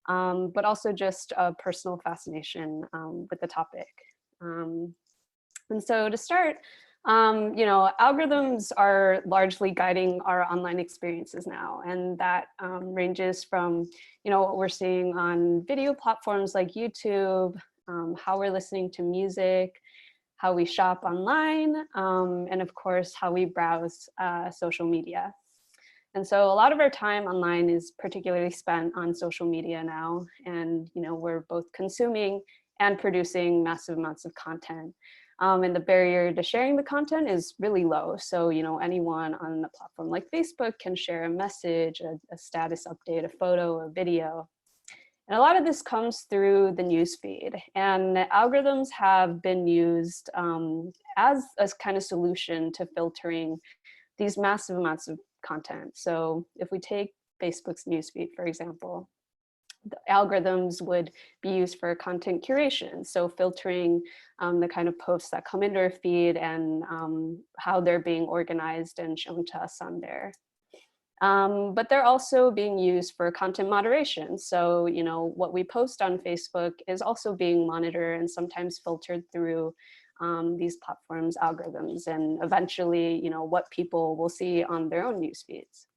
but also just a personal fascination with the topic. And so to start, you know, algorithms are largely guiding our online experiences now, and that ranges from, you know, what we're seeing on video platforms like YouTube, how we're listening to music, how we shop online, and of course, how we browse social media. And so a lot of our time online is particularly spent on social media now, and you know, we're both consuming and producing massive amounts of content. And the barrier to sharing the content is really low. So, you know, anyone on a platform like Facebook can share a message, a status update, a photo, a video. And a lot of this comes through the newsfeed, and algorithms have been used as a kind of solution to filtering these massive amounts of content. So if we take Facebook's newsfeed, for example, the algorithms would be used for content curation. So filtering the kind of posts that come into our feed and how they're being organized and shown to us on there. But they're also being used for content moderation. So, you know, what we post on Facebook is also being monitored and sometimes filtered through these platforms' algorithms, and eventually, you know, what people will see on their own news feeds.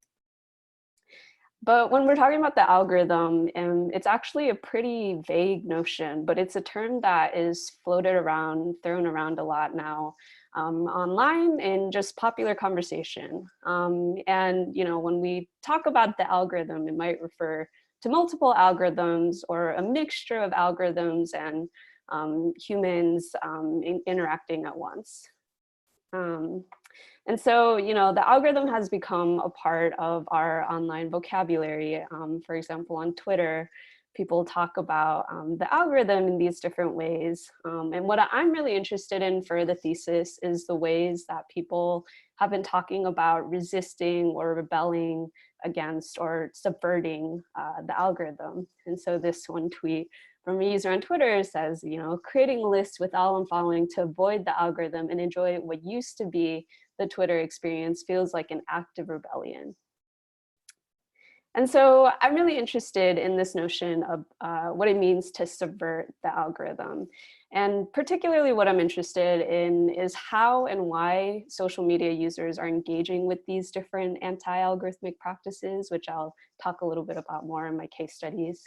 But when we're talking about the algorithm, it's actually a pretty vague notion, but it's a term that is floated around, thrown around a lot now online in just popular conversation. And, you know, when we talk about the algorithm, it might refer to multiple algorithms or a mixture of algorithms and humans interacting at once. And so, you know, the algorithm has become a part of our online vocabulary. For example, on Twitter, people talk about the algorithm in these different ways. And what I'm really interested in for the thesis is the ways that people have been talking about resisting or rebelling against or subverting the algorithm. And so this one tweet from a user on Twitter says, you know, creating a list with all I'm following to avoid the algorithm and enjoy what used to be the Twitter experience feels like an act of rebellion. And so I'm really interested in this notion of what it means to subvert the algorithm. And particularly what I'm interested in is how and why social media users are engaging with these different anti-algorithmic practices, which I'll talk a little bit about more in my case studies.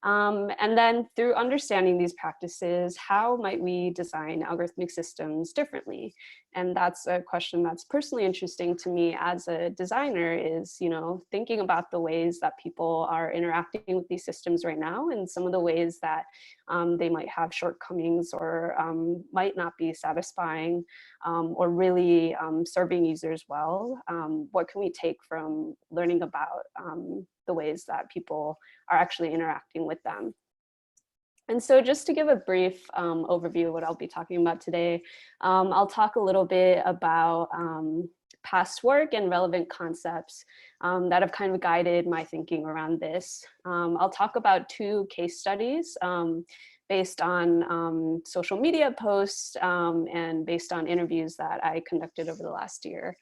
And then through understanding these practices, how might we design algorithmic systems differently? And that's a question that's personally interesting to me as a designer, is, you know, thinking about the ways that people are interacting with these systems right now and some of the ways that they might have shortcomings or might not be satisfying or really serving users well. What can we take from learning about the ways that people are actually interacting with them? And so just to give a brief overview of what I'll be talking about today, I'll talk a little bit about past work and relevant concepts that have kind of guided my thinking around this. I'll talk about 2 case studies based on social media posts and based on interviews that I conducted over the last year.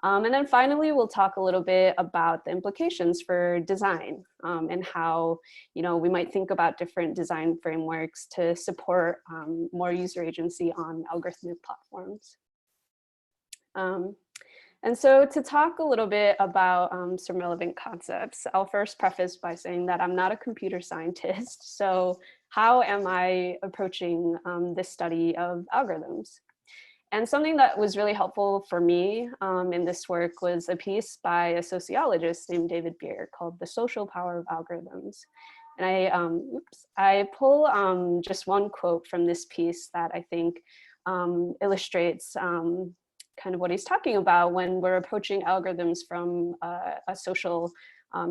And then finally, we'll talk a little bit about the implications for design and how, you know, we might think about different design frameworks to support more user agency on algorithmic platforms. And so to talk a little bit about some relevant concepts, I'll first preface by saying that I'm not a computer scientist. So how am I approaching this study of algorithms? And something that was really helpful for me in this work was a piece by a sociologist named David Beer called "The Social Power of Algorithms." And I pull just one quote from this piece that I think illustrates kind of what he's talking about when we're approaching algorithms from a social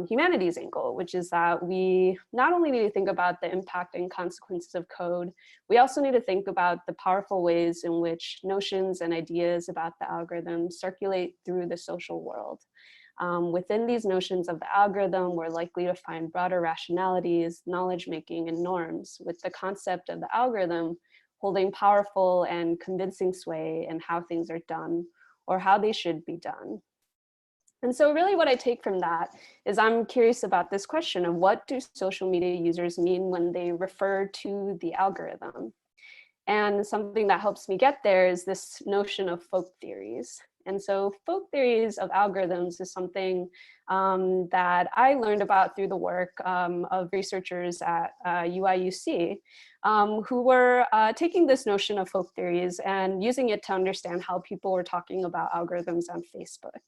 humanities angle, which is that we not only need to think about the impact and consequences of code, we also need to think about the powerful ways in which notions and ideas about the algorithm circulate through the social world. Within these notions of the algorithm, we're likely to find broader rationalities, knowledge making, and norms, with the concept of the algorithm holding powerful and convincing sway in how things are done or how they should be done. And so really what I take from that is I'm curious about this question of what do social media users mean when they refer to the algorithm? And something that helps me get there is this notion of folk theories. And so folk theories of algorithms is something that I learned about through the work of researchers at UIUC who were taking this notion of folk theories and using it to understand how people were talking about algorithms on Facebook.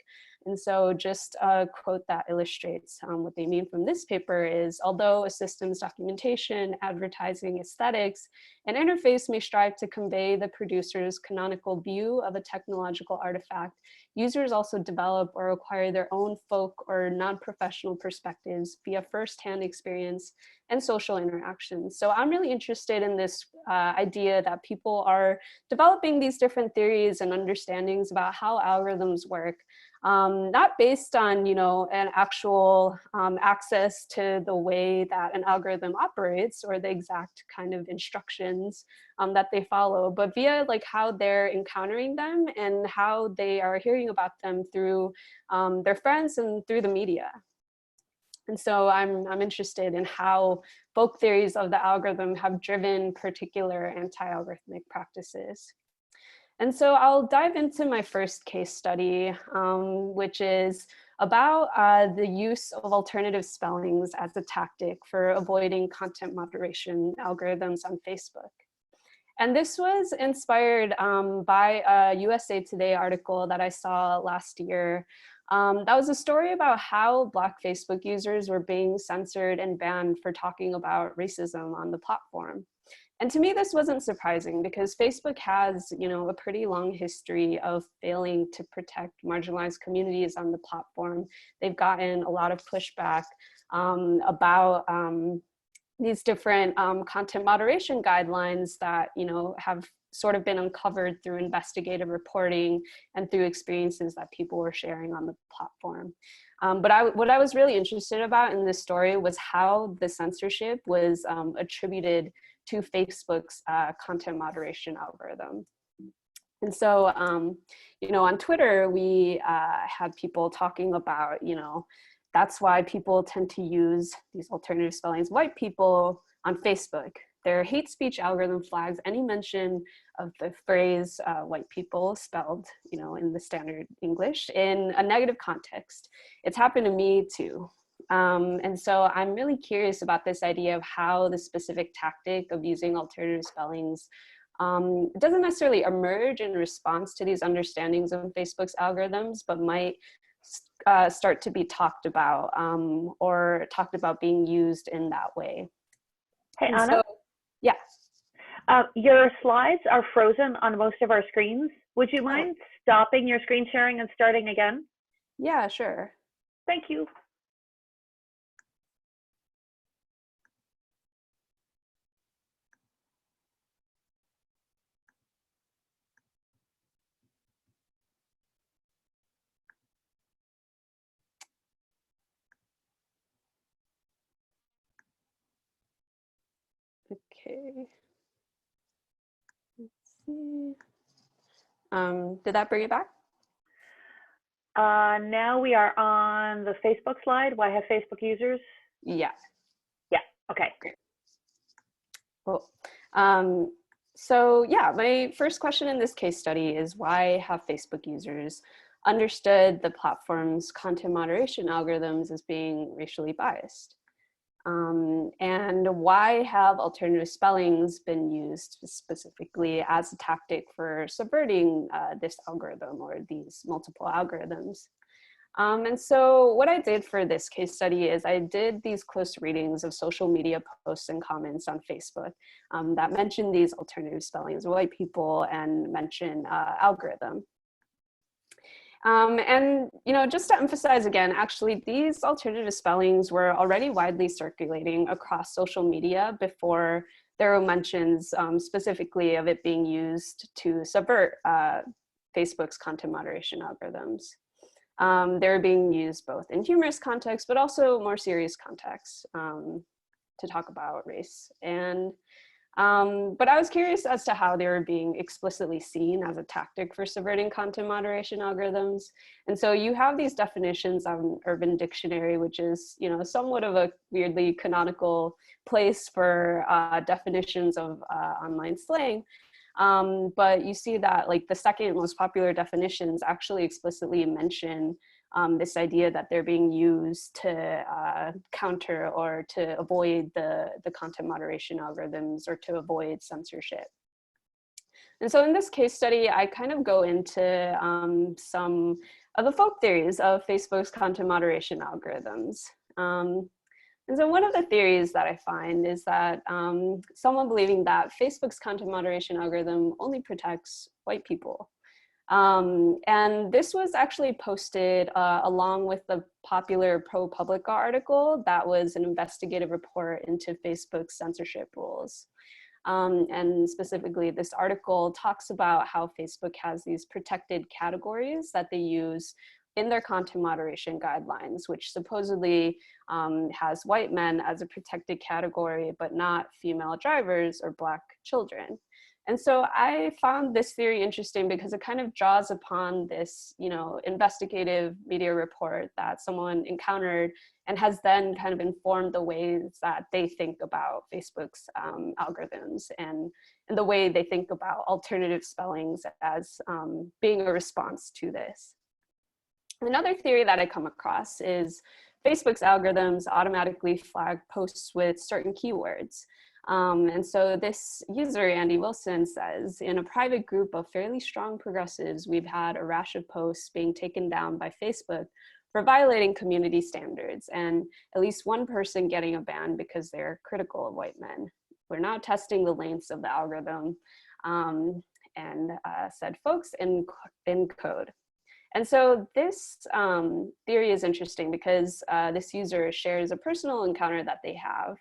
And so just a quote that illustrates what they mean from this paper is, although a system's documentation, advertising, aesthetics, and interface may strive to convey the producer's canonical view of a technological artifact, users also develop or acquire their own folk or non-professional perspectives via firsthand experience and social interactions. So I'm really interested in this idea that people are developing these different theories and understandings about how algorithms work, not based on, an actual access to the way that an algorithm operates or the exact kind of instructions that they follow, but via like how they're encountering them and how they are hearing about them through their friends and through the media. And so I'm interested in how folk theories of the algorithm have driven particular anti-algorithmic practices. And so I'll dive into my first case study, which is about the use of alternative spellings as a tactic for avoiding content moderation algorithms on Facebook. And this was inspired by a USA Today article that I saw last year. That was a story about how Black Facebook users were being censored and banned for talking about racism on the platform. And to me, this wasn't surprising because Facebook has, a pretty long history of failing to protect marginalized communities on the platform. They've gotten a lot of pushback about these different content moderation guidelines that, have sort of been uncovered through investigative reporting and through experiences that people were sharing on the platform. But what I was really interested about in this story was how the censorship was attributed to Facebook's content moderation algorithm. And so, on Twitter, we had people talking about, that's why people tend to use these alternative spellings, white people on Facebook. Their hate speech algorithm flags any mention of the phrase white people spelled, in the standard English in a negative context. It's happened to me too. And so I'm really curious about this idea of how the specific tactic of using alternative spellings doesn't necessarily emerge in response to these understandings of Facebook's algorithms, but might start to be talked about or talked about being used in that way. Hey, and Anna? So, yeah. Your slides are frozen on most of our screens. Would you mind stopping your screen sharing and starting again? Yeah, sure. Thank you. Okay. Let's see. Did that bring it back? Now we are on the Facebook slide. Why have Facebook users? Yeah. Yeah, okay. Cool. So yeah, my first question in this case study is why have Facebook users understood the platform's content moderation algorithms as being racially biased? And why have alternative spellings been used specifically as a tactic for subverting this algorithm or these multiple algorithms? And so what I did for this case study is I did these close readings of social media posts and comments on Facebook that mention these alternative spellings of white people and mention algorithm. And, you know, just to emphasize again, actually, these alternative spellings were already widely circulating across social media before there were mentions specifically of it being used to subvert Facebook's content moderation algorithms. They're being used both in humorous contexts, but also more serious contexts to talk about race. And but I was curious as to how they were being explicitly seen as a tactic for subverting content moderation algorithms. And so you have these definitions on Urban Dictionary, which is, you know, somewhat of a weirdly canonical place for definitions of online slang. But you see that like the second most popular definitions actually explicitly mention this idea that they're being used to counter or to avoid the content moderation algorithms or to avoid censorship. And so in this case study, I kind of go into some of the folk theories of Facebook's content moderation algorithms. And so one of the theories that I find is that someone believing that Facebook's content moderation algorithm only protects white people. And this was actually posted along with the popular ProPublica article that was an investigative report into Facebook's censorship rules. And specifically, this article talks about how Facebook has these protected categories that they use in their content moderation guidelines, which supposedly has white men as a protected category, but not female drivers or Black children. And so I found this theory interesting because it kind of draws upon this, you know, investigative media report that someone encountered and has then kind of informed the ways that they think about Facebook's algorithms and the way they think about alternative spellings as being a response to this. Another theory that I come across is Facebook's algorithms automatically flag posts with certain keywords. And so this user, Andy Wilson, says, in a private group of fairly strong progressives, we've had a rash of posts being taken down by Facebook for violating community standards, and at least one person getting a ban because they're critical of white men. We're now testing the lengths of the algorithm, and said folks in code. And so this theory is interesting because this user shares a personal encounter that they have.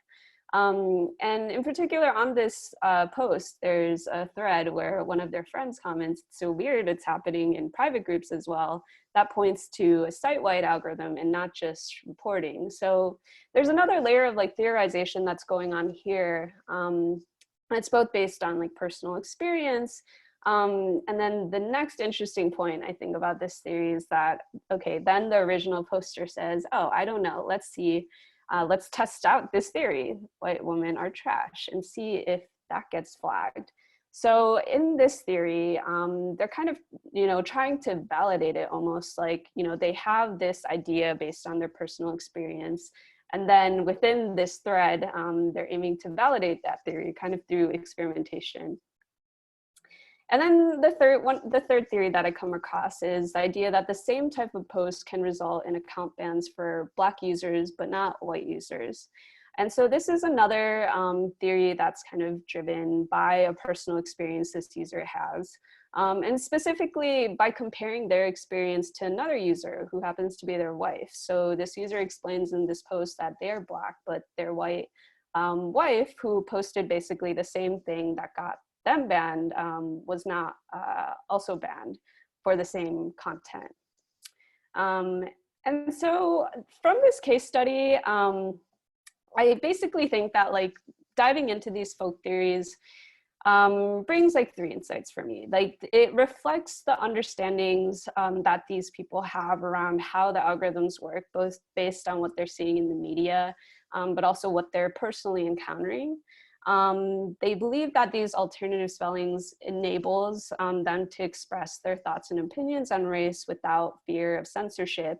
And in particular on this post, there's a thread where one of their friends comments, "It's so weird, it's happening in private groups as well." That points to a site-wide algorithm and not just reporting. So there's another layer of like theorization that's going on here. It's both based on like personal experience. And then the next interesting point I think about this theory is that, okay, then the original poster says, oh, I don't know, let's see, let's test out this theory, white women are trash, and see if that gets flagged. So in this theory, they're kind of, you know, trying to validate it almost like, you know, they have this idea based on their personal experience. And then within this thread, they're aiming to validate that theory kind of through experimentation. And then the third theory that I come across is the idea that the same type of post can result in account bans for Black users, but not white users. And so this is another theory that's kind of driven by a personal experience this user has. And specifically by comparing their experience to another user who happens to be their wife. So this user explains in this post that they're Black, but their white wife, who posted basically the same thing that got them banned, was not also banned for the same content. And so from this case study, I basically think that like diving into these folk theories brings like 3 insights for me. Like it reflects the understandings that these people have around how the algorithms work, both based on what they're seeing in the media, but also what they're personally encountering. They believe that these alternative spellings enables them to express their thoughts and opinions on race without fear of censorship.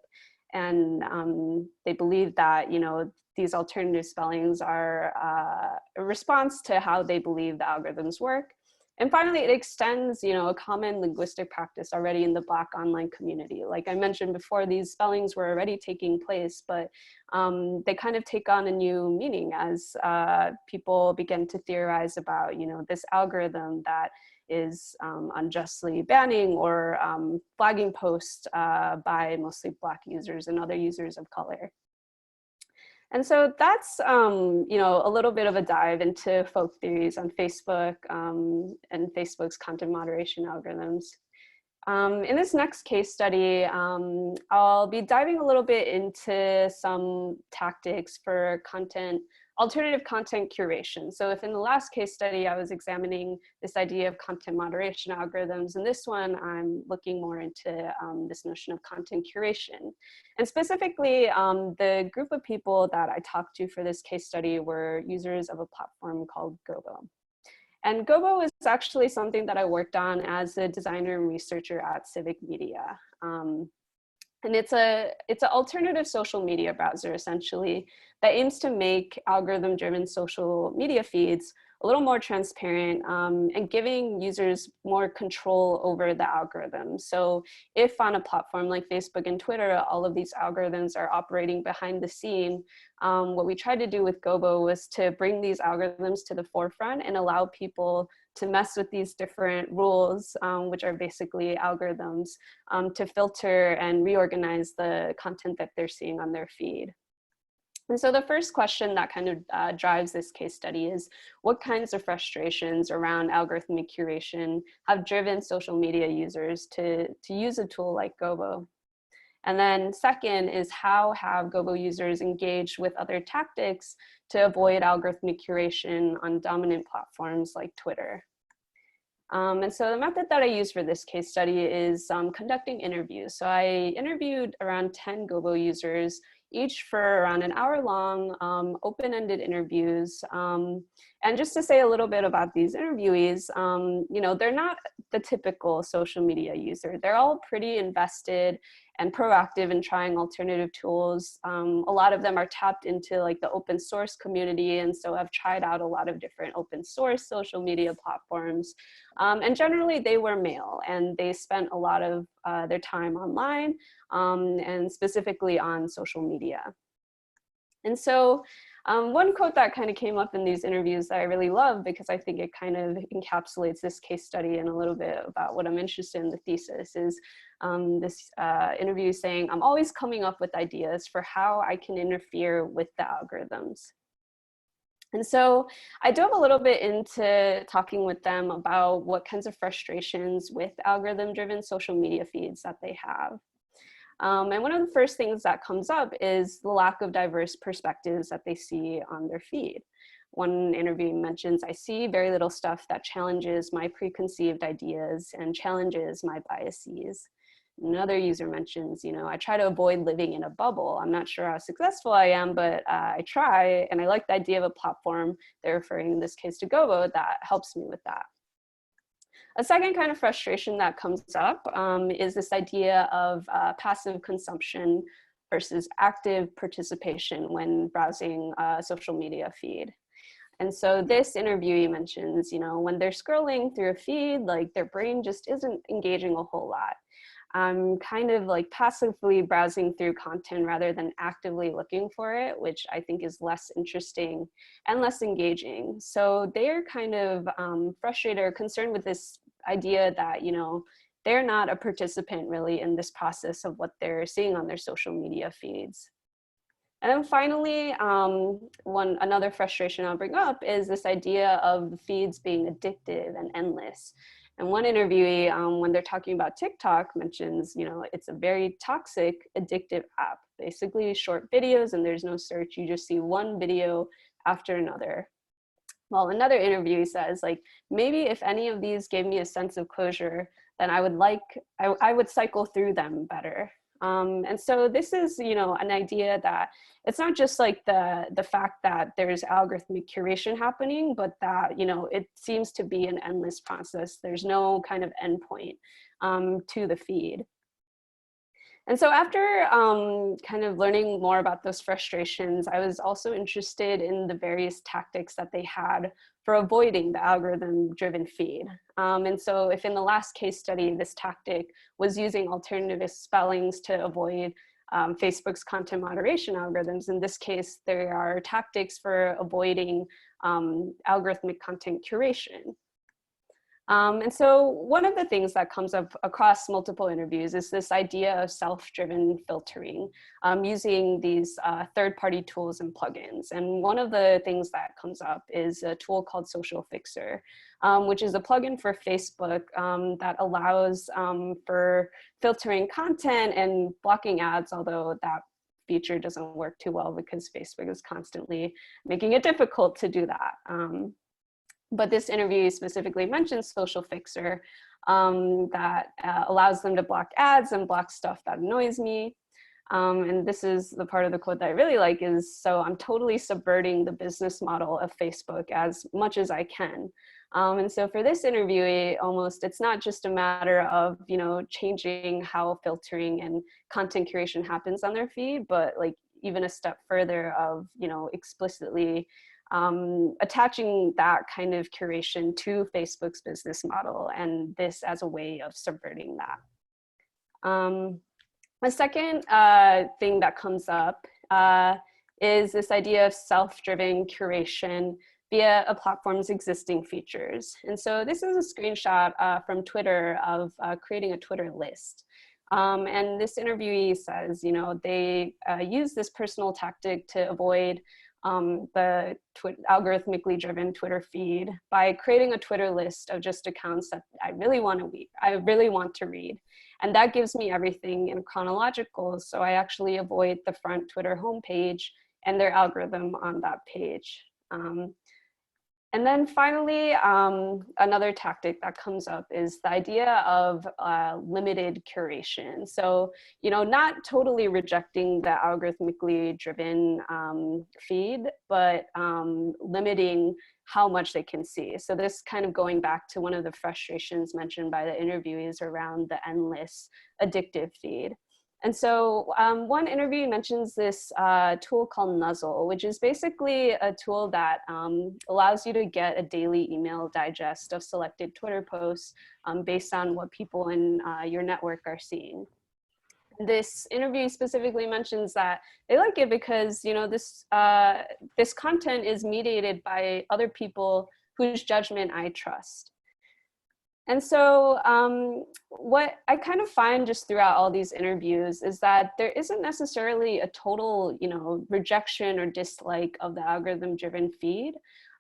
And they believe that, you know, these alternative spellings are a response to how they believe the algorithms work. And finally, it extends, a common linguistic practice already in the Black online community. Like I mentioned before, these spellings were already taking place, but they kind of take on a new meaning as people begin to theorize about, this algorithm that is unjustly banning or flagging posts by mostly Black users and other users of color. And so that's, a little bit of a dive into folk theories on Facebook and Facebook's content moderation algorithms. In this next case study, I'll be diving a little bit into some tactics for alternative content curation. So if in the last case study, I was examining this idea of content moderation algorithms, in this one, I'm looking more into this notion of content curation. And specifically, the group of people that I talked to for this case study were users of a platform called Gobo. And Gobo is actually something that I worked on as a designer and researcher at Civic Media. And it's an alternative social media browser, essentially, that aims to make algorithm-driven social media feeds a little more transparent and giving users more control over the algorithm. So if on a platform like Facebook and Twitter, all of these algorithms are operating behind the scene, what we tried to do with Gobo was to bring these algorithms to the forefront and allow people to mess with these different rules, which are basically algorithms, to filter and reorganize the content that they're seeing on their feed. And so the first question that kind of drives this case study is, what kinds of frustrations around algorithmic curation have driven social media users to use a tool like Gobo? And then second is, how have Gobo users engaged with other tactics to avoid algorithmic curation on dominant platforms like Twitter? And so the method that I use for this case study is conducting interviews. So I interviewed around 10 Gobo users, each for around an hour long, open-ended interviews. And just to say a little bit about these interviewees, they're not the typical social media user. They're all pretty invested and proactive in trying alternative tools. A lot of them are tapped into like the open source community, and so have tried out a lot of different open source social media platforms. And generally they were male, and they spent a lot of their time online and specifically on social media. And so one quote that kind of came up in these interviews that I really love, because I think it kind of encapsulates this case study and a little bit about what I'm interested in the thesis, is this interview saying, "I'm always coming up with ideas for how I can interfere with the algorithms." And so I dove a little bit into talking with them about what kinds of frustrations with algorithm-driven social media feeds that they have. And one of the first things that comes up is the lack of diverse perspectives that they see on their feed. One interview mentions, "I see very little stuff that challenges my preconceived ideas and challenges my biases." Another user mentions, "I try to avoid living in a bubble. I'm not sure how successful I am, but I try, and I like the idea of a platform," they're referring in this case to Gobo, "that helps me with that." A second kind of frustration that comes up is this idea of passive consumption versus active participation when browsing a social media feed. And so this interviewee mentions, when they're scrolling through a feed, like their brain just isn't engaging a whole lot. I'm kind of like passively browsing through content rather than actively looking for it, which I think is less interesting and less engaging. So they're kind of frustrated or concerned with this idea that, they're not a participant really in this process of what they're seeing on their social media feeds. And then finally, another frustration I'll bring up is this idea of the feeds being addictive and endless. And one interviewee, when they're talking about TikTok, mentions, it's a very toxic, addictive app. Basically short videos, and there's no search. You just see one video after another. Well, another interviewee says, maybe if any of these gave me a sense of closure, then I would cycle through them better. And so this is, an idea that it's not just the fact that there's algorithmic curation happening, but that, it seems to be an endless process. There's no kind of endpoint to the feed. And so after kind of learning more about those frustrations, I was also interested in the various tactics that they had for avoiding the algorithm-driven feed. And so if in the last case study, this tactic was using alternative spellings to avoid Facebook's content moderation algorithms, in this case, there are tactics for avoiding algorithmic content curation. And so one of the things that comes up across multiple interviews is this idea of self-driven filtering using these third-party tools and plugins. And one of the things that comes up is a tool called Social Fixer, which is a plugin for Facebook that allows for filtering content and blocking ads, although that feature doesn't work too well because Facebook is constantly making it difficult to do that. But this interview specifically mentions Social Fixer that allows them to block ads and block stuff that annoys me. And this is the part of the quote that I really like is, so I'm totally subverting the business model of Facebook as much as I can. And so for this interview, it's not just a matter of, changing how filtering and content curation happens on their feed, but like even a step further of, explicitly attaching that kind of curation to Facebook's business model, and this as a way of subverting that. A second thing that comes up is this idea of self-driven curation via a platform's existing features. And so this is a screenshot from Twitter of creating a Twitter list. And this interviewee says, they use this personal tactic to avoid the algorithmically driven Twitter feed by creating a Twitter list of just accounts that I really want to read. And that gives me everything in chronological, so I actually avoid the front Twitter homepage and their algorithm on that page. And then finally, another tactic that comes up is the idea of limited curation. So, not totally rejecting the algorithmically driven feed, but limiting how much they can see. So this kind of going back to one of the frustrations mentioned by the interviewees around the endless addictive feed. And so one interview mentions this tool called Nuzzle, which is basically a tool that allows you to get a daily email digest of selected Twitter posts based on what people in your network are seeing. This interview specifically mentions that they like it because this content is mediated by other people whose judgment I trust. And so what I kind of find just throughout all these interviews is that there isn't necessarily a total, rejection or dislike of the algorithm-driven feed,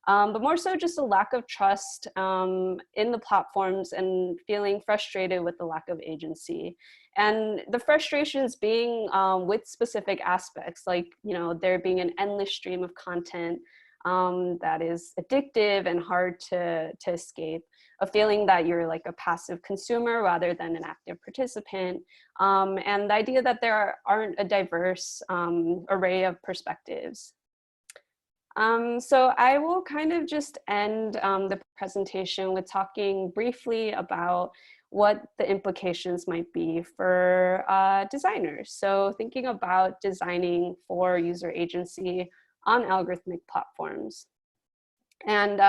but more so just a lack of trust in the platforms and feeling frustrated with the lack of agency. And the frustrations being with specific aspects, like, there being an endless stream of content that is addictive and hard to escape, a feeling that you're like a passive consumer rather than an active participant, and the idea that there aren't a diverse array of perspectives. So I will kind of just end the presentation with talking briefly about what the implications might be for designers. So thinking about designing for user agency on algorithmic platforms. And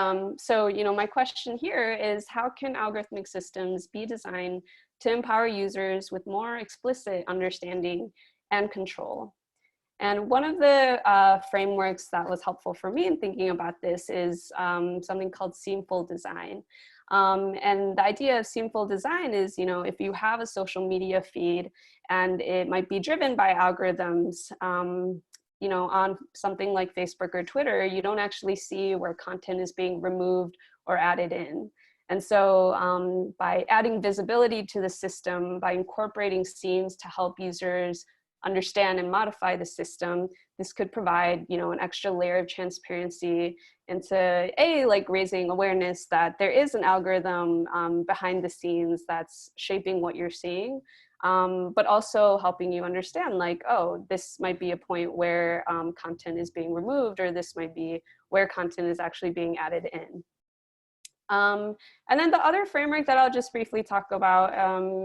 so, my question here is, how can algorithmic systems be designed to empower users with more explicit understanding and control? And one of the frameworks that was helpful for me in thinking about this is something called seamful design. And the idea of seamful design is, if you have a social media feed and it might be driven by algorithms, on something like Facebook or Twitter, you don't actually see where content is being removed or added in. And so by adding visibility to the system, by incorporating scenes to help users understand and modify the system, this could provide, an extra layer of transparency into raising awareness that there is an algorithm behind the scenes that's shaping what you're seeing. But also helping you understand, this might be a point where content is being removed, or this might be where content is actually being added in. And then the other framework that I'll just briefly talk about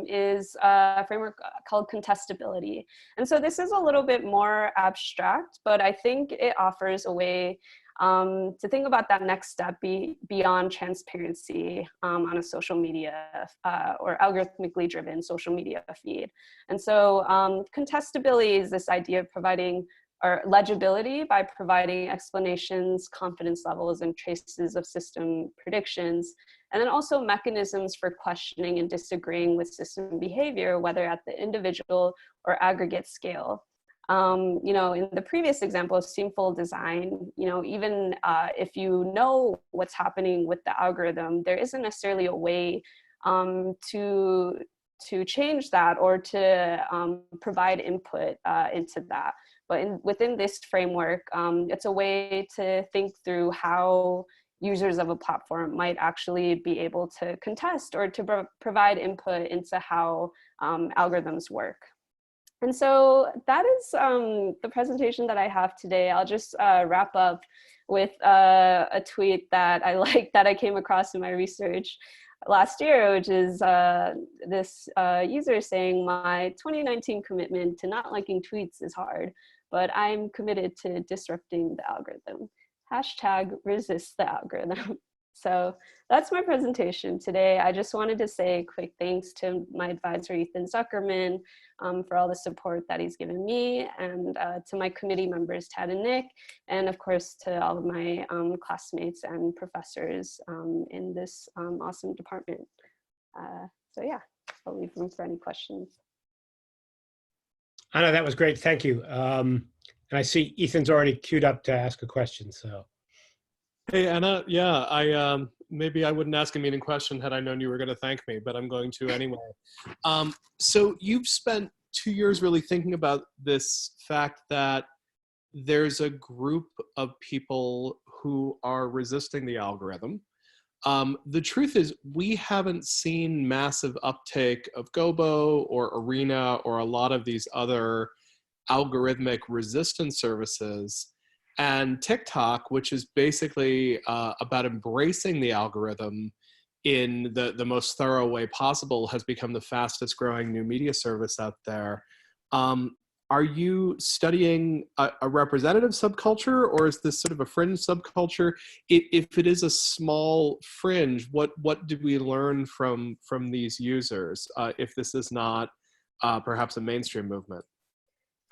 is a framework called contestability. And so this is a little bit more abstract, but I think it offers a way to think about that next step beyond transparency on a social media or algorithmically driven social media feed. And so contestability is this idea of providing or legibility by providing explanations, confidence levels, and traces of system predictions, and then also mechanisms for questioning and disagreeing with system behavior, whether at the individual or aggregate scale. You know, in the previous example of seamful design, you know, even if you know what's happening with the algorithm, there isn't necessarily a way to change that or to provide input into that. But within this framework, it's a way to think through how users of a platform might actually be able to contest or to provide input into how algorithms work. And so that is the presentation that I have today. I'll just wrap up with a tweet that I like that I came across in my research last year, which is this user saying, "My 2019 commitment to not liking tweets is hard, but I'm committed to disrupting the algorithm. Hashtag resist the algorithm." So that's my presentation today. I just wanted to say a quick thanks to my advisor, Ethan Zuckerman, for all the support that he's given me, and to my committee members, Ted and Nick, and of course to all of my classmates and professors in this awesome department. So yeah, I'll leave room for any questions. Anna, that was great. Thank you. And I see Ethan's already queued up to ask a question. So, hey Anna, yeah, maybe I wouldn't ask a meaning question had I known you were going to thank me, but I'm going to anyway. So you've spent 2 years really thinking about this fact that there's a group of people who are resisting the algorithm. The truth is, we haven't seen massive uptake of Gobo or Arena or a lot of these other algorithmic resistance services. And TikTok, which is basically about embracing the algorithm in the most thorough way possible, has become the fastest growing new media service out there. Are you studying a representative subculture, or is this sort of a fringe subculture? If it is a small fringe, what did we learn from these users if this is not perhaps a mainstream movement?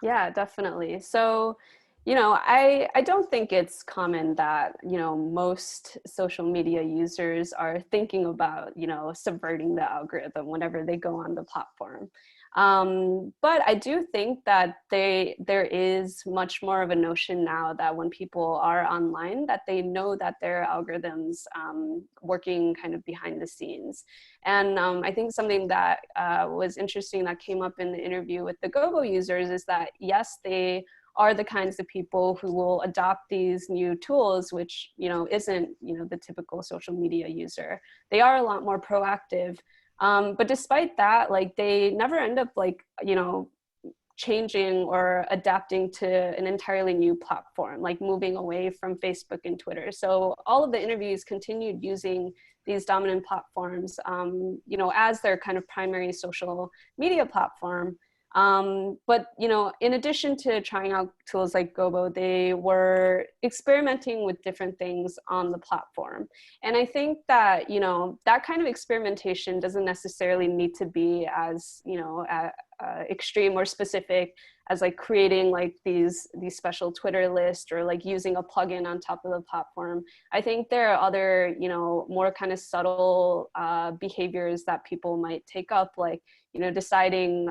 Yeah, definitely. So, you know, I don't think it's common that, you know, most social media users are thinking about, you know, subverting the algorithm whenever they go on the platform. But I do think that there is much more of a notion now that when people are online, that they know that there are algorithms working kind of behind the scenes. And I think something that was interesting that came up in the interview with the Gobo users is that, yes, they are the kinds of people who will adopt these new tools, which, you know, isn't, you know, the typical social media user. They are a lot more proactive. But despite that, like, they never end up, like, you know, changing or adapting to an entirely new platform, like moving away from Facebook and Twitter. So all of the interviews continued using these dominant platforms, you know, as their kind of primary social media platform. But, you know, in addition to trying out tools like Gobo, they were experimenting with different things on the platform. And I think that, you know, that kind of experimentation doesn't necessarily need to be as, you know, extreme or specific as like creating like these special Twitter lists or like using a plugin on top of the platform. I think there are other, you know, more kind of subtle behaviors that people might take up, like, you know, deciding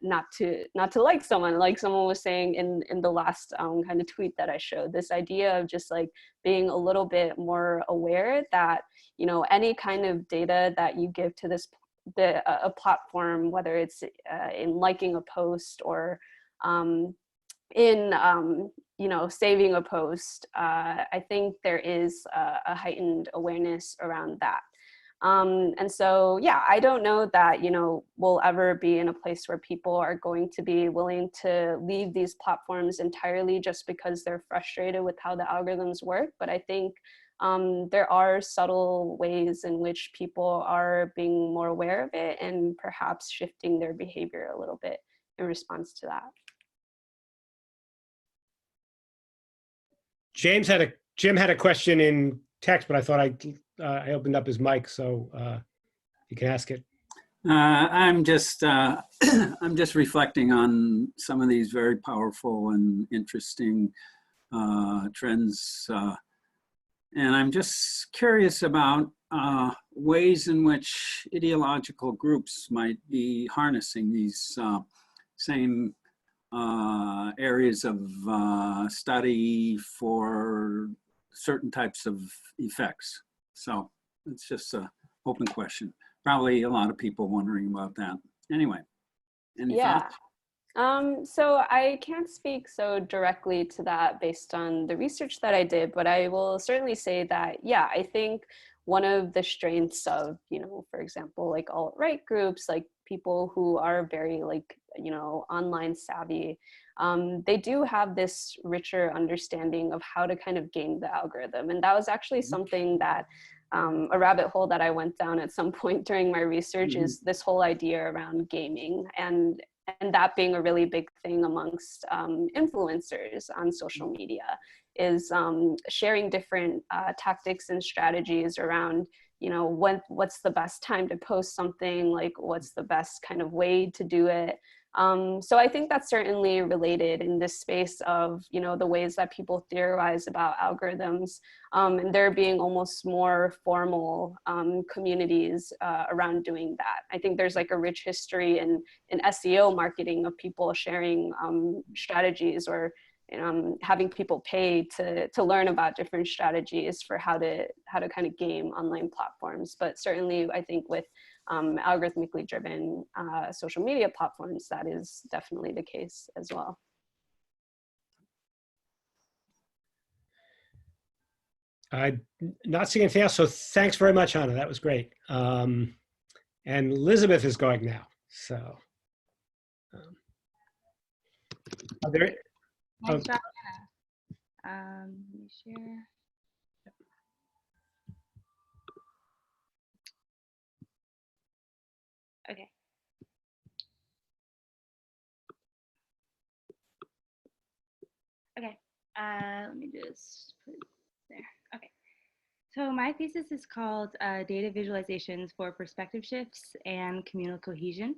not to like someone was saying in the last kind of tweet that I showed, this idea of just like being a little bit more aware that, you know, any kind of data that you give to a platform, whether it's in liking a post or in you know, saving a post, I think there is a heightened awareness around that. And so, yeah, I don't know that, you know, we'll ever be in a place where people are going to be willing to leave these platforms entirely just because they're frustrated with how the algorithms work. But I think there are subtle ways in which people are being more aware of it and perhaps shifting their behavior a little bit in response to that. Jim had a question in text, but I thought I opened up his mic, so you can ask it. I'm just I'm just reflecting on some of these very powerful and interesting trends, and I'm just curious about ways in which ideological groups might be harnessing these same areas of study for certain types of effects. So it's just an open question. Probably a lot of people wondering about that. Anyway, any thoughts? So I can't speak so directly to that based on the research that I did, but I will certainly say that, yeah, I think one of the strengths of, for example, like alt-right groups, like people who are very online savvy, they do have this richer understanding of how to kind of game the algorithm. And that was actually something that a rabbit hole that I went down at some point during my research is this whole idea around gaming and that being a really big thing amongst influencers on social media is sharing different tactics and strategies around, what's the best time to post something, like what's the best kind of way to do it. So I think that's certainly related in this space of, the ways that people theorize about algorithms, and there being almost more formal communities around doing that. I think there's like a rich history in SEO marketing of people sharing strategies or having people pay to learn about different strategies for how to kind of game online platforms. But certainly I think with algorithmically driven social media platforms, that is definitely the case as well. I'm not seeing anything else, so thanks very much, Anna. That was great. And Elizabeth is going now, so. Are there, nice job, Anna. Let me share. Okay. Okay, let me just put it there. Okay, so my thesis is called Data Visualizations for Perspective Shifts and Communal Cohesion.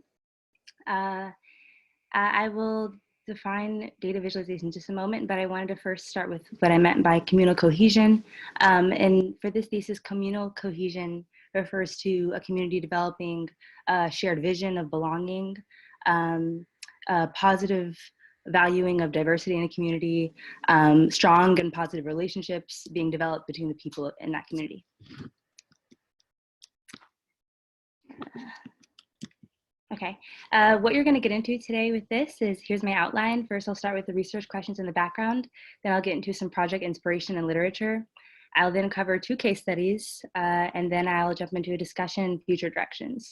I will define data visualization in just a moment, but I wanted to first start with what I meant by communal cohesion. And for this thesis, communal cohesion refers to a community developing a shared vision of belonging, positive valuing of diversity in a community, strong and positive relationships being developed between the people in that community. Okay, what you're going to get into today with this is, here's my outline. First, I'll start with the research questions in the background. Then I'll get into some project inspiration and literature. I'll then cover 2 case studies, and then I'll jump into a discussion and future directions.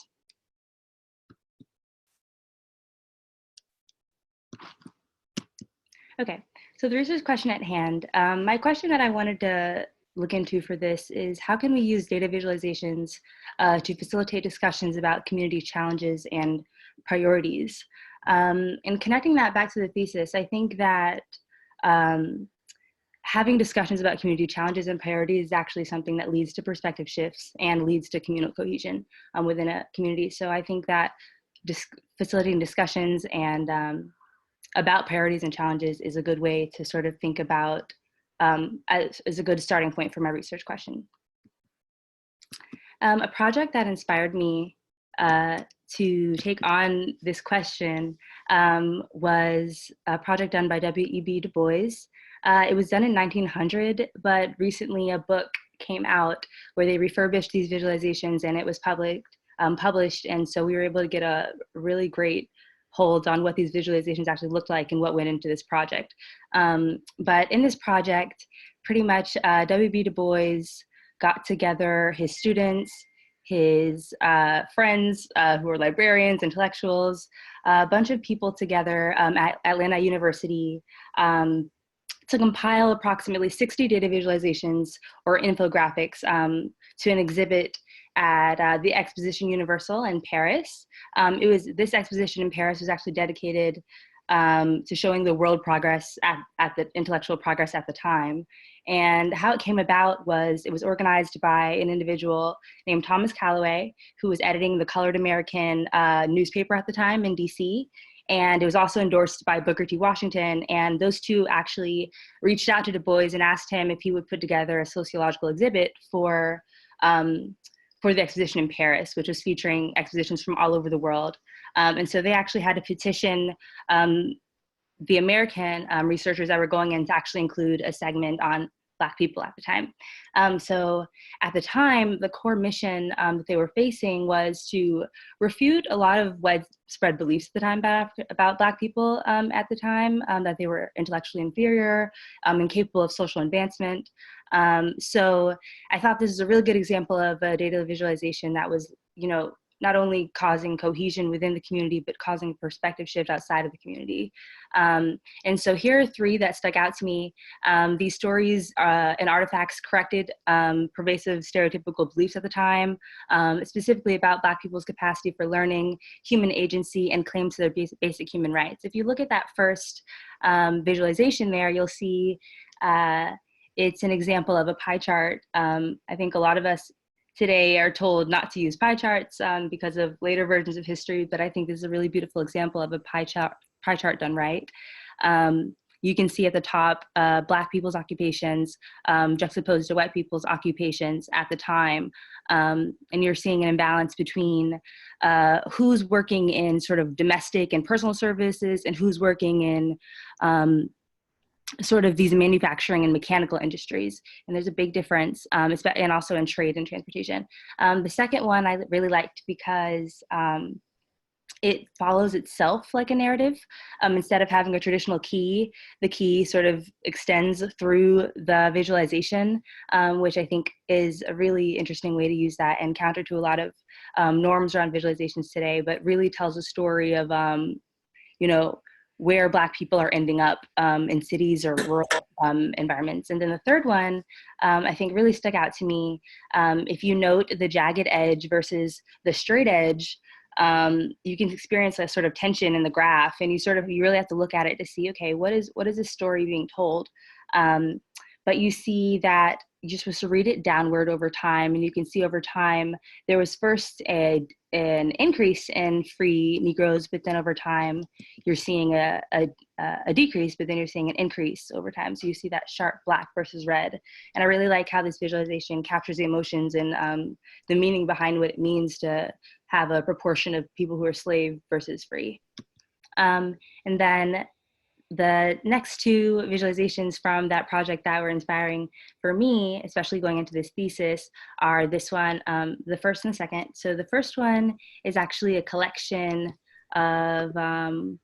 Okay, so the research question at hand. My question that I wanted to look into for this is, how can we use data visualizations to facilitate discussions about community challenges and priorities? And connecting that back to the thesis, I think that having discussions about community challenges and priorities is actually something that leads to perspective shifts and leads to communal cohesion within a community. So I think that facilitating discussions and about priorities and challenges is a good way to sort of think about, is a good starting point for my research question. A project that inspired me to take on this question was a project done by W.E.B. Du Bois. It was done in 1900, but recently a book came out where they refurbished these visualizations and it was published, and so we were able to get a really great hold on what these visualizations actually looked like and what went into this project. But in this project, pretty much W.B. Du Bois got together his students, his friends who were librarians, intellectuals, a bunch of people together at Atlanta University to compile approximately 60 data visualizations or infographics to an exhibit at the Exposition Universelle in Paris. This exposition in Paris was actually dedicated to showing the world progress at the intellectual progress at the time. And how it came about was it was organized by an individual named Thomas Calloway, who was editing the Colored American newspaper at the time in DC. And it was also endorsed by Booker T. Washington. And those two actually reached out to Du Bois and asked him if he would put together a sociological exhibit for the exposition in Paris, which was featuring expositions from all over the world. And so they actually had to petition the American researchers that were going in to actually include a segment on Black people at the time. So at the time, the core mission that they were facing was to refute a lot of widespread beliefs at the time about Black people at the time, that they were intellectually inferior, incapable of social advancement. So I thought this is a really good example of a data visualization that was, not only causing cohesion within the community, but causing a perspective shift outside of the community. And so here are three that stuck out to me. These stories and artifacts corrected pervasive stereotypical beliefs at the time, specifically about Black people's capacity for learning, human agency, and claims to their basic human rights. If you look at that first visualization there, you'll see it's an example of a pie chart. I think a lot of us today are told not to use pie charts because of later versions of history, but I think this is a really beautiful example of a pie chart done right. You can see at the top Black people's occupations juxtaposed to white people's occupations at the time. And you're seeing an imbalance between who's working in sort of domestic and personal services and who's working in sort of these manufacturing and mechanical industries. And there's a big difference, and also in trade and transportation. The second one I really liked because it follows itself like a narrative. Instead of having a traditional key, the key sort of extends through the visualization, which I think is a really interesting way to use that and counter to a lot of norms around visualizations today, but really tells a story of, where Black people are ending up in cities or rural environments. And then the third one, I think really stuck out to me. If you note the jagged edge versus the straight edge, you can experience a sort of tension in the graph, and you really have to look at it to see, okay, what is this story being told? But you see that you're supposed to read it downward over time, and you can see over time there was first an increase in free Negroes, but then over time you're seeing a decrease, but then you're seeing an increase over time. So you see that sharp black versus red. And I really like how this visualization captures the emotions and the meaning behind what it means to have a proportion of people who are slave versus free. And then the next two visualizations from that project that were inspiring for me, especially going into this thesis, are this one, the first and the second. So the first one is actually a collection of, sorry,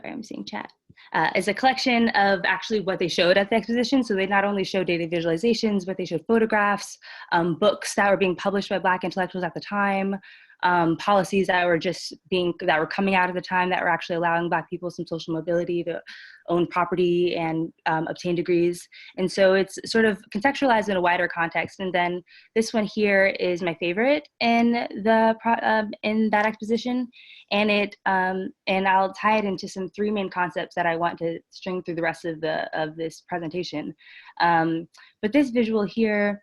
I'm seeing chat. It's a collection of actually what they showed at the exposition. So they not only showed data visualizations, but they showed photographs, books that were being published by Black intellectuals at the time, policies that were coming out at the time that were actually allowing Black people some social mobility to own property and obtain degrees. And so it's sort of contextualized in a wider context. And then this one here is my favorite in that exposition. And and I'll tie it into some three main concepts that I want to string through the rest of this presentation. But this visual here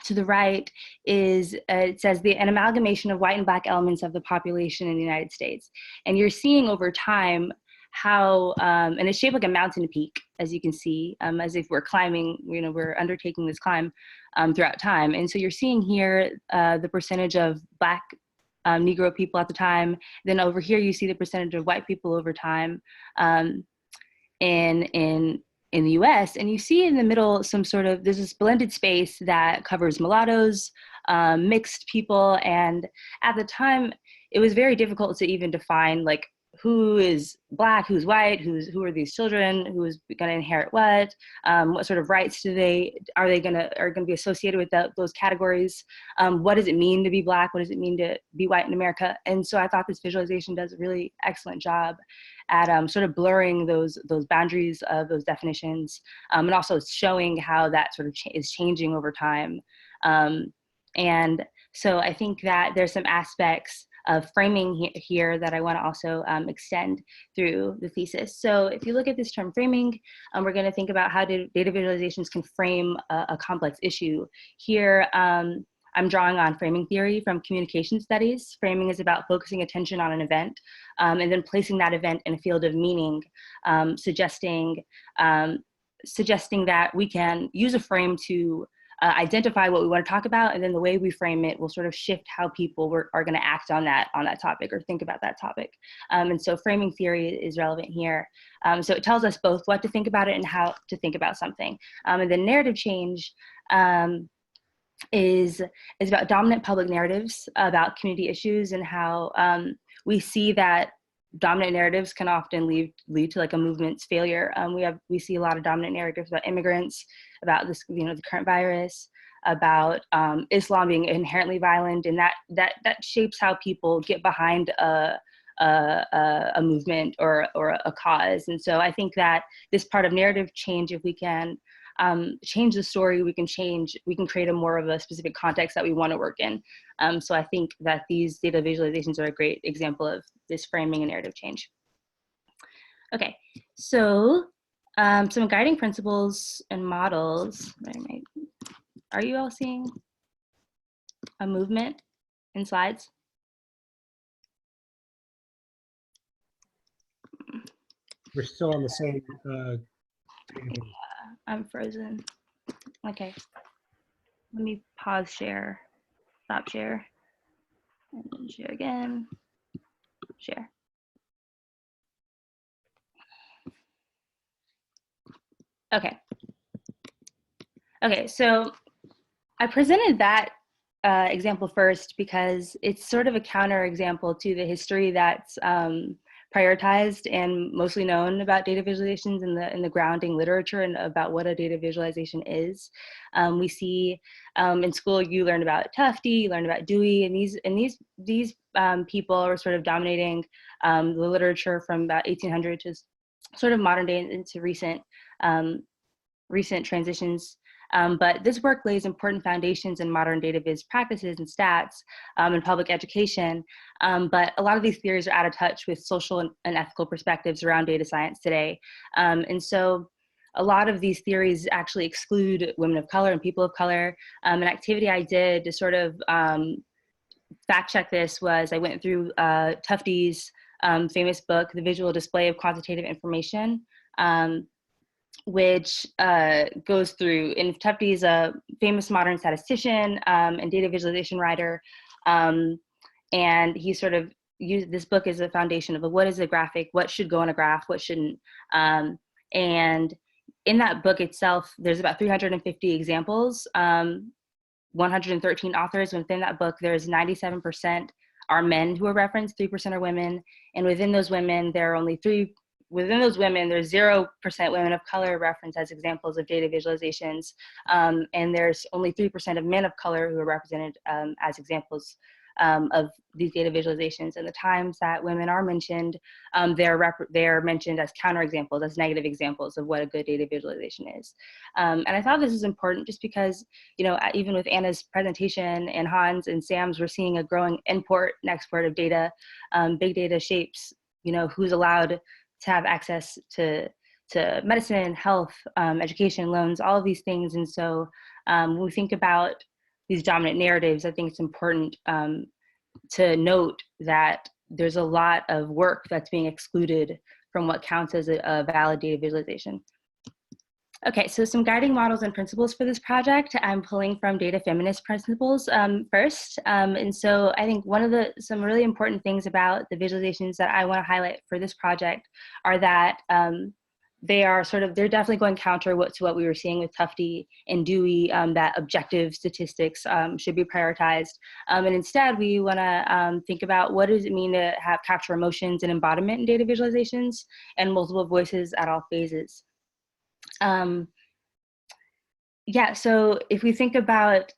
to the right is, it says an amalgamation of white and Black elements of the population in the United States. And you're seeing over time how, and it's shaped like a mountain peak, as you can see, as if we're climbing, we're undertaking this climb throughout time. And so you're seeing here the percentage of Black Negro people at the time. Then over here, you see the percentage of white people over time in the US, and you see in the middle there's this blended space that covers mulattoes, mixed people, and at the time it was very difficult to even define like who is Black, who's white, who are these children, who is going to inherit what sort of rights are going to be associated with those categories, what does it mean to be Black, what does it mean to be white in America? And so I thought this visualization does a really excellent job at sort of blurring those boundaries of those definitions, and also showing how that sort of is changing over time. And so I think that there's some aspects of framing here that I want to also extend through the thesis. So if you look at this term framing, we're going to think about how data visualizations can frame a complex issue. Here, I'm drawing on framing theory from communication studies. Framing is about focusing attention on an event and then placing that event in a field of meaning, suggesting that we can use a frame to identify what we want to talk about, and then the way we frame it will sort of shift how people are going to act on that topic or think about that topic. And so framing theory is relevant here. So it tells us both what to think about it and how to think about something. And then narrative change is about dominant public narratives about community issues, and how we see that dominant narratives can often lead to like a movement's failure. We see a lot of dominant narratives about immigrants, about this, the current virus, about Islam being inherently violent, and that shapes how people get behind a movement or a cause. And so I think that this part of narrative change, if we can change the story, we can create a more of a specific context that we want to work in. So I think that these data visualizations are a great example of this framing and narrative change. Okay, so some guiding principles and models. Are you all seeing a movement in slides? We're still on the same table. I'm frozen. Okay, let me pause share, stop share, and then share again, share. Okay. Okay, so I presented that example first because it's sort of a counter example to the history that's prioritized and mostly known about data visualizations in the grounding literature and about what a data visualization is. We see in school you learn about Tufte, you learn about Dewey, and these people are sort of dominating the literature from about 1800 to sort of modern day into recent transitions. But this work lays important foundations in modern data viz practices and stats and public education. But a lot of these theories are out of touch with social and ethical perspectives around data science today. And so a lot of these theories actually exclude women of color and people of color. An activity I did to sort of fact check this was I went through Tufte's famous book, The Visual Display of Quantitative Information, which goes through, and Tufte is a famous modern statistician and data visualization writer, and he sort of used this book as a foundation of what is a graphic, what should go on a graph, what shouldn't, and in that book itself, there's about 350 examples, 113 authors. Within that book, there's 97% are men who are referenced, 3% are women, and within those women, there are only within those women, there's 0% women of color referenced as examples of data visualizations, and there's only 3% of men of color who are represented as examples of these data visualizations. And the times that women are mentioned, they're mentioned as counterexamples, as negative examples of what a good data visualization is. And I thought this is important just because, even with Anna's presentation and Hans and Sam's, we're seeing a growing import and export of data. Big data shapes, who's allowed to have access to medicine, health, education, loans, all of these things. And so when we think about these dominant narratives, I think it's important to note that there's a lot of work that's being excluded from what counts as a valid data visualization. Okay, so some guiding models and principles for this project. I'm pulling from data feminist principles first. And so I think some really important things about the visualizations that I want to highlight for this project are that they're definitely going counter to what we were seeing with Tufte and Dewey, that objective statistics should be prioritized. And instead, we want to think about what does it mean to capture emotions and embodiment in data visualizations and multiple voices at all phases. So if we think about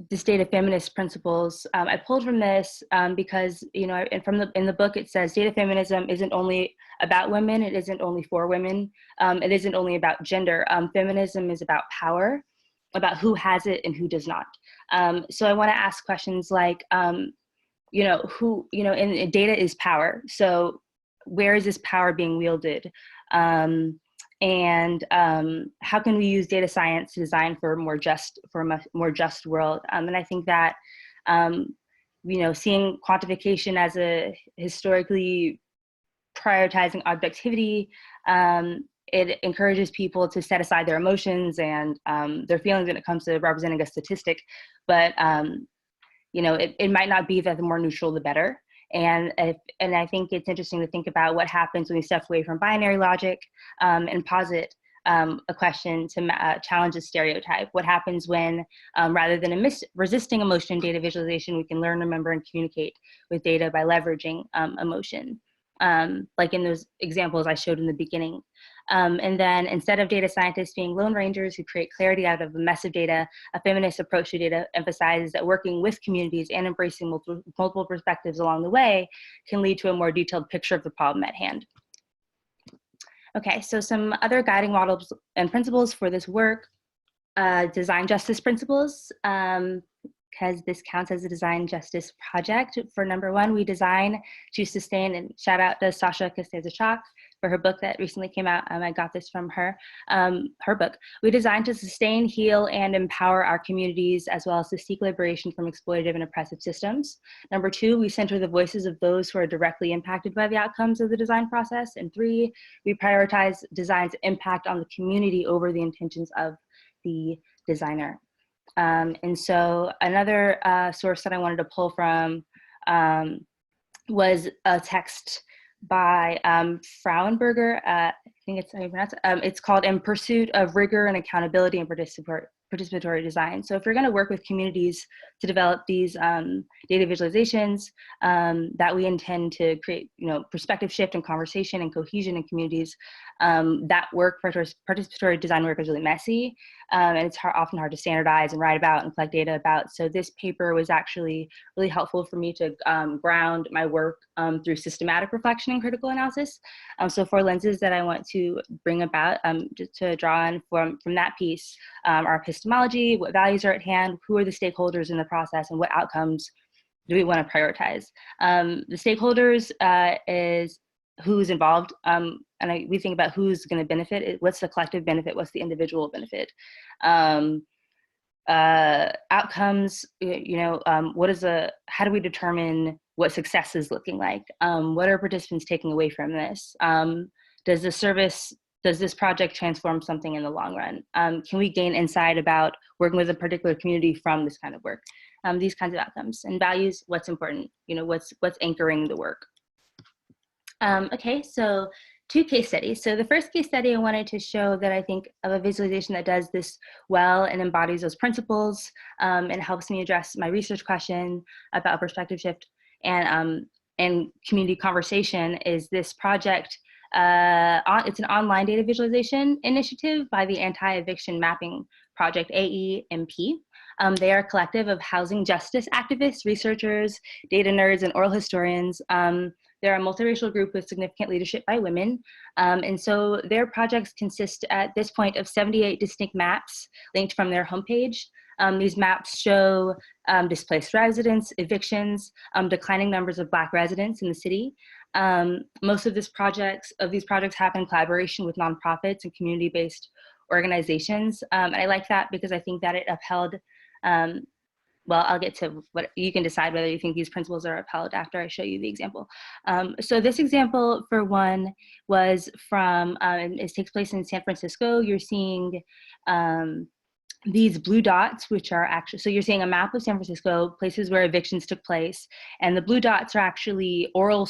this data feminist principles. I pulled from this because, you know, and in the book it says data feminism isn't only about women, it isn't only for women, it isn't only about gender. Feminism is about power, about who has it and who does not. So I want to ask questions like, you know, and data is power. So where is this power being wielded? And how can we use data science to design for a more just world? And I think that, you know, seeing quantification as a historically prioritizing objectivity, it encourages people to set aside their emotions and their feelings when it comes to representing a statistic. But, you know, it might not be that the more neutral, the better. And I think it's interesting to think about what happens when we step away from binary logic and posit a question to challenge a stereotype. What happens when, rather than resisting emotion in data visualization, we can learn, remember, and communicate with data by leveraging emotion, like in those examples I showed in the beginning. And then instead of data scientists being lone rangers who create clarity out of a mess of data, a feminist approach to data emphasizes that working with communities and embracing multiple perspectives along the way can lead to a more detailed picture of the problem at hand. Okay, so some other guiding models and principles for this work, design justice principles, because this counts as a design justice project. For number one, we design to sustain, and shout out to Sasha Kostezachak for her book that recently came out. I got this from her, her book. We design to sustain, heal, and empower our communities, as well as to seek liberation from exploitative and oppressive systems. Number two, we center the voices of those who are directly impacted by the outcomes of the design process. And three, we prioritize design's impact on the community over the intentions of the designer. And so another source that I wanted to pull from was a text by Frauenberger. I think it's how you pronounce it. It's called In Pursuit of Rigor and Accountability and Participatory Design. So if you're going to work with communities to develop these data visualizations that we intend to create, you know, perspective shift and conversation and cohesion in communities, that work, participatory design work, is really messy, and it's often hard to standardize and write about and collect data about. So this paper was actually really helpful for me to ground my work through systematic reflection and critical analysis. So 4 lenses that I want to bring about just to draw on from that piece are epistemology, what values are at hand, who are the stakeholders in the process, and what outcomes do we want to prioritize. The stakeholders is who's involved, and we think about who's going to benefit. What's the collective benefit? What's the individual benefit? Outcomes, you know, how do we determine what success is looking like? What are participants taking away from this? Does this project transform something in the long run? Can we gain insight about working with a particular community from this kind of work? These kinds of outcomes. And values, what's important? You know, what's anchoring the work? Okay, so 2 case studies. So the first case study I wanted to show that I think of a visualization that does this well and embodies those principles and helps me address my research question about perspective shift and community conversation is this project. It's an online data visualization initiative by the Anti-Eviction Mapping Project, AEMP. They are a collective of housing justice activists, researchers, data nerds, and oral historians. They're a multiracial group with significant leadership by women. And so their projects consist at this point of 78 distinct maps linked from their homepage. These maps show displaced residents, evictions, declining numbers of Black residents in the city. Most of these projects happen in collaboration with nonprofits and community-based organizations. And I like that because I think that it upheld, well, I'll get to what you can decide whether you think these principles are upheld after I show you the example. So this example, for one, was from, it takes place in San Francisco. You're seeing these blue dots, which are actually, so you're seeing a map of San Francisco, places where evictions took place, and the blue dots are actually oral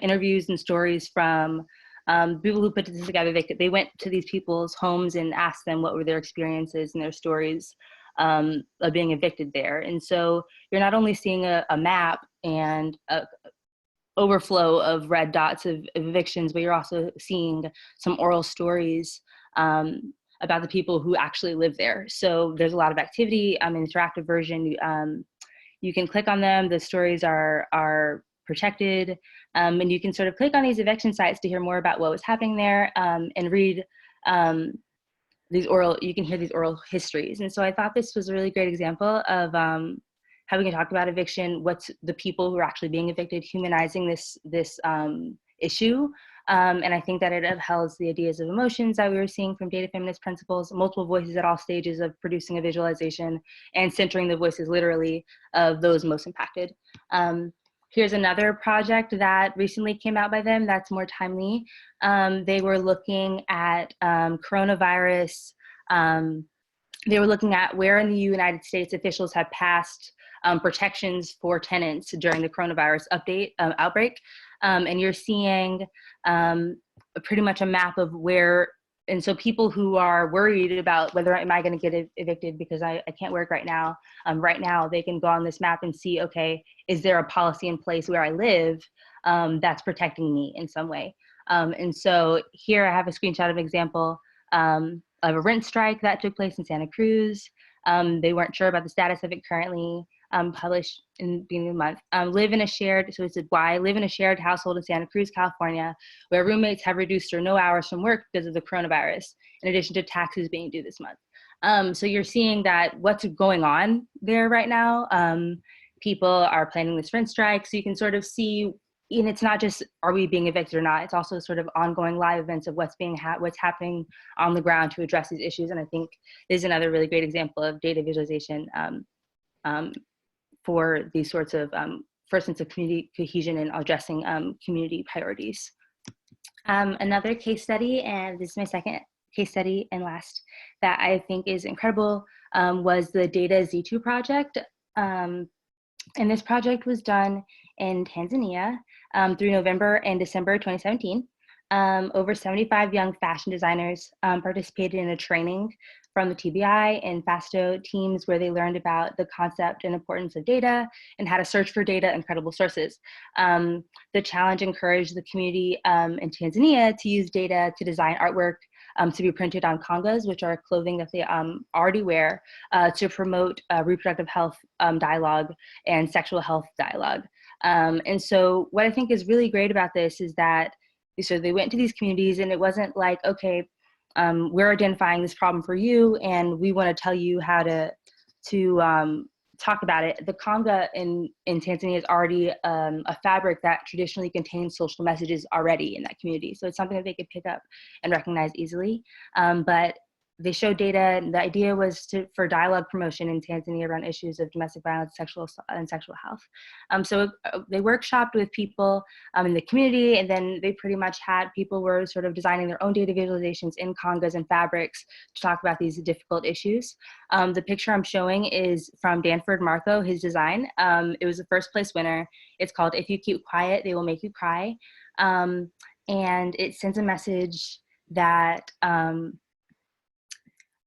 interviews and stories from people who put this together. They went to these people's homes and asked them what were their experiences and their stories of being evicted there. And so you're not only seeing a map and a overflow of red dots of evictions, but you're also seeing some oral stories about the people who actually live there. So there's a lot of activity, an interactive version. You can click on them. The stories are protected, and you can sort of click on these eviction sites to hear more about what was happening there, and read you can hear these oral histories. And so I thought this was a really great example of how we can talk about eviction, what's the people who are actually being evicted, humanizing this issue. And I think that it upheld the ideas of emotions that we were seeing from data feminist principles, multiple voices at all stages of producing a visualization, and centering the voices literally of those most impacted. Here's another project that recently came out by them that's more timely. They were looking at coronavirus. They were looking at where in the United States officials have passed protections for tenants during the coronavirus outbreak. And you're seeing pretty much a map of where, and so people who are worried about whether am I going to get evicted because I can't work right now, they can go on this map and see, okay, is there a policy in place where I live that's protecting me in some way? And so here I have a screenshot of an example of a rent strike that took place in Santa Cruz. They weren't sure about the status of it currently. Published in the beginning of the month. Live in a shared household in Santa Cruz, California, where roommates have reduced or no hours from work because of the coronavirus, in addition to taxes being due this month. So you're seeing that what's going on there right now. People are planning this rent strike, so you can sort of see, and it's not just are we being evicted or not, it's also sort of ongoing live events of what's happening on the ground to address these issues. And I think this is another really great example of data visualization for these sorts of first sense of community cohesion and addressing community priorities. Another case study, and this is my second case study and last, that I think is incredible, was the Data Z2 project. And this project was done in Tanzania through November and December 2017. Over 75 young fashion designers participated in a training from the TBI and FASTO teams where they learned about the concept and importance of data and how to search for data and credible sources. The challenge encouraged the community in Tanzania to use data to design artwork to be printed on congas, which are clothing that they already wear, to promote reproductive health dialogue and sexual health dialogue. And so what I think is really great about this is that so they went to these communities and it wasn't like, okay, we're identifying this problem for you and we want to tell you how to talk about it. The conga in Tanzania is already a fabric that traditionally contains social messages already in that community. So it's something that they could pick up and recognize easily. But they showed data, and the idea was for dialogue promotion in Tanzania around issues of domestic violence, sexual health. So they workshopped with people in the community, and then they pretty much had people were sort of designing their own data visualizations in congas and fabrics to talk about these difficult issues. The picture I'm showing is from Danford Marco, his design. It was the first place winner. It's called If You Keep Quiet, They Will Make You Cry. And it sends a message that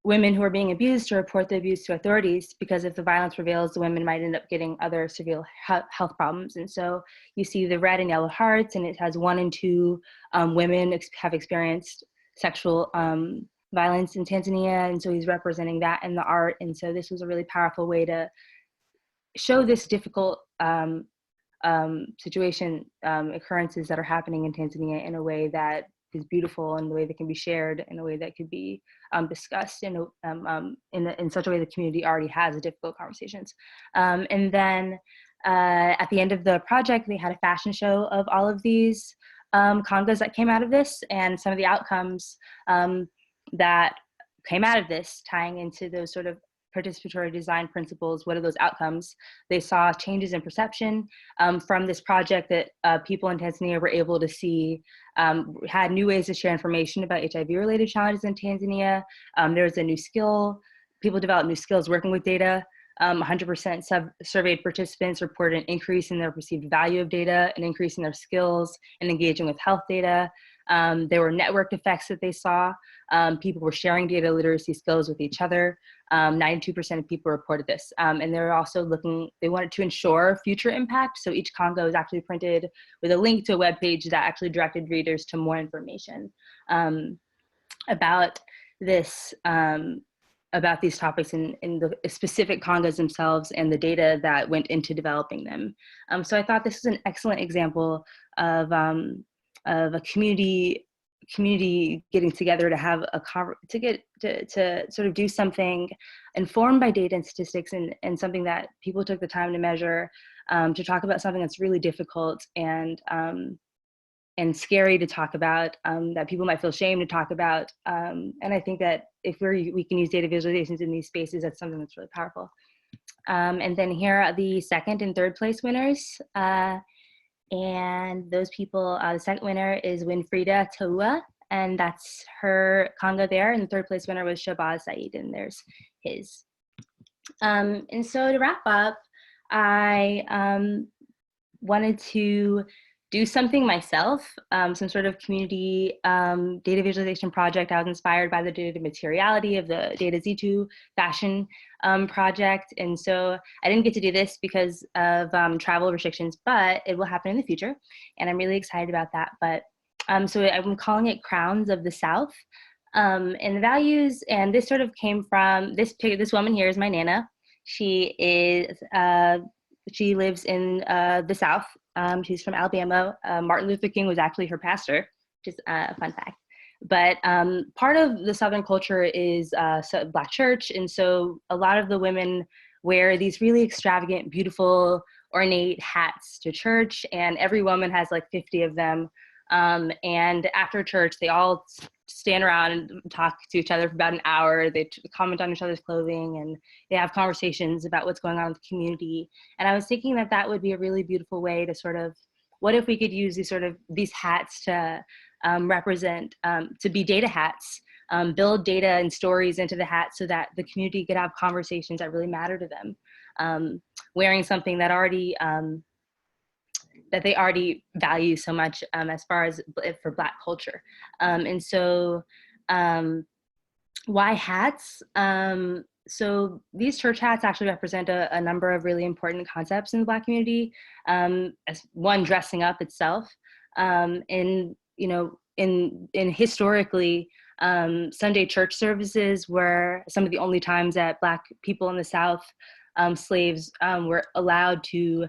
women who are being abused to report the abuse to authorities, because if the violence prevails, the women might end up getting other severe health problems. And so you see the red and yellow hearts, and it has 1 in 2 women have experienced sexual violence in Tanzania. And so he's representing that in the art. And so this was a really powerful way to show this difficult situation, occurrences that are happening in Tanzania in a way that is beautiful, in the way that can be shared, in a way that could be discussed in such a way the community already has difficult conversations. And then at the end of the project, they had a fashion show of all of these congas that came out of this, and some of the outcomes that came out of this, tying into those sort of participatory design principles. What are those outcomes? They saw changes in perception from this project that people in Tanzania were able to see, had new ways to share information about HIV-related challenges in Tanzania. There was a new skill. People developed new skills working with data. 100% surveyed participants reported an increase in their perceived value of data, an increase in their skills in engaging with health data. There were network effects that they saw. People were sharing data literacy skills with each other. 92% of people reported this. And they were also they wanted to ensure future impact. So each conga was actually printed with a link to a web page that actually directed readers to more information about this about these topics in the specific congas themselves and the data that went into developing them. So I thought this was an excellent example of a community getting together to have to sort of do something informed by data and statistics, and something that people took the time to measure, to talk about something that's really difficult and scary to talk about, that people might feel shame to talk about. And I think that if we can use data visualizations in these spaces, that's something that's really powerful. And then here are the second and third place winners. And those people, the second winner is Winfrida Taua, and that's her conga there. And the third place winner was Shabazz Saeed, and there's his. And so to wrap up, I wanted to do something myself, some sort of community data visualization project. I was inspired by the data materiality of the Data Z2 fashion project. And so I didn't get to do this because of travel restrictions, but it will happen in the future. And I'm really excited about that. But so I'm calling it Crowns of the South. And the values, and this sort of came from, this woman here is my Nana. She lives in the South. She's from Alabama. Martin Luther King was actually her pastor, which is a fun fact. But part of the Southern culture is Black church. And so a lot of the women wear these really extravagant, beautiful, ornate hats to church. And every woman has like 50 of them. And after church, they all stand around and talk to each other for about an hour. They comment on each other's clothing, and they have conversations about what's going on in the community. And I was thinking that that would be a really beautiful way to sort of, what if we could use these hats to represent, to be data hats, build data and stories into the hats so that the community could have conversations that really matter to them. Wearing something that already, that they already value so much as far as for Black culture. And so why hats? So these church hats actually represent a number of really important concepts in the Black community. As one, dressing up itself. In historically, Sunday church services were some of the only times that Black people in the South, slaves, were allowed to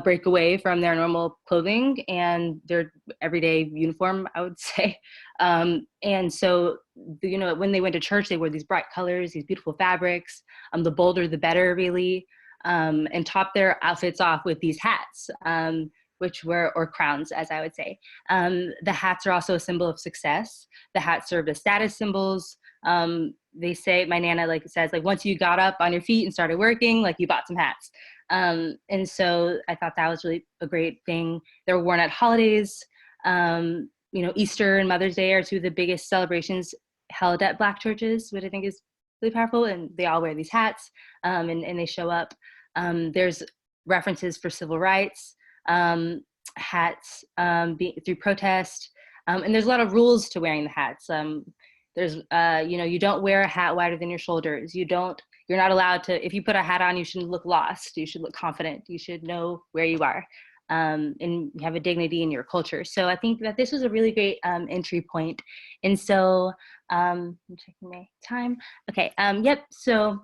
break away from their normal clothing and their everyday uniform, I would say. And so, when they went to church, they wore these bright colors, these beautiful fabrics, the bolder the better, really, and topped their outfits off with these hats, which were, or crowns, as I would say. The hats are also a symbol of success. The hats served as status symbols. They say, my Nana says, once you got up on your feet and started working, you bought some hats. And so I thought that was really a great thing. They were worn at holidays. Easter and Mother's Day are two of the biggest celebrations held at Black churches, which I think is really powerful. And they all wear these hats, and they show up. There's references for civil rights, hats through protest. And there's a lot of rules to wearing the hats. There's, you don't wear a hat wider than your shoulders. You're not allowed to, if you put a hat on, you shouldn't look lost. You should look confident. You should know where you are, and you have a dignity in your culture. So I think that this was a really great entry point. And so, I'm checking my time. Okay, yep. So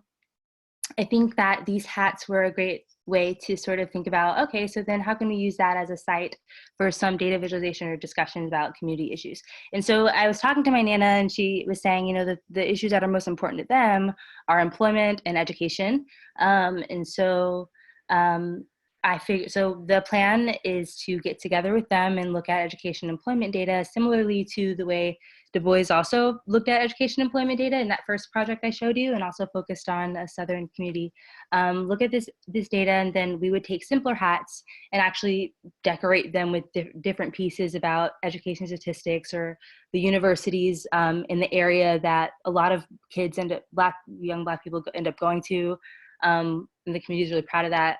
I think that these hats were a great way to sort of think about, okay, so then how can we use that as a site for some data visualization or discussions about community issues? And so I was talking to my Nana, and she was saying, the issues that are most important to them are employment and education. And so I figured, so the plan is to get together with them and look at education and employment data, similarly to the way Du Bois also looked at education and employment data in that first project I showed you, and also focused on a Southern community. Look at this data, and then we would take simpler hats and actually decorate them with different pieces about education statistics or the universities in the area that a lot of kids young Black people end up going to. And the community is really proud of that.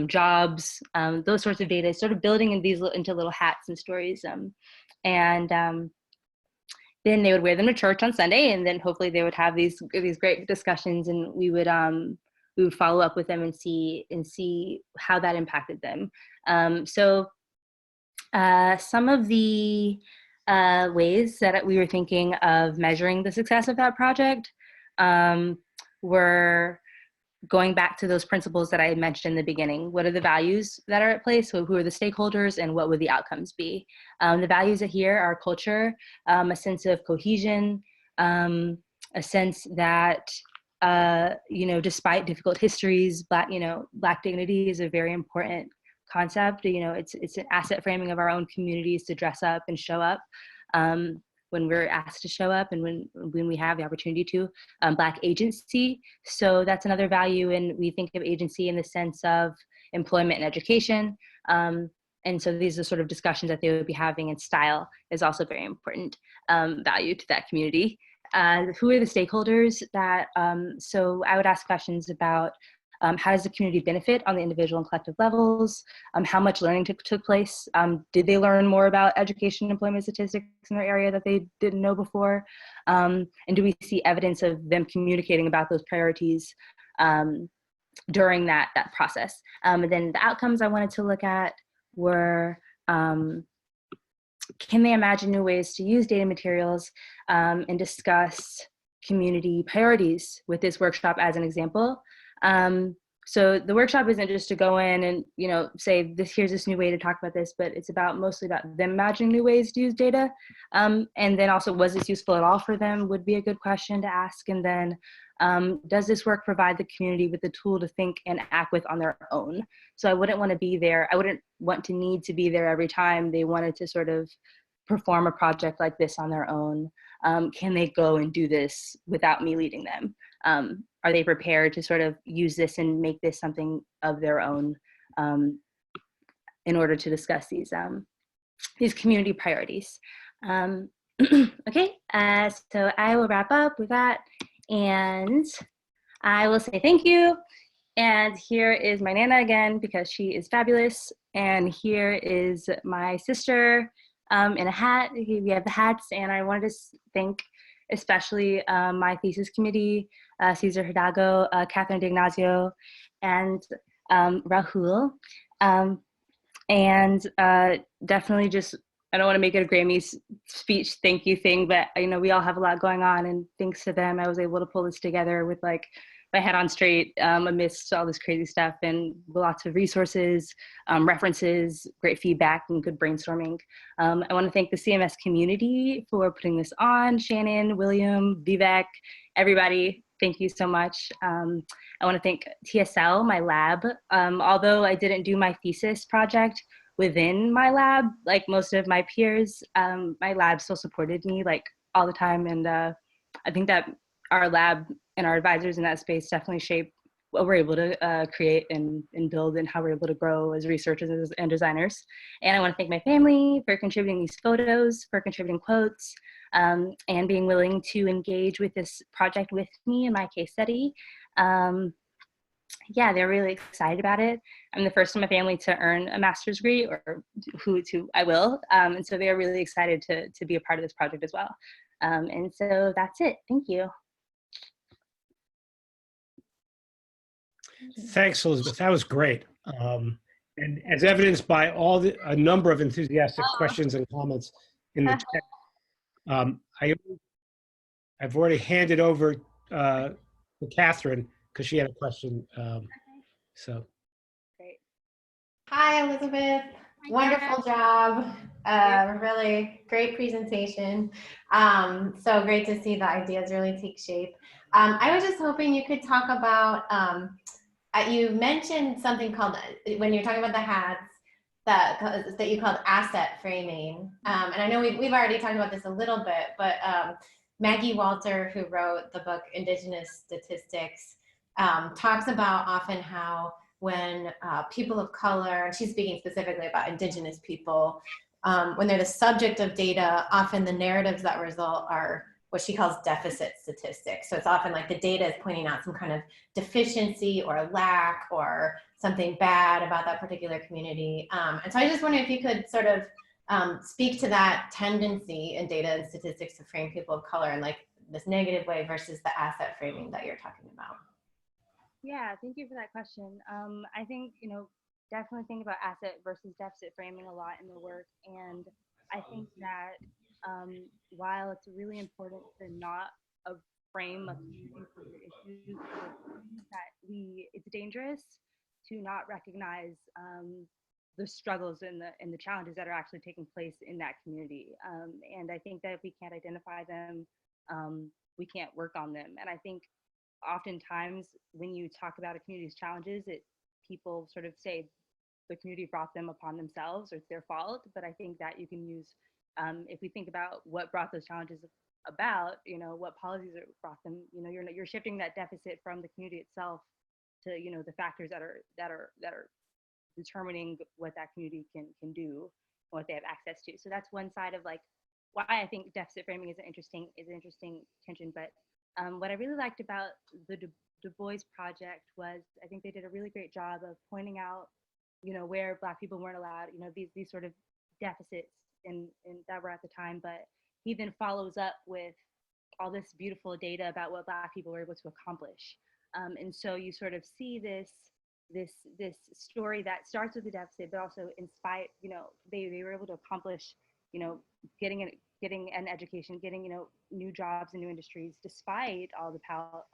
Jobs, those sorts of data, sort of building into little hats and stories. Then they would wear them to church on Sunday, and then hopefully they would have these great discussions, and we would follow up with them and see how that impacted them. So some of the ways that we were thinking of measuring the success of that project were going back to those principles that I had mentioned in the beginning. What are the values that are at play? So who are the stakeholders and what would the outcomes be? The values here are culture, a sense of cohesion, a sense that, despite difficult histories, Black dignity is a very important concept. It's an asset framing of our own communities to dress up and show up. When we're asked to show up and when we have the opportunity to, Black agency. So that's another value, and we think of agency in the sense of employment and education. And so these are sort of discussions that they would be having, and style is also very important value to that community. Who are the stakeholders that, so I would ask questions about how does the community benefit on the individual and collective levels? How much learning took place? Did they learn more about education and employment statistics in their area that they didn't know before? And do we see evidence of them communicating about those priorities during that process? And then the outcomes I wanted to look at were, can they imagine new ways to use data materials and discuss community priorities with this workshop as an example? So the workshop isn't just to go in and, say here's this new way to talk about this, but it's mostly about them imagining new ways to use data. And then also, was this useful at all for them would be a good question to ask. And then, does this work provide the community with the tool to think and act with on their own? So I wouldn't want to be there. I wouldn't want to need to be there every time they wanted to sort of perform a project like this on their own. Can they go and do this without me leading them? Are they prepared to sort of use this and make this something of their own in order to discuss these community priorities? Okay, so I will wrap up with that, and I will say thank you. And here is my Nana again, because she is fabulous. And here is my sister in a hat. We have the hats, and I wanted to thank especially my thesis committee, Cesar Hidalgo, Catherine D'Ignazio, and Rahul. And definitely just, I don't want to make it a Grammy speech thank you thing, but we all have a lot going on, and thanks to them, I was able to pull this together with my head on straight amidst all this crazy stuff, and lots of resources, references, great feedback, and good brainstorming. I want to thank the CMS community for putting this on. Shannon, William, Vivek, everybody, thank you so much. I want to thank TSL, my lab. Although I didn't do my thesis project within my lab, like most of my peers, my lab still supported me all the time. And I think that our lab and our advisors in that space definitely shape what we're able to create and build, and how we're able to grow as researchers and designers. And I want to thank my family for contributing these photos, for contributing quotes, and being willing to engage with this project with me in my case study. Yeah, they're really excited about it. I'm the first in my family to earn a master's degree, or who I will. And so they're really excited to be a part of this project as well. And so that's it. Thank you. Thanks, Elizabeth. That was great. And as evidenced by a number of enthusiastic questions and comments in the chat, I've already handed over to Catherine because she had a question. So. Great. Hi, Elizabeth. Wonderful job. Really great presentation. So great to see the ideas really take shape. I was just hoping you could talk about, you mentioned something called, when you're talking about the hats, that you called asset framing. And I know we've already talked about this a little bit, but Maggie Walter, who wrote the book Indigenous Statistics, talks about often how when people of color, and she's speaking specifically about Indigenous people, when they're the subject of data, often the narratives that result are what she calls deficit statistics. So it's often like the data is pointing out some kind of deficiency or lack or something bad about that particular community. And so I just wonder if you could sort of speak to that tendency in data and statistics to frame people of color in this negative way versus the asset framing that you're talking about. Yeah, thank you for that question. I think, definitely think about asset versus deficit framing a lot in the work. And I think that while it's really important to not frame a community for your issues, it's dangerous to not recognize the struggles and the challenges that are actually taking place in that community. And I think that if we can't identify them, we can't work on them. And I think oftentimes when you talk about a community's challenges, people sort of say the community brought them upon themselves or it's their fault. But I think that you can use, if we think about what brought those challenges about, what policies brought them, you're shifting that deficit from the community itself to, the factors that are determining what that community can do, what they have access to. So that's one side of like why I think deficit framing is an interesting tension. But what I really liked about the Du Bois project was I think they did a really great job of pointing out, where Black people weren't allowed, these sort of deficits in that were at the time. But he then follows up with all this beautiful data about what Black people were able to accomplish. And so you sort of see this story that starts with the deficit, but also in spite, they were able to accomplish, getting an education, getting, new jobs and new industries, despite all the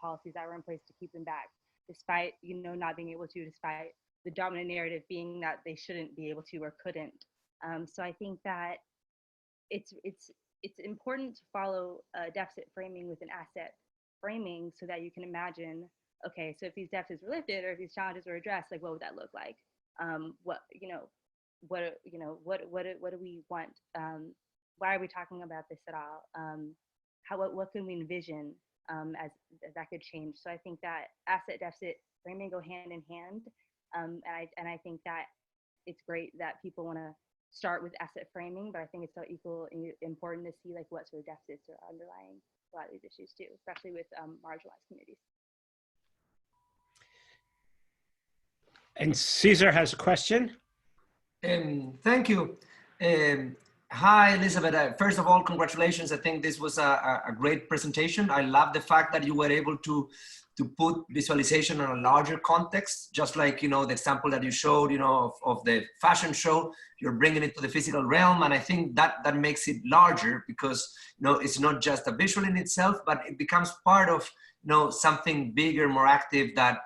policies that were in place to keep them back, despite, not being able to, despite the dominant narrative being that they shouldn't be able to or couldn't. So I think that it's important to follow deficit framing with an asset framing so that you can imagine, okay, so if these deficits were lifted or if these challenges were addressed, like what would that look like? What do we want? Why are we talking about this at all? What can we envision as that could change? So I think that asset deficit framing go hand in hand. And I think that it's great that people want to start with asset framing, but I think it's so equally important to see like what sort of deficits are underlying a lot of these issues too, especially with marginalized communities. And Caesar has a question. Thank you. Hi, Elizabeth. First of all, congratulations. I think this was a great presentation. I love the fact that you were able to put visualization on a larger context, just like, the example that you showed, of the fashion show, you're bringing it to the physical realm. And I think that makes it larger because, it's not just a visual in itself, but it becomes part of, something bigger, more active that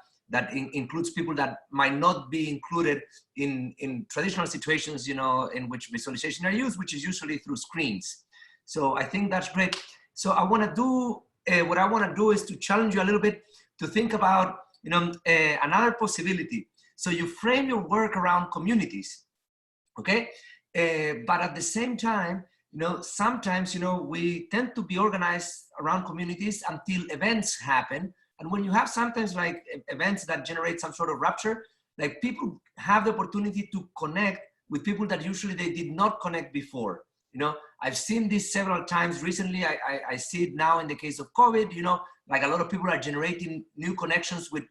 includes people that might not be included in traditional situations, in which visualization are used, which is usually through screens. So I think that's great. So I want to do, what I want to do is to challenge you a little bit to think about, another possibility. So you frame your work around communities, okay? But at the same time, sometimes, we tend to be organized around communities until events happen. And when you have sometimes like events that generate some sort of rupture, like people have the opportunity to connect with people that usually they did not connect before. I've seen this several times recently. I see it now in the case of COVID, like a lot of people are generating new connections with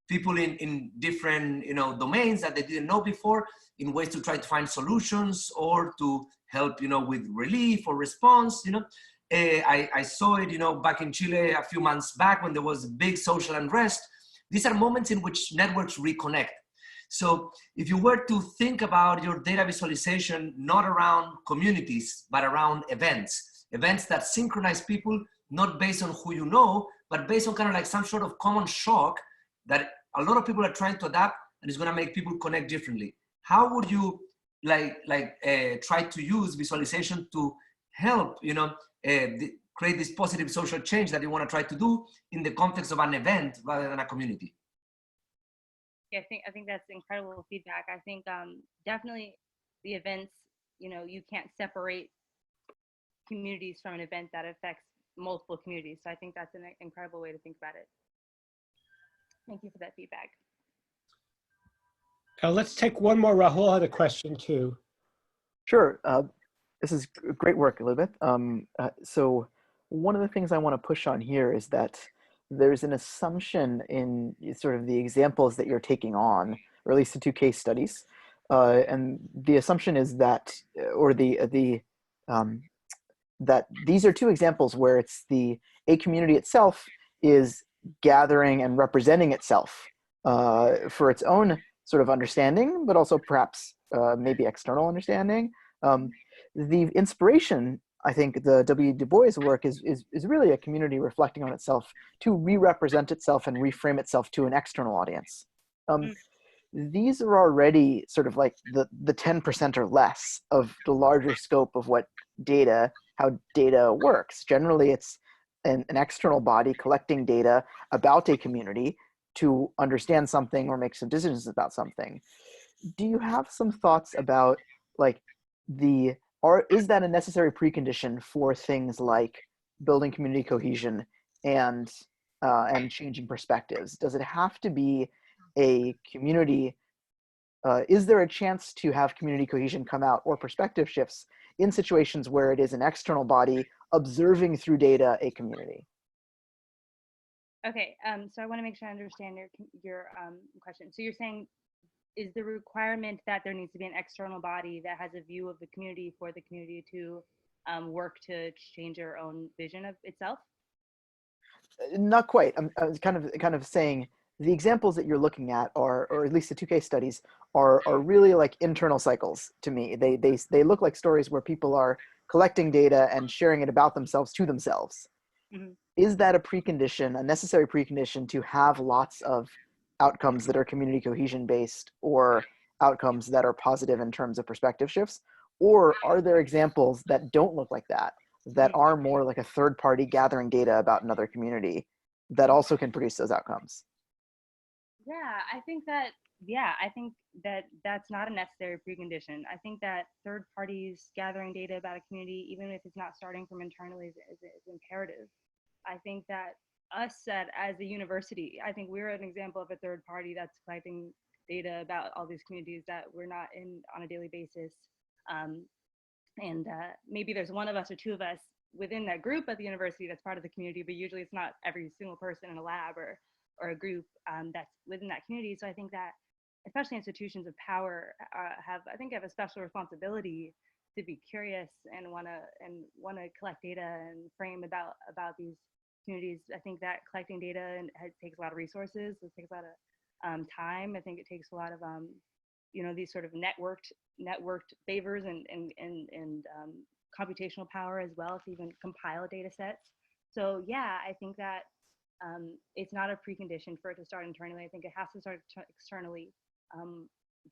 people in different, domains that they didn't know before in ways to try to find solutions or to help, with relief or response, I saw it, back in Chile a few months back when there was big social unrest. These are moments in which networks reconnect. So if you were to think about your data visualization, not around communities, but around events that synchronize people, not based on who you know, but based on kind of like some sort of common shock that a lot of people are trying to adapt and it's going to make people connect differently. How would you try to use visualization to help, create this positive social change that you want to try to do in the context of an event rather than a community? Yeah, I think that's incredible feedback. I think definitely the events, you can't separate communities from an event that affects multiple communities. So I think that's an incredible way to think about it. Thank you for that feedback. Let's take one more. Rahul had a question too. Sure. This is great work, Elizabeth. So one of the things I want to push on here is that there's an assumption in sort of the examples that you're taking on, or at least the two case studies. And the assumption is that, that these are two examples where it's a community itself is gathering and representing itself for its own sort of understanding, but also perhaps maybe external understanding. The inspiration, I think the W. Du Bois work is really a community reflecting on itself to re-represent itself and reframe itself to an external audience. These are already sort of like the 10% or less of the larger scope of how data works. Generally, it's an external body collecting data about a community to understand something or make some decisions about something. Do you have some thoughts about like is that a necessary precondition for things like building community cohesion and changing perspectives? Does it have to be a community? Is there a chance to have community cohesion come out or perspective shifts in situations where it is an external body observing through data a community? Okay, so I want to make sure I understand your question. So you're saying, is the requirement that there needs to be an external body that has a view of the community for the community to work to change their own vision of itself? Not quite. I was kind of saying the examples that you're looking at are, or at least the two case studies, are really like internal cycles to me. They look like stories where people are collecting data and sharing it about themselves to themselves. Mm-hmm. Is that a precondition, a necessary precondition to have lots of outcomes that are community cohesion based or outcomes that are positive in terms of perspective shifts? Or are there examples that don't look like that are more like a third party gathering data about another community that also can produce those outcomes? Yeah, I think that that's not a necessary precondition. I think that third parties gathering data about a community, even if it's not starting from internally, is imperative. I think that us as a university, I think we're an example of a third party that's collecting data about all these communities that we're not in on a daily basis. Maybe there's one of us or two of us within that group at the university that's part of the community, but usually it's not every single person in a lab or a group that's within that community. So I think that especially institutions of power have a special responsibility to be curious and want to collect data and frame about these communities. I think that collecting data takes a lot of resources. It takes a lot of time. I think it takes a lot of these sort of networked favors and computational power as well to even compile data sets. So yeah, I think that it's not a precondition for it to start internally. I think it has to start externally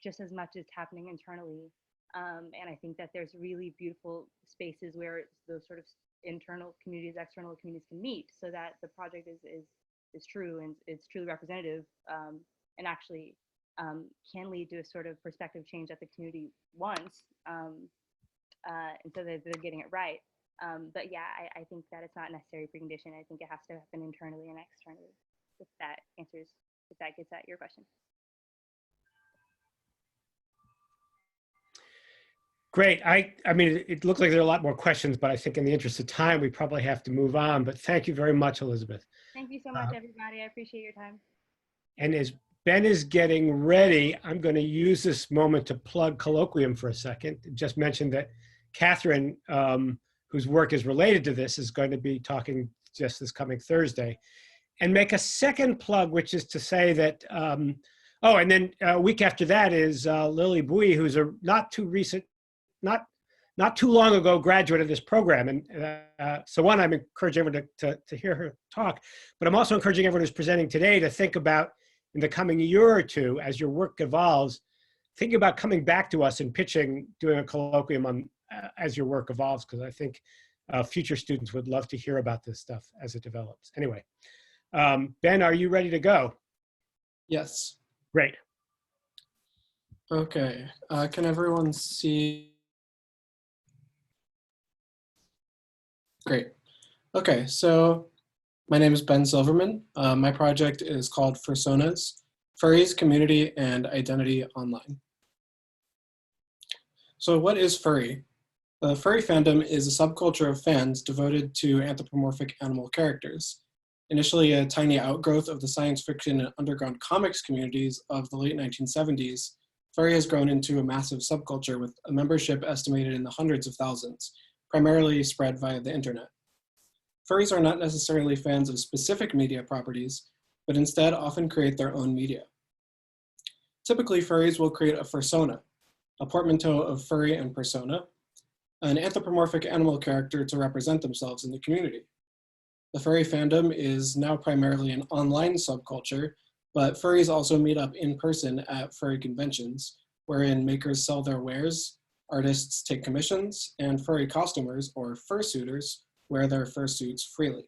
just as much as happening internally. And I think that there's really beautiful spaces where those sort of internal communities, external communities can meet so that the project is true and it's truly representative and actually can lead to a sort of perspective change that the community wants, and so that they're getting it right. But yeah, I think that it's not a necessary precondition. I think it has to happen internally and externally, if that gets at your question. Great. I mean, it looks like there are a lot more questions, but I think in the interest of time, we probably have to move on. But thank you very much, Elizabeth. Thank you so much, everybody. I appreciate your time. And as Ben is getting ready, I'm going to use this moment to plug Colloquium for a second. Just mention that Catherine, whose work is related to this, is going to be talking just this coming Thursday. And make a second plug, which is to say that, and then a week after that is Lily Bui, who's a not too long ago graduate of this program. And so one, I'm encouraging everyone to hear her talk, but I'm also encouraging everyone who's presenting today to think about in the coming year or two, as your work evolves, thinking about coming back to us and pitching, doing a colloquium on as your work evolves, because I think future students would love to hear about this stuff as it develops. Anyway, Ben, are you ready to go? Yes. Great. Okay, can everyone see? Great. Okay, so my name is Ben Silverman. My project is called Fursonas, Furries, Community, and Identity Online. So what is furry? The furry fandom is a subculture of fans devoted to anthropomorphic animal characters. Initially a tiny outgrowth of the science fiction and underground comics communities of the late 1970s, furry has grown into a massive subculture with a membership estimated in the hundreds of thousands, primarily spread via the internet. Furries are not necessarily fans of specific media properties, but instead often create their own media. Typically, furries will create a fursona, a portmanteau of furry and persona, an anthropomorphic animal character to represent themselves in the community. The furry fandom is now primarily an online subculture, but furries also meet up in person at furry conventions, wherein makers sell their wares, artists take commissions, and furry costumers, or fursuiters, wear their fursuits freely.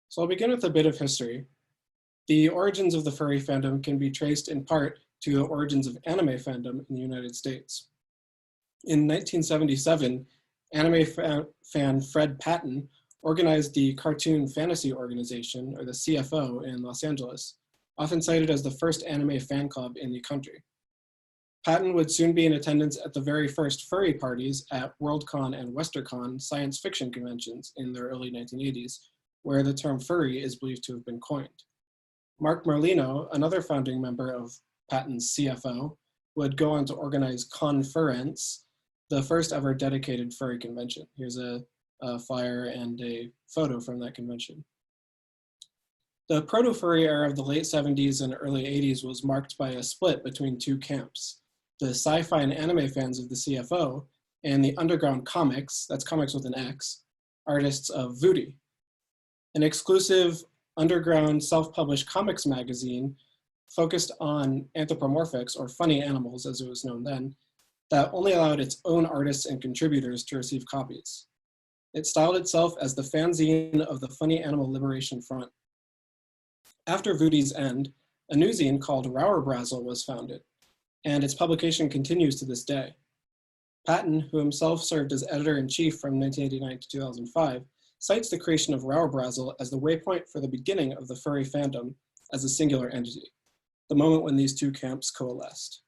So I'll begin with a bit of history. The origins of the furry fandom can be traced in part to the origins of anime fandom in the United States. In 1977, anime fan Fred Patton organized the Cartoon Fantasy Organization, or the CFO, in Los Angeles, often cited as the first anime fan club in the country. Patton would soon be in attendance at the very first furry parties at Worldcon and WesterCon science fiction conventions in the early 1980s, where the term furry is believed to have been coined. Mark Merlino, another founding member of Patton's CFO, would go on to organize Conference, the first ever dedicated furry convention. Here's a flyer and a photo from that convention. The proto-furry era of the late 70s and early 80s was marked by a split between two camps: the sci-fi and anime fans of the CFO and the underground comics, that's comics with an X, artists of Judy, an exclusive underground self-published comics magazine focused on anthropomorphics, or funny animals as it was known then, that only allowed its own artists and contributors to receive copies. It styled itself as the fanzine of the Funny Animal Liberation Front. After Woody's end, a new zine called Rauerbrazel was founded, and its publication continues to this day. Patton, who himself served as editor-in-chief from 1989 to 2005, cites the creation of Rauerbrazel as the waypoint for the beginning of the furry fandom as a singular entity, the moment when these two camps coalesced.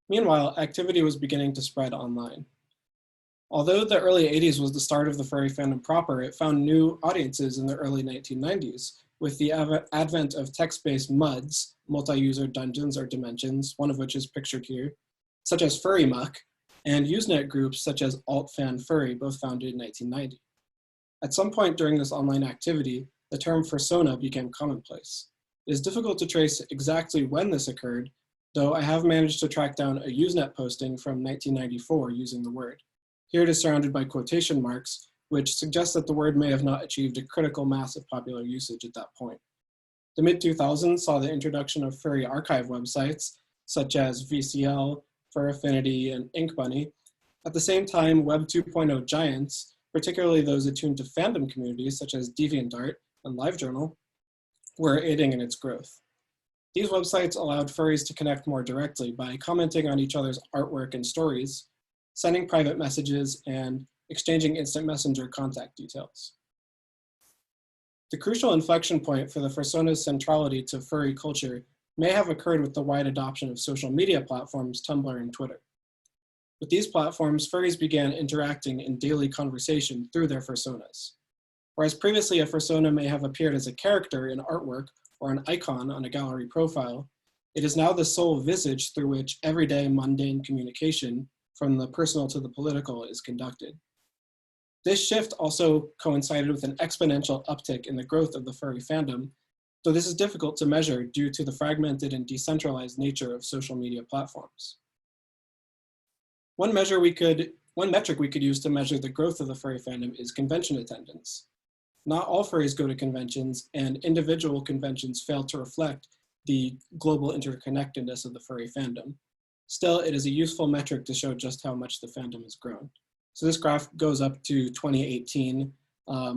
Meanwhile, activity was beginning to spread online. Although the early 80s was the start of the furry fandom proper, it found new audiences in the early 1990s, with the advent of text-based MUDs, multi-user dungeons or dimensions, one of which is pictured here, such as Furry Muck, and Usenet groups such as AltFanFurry, both founded in 1990. At some point during this online activity, the term fursona became commonplace. It is difficult to trace exactly when this occurred, though I have managed to track down a Usenet posting from 1994 using the word. Here it is surrounded by quotation marks, which suggests that the word may have not achieved a critical mass of popular usage at that point. The mid-2000s saw the introduction of furry archive websites, such as VCL, Fur Affinity, and Ink Bunny. At the same time, Web 2.0 giants, particularly those attuned to fandom communities such as DeviantArt and LiveJournal, were aiding in its growth. These websites allowed furries to connect more directly by commenting on each other's artwork and stories, sending private messages, and exchanging instant messenger contact details. The crucial inflection point for the fursona's centrality to furry culture may have occurred with the wide adoption of social media platforms, Tumblr and Twitter. With these platforms, furries began interacting in daily conversation through their fursonas. Whereas previously a fursona may have appeared as a character in artwork or an icon on a gallery profile, it is now the sole visage through which everyday mundane communication, from the personal to the political, is conducted. This shift also coincided with an exponential uptick in the growth of the furry fandom, though this is difficult to measure due to the fragmented and decentralized nature of social media platforms. One metric we could use to measure the growth of the furry fandom is convention attendance. Not all furries go to conventions, and individual conventions fail to reflect the global interconnectedness of the furry fandom. Still, it is a useful metric to show just how much the fandom has grown. So this graph goes up to 2018.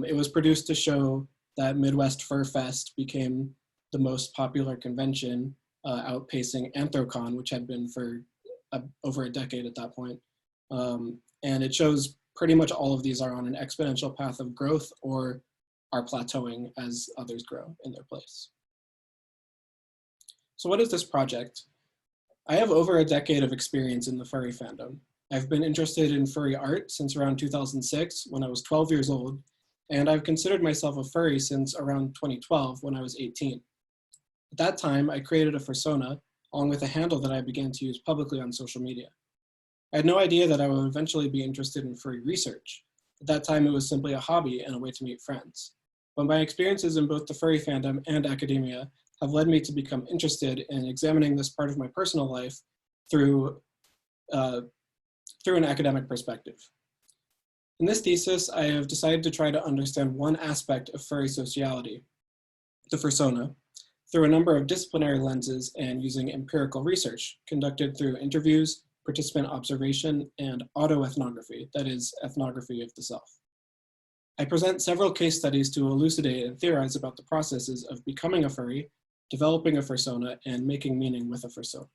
It was produced to show that Midwest Fur Fest became the most popular convention, outpacing Anthrocon, which had been for over a decade at that point. And it shows pretty much all of these are on an exponential path of growth or are plateauing as others grow in their place. So what is this project? I have over a decade of experience in the furry fandom. I've been interested in furry art since around 2006 when I was 12 years old, and I've considered myself a furry since around 2012 when I was 18. At that time, I created a fursona along with a handle that I began to use publicly on social media. I had no idea that I would eventually be interested in furry research. At that time, it was simply a hobby and a way to meet friends. But my experiences in both the furry fandom and academia have led me to become interested in examining this part of my personal life through through an academic perspective. In this thesis, I have decided to try to understand one aspect of furry sociality, the fursona, through a number of disciplinary lenses and using empirical research conducted through interviews, participant observation, and autoethnography, that is, ethnography of the self. I present several case studies to elucidate and theorize about the processes of becoming a furry, developing a fursona, and making meaning with a fursona.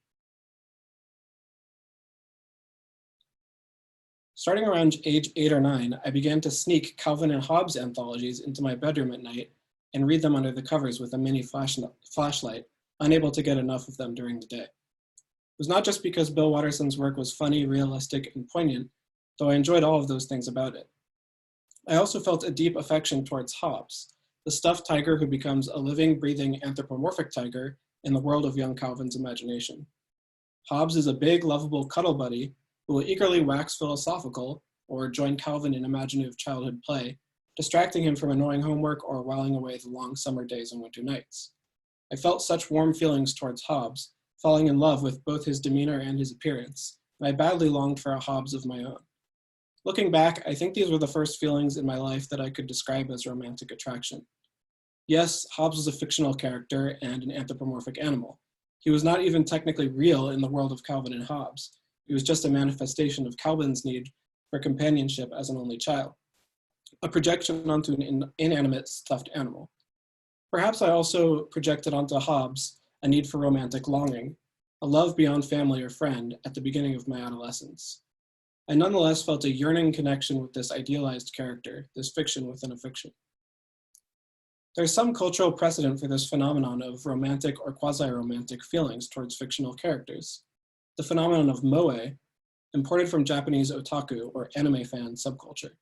Starting around age 8 or 9, I began to sneak Calvin and Hobbes anthologies into my bedroom at night and read them under the covers with a mini flashlight, unable to get enough of them during the day. It was not just because Bill Watterson's work was funny, realistic, and poignant, though I enjoyed all of those things about it. I also felt a deep affection towards Hobbes, the stuffed tiger who becomes a living, breathing, anthropomorphic tiger in the world of young Calvin's imagination. Hobbes is a big, lovable cuddle buddy who will eagerly wax philosophical or join Calvin in imaginative childhood play, distracting him from annoying homework or whiling away the long summer days and winter nights. I felt such warm feelings towards Hobbes, falling in love with both his demeanor and his appearance, and I badly longed for a Hobbes of my own. Looking back, I think these were the first feelings in my life that I could describe as romantic attraction. Yes, Hobbes was a fictional character and an anthropomorphic animal. He was not even technically real in the world of Calvin and Hobbes. He was just a manifestation of Calvin's need for companionship as an only child, a projection onto an inanimate stuffed animal. Perhaps I also projected onto Hobbes a need for romantic longing, a love beyond family or friend at the beginning of my adolescence. I nonetheless felt a yearning connection with this idealized character, this fiction within a fiction. There's some cultural precedent for this phenomenon of romantic or quasi-romantic feelings towards fictional characters. The phenomenon of moe, imported from Japanese otaku or anime fan subculture.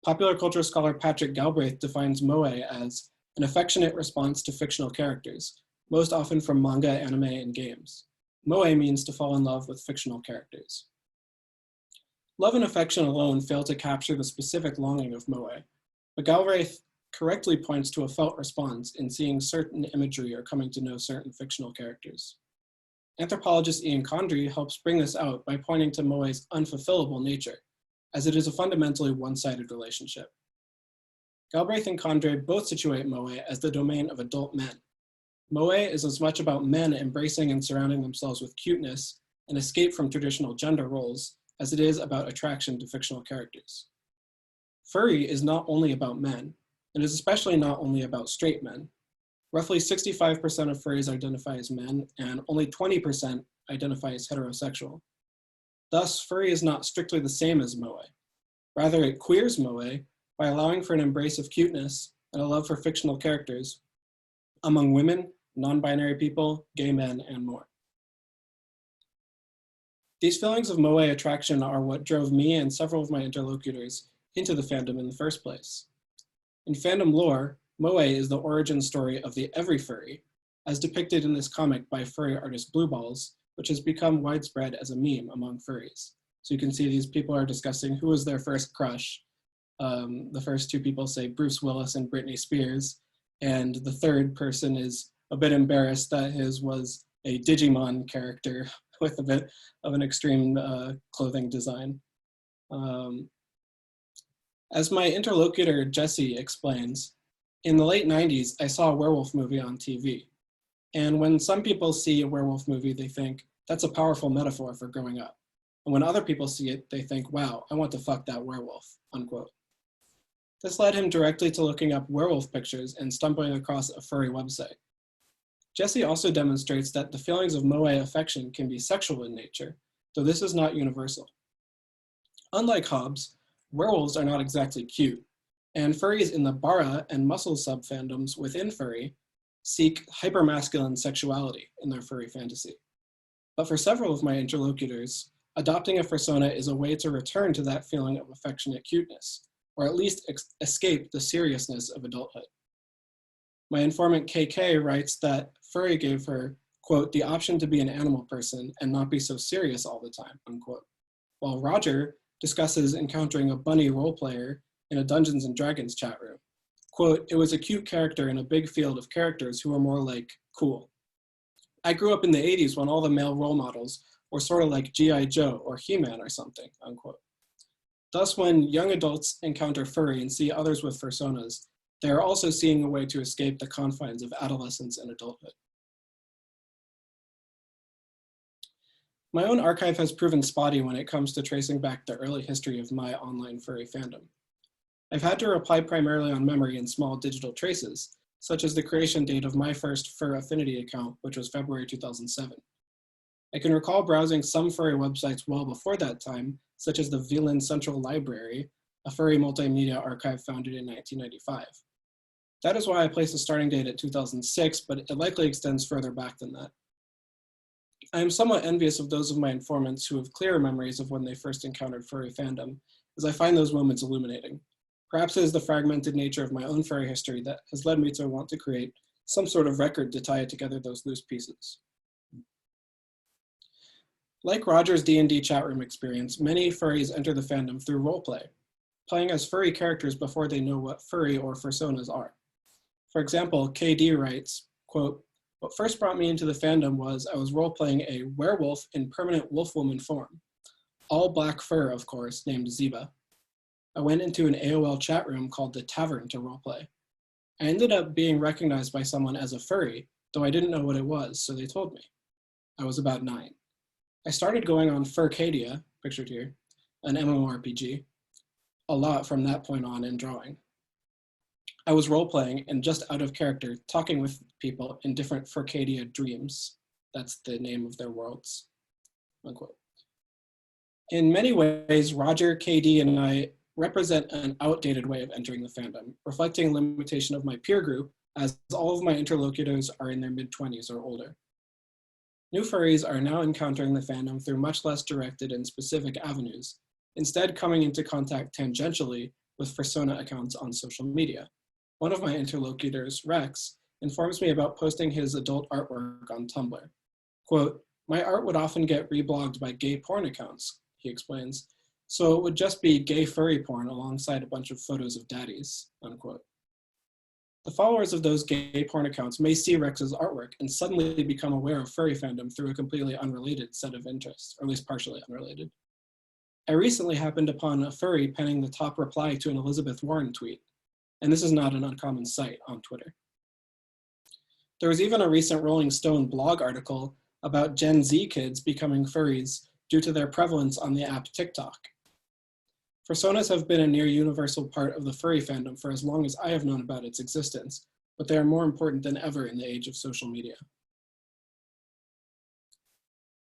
Popular culture scholar Patrick Galbraith defines moe as an affectionate response to fictional characters, most often from manga, anime, and games. Moe means to fall in love with fictional characters. Love and affection alone fail to capture the specific longing of moe, but Galbraith correctly points to a felt response in seeing certain imagery or coming to know certain fictional characters. Anthropologist Ian Condry helps bring this out by pointing to moe's unfulfillable nature, as it is a fundamentally one-sided relationship. Galbraith and Condry both situate moe as the domain of adult men. Moe is as much about men embracing and surrounding themselves with cuteness and escape from traditional gender roles as it is about attraction to fictional characters. Furry is not only about men, and is especially not only about straight men. Roughly 65% of furries identify as men, and only 20% identify as heterosexual. Thus, furry is not strictly the same as moe. Rather, it queers moe by allowing for an embrace of cuteness and a love for fictional characters among women, non-binary people, gay men, and more. These feelings of moe attraction are what drove me and several of my interlocutors into the fandom in the first place. In fandom lore, moe is the origin story of the every furry, as depicted in this comic by furry artist Blue Balls, which has become widespread as a meme among furries. So you can see these people are discussing who was their first crush. The first two people say Bruce Willis and Britney Spears, and the third person is a bit embarrassed that his was a Digimon character with a bit of an extreme clothing design. As my interlocutor Jesse explains, in the late 90s, I saw a werewolf movie on TV. And when some people see a werewolf movie, they think, that's a powerful metaphor for growing up. And when other people see it, they think, wow, I want to fuck that werewolf, unquote. This led him directly to looking up werewolf pictures and stumbling across a furry website. Jesse also demonstrates that the feelings of moe affection can be sexual in nature, though this is not universal. Unlike Hobbes, werewolves are not exactly cute, and furries in the bara and muscle sub-fandoms within furry seek hypermasculine sexuality in their furry fantasy. But for several of my interlocutors, adopting a fursona is a way to return to that feeling of affectionate cuteness, or at least escape the seriousness of adulthood. My informant KK writes that furry gave her, quote, the option to be an animal person and not be so serious all the time, unquote. While Roger discusses encountering a bunny role player in a Dungeons and Dragons chat room. Quote, it was a cute character in a big field of characters who were more like cool. I grew up in the 80s when all the male role models or sort of like G.I. Joe or He-Man or something, unquote. Thus, when young adults encounter furry and see others with fursonas, they are also seeing a way to escape the confines of adolescence and adulthood. My own archive has proven spotty when it comes to tracing back the early history of my online furry fandom. I've had to rely primarily on memory and small digital traces, such as the creation date of my first Fur Affinity account, which was February 2007. I can recall browsing some furry websites well before that time, such as the Villain Central Library, a furry multimedia archive founded in 1995. That is why I placed the starting date at 2006, but it likely extends further back than that. I am somewhat envious of those of my informants who have clearer memories of when they first encountered furry fandom, as I find those moments illuminating. Perhaps it is the fragmented nature of my own furry history that has led me to want to create some sort of record to tie together those loose pieces. Like Roger's D&D chat room experience, many furries enter the fandom through roleplay, playing as furry characters before they know what furry or fursonas are. For example, KD writes, quote, "What first brought me into the fandom was I was role-playing a werewolf in permanent wolfwoman form. All black fur, of course, named Ziba. I went into an AOL chat room called The Tavern to roleplay. I ended up being recognized by someone as a furry, though I didn't know what it was, so they told me. I was about 9. I started going on Furcadia, pictured here, an MMORPG, a lot from that point on in drawing. I was role-playing and just out of character, talking with people in different Furcadia dreams. That's the name of their worlds, unquote. In many ways, Roger, KD, and I represent an outdated way of entering the fandom, reflecting limitation of my peer group, as all of my interlocutors are in their mid-20s or older. New furries are now encountering the fandom through much less directed and specific avenues, instead coming into contact tangentially with fursona accounts on social media. One of my interlocutors, Rex, informs me about posting his adult artwork on Tumblr. Quote, "My art would often get reblogged by gay porn accounts," he explains, "so it would just be gay furry porn alongside a bunch of photos of daddies," unquote. The followers of those gay porn accounts may see Rex's artwork and suddenly become aware of furry fandom through a completely unrelated set of interests, or at least partially unrelated. I recently happened upon a furry penning the top reply to an Elizabeth Warren tweet, and this is not an uncommon sight on Twitter. There was even a recent Rolling Stone blog article about Gen Z kids becoming furries due to their prevalence on the app TikTok. Fursonas have been a near universal part of the furry fandom for as long as I have known about its existence, but they are more important than ever in the age of social media.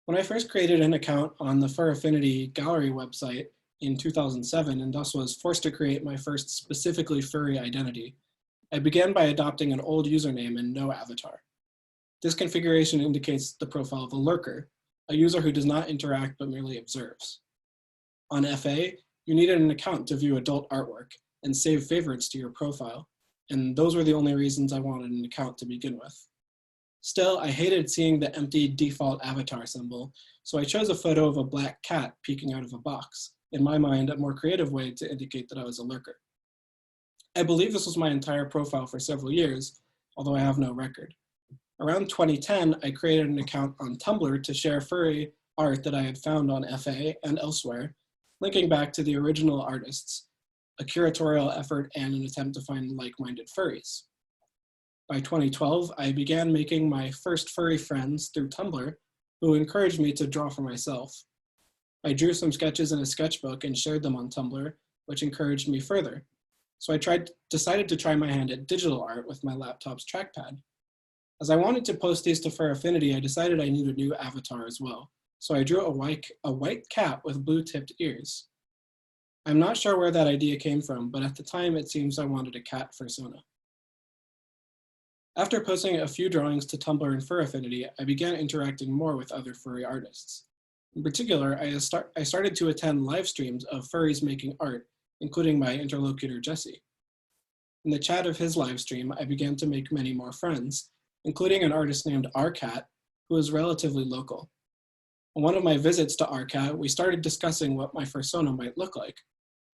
When I first created an account on the Fur Affinity gallery website in 2007 and thus was forced to create my first specifically furry identity, I began by adopting an old username and no avatar. This configuration indicates the profile of a lurker, a user who does not interact but merely observes. On FA, you needed an account to view adult artwork and save favorites to your profile, and those were the only reasons I wanted an account to begin with. Still, I hated seeing the empty default avatar symbol, so I chose a photo of a black cat peeking out of a box, in my mind a more creative way to indicate that I was a lurker. I believe this was my entire profile for several years, although I have no record. Around 2010, I created an account on Tumblr to share furry art that I had found on FA and elsewhere, linking back to the original artists, a curatorial effort and an attempt to find like-minded furries. By 2012, I began making my first furry friends through Tumblr, who encouraged me to draw for myself. I drew some sketches in a sketchbook and shared them on Tumblr, which encouraged me further. So I decided to try my hand at digital art with my laptop's trackpad. As I wanted to post these to Fur Affinity, I decided I needed a new avatar as well. So I drew a white cat with blue-tipped ears. I'm not sure where that idea came from, but at the time it seems I wanted a cat fursona. After posting a few drawings to Tumblr and Fur Affinity, I began interacting more with other furry artists. In particular, I started to attend live streams of furries making art, including my interlocutor Jesse. In the chat of his live stream, I began to make many more friends, including an artist named RCat, who is relatively local. On one of my visits to RCat, we started discussing what my fursona might look like.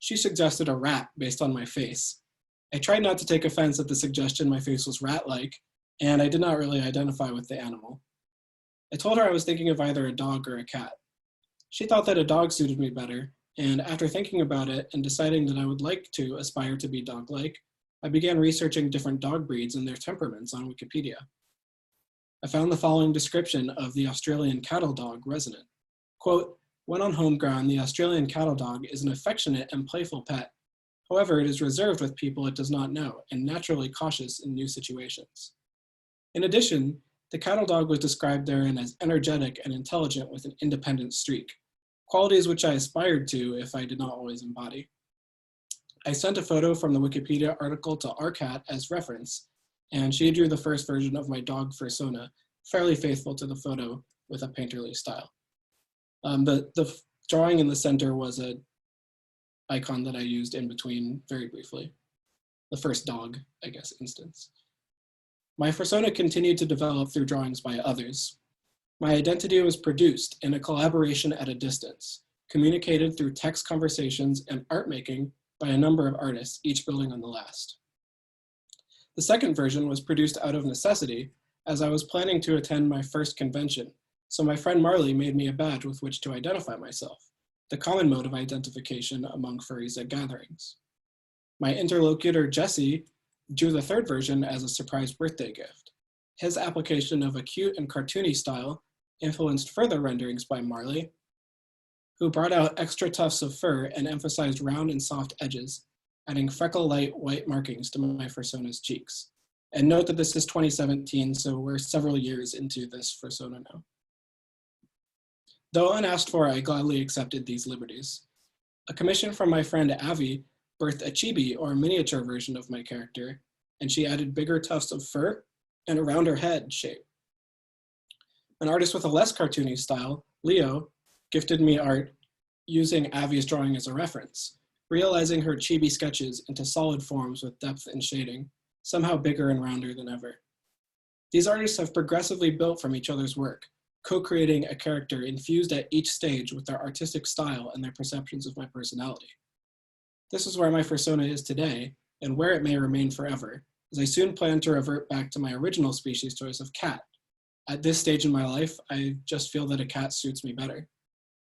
She suggested a rat based on my face. I tried not to take offense at the suggestion my face was rat-like, and I did not really identify with the animal. I told her I was thinking of either a dog or a cat. She thought that a dog suited me better, and after thinking about it and deciding that I would like to aspire to be dog-like, I began researching different dog breeds and their temperaments on Wikipedia. I found the following description of the Australian cattle dog resonant. Quote, "When on home ground, the Australian cattle dog is an affectionate and playful pet. However, it is reserved with people it does not know and naturally cautious in new situations." In addition, the cattle dog was described therein as energetic and intelligent with an independent streak, qualities which I aspired to if I did not always embody. I sent a photo from the Wikipedia article to RCAT as reference, and she drew the first version of my dog Fursona, fairly faithful to the photo with a painterly style. The drawing in the center was an icon that I used in between very briefly. The first dog, I guess, instance. My Fursona continued to develop through drawings by others. My identity was produced in a collaboration at a distance, communicated through text conversations and art making by a number of artists, each building on the last. The second version was produced out of necessity, as I was planning to attend my first convention, so my friend Marley made me a badge with which to identify myself, the common mode of identification among furries at gatherings. My interlocutor, Jesse, drew the third version as a surprise birthday gift. His application of a cute and cartoony style influenced further renderings by Marley, who brought out extra tufts of fur and emphasized round and soft edges, adding freckle-light white markings to my Fursona's cheeks. And note that this is 2017, so we're several years into this Fursona now. Though unasked for, I gladly accepted these liberties. A commission from my friend Avi birthed a chibi, or miniature version of my character, and she added bigger tufts of fur and a rounder head shape. An artist with a less cartoony style, Leo, gifted me art using Avi's drawing as a reference, realizing her chibi sketches into solid forms with depth and shading, somehow bigger and rounder than ever. These artists have progressively built from each other's work, co-creating a character infused at each stage with their artistic style and their perceptions of my personality. This is where my Fursona is today, and where it may remain forever, as I soon plan to revert back to my original species choice of cat. At this stage in my life, I just feel that a cat suits me better.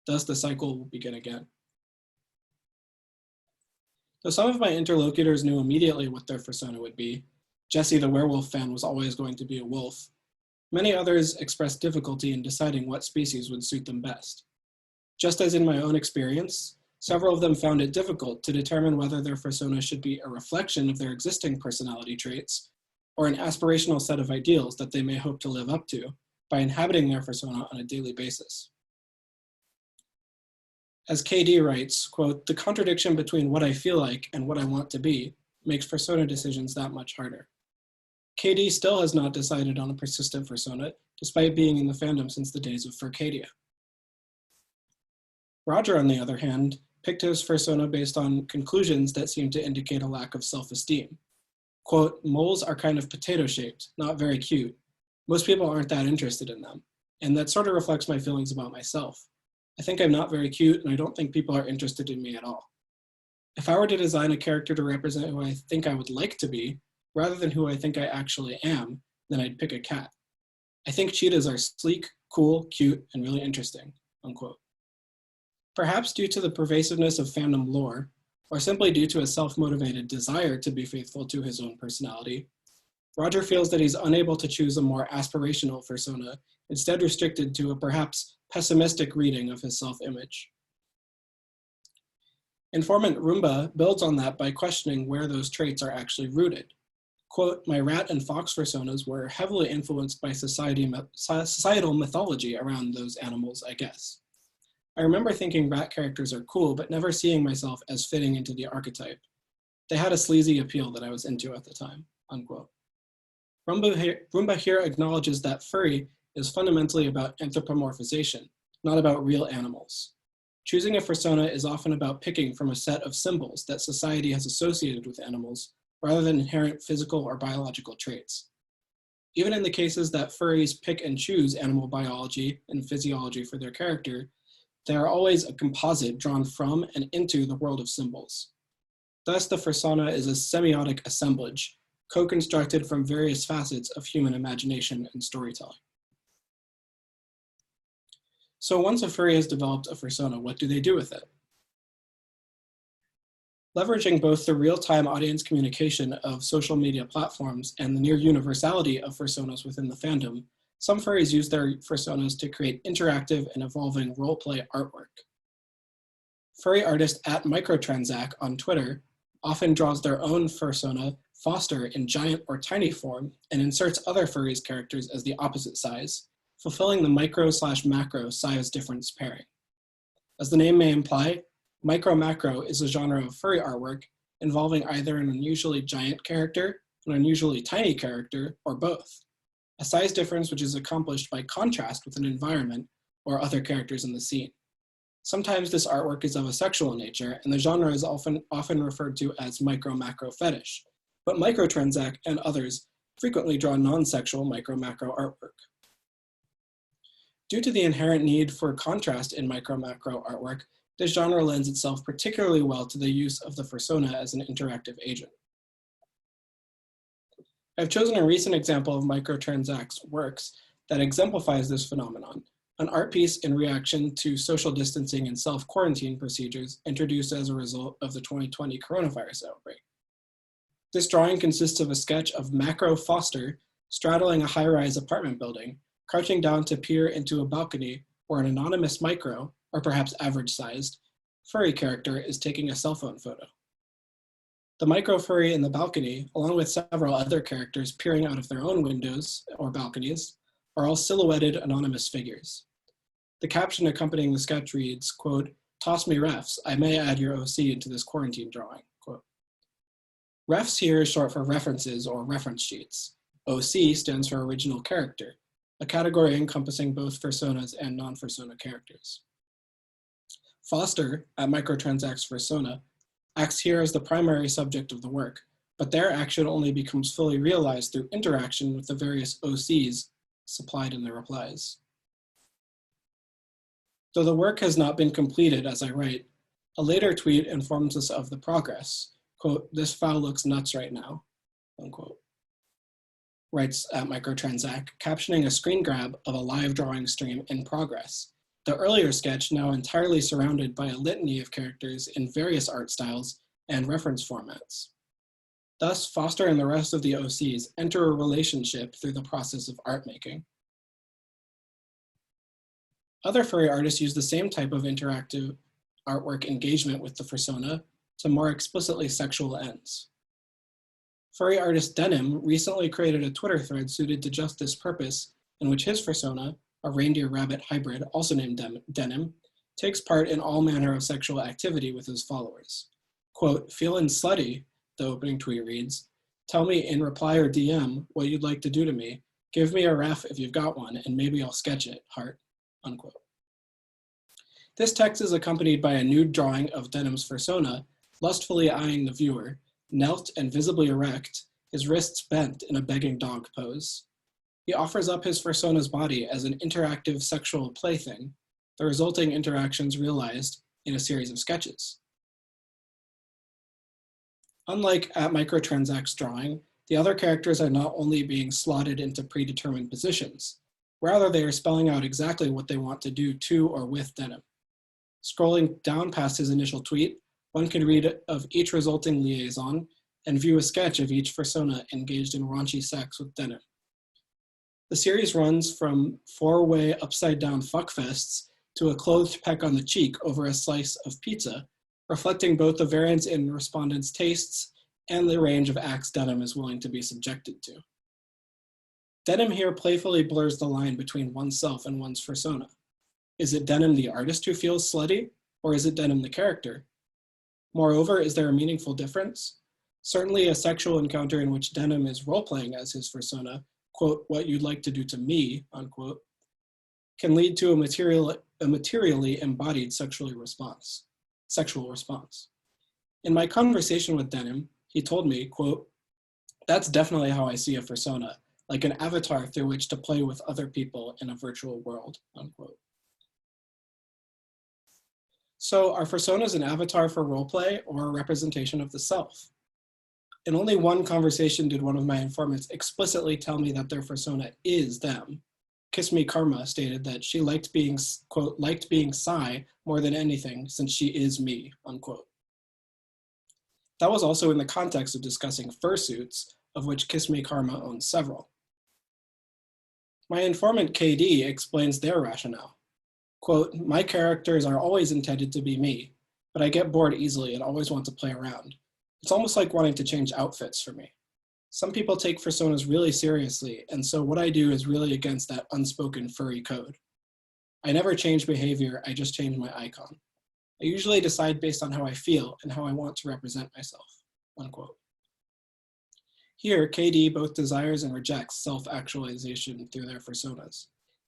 Thus, the cycle will begin again. Though some of my interlocutors knew immediately what their Fursona would be, Jesse the werewolf fan was always going to be a wolf. Many others expressed difficulty in deciding what species would suit them best. Just as in my own experience, several of them found it difficult to determine whether their Fursona should be a reflection of their existing personality traits or an aspirational set of ideals that they may hope to live up to by inhabiting their Fursona on a daily basis. As KD writes, quote, "The contradiction between what I feel like and what I want to be makes Fursona decisions that much harder." KD still has not decided on a persistent Fursona, despite being in the fandom since the days of Furcadia. Roger, on the other hand, picked his Fursona based on conclusions that seemed to indicate a lack of self-esteem. Quote, "Moles are kind of potato-shaped, not very cute. Most people aren't that interested in them, and that sort of reflects my feelings about myself. I think I'm not very cute, and I don't think people are interested in me at all. If I were to design a character to represent who I think I would like to be, rather than who I think I actually am, then I'd pick a cat. I think cheetahs are sleek, cool, cute, and really interesting," unquote. Perhaps due to the pervasiveness of fandom lore, or simply due to a self-motivated desire to be faithful to his own personality, Roger feels that he's unable to choose a more aspirational Fursona, instead restricted to a perhaps pessimistic reading of his self-image. Informant Roomba builds on that by questioning where those traits are actually rooted. Quote, "My rat and fox Fursonas were heavily influenced by societal mythology around those animals, I guess. I remember thinking rat characters are cool, but never seeing myself as fitting into the archetype. They had a sleazy appeal that I was into at the time," unquote. Roomba here acknowledges that furry is fundamentally about anthropomorphization, not about real animals. Choosing a Fursona is often about picking from a set of symbols that society has associated with animals, rather than inherent physical or biological traits. Even in the cases that furries pick and choose animal biology and physiology for their character, they are always a composite drawn from and into the world of symbols. Thus, the Fursona is a semiotic assemblage, co-constructed from various facets of human imagination and storytelling. So once a furry has developed a fursona, what do they do with it? Leveraging both the real-time audience communication of social media platforms and the near universality of fursonas within the fandom, some furries use their fursonas to create interactive and evolving role-play artwork. Furry artist @microtransac on Twitter often draws their own fursona, Foster, in giant or tiny form and inserts other furries characters as the opposite size, fulfilling the micro/macro size difference pairing. As the name may imply, micro-macro is a genre of furry artwork involving either an unusually giant character, an unusually tiny character, or both. A size difference which is accomplished by contrast with an environment or other characters in the scene. Sometimes this artwork is of a sexual nature, and the genre is often referred to as micro-macro fetish, but Microtransac and others frequently draw non-sexual micro-macro artwork. Due to the inherent need for contrast in micro-macro artwork, this genre lends itself particularly well to the use of the fursona as an interactive agent. I've chosen a recent example of Microtransac's works that exemplifies this phenomenon, an art piece in reaction to social distancing and self-quarantine procedures introduced as a result of the 2020 coronavirus outbreak. This drawing consists of a sketch of Macro Foster straddling a high-rise apartment building, crouching down to peer into a balcony where an anonymous micro, or perhaps average-sized, furry character is taking a cell phone photo. The micro furry in the balcony, along with several other characters peering out of their own windows or balconies, are all silhouetted anonymous figures. The caption accompanying the sketch reads, quote, "Toss me refs, I may add your OC into this quarantine drawing," quote. Refs here is short for references or reference sheets. OC stands for original character, a category encompassing both fursonas and non-fursona characters. Foster, at Microtransac's fursona, acts here as the primary subject of the work, but their action only becomes fully realized through interaction with the various OCs supplied in the replies. Though the work has not been completed as I write, a later tweet informs us of the progress. Quote, "This file looks nuts right now," unquote. Writes at Microtransac, captioning a screen grab of a live drawing stream in progress. The earlier sketch now entirely surrounded by a litany of characters in various art styles and reference formats. Thus, Foster and the rest of the OCs enter a relationship through the process of art making. Other furry artists use the same type of interactive artwork engagement with the fursona to more explicitly sexual ends. Furry artist Denim recently created a Twitter thread suited to just this purpose, in which his fursona, a reindeer-rabbit hybrid also named Denim, takes part in all manner of sexual activity with his followers. Quote, "Feelin' slutty," the opening tweet reads, "Tell me in reply or DM what you'd like to do to me. Give me a ref if you've got one, and maybe I'll sketch it, heart," unquote. This text is accompanied by a nude drawing of Denim's fursona, lustfully eyeing the viewer, knelt and visibly erect, his wrists bent in a begging dog pose. He offers up his fursona's body as an interactive sexual plaything, the resulting interactions realized in a series of sketches. Unlike at Microtransac's drawing, the other characters are not only being slotted into predetermined positions, rather they are spelling out exactly what they want to do to or with Denim. Scrolling down past his initial tweet, one can read of each resulting liaison and view a sketch of each fursona engaged in raunchy sex with Denim. The series runs from four-way upside-down fuckfests to a clothed peck on the cheek over a slice of pizza, reflecting both the variance in respondents' tastes and the range of acts Denim is willing to be subjected to. Denim here playfully blurs the line between oneself and one's fursona. Is it Denim the artist who feels slutty, or is it Denim the character? Moreover, is there a meaningful difference? Certainly a sexual encounter in which Denim is role-playing as his fursona, quote, "what you'd like to do to me," unquote, can lead to a materially embodied sexual response. In my conversation with Denim, he told me, quote, "That's definitely how I see a fursona, like an avatar through which to play with other people in a virtual world," unquote. So are fursonas an avatar for roleplay or a representation of the self? In only one conversation did one of my informants explicitly tell me that their fursona is them. Kiss Me Karma stated that she liked being, quote, liked being Psy more than anything since she is me, unquote. That was also in the context of discussing fursuits, of which Kiss Me Karma owns several. My informant KD explains their rationale. Quote, my characters are always intended to be me, but I get bored easily and always want to play around. It's almost like wanting to change outfits for me. Some people take Fursonas really seriously, and so what I do is really against that unspoken furry code. I never change behavior, I just change my icon. I usually decide based on how I feel and how I want to represent myself, unquote. Here, KD both desires and rejects self-actualization through their Fursonas.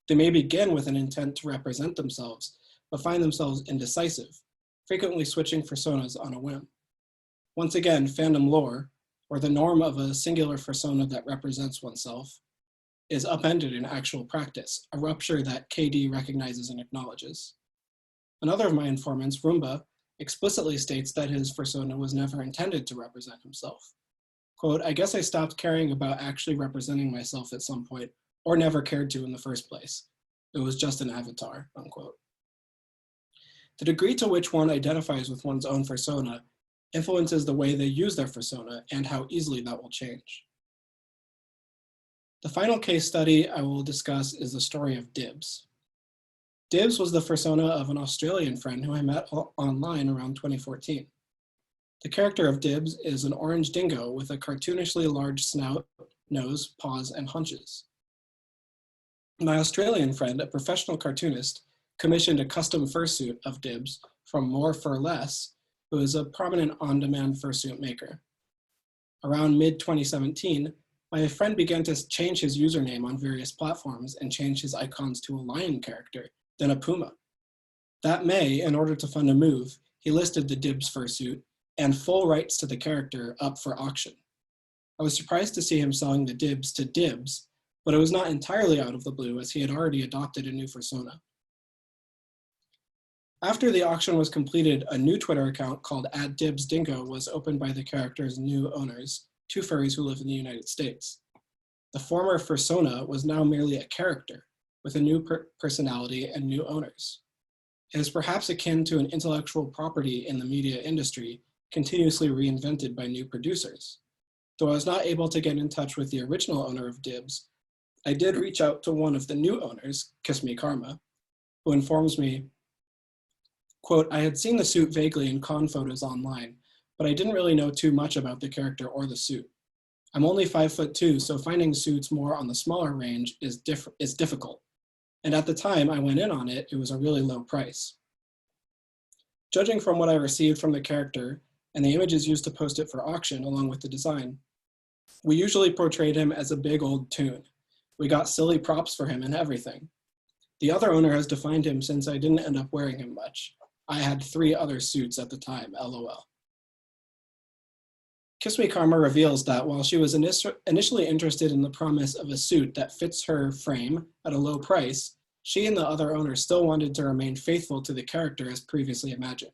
They may begin with an intent to represent themselves, but find themselves indecisive, frequently switching Fursonas on a whim. Once again, fandom lore, or the norm of a singular Fursona that represents oneself, is upended in actual practice, a rupture that KD recognizes and acknowledges. Another of my informants, Roomba, explicitly states that his Fursona was never intended to represent himself. Quote, I guess I stopped caring about actually representing myself at some point, or never cared to in the first place. It was just an avatar, unquote. The degree to which one identifies with one's own Fursona influences the way they use their Fursona and how easily that will change. The final case study I will discuss is the story of Dibs. Dibs was the Fursona of an Australian friend who I met online around 2014. The character of Dibs is an orange dingo with a cartoonishly large snout, nose, paws, and haunches. My Australian friend, a professional cartoonist, commissioned a custom fursuit of Dibs from More for Less, who is a prominent on-demand fursuit maker. Around mid-2017, my friend began to change his username on various platforms and change his icons to a lion character, then a puma. That May, in order to fund a move, he listed the Dibs fursuit and full rights to the character up for auction. I was surprised to see him selling the Dibs to Dibs, but it was not entirely out of the blue as he had already adopted a new Fursona. After the auction was completed, a new Twitter account called @DibsDingo was opened by the character's new owners, two furries who live in the United States. The former Fursona was now merely a character with a new personality and new owners. It is perhaps akin to an intellectual property in the media industry continuously reinvented by new producers. Though I was not able to get in touch with the original owner of Dibs, I did reach out to one of the new owners, Kiss Me Karma, who informs me, quote, I had seen the suit vaguely in con photos online, but I didn't really know too much about the character or the suit. I'm only 5'2", so finding suits more on the smaller range is difficult. And at the time I went in on it, it was a really low price. Judging from what I received from the character and the images used to post it for auction along with the design, we usually portrayed him as a big old toon. We got silly props for him and everything. The other owner has defined him since I didn't end up wearing him much. I had 3 other suits at the time, LOL. Kiss Me Karma reveals that while she was initially interested in the promise of a suit that fits her frame at a low price, she and the other owner still wanted to remain faithful to the character as previously imagined.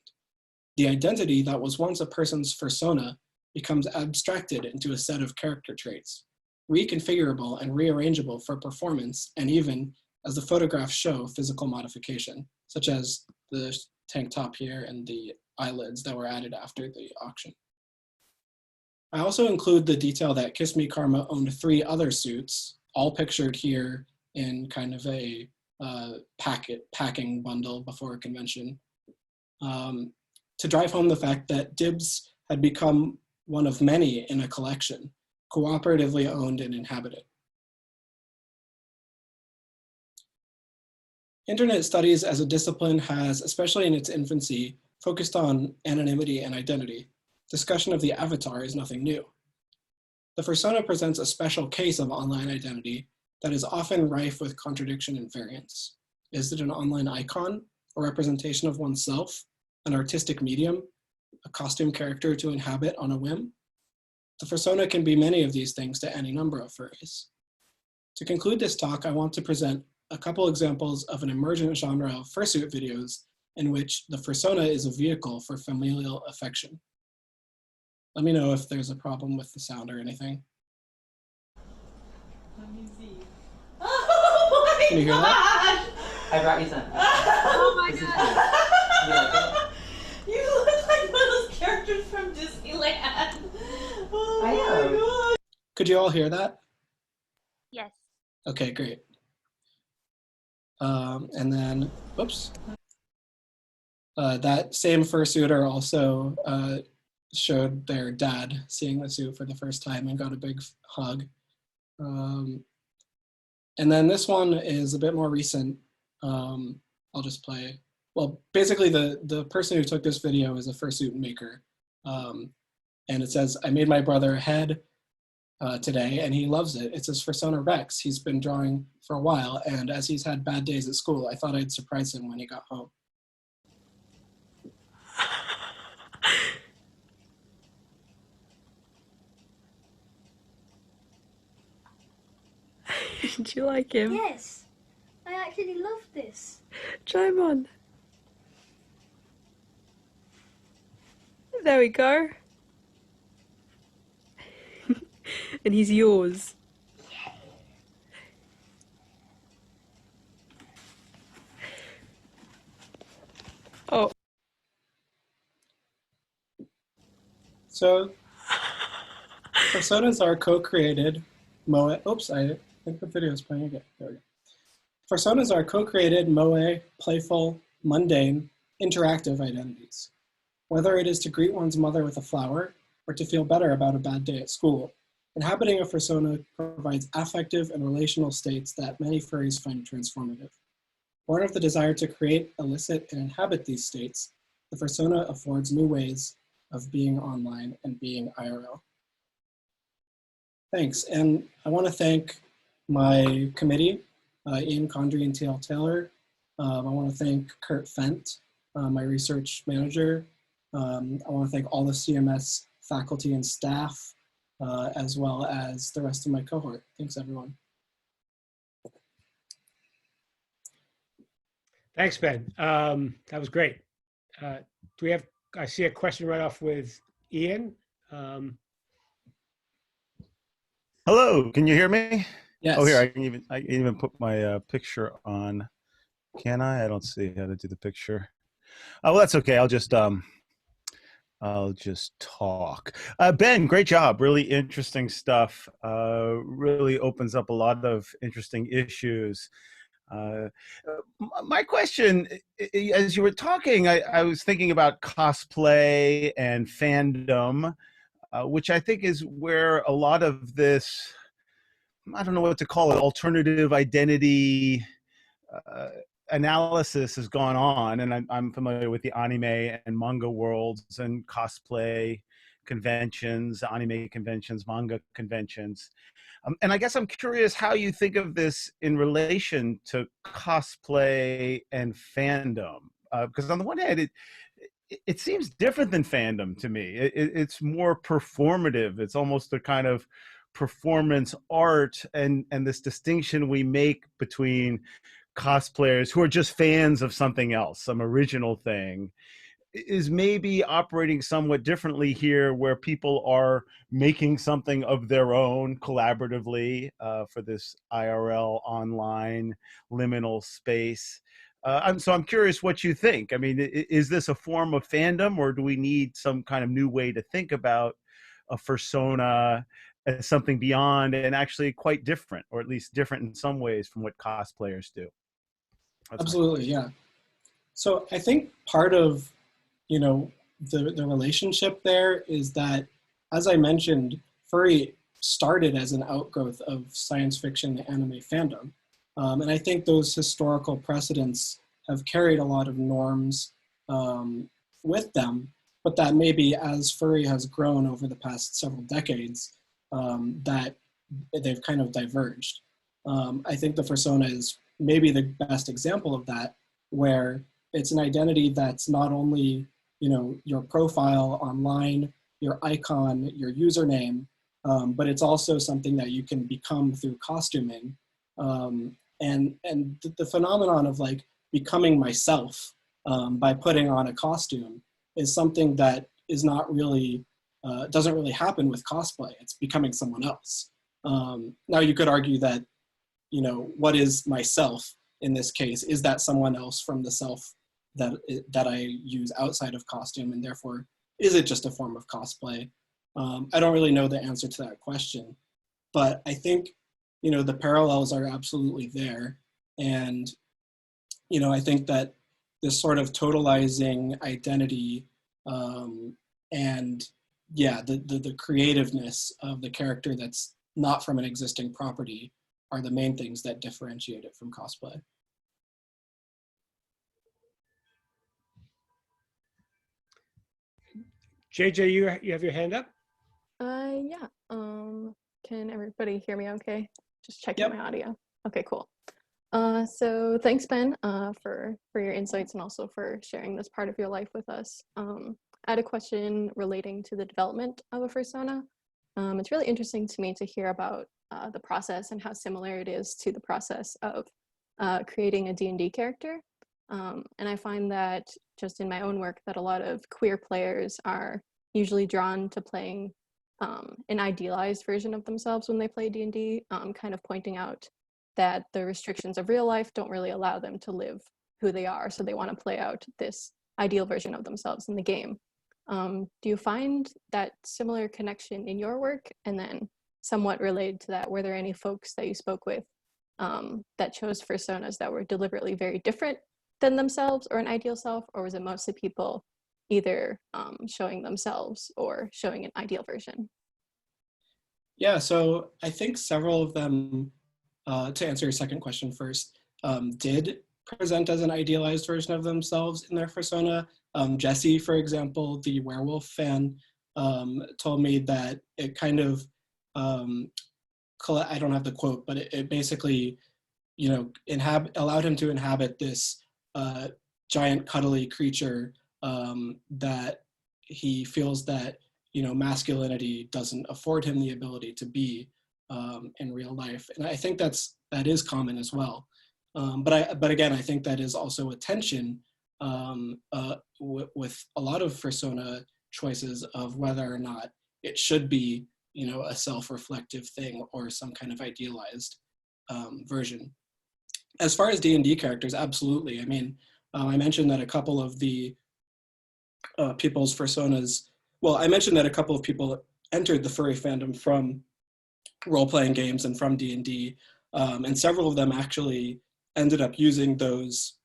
The identity that was once a person's Fursona becomes abstracted into a set of character traits, reconfigurable and rearrangeable for performance, and even, as the photographs show, physical modification, such as the tank top here and the eyelids that were added after the auction. I also include the detail that Kiss Me Karma owned 3 other suits, all pictured here in kind of a packing bundle before a convention, to drive home the fact that Dibs had become one of many in a collection, cooperatively owned and inhabited. Internet studies as a discipline has, especially in its infancy, focused on anonymity and identity. Discussion of the avatar is nothing new. The Fursona presents a special case of online identity that is often rife with contradiction and variance. Is it an online icon, a representation of oneself, an artistic medium, a costume character to inhabit on a whim? The Fursona can be many of these things to any number of furries. To conclude this talk, I want to present a couple examples of an emergent genre of fursuit videos in which the Fursona is a vehicle for familial affection. Let me know if there's a problem with the sound or anything. Let me see. Oh Can you hear that? I brought you some. Oh my god. You like it? You look like one of those characters from Disneyland. Oh I my am. god. Could you all hear that? Yes. Okay, great. And then, whoops. That same fursuiter also showed their dad seeing the suit for the first time and got a big hug. And then this one is a bit more recent. I'll just play. Well, basically the person who took this video is a fursuit maker. And it says, I made my brother a head today and he loves it. It's his Fursona Rex. He's been drawing for a while, and as he's had bad days at school, I thought I'd surprise him when he got home. Do you like him? Yes, I actually love this. Try him on. There we go. And he's yours. Oh. So, Fursonas are co-created Moe. Oops, I think the video is playing again. There we go. Fursonas are co-created Moe, playful, mundane, interactive identities. Whether it is to greet one's mother with a flower or to feel better about a bad day at school, inhabiting a Fursona provides affective and relational states that many furries find transformative. Born of the desire to create, elicit, and inhabit these states, the Fursona affords new ways of being online and being IRL. Thanks, and I want to thank my committee, Ian Condry and T.L. Taylor. I want to thank Kurt Fent, my research manager. I want to thank all the CMS faculty and staff, as well as the rest of my cohort. Thanks, everyone. Thanks, Ben. That was great. Do we have, I see a question right off with Ian. Hello, can you hear me? Yes. Oh, here, I can even put my picture on. Can I? I don't see how to do the picture. Oh, well, that's okay. I'll just talk. Ben, great job. Really interesting stuff. Really opens up a lot of interesting issues. My question, as you were talking, I was thinking about cosplay and fandom, which I think is where a lot of this, I don't know what to call it, alternative identity analysis has gone on. And I'm familiar with the anime and manga worlds and cosplay conventions, anime conventions, manga conventions. And I guess I'm curious how you think of this in relation to cosplay and fandom. Because on the one hand, it seems different than fandom to me. It's more performative. It's almost a kind of performance art, and this distinction we make between cosplayers who are just fans of something else, some original thing, is maybe operating somewhat differently here, where people are making something of their own collaboratively for this IRL online liminal space. So I'm curious what you think. I mean, is this a form of fandom, or do we need some kind of new way to think about a fursona as something beyond and actually quite different, or at least different in some ways from what cosplayers do? That's absolutely, yeah. So I think part of, you know, the relationship there is that, as I mentioned, furry started as an outgrowth of science fiction anime fandom. And I think those historical precedents have carried a lot of norms with them, but that maybe as furry has grown over the past several decades, that they've kind of diverged. I think the fursona is maybe the best example of that, where it's an identity that's not only, you know, your profile online, your icon, your username, but it's also something that you can become through costuming. And the phenomenon of like becoming myself by putting on a costume is something that is not really, doesn't really happen with cosplay. It's becoming someone else. Now you could argue that you know, what is myself in this case? Is that someone else from the self that I use outside of costume, and therefore, is it just a form of cosplay? I don't really know the answer to that question, but I think, you know, the parallels are absolutely there. And, you know, I think that this sort of totalizing identity and yeah, the creativeness of the character that's not from an existing property are the main things that differentiate it from cosplay. JJ, you have your hand up? Yeah. Can everybody hear me okay? Just checking my audio. Okay, cool. So thanks, Ben, for your insights and also for sharing this part of your life with us. I had a question relating to the development of a fursona. It's really interesting to me to hear about the process and how similar it is to the process of creating a D&D character. And I find that just in my own work that a lot of queer players are usually drawn to playing an idealized version of themselves when they play D&D, kind of pointing out that the restrictions of real life don't really allow them to live who they are. So they want to play out this ideal version of themselves in the game. Do you find that similar connection in your work? And then somewhat related to that, were there any folks that you spoke with that chose fursonas that were deliberately very different than themselves or an ideal self, or was it mostly people either showing themselves or showing an ideal version? Yeah, so I think several of them, to answer your second question first, did present as an idealized version of themselves in their persona. Jesse, for example, the werewolf fan, told me that it kind of, I don't have the quote, but it basically, you know, allowed him to inhabit this giant cuddly creature that he feels that, you know, masculinity doesn't afford him the ability to be in real life. And I think that is common as well. But again, I think that is also a tension with a lot of fursona choices of whether or not it should be, you know, a self-reflective thing or some kind of idealized version. As far as D&D characters, absolutely. I mean, I mentioned that a couple of the people's fursonas, well, I mentioned that a couple of people entered the furry fandom from role-playing games and from D&D, and several of them actually ended up using those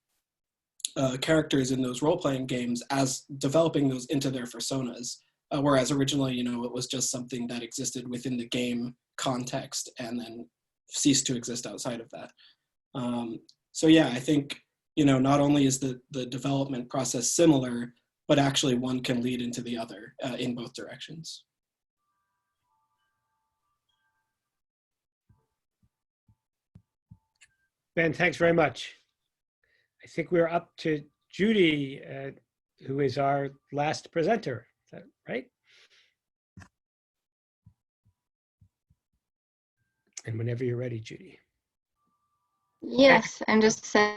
characters in those role-playing games as developing those into their fursonas, whereas originally, you know, it was just something that existed within the game context and then ceased to exist outside of that. So yeah, I think, you know, not only is the development process similar, but actually one can lead into the other in both directions. Ben, thanks very much. I think we're up to Judy, who is our last presenter. Is that right? And whenever you're ready, Judy. Yes, I'm just setting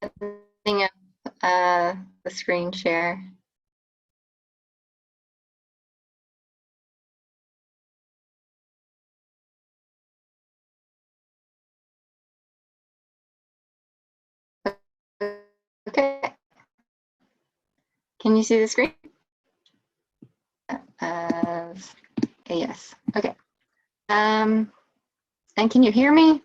up the screen share. Okay. Can you see the screen? Yes. Okay. And can you hear me?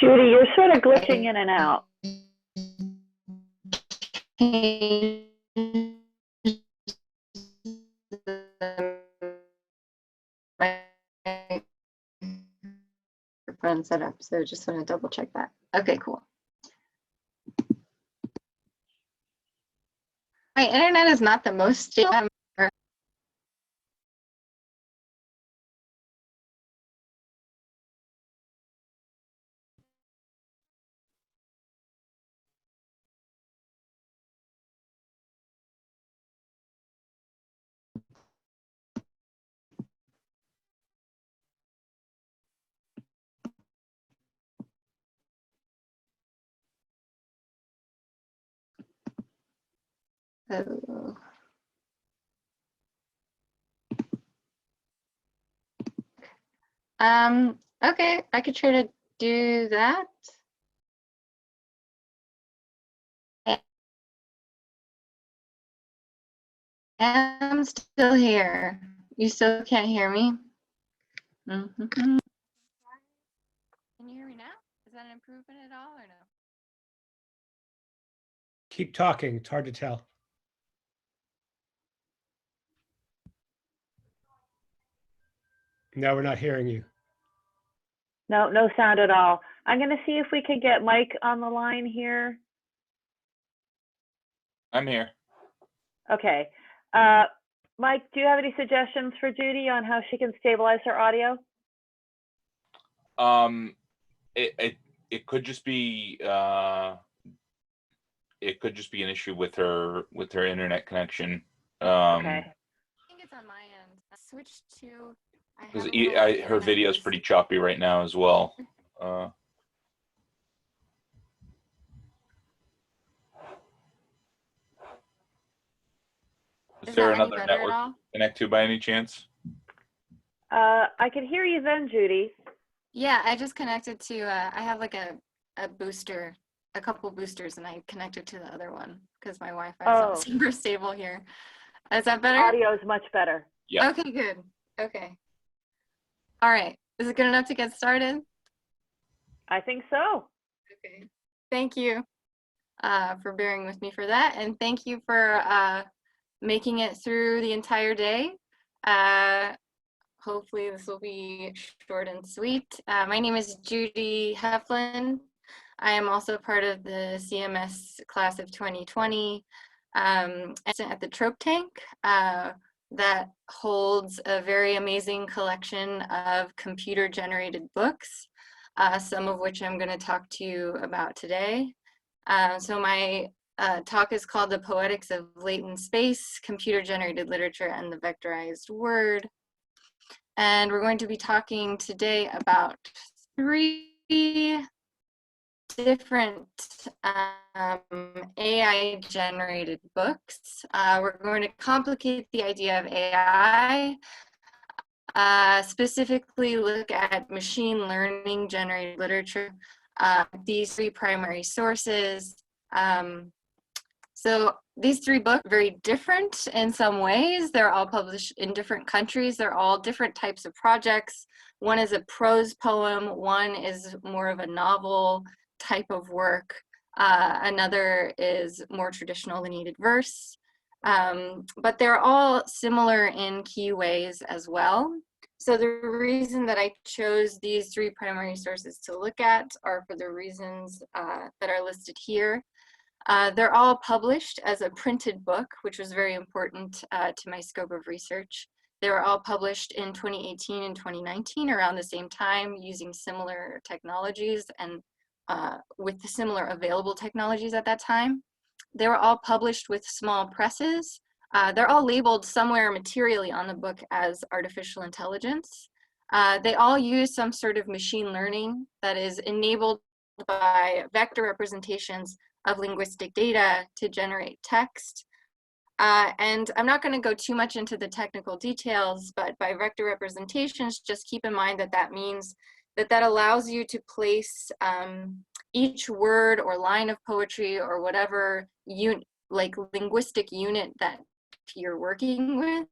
Judy, you're sort of glitching in and out. Microphone set up, so just want to double check that. Okay, cool. My internet is not the most stable. Oh. Okay, I could try to do that. I'm still here. You still can't hear me? Mm-hmm. Can you hear me now? Is that an improvement at all or no? Keep talking. It's hard to tell. No, we're not hearing you. No, no sound at all. I'm going to see if we can get Mike on the line here. I'm here. Okay. Mike, do you have any suggestions for Judy on how she can stabilize her audio? It could just be an issue with her internet connection. Okay. I think it's on my end. I switched to. Because her video is pretty choppy right now as well. Is there another network to connect to by any chance? I can hear you then, Judy. Yeah, I just connected to, I have like a booster, a couple boosters, and I connected to the other one because my Wi-Fi is not super stable here. Is that better? Audio is much better. Yeah. Okay, good. Okay. All right. Is it good enough to get started? I think so. Okay. Thank you for bearing with me for that. And thank you for making it through the entire day. Hopefully this will be short and sweet. My name is Judy Heflin. I am also part of the CMS class of 2020 at the Trope Tank that holds a very amazing collection of computer-generated books, some of which I'm going to talk to you about today. So my talk is called The Poetics of Latent Space, Computer-Generated Literature, and the Vectorized Word. And we're going to be talking today about 3 different AI-generated books. We're going to complicate the idea of AI, specifically look at machine learning generated literature, these 3 primary sources. So these 3 books are very different in some ways. They're all published in different countries. They're all different types of projects. One is a prose poem. One is more of a novel type of work. Another is more traditional lineated verse. But they're all similar in key ways as well. So the reason that I chose these 3 primary sources to look at are for the reasons that are listed here. They're all published as a printed book, which was very important to my scope of research. They were all published in 2018 and 2019 around the same time using similar technologies and with the similar available technologies at that time. They were all published with small presses. They're all labeled somewhere materially on the book as artificial intelligence. They all use some sort of machine learning that is enabled by vector representations of linguistic data to generate text. And I'm not going to go too much into the technical details, but by vector representations, just keep in mind that that means that allows you to place each word or line of poetry or whatever like linguistic unit that you're working with,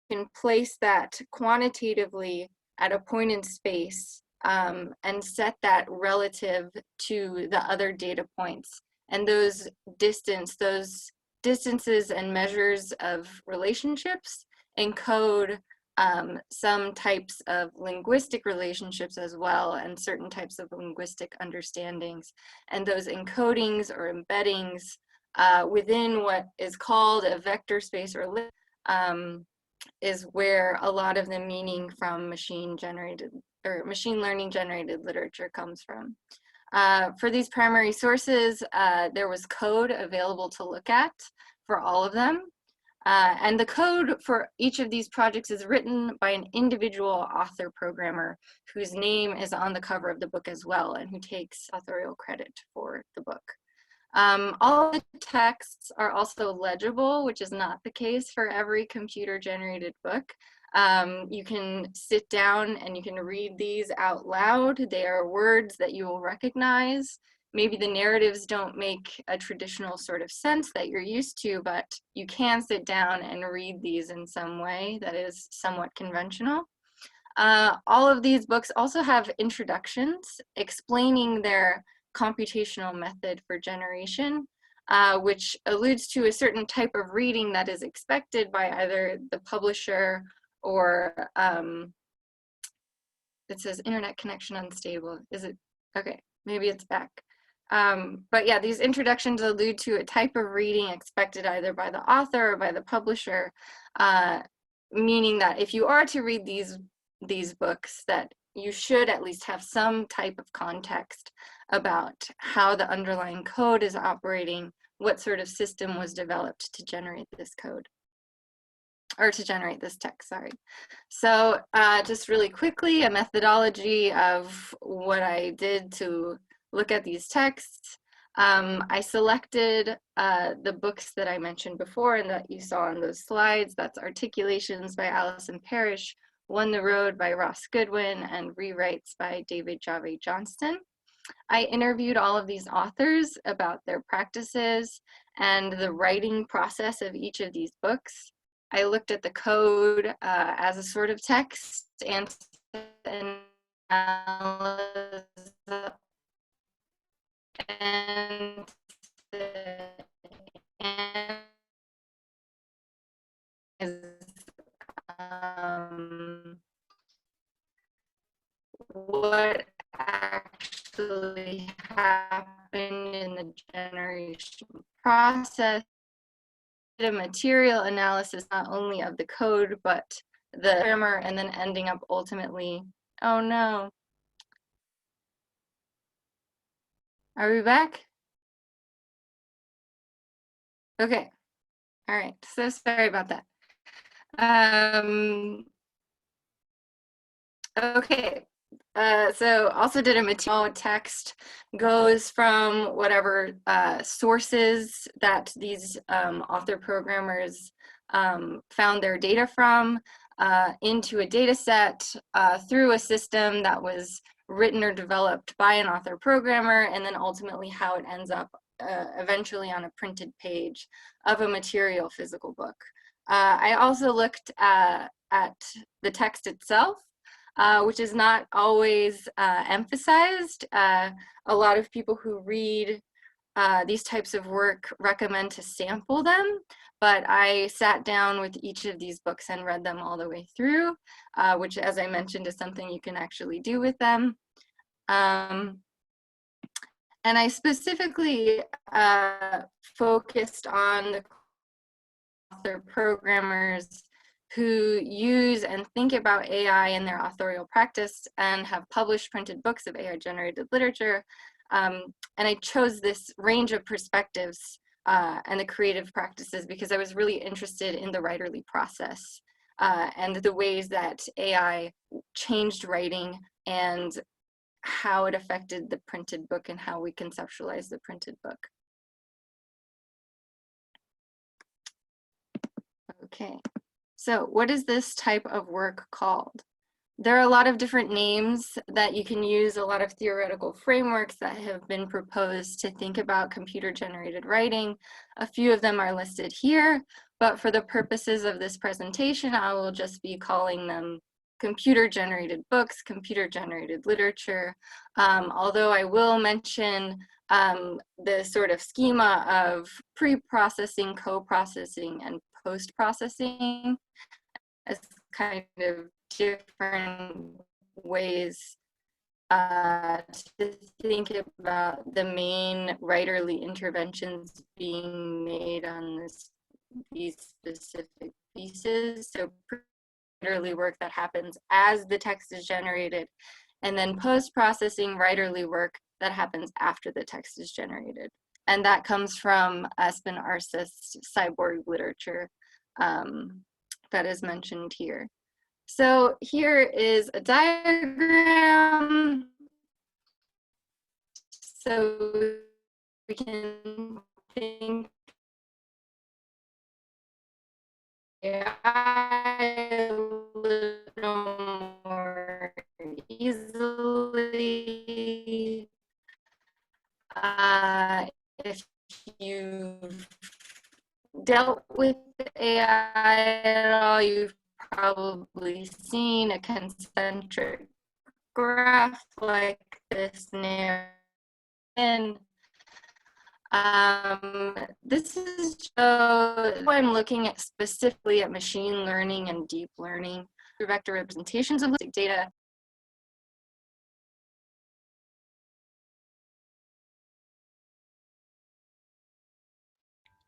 you can place that quantitatively at a point in space and set that relative to the other data points. And those distances and measures of relationships encode some types of linguistic relationships as well, and certain types of linguistic understandings. And those encodings or embeddings within what is called a vector space or is where a lot of the meaning from machine learning generated literature comes from. For these primary sources, there was code available to look at for all of them. And the code for each of these projects is written by an individual author programmer whose name is on the cover of the book as well, and who takes authorial credit for the book. All the texts are also legible, which is not the case for every computer-generated book. You can sit down and you can read these out loud. They are words that you will recognize. Maybe the narratives don't make a traditional sort of sense that you're used to, but you can sit down and read these in some way that is somewhat conventional. All of these books also have introductions explaining their computational method for generation, which alludes to a certain type of reading that is expected by either the publisher or it says internet connection unstable. Is it? Okay, maybe it's back. But yeah, these introductions allude to a type of reading expected either by the author or by the publisher, meaning that if you are to read these books, that you should at least have some type of context about how the underlying code is operating, what sort of system was developed to generate this code, or to generate this text, sorry. So just really quickly, a methodology of what I did to look at these texts. I selected the books that I mentioned before and that you saw on those slides. That's Articulations by Alison Parrish, Won the Road by Ross Goodwin, and Rewrites by David Jave Johnston. I interviewed all of these authors about their practices and the writing process of each of these books. I looked at the code as a sort of text and what actually happened in the generation process. A material analysis not only of the code but the grammar, and then ending up ultimately, oh no, are we back? Okay, all right, so sorry about that. Okay, so also did a material text, goes from whatever sources that these author programmers found their data from into a data set through a system that was written or developed by an author programmer, and then ultimately how it ends up eventually on a printed page of a material physical book. I also looked at the text itself, which is not always emphasized. A lot of people who read these types of work recommend to sample them, but I sat down with each of these books and read them all the way through, which, as I mentioned, is something you can actually do with them. And I specifically focused on the author programmers who use and think about AI in their authorial practice and have published printed books of AI-generated literature. And I chose this range of perspectives and the creative practices because I was really interested in the writerly process and the ways that AI changed writing and how it affected the printed book and how we conceptualize the printed book. Okay, so what is this type of work called? There are a lot of different names that you can use, a lot of theoretical frameworks that have been proposed to think about computer-generated writing. A few of them are listed here, but for the purposes of this presentation, I will just be calling them computer-generated books, computer-generated literature, although I will mention the sort of schema of pre-processing, co-processing, and post-processing as kind of different ways to think about the main writerly interventions being made on these specific pieces. So writerly work that happens as the text is generated, and then post-processing writerly work that happens after the text is generated. And that comes from Espen Arseth's cyborg literature that is mentioned here. So here is a diagram. So we can think AI a easily. If you've dealt with AI at all, you've probably seen a concentric graph like this near. And this is what I'm looking at specifically at machine learning and deep learning through vector representations of data.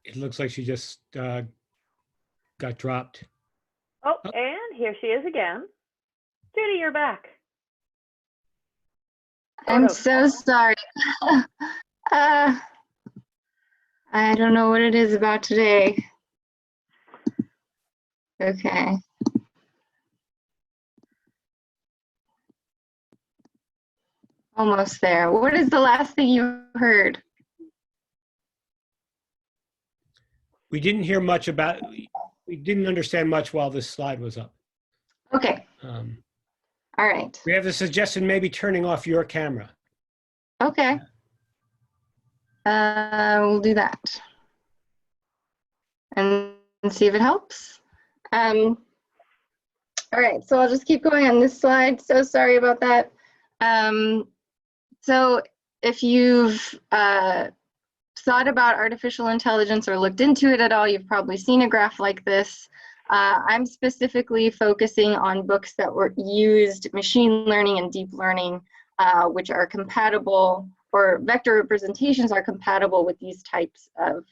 It looks like she just got dropped. Oh, and here she is again. Judy, you're back. I'm so sorry. I don't know what it is about today. Okay. Almost there. What is the last thing you heard? We didn't hear much about, we didn't understand much while this slide was up. Okay. All right. We have the suggestion maybe turning off your camera. Okay. We'll do that. And see if it helps. All right, so I'll just keep going on this slide. So sorry about that. So if you've thought about artificial intelligence or looked into it at all, you've probably seen a graph like this. I'm specifically focusing on books that were used machine learning and deep learning, which are compatible, or vector representations are compatible with these types of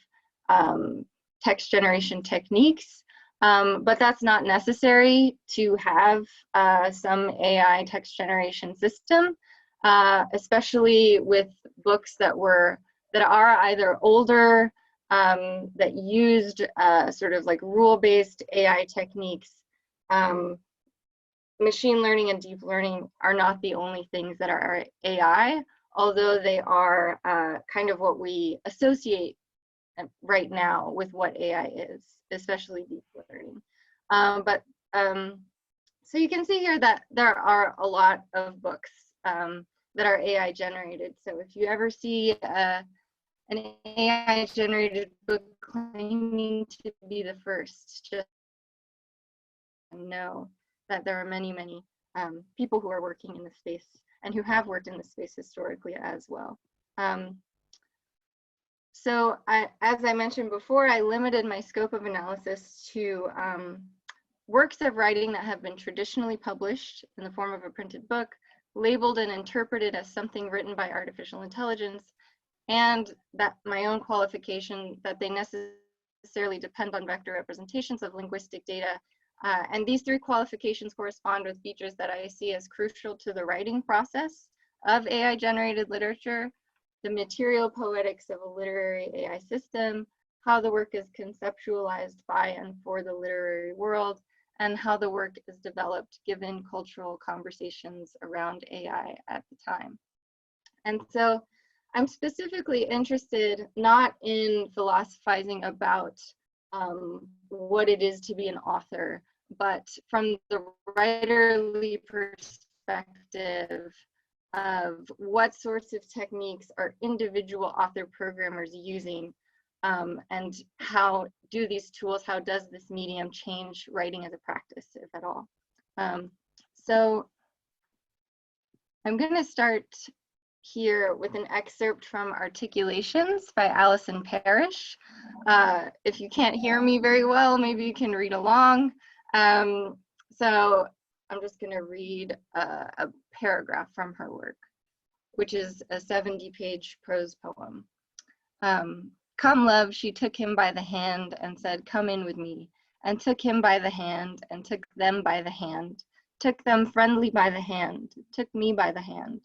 text generation techniques. But that's not necessary to have some AI text generation system, especially with books that are either older, that used sort of like rule-based AI techniques. Machine learning and deep learning are not the only things that are AI, although they are kind of what we associate right now with what AI is, especially deep learning. So you can see here that there are a lot of books that are AI generated. So if you ever see an AI generated book claiming to be the first, just know that there are many, many people who are working in this space and who have worked in this space historically as well. So as I mentioned before, I limited my scope of analysis to works of writing that have been traditionally published in the form of a printed book, labeled and interpreted as something written by artificial intelligence, and that my own qualification that they necessarily depend on vector representations of linguistic data. And these three qualifications correspond with features that I see as crucial to the writing process of AI-generated literature, the material poetics of a literary AI system, how the work is conceptualized by and for the literary world, and how the work is developed given cultural conversations around AI at the time. And so I'm specifically interested not in philosophizing about what it is to be an author, but from the writerly perspective of what sorts of techniques are individual author programmers using, and how do these tools, how does this medium change writing as a practice, if at all? So I'm going to start here with an excerpt from Articulations by Alison Parrish. If you can't hear me very well, maybe you can read along. So I'm just going to read a paragraph from her work, which is a 70-page prose poem. Come, love, she took him by the hand and said, come in with me, and took him by the hand and took them by the hand, took them friendly by the hand, took me by the hand,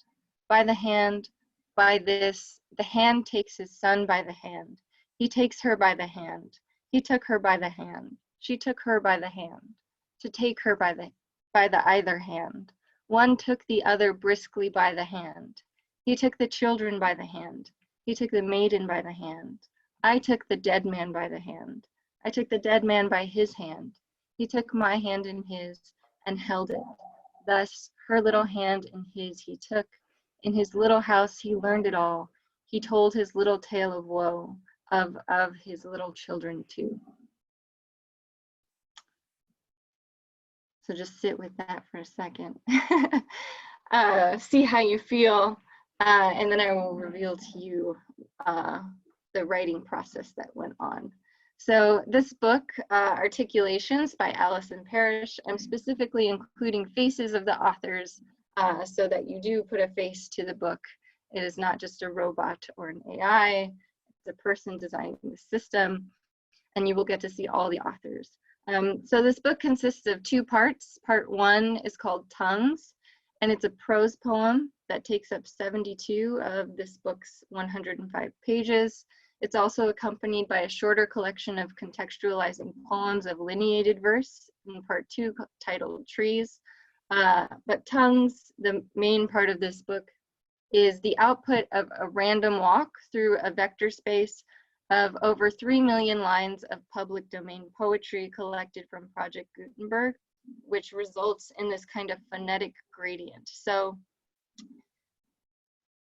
by this, the hand takes his son by the hand, he takes her by the hand, he took her by the hand, she took her by the hand, to take her by the either hand, one took the other briskly by the hand, he took the children by the hand, he took the maiden by the hand, I took the dead man by the hand, I took the dead man by his hand, he took my hand in his and held it, thus her little hand in his he took. In his little house he learned it all. He told his little tale of woe, of his little children too. So just sit with that for a second. See how you feel, and then I will reveal to you the writing process that went on. So this book, Articulations by Alison Parrish, I'm specifically including faces of the authors so that you do put a face to the book. It is not just a robot or an AI, it's a person designing the system, and you will get to see all the authors. So this book consists of 2 parts. Part 1 is called Tongues, and it's a prose poem that takes up 72 of this book's 105 pages. It's also accompanied by a shorter collection of contextualizing poems of lineated verse in part 2 titled Trees. But Tongues, the main part of this book, is the output of a random walk through a vector space of over 3 million lines of public domain poetry collected from Project Gutenberg, which results in this kind of phonetic gradient. So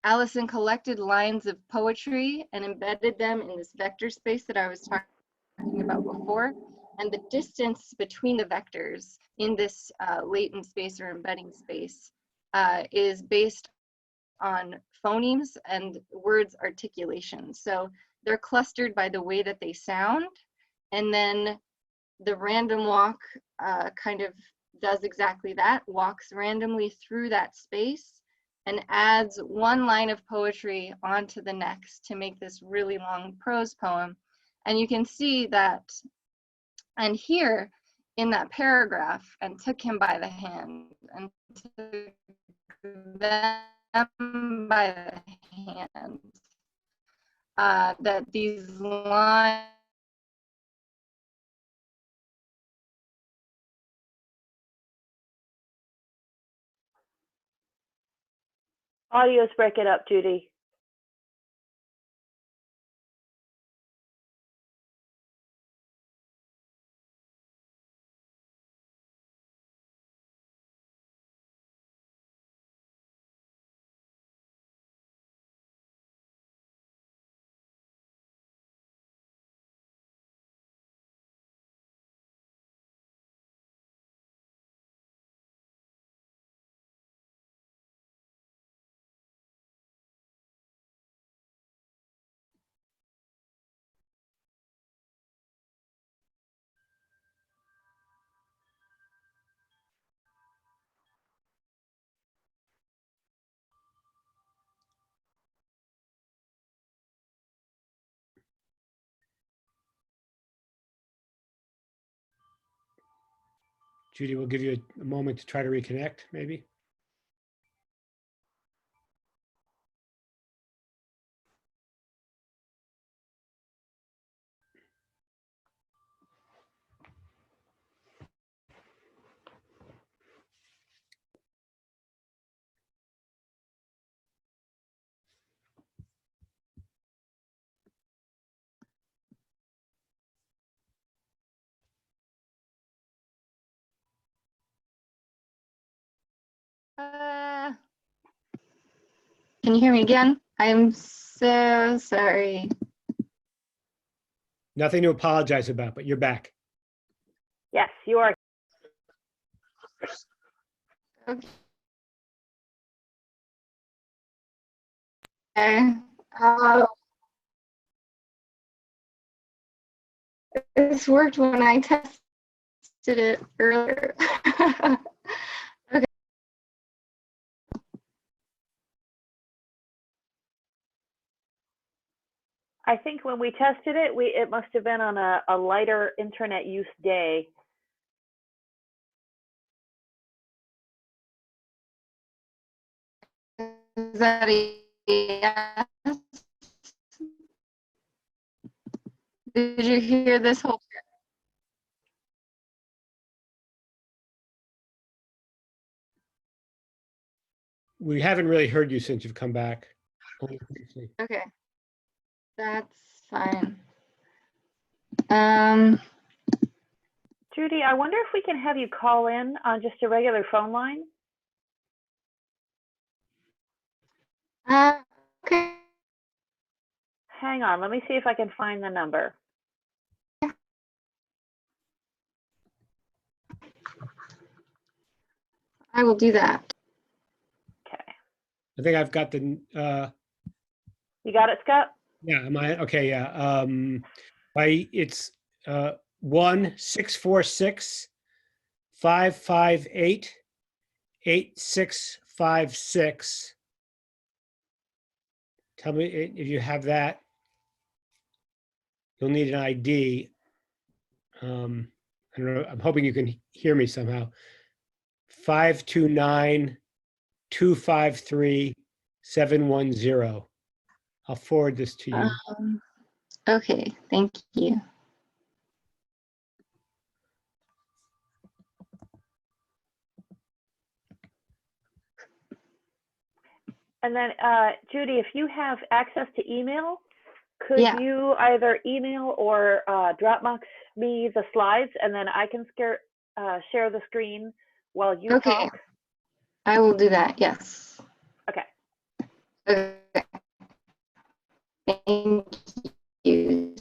Alison collected lines of poetry and embedded them in this vector space that I was talking about before. And the distance between the vectors in this latent space or embedding space is based on phonemes and words articulation. So they're clustered by the way that they sound, and then the random walk kind of does exactly that, walks randomly through that space and adds 1 line of poetry onto the next to make this really long prose poem. And you can see that, and here in that paragraph, and took him by the hand, and took them by the hand, that these lines Audio's breaking up, Judy. Judy, we'll give you a moment to try to reconnect, maybe. Can you hear me again? I'm so sorry. Nothing to apologize about, but you're back. Yes, you are. Okay. This worked when I tested it earlier. Okay. I think when we tested it, it must have been on a lighter internet use day. Is that a yes? Did you hear this whole? We haven't really heard you since you've come back. Only briefly. Okay, that's fine. Judy, I wonder if we can have you call in on just a regular phone line. Okay. Hang on, let me see if I can find the number. I will do that. Okay. I think I've got the, You got it, Scott? yeah, am I, okay, yeah. It's 1-646-558-8656. Tell me if you have that. You'll need an ID. I don't know, I'm hoping you can hear me somehow. 529-253-710. I'll forward this to you. Okay, thank you. And then, Judy, if you have access to email, could Yeah. you either email or Dropbox me the slides, and then I can share the screen while you Okay. talk? I will do that, yes. Okay. Okay. Thank you.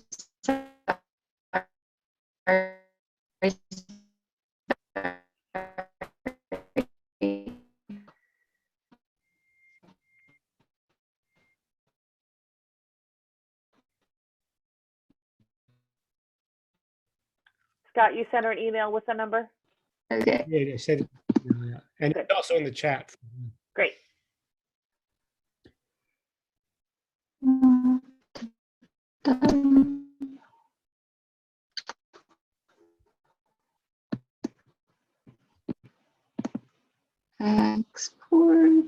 Scott, you sent her an email with the number? Okay. Yeah, I said, yeah. And it's also in the chat. Great. Export.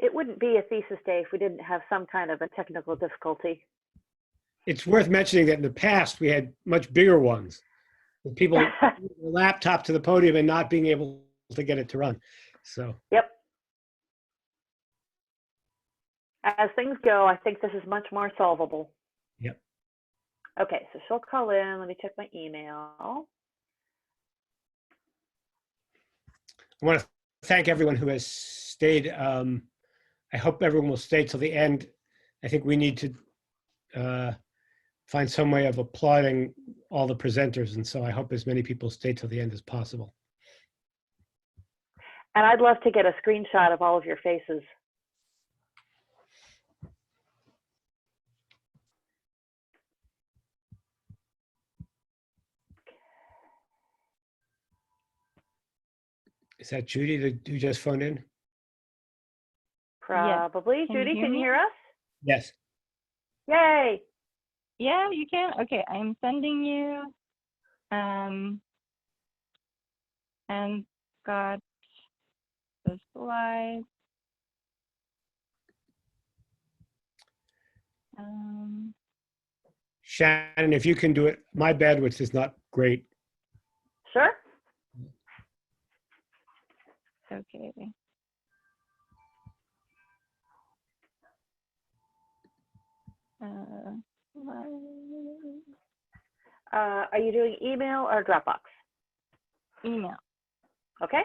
It wouldn't be a thesis day if we didn't have some kind of a technical difficulty. It's worth mentioning that in the past, we had much bigger ones. With people bringing their laptop to the podium and not being able to get it to run. So. Yep. As things go, I think this is much more solvable. Yep. Okay, so she'll call in. Let me check my email. I want to thank everyone who has stayed. I hope everyone will stay till the end. I think we need to find some way of applauding all the presenters, and so I hope as many people stay till the end as possible. And I'd love to get a screenshot of all of your faces. Is that Judy who just phoned in? Probably. Can you Judy, hear can you me? hear us? Yes. Yay. Yeah, you can. Okay, I'm sending you and got the slides. Shannon, if you can do it, my bandwidth is not great. Sure. Okay. Are you doing email or Dropbox? Email. Okay.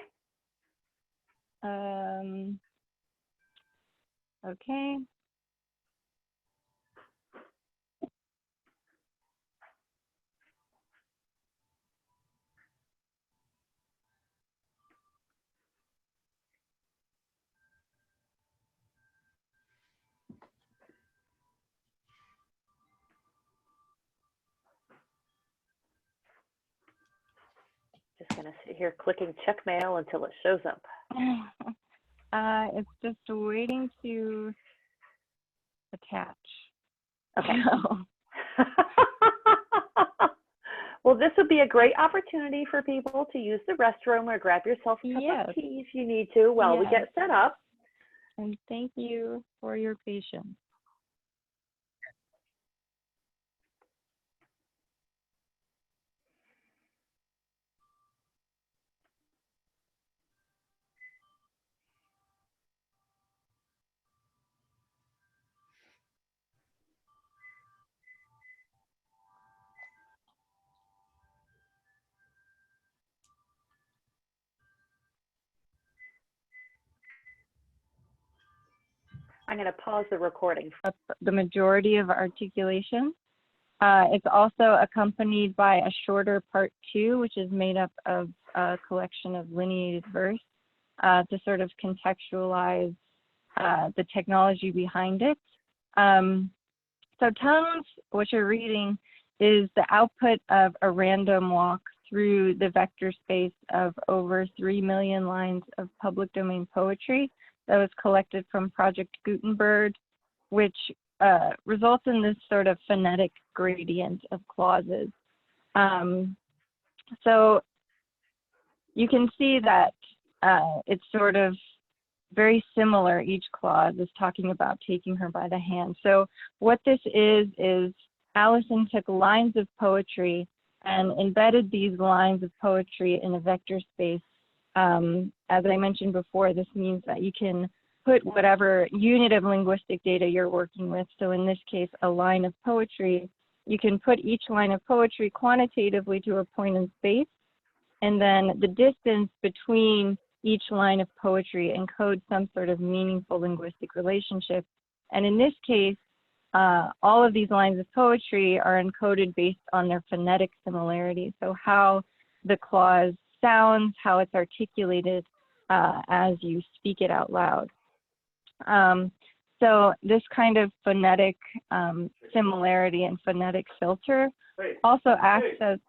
Okay. Just gonna sit here clicking check mail until it shows up. It's just waiting to attach. Okay. Well, this would be a great opportunity for people to use the restroom or grab yourself a cup of tea if you need to while we get set up. And thank you for your patience. I'm going to pause the recording. The majority of articulation. It's also accompanied by a shorter part 2, which is made up of a collection of lineated verse to sort of contextualize the technology behind it. So tones, what you're reading, is the output of a random walk through the vector space of over 3 million lines of public domain poetry that was collected from Project Gutenberg, which results in this sort of phonetic gradient of clauses. So you can see that it's sort of very similar. Each clause is talking about taking her by the hand. So what this is Allison took lines of poetry and embedded these lines of poetry in a vector space. As I mentioned before, this means that you can put whatever unit of linguistic data you're working with. So in this case, a line of poetry, you can put each line of poetry quantitatively to a point in space, and then the distance between each line of poetry encodes some sort of meaningful linguistic relationship. And in this case, all of these lines of poetry are encoded based on their phonetic similarity. So how the clause sounds, how it's articulated as you speak it out loud. So this kind of phonetic similarity and phonetic filter also acts as,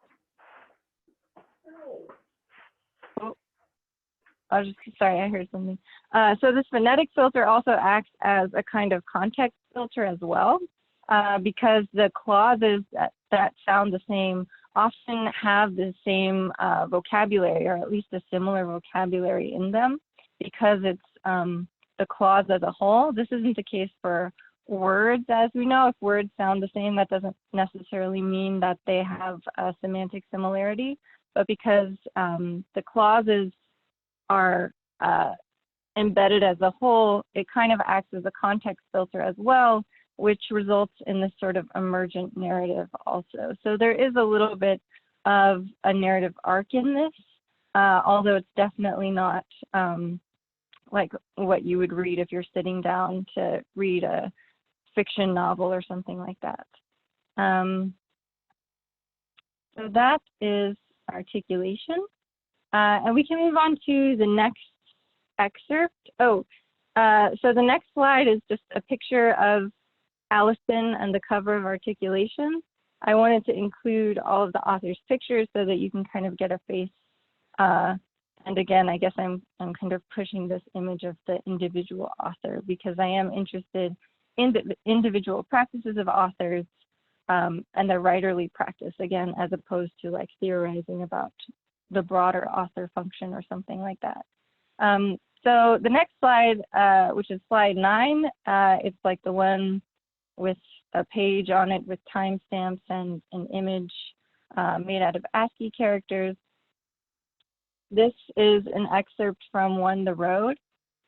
sorry, I heard something. So this phonetic filter also acts as a kind of context filter as well, because the clauses that sound the same often have the same vocabulary, or at least a similar vocabulary in them, because it's the clause as a whole. This isn't the case for words, as we know. If words sound the same, that doesn't necessarily mean that they have a semantic similarity, but because the clauses are embedded as a whole, it kind of acts as a context filter as well, which results in this sort of emergent narrative also. So there is a little bit of a narrative arc in this, although it's definitely not like what you would read if you're sitting down to read a fiction novel or something like that. So that is articulation. And we can move on to the next excerpt. So the next slide is just a picture of Allison and the cover of Articulation. I wanted to include all of the author's pictures so that you can kind of get a face. And again, I guess I'm kind of pushing this image of the individual author because I am interested in the individual practices of authors and their writerly practice, again, as opposed to like theorizing about the broader author function or something like that. So the next slide, which is slide 9, it's like the one with a page on it with timestamps and an image made out of ASCII characters. This is an excerpt from One the Road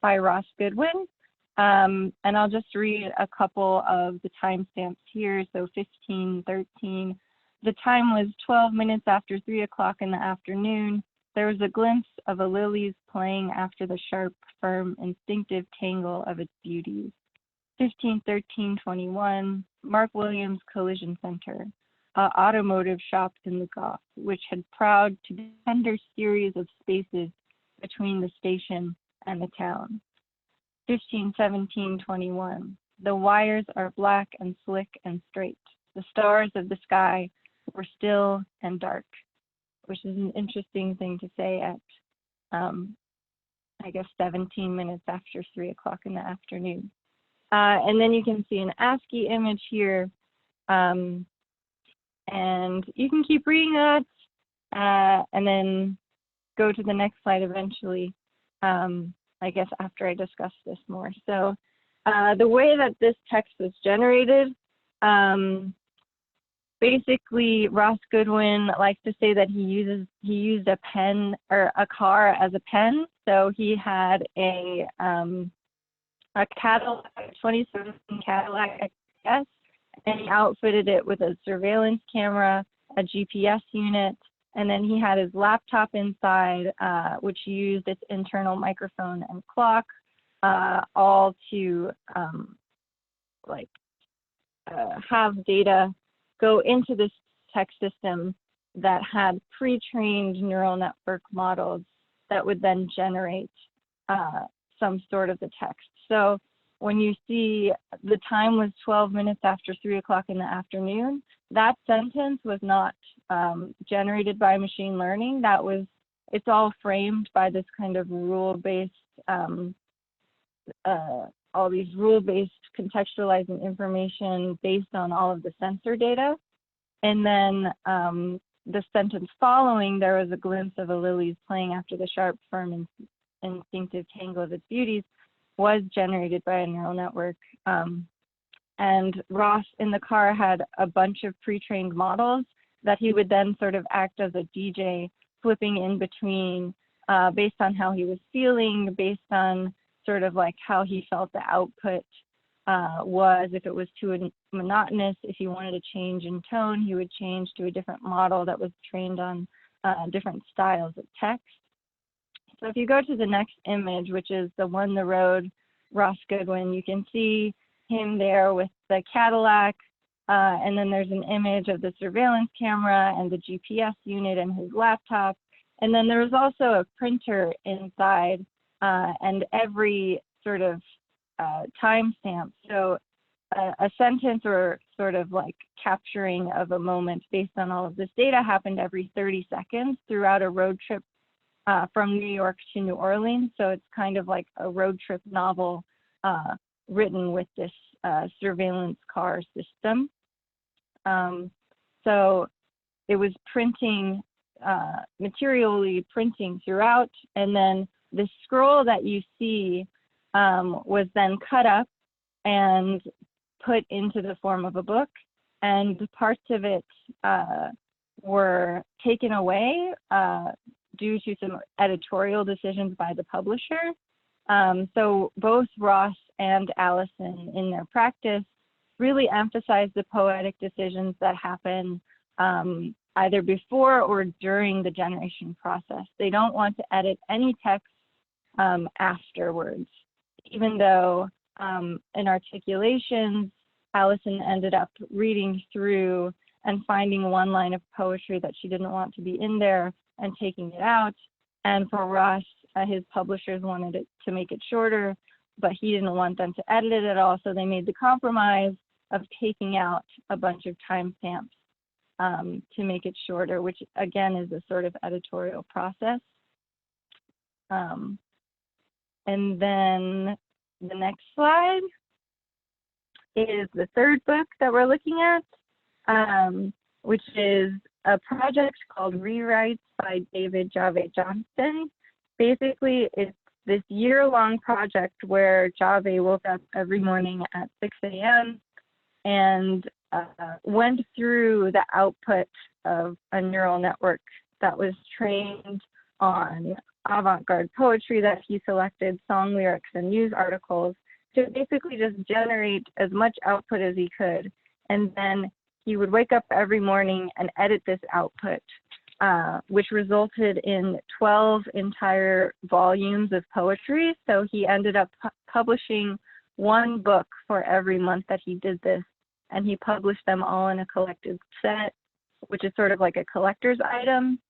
by Ross Goodwin. And I'll just read a couple of the timestamps here. So 1513. The time was 12 minutes after 3 o'clock in the afternoon. There was a glimpse of a lily's playing after the sharp, firm, instinctive tangle of its beauties. 1513-21, Mark Williams Collision Center, automotive shop in the Goth, which had proud to the tender series of spaces between the station and the town. 1517-21, the wires are black and slick and straight. The stars of the sky were still and dark, which is an interesting thing to say at, I guess, 17 minutes after 3 o'clock in the afternoon. And then you can see an ASCII image here. And you can keep reading that and then go to the next slide eventually, I guess, after I discuss this more. So the way that this text was generated, basically, Ross Goodwin likes to say that he used a pen or a car as a pen. So he had a Cadillac, 2017 Cadillac XS, and he outfitted it with a surveillance camera, a GPS unit, and then he had his laptop inside, which used its internal microphone and clock. all to have data go into this text system that had pre-trained neural network models that would then generate some sort of the text. So when you see the time was 12 minutes after 3 o'clock in the afternoon, that sentence was not generated by machine learning. It's all framed by this kind of rule-based, all these rule-based contextualizing information based on all of the sensor data. And then the sentence following, there was a glimpse of a lily's playing after the sharp, firm, and instinctive tangle of its beauties, was generated by a neural network. And Ross in the car had a bunch of pre-trained models that he would then sort of act as a DJ, flipping in between based on how he was feeling, based on sort of like how he felt the output was. If it was too monotonous, if he wanted to change in tone, he would change to a different model that was trained on different styles of text. So if you go to the next image, which is the One the Road, Ross Goodwin, you can see him there with the Cadillac, and then there's an image of the surveillance camera and the GPS unit and his laptop. And then there was also a printer inside and every sort of timestamp. So a sentence or sort of like capturing of a moment based on all of this data happened every 30 seconds throughout a road trip from New York to New Orleans. So it's kind of like a road trip novel written with this surveillance car system. So it was printing, materially printing throughout, and then the scroll that you see was then cut up and put into the form of a book, and parts of it were taken away due to some editorial decisions by the publisher. So both Ross and Allison in their practice really emphasize the poetic decisions that happen either before or during the generation process. They don't want to edit any text afterwards, even though in articulations, Allison ended up reading through and finding one line of poetry that she didn't want to be in there and taking it out. And for Ross, his publishers wanted it to make it shorter, but he didn't want them to edit it at all. So they made the compromise of taking out a bunch of timestamps to make it shorter, which again is a sort of editorial process. And then the next slide is the third book that we're looking at, which is a project called Rewrites by David Jave Johnston. Basically, it's this year-long project where Jave woke up every morning at 6 a.m. and went through the output of a neural network that was trained on avant-garde poetry that he selected, song lyrics, and news articles to basically just generate as much output as he could. And then he would wake up every morning and edit this output, which resulted in 12 entire volumes of poetry. So he ended up publishing one book for every month that he did this. And he published them all in a collected set, which is sort of like a collector's item.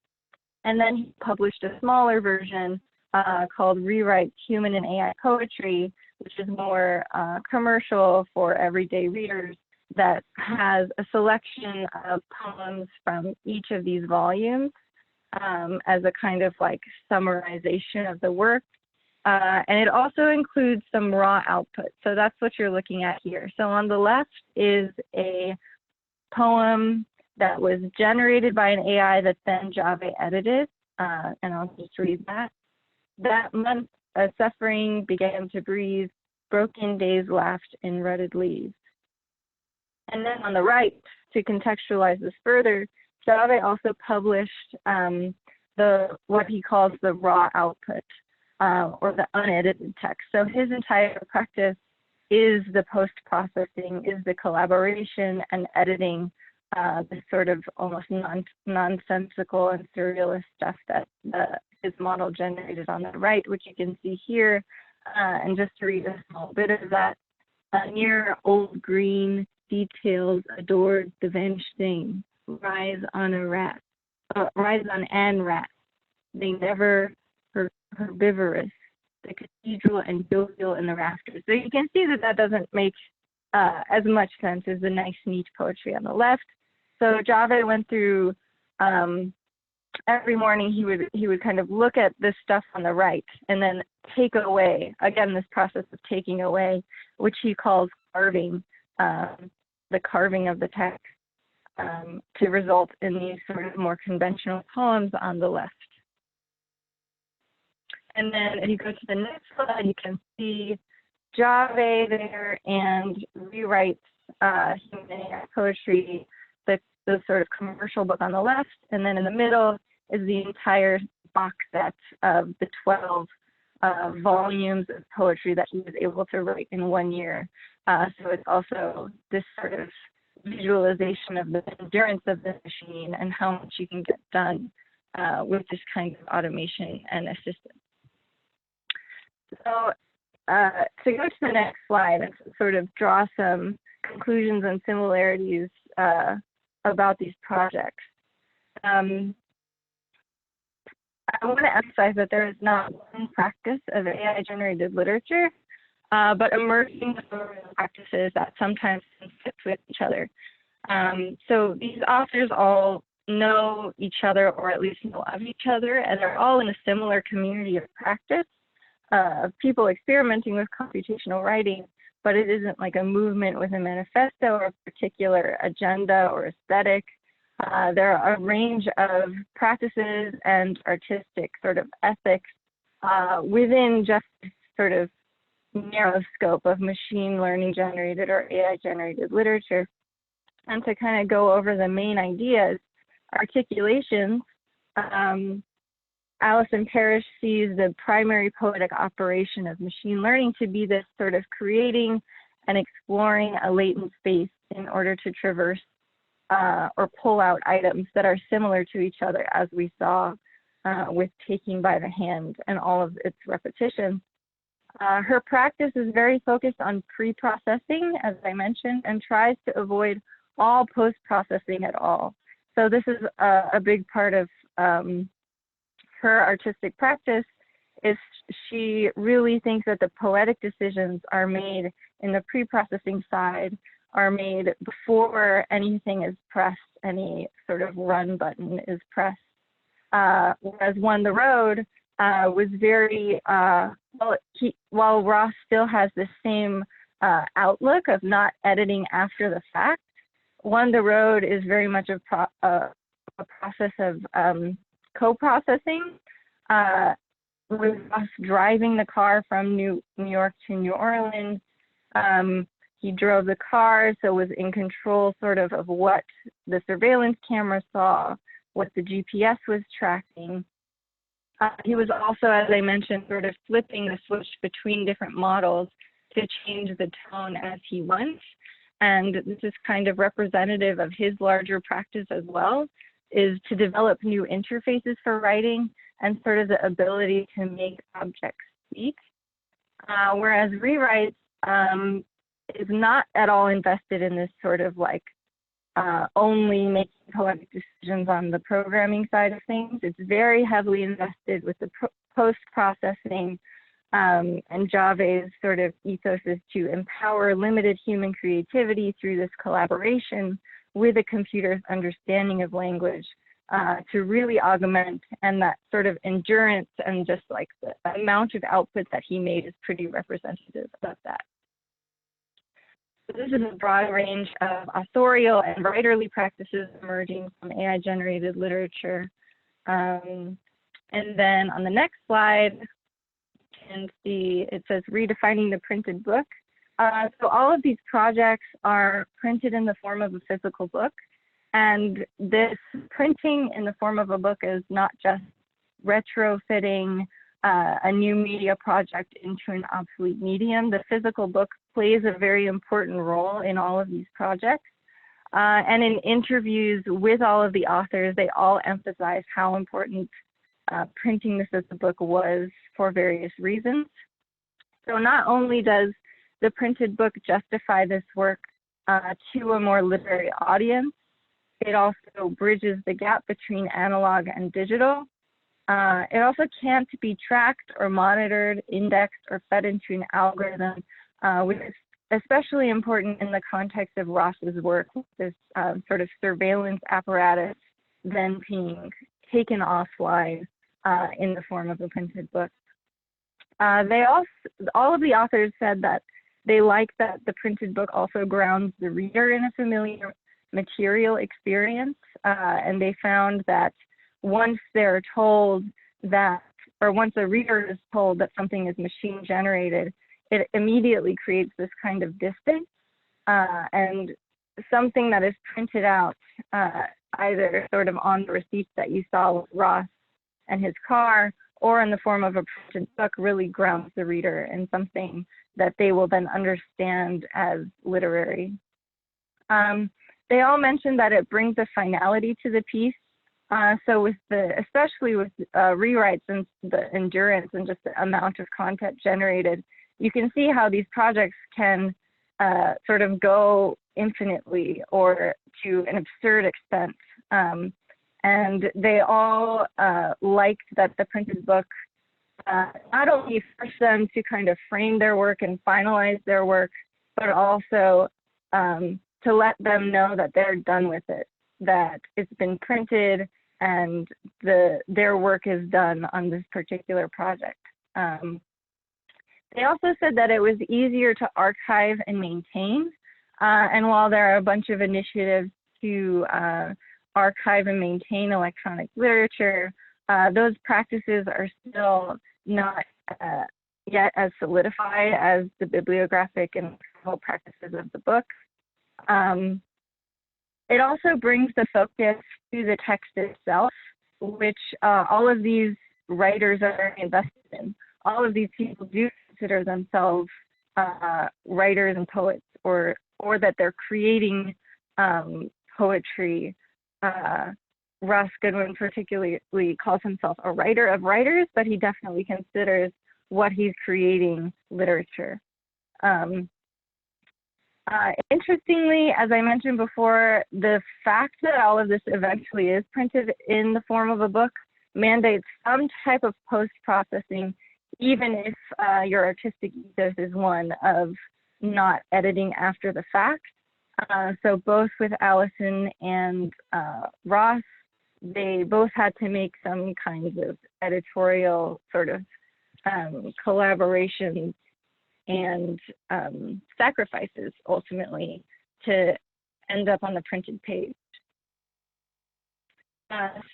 And then he published a smaller version called Rewrite Human and AI Poetry, which is more commercial for everyday readers, that has a selection of poems from each of these volumes as a kind of like summarization of the work. And it also includes some raw output. So that's what you're looking at here. So on the left is a poem that was generated by an AI that then Jave edited. And I'll just read that. That month, a suffering began to breathe, broken days laughed in rutted leaves. And then on the right, to contextualize this further, Jave also published what he calls the raw output, or the unedited text. So his entire practice is the post-processing, is the collaboration and editing, this sort of almost nonsensical and surrealist stuff that his model generated on the right, which you can see here. And just to read a small bit of that, near old green details adored the vanished thing, rise on an rat. They never herbivorous, the cathedral and jovial in the rafters. So you can see that that doesn't make as much sense as the nice, neat poetry on the left. So Jave went through, every morning he would kind of look at this stuff on the right and then take away, again, this process of taking away, which he calls carving, the carving of the text, to result in these sort of more conventional poems on the left. And then if you go to the next slide, you can see Jave there and rewrites human poetry, the sort of commercial book on the left, and then in the middle is the entire box set of the 12 volumes of poetry that he was able to write in 1 year. So it's also this sort of visualization of the endurance of the machine and how much you can get done with this kind of automation and assistance. So to go to the next slide and sort of draw some conclusions and similarities about these projects. I want to emphasize that there is not one practice of AI-generated literature, but emerging practices that sometimes fit with each other. So these authors all know each other, or at least know of each other, and they're all in a similar community of practice of people experimenting with computational writing, but it isn't like a movement with a manifesto or a particular agenda or aesthetic. There are a range of practices and artistic sort of ethics within just sort of narrow scope of machine learning generated or AI generated literature. And to kind of go over the main ideas, articulations, Alison Parrish sees the primary poetic operation of machine learning to be this sort of creating and exploring a latent space in order to traverse or pull out items that are similar to each other, as we saw with taking by the hand and all of its repetition. Her practice is very focused on pre-processing, as I mentioned, and tries to avoid all post-processing at all. So this is a big part of her artistic practice. Is she really thinks that the poetic decisions are made in the pre-processing side, are made before anything is pressed, any sort of run button is pressed. Whereas Won the Road was very, while Ross still has the same outlook of not editing after the fact, Won the Road is very much a process of co-processing, with us driving the car from New York to New Orleans. He drove the car, so was in control sort of what the surveillance camera saw, what the GPS was tracking. He was also, as I mentioned, sort of flipping the switch between different models to change the tone as he went. And this is kind of representative of his larger practice as well, is to develop new interfaces for writing and sort of the ability to make objects speak. Whereas Rewrite is not at all invested in this sort of like only making poetic decisions on the programming side of things. It's very heavily invested with the post-processing, and Jave's sort of ethos is to empower limited human creativity through this collaboration with a computer's understanding of language to really augment, and that sort of endurance and just like the amount of output that he made is pretty representative of that. So this is a broad range of authorial and writerly practices emerging from AI-generated literature. And then on the next slide, you can see it says redefining the printed book. So all of these projects are printed in the form of a physical book. And this printing in the form of a book is not just retrofitting a new media project into an obsolete medium. The physical book plays a very important role in all of these projects. And in interviews with all of the authors, they all emphasize how important printing this as a book was for various reasons. So not only does the printed book justify this work to a more literary audience, it also bridges the gap between analog and digital. It also can't be tracked or monitored, indexed, or fed into an algorithm, which is especially important in the context of Ross's work, this sort of surveillance apparatus then being taken offline in the form of a printed book. All of the authors said that they like that the printed book also grounds the reader in a familiar material experience, and they found that once they're told that, or once a reader is told that something is machine generated, it immediately creates this kind of distance, and something that is printed out either sort of on the receipts that you saw with Ross and his car, or in the form of a printed book, really grounds the reader in something that they will then understand as literary. They all mentioned that it brings a finality to the piece. So with especially with rewrites and the endurance and just the amount of content generated, you can see how these projects can sort of go infinitely or to an absurd extent. And they all liked that the printed book not only forced them to kind of frame their work and finalize their work, but also to let them know that they're done with it, that it's been printed and their work is done on this particular project. They also said that it was easier to archive and maintain. And while there are a bunch of initiatives to archive and maintain electronic literature, those practices are still not yet as solidified as the bibliographic and archival practices of the book. It also brings the focus to the text itself, which all of these writers are very invested in. All of these people do consider themselves writers and poets, or that they're creating poetry. Ross Goodwin particularly calls himself a writer of writers, but he definitely considers what he's creating literature. Interestingly, as I mentioned before, the fact that all of this eventually is printed in the form of a book mandates some type of post-processing, even if your artistic ethos is one of not editing after the fact. So both with Allison and Ross, they both had to make some kinds of editorial sort of collaborations and sacrifices ultimately to end up on the printed page.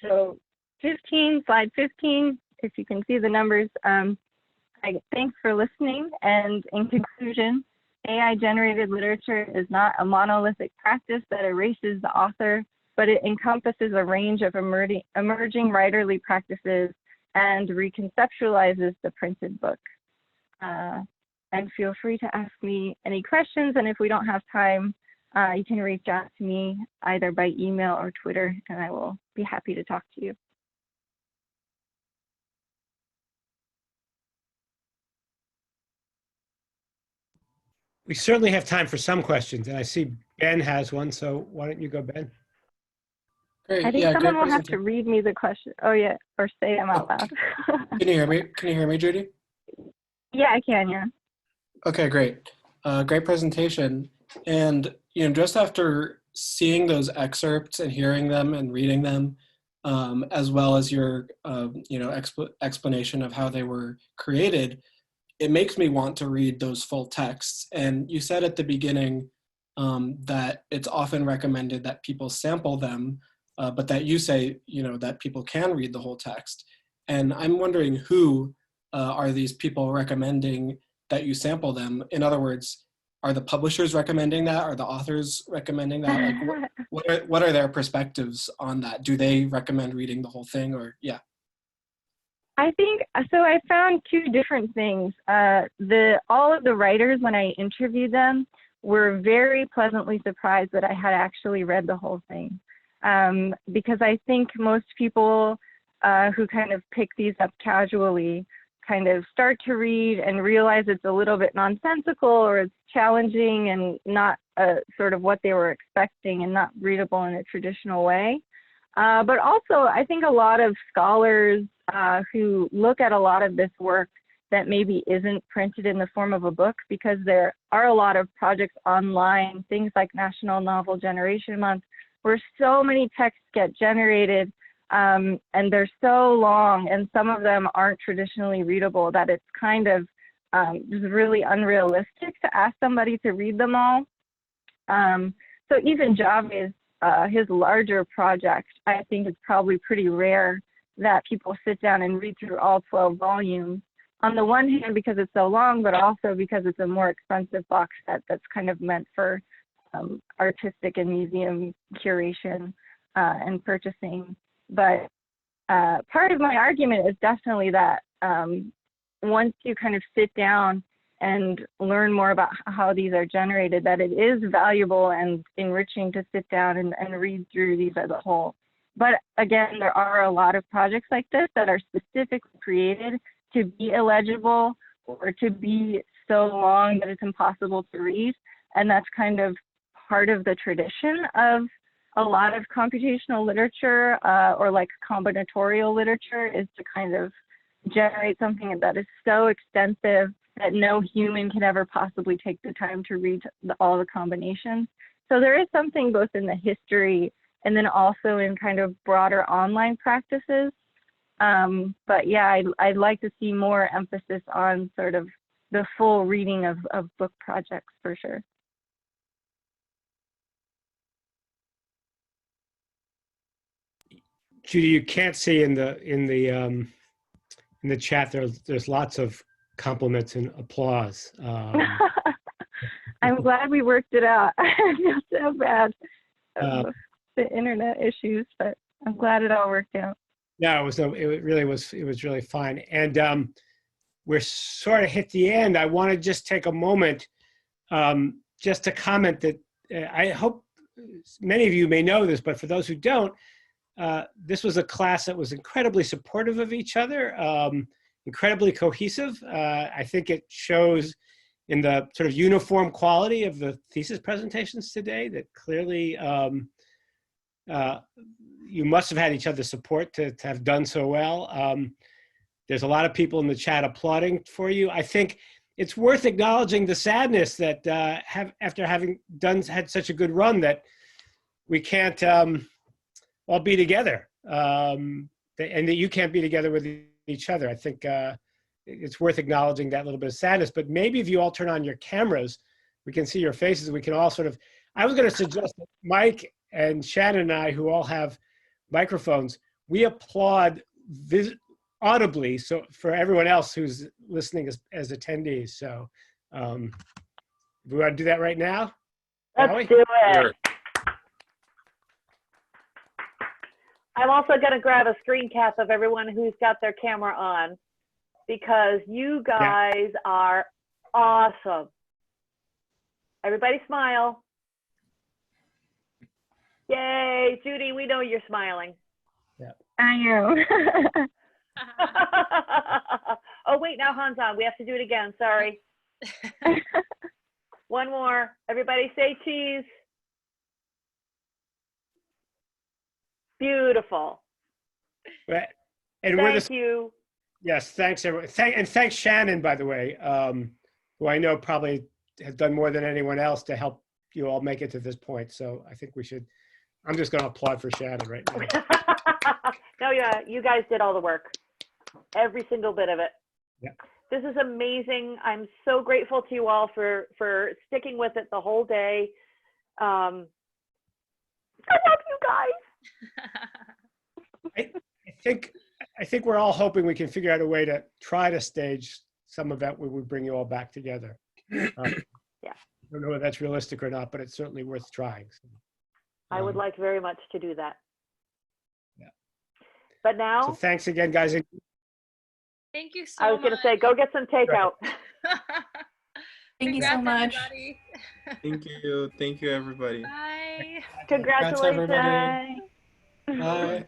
So slide 15, if you can see the numbers, thanks for listening. And in conclusion, AI-generated literature is not a monolithic practice that erases the author, but it encompasses a range of emerging writerly practices and reconceptualizes the printed book. And feel free to ask me any questions, and if we don't have time, you can reach out to me either by email or Twitter, and I will be happy to talk to you. We certainly have time for some questions, and I see Ben has one, so why don't you go, Ben? Great. I think Yeah, someone will have to read me the question. Oh yeah, or say them out loud. Can you hear me? Can you hear me, Judy? Yeah, I can, yeah. Okay, great. Great presentation. And just after seeing those excerpts and hearing them and reading them, as well as your explanation of how they were created, it makes me want to read those full texts. And you said at the beginning that it's often recommended that people sample them, but that you say that people can read the whole text. And I'm wondering who are these people recommending that you sample them? In other words, are the publishers recommending that? Are the authors recommending that? Like, what are their perspectives on that? Do they recommend reading the whole thing, or yeah? I think, so I found two different things. All of the writers, when I interviewed them, were very pleasantly surprised that I had actually read the whole thing. Because I think most people who kind of pick these up casually kind of start to read and realize it's a little bit nonsensical or it's challenging and not sort of what they were expecting and not readable in a traditional way. But also, I think a lot of scholars who look at a lot of this work that maybe isn't printed in the form of a book, because there are a lot of projects online, things like National Novel Generation Month, where so many texts get generated and they're so long, and some of them aren't traditionally readable, that it's kind of just really unrealistic to ask somebody to read them all. So even Jave's, his larger project, I think it's probably pretty rare that people sit down and read through all 12 volumes. On the one hand, because it's so long, but also because it's a more expensive box set that's kind of meant for artistic and museum curation and purchasing. But part of my argument is definitely that once you kind of sit down and learn more about how these are generated, that it is valuable and enriching to sit down and read through these as a whole. But again, there are a lot of projects like this that are specifically created to be illegible or to be so long that it's impossible to read. And that's kind of part of the tradition of a lot of computational literature or like combinatorial literature, is to kind of generate something that is so extensive that no human can ever possibly take the time to read all the combinations. So there is something both in the history and then also in kind of broader online practices. But yeah, I'd like to see more emphasis on sort of the full reading of book projects for sure. Judy, you can't see in the chat, there's lots of compliments and applause. I'm glad we worked it out. I feel so bad the internet issues, but I'm glad it all worked out. No, it was really fine. And we're sort of hit the end. I want to just take a moment just to comment that I hope many of you may know this, but for those who don't, this was a class that was incredibly supportive of each other, incredibly cohesive. I think it shows in the sort of uniform quality of the thesis presentations today that clearly you must have had each other's support to have done so well. There's a lot of people in the chat applauding for you. I think it's worth acknowledging the sadness that after having had such a good run that we can't all be together, and that you can't be together with each other. I think it's worth acknowledging that little bit of sadness. But maybe if you all turn on your cameras, we can see your faces. We can all sort of, I was going to suggest that Mike and Shannon and I, who all have microphones, we applaud audibly, so for everyone else who's listening as attendees. So we want to do that right now? Let's do it. Sure. I'm also going to grab a screen cap of everyone who's got their camera on, because you guys are awesome. Everybody smile. Yay, Judy, we know you're smiling. Yeah. I am. Oh, wait, now Han's on. We have to do it again. Sorry. One more. Everybody say cheese. Beautiful. And thank you. Yes, thanks everyone. And thanks Shannon, by the way, who I know probably has done more than anyone else to help you all make it to this point. So I think we should, I'm just going to applaud for Shannon right now. No, yeah, you guys did all the work. Every single bit of it. Yeah. This is amazing. I'm so grateful to you all for sticking with it the whole day. I love you guys. I think we're all hoping we can figure out a way to try to stage some event where we bring you all back together. Yeah. I don't know if that's realistic or not, but it's certainly worth trying. So, I would like very much to do that. Yeah. But now. So thanks again, guys. Thank you so much. I was going to say, go get some takeout. Thank you so much. Everybody. Thank you. Thank you, everybody. Bye. Congratulations. Congrats, everybody. Bye.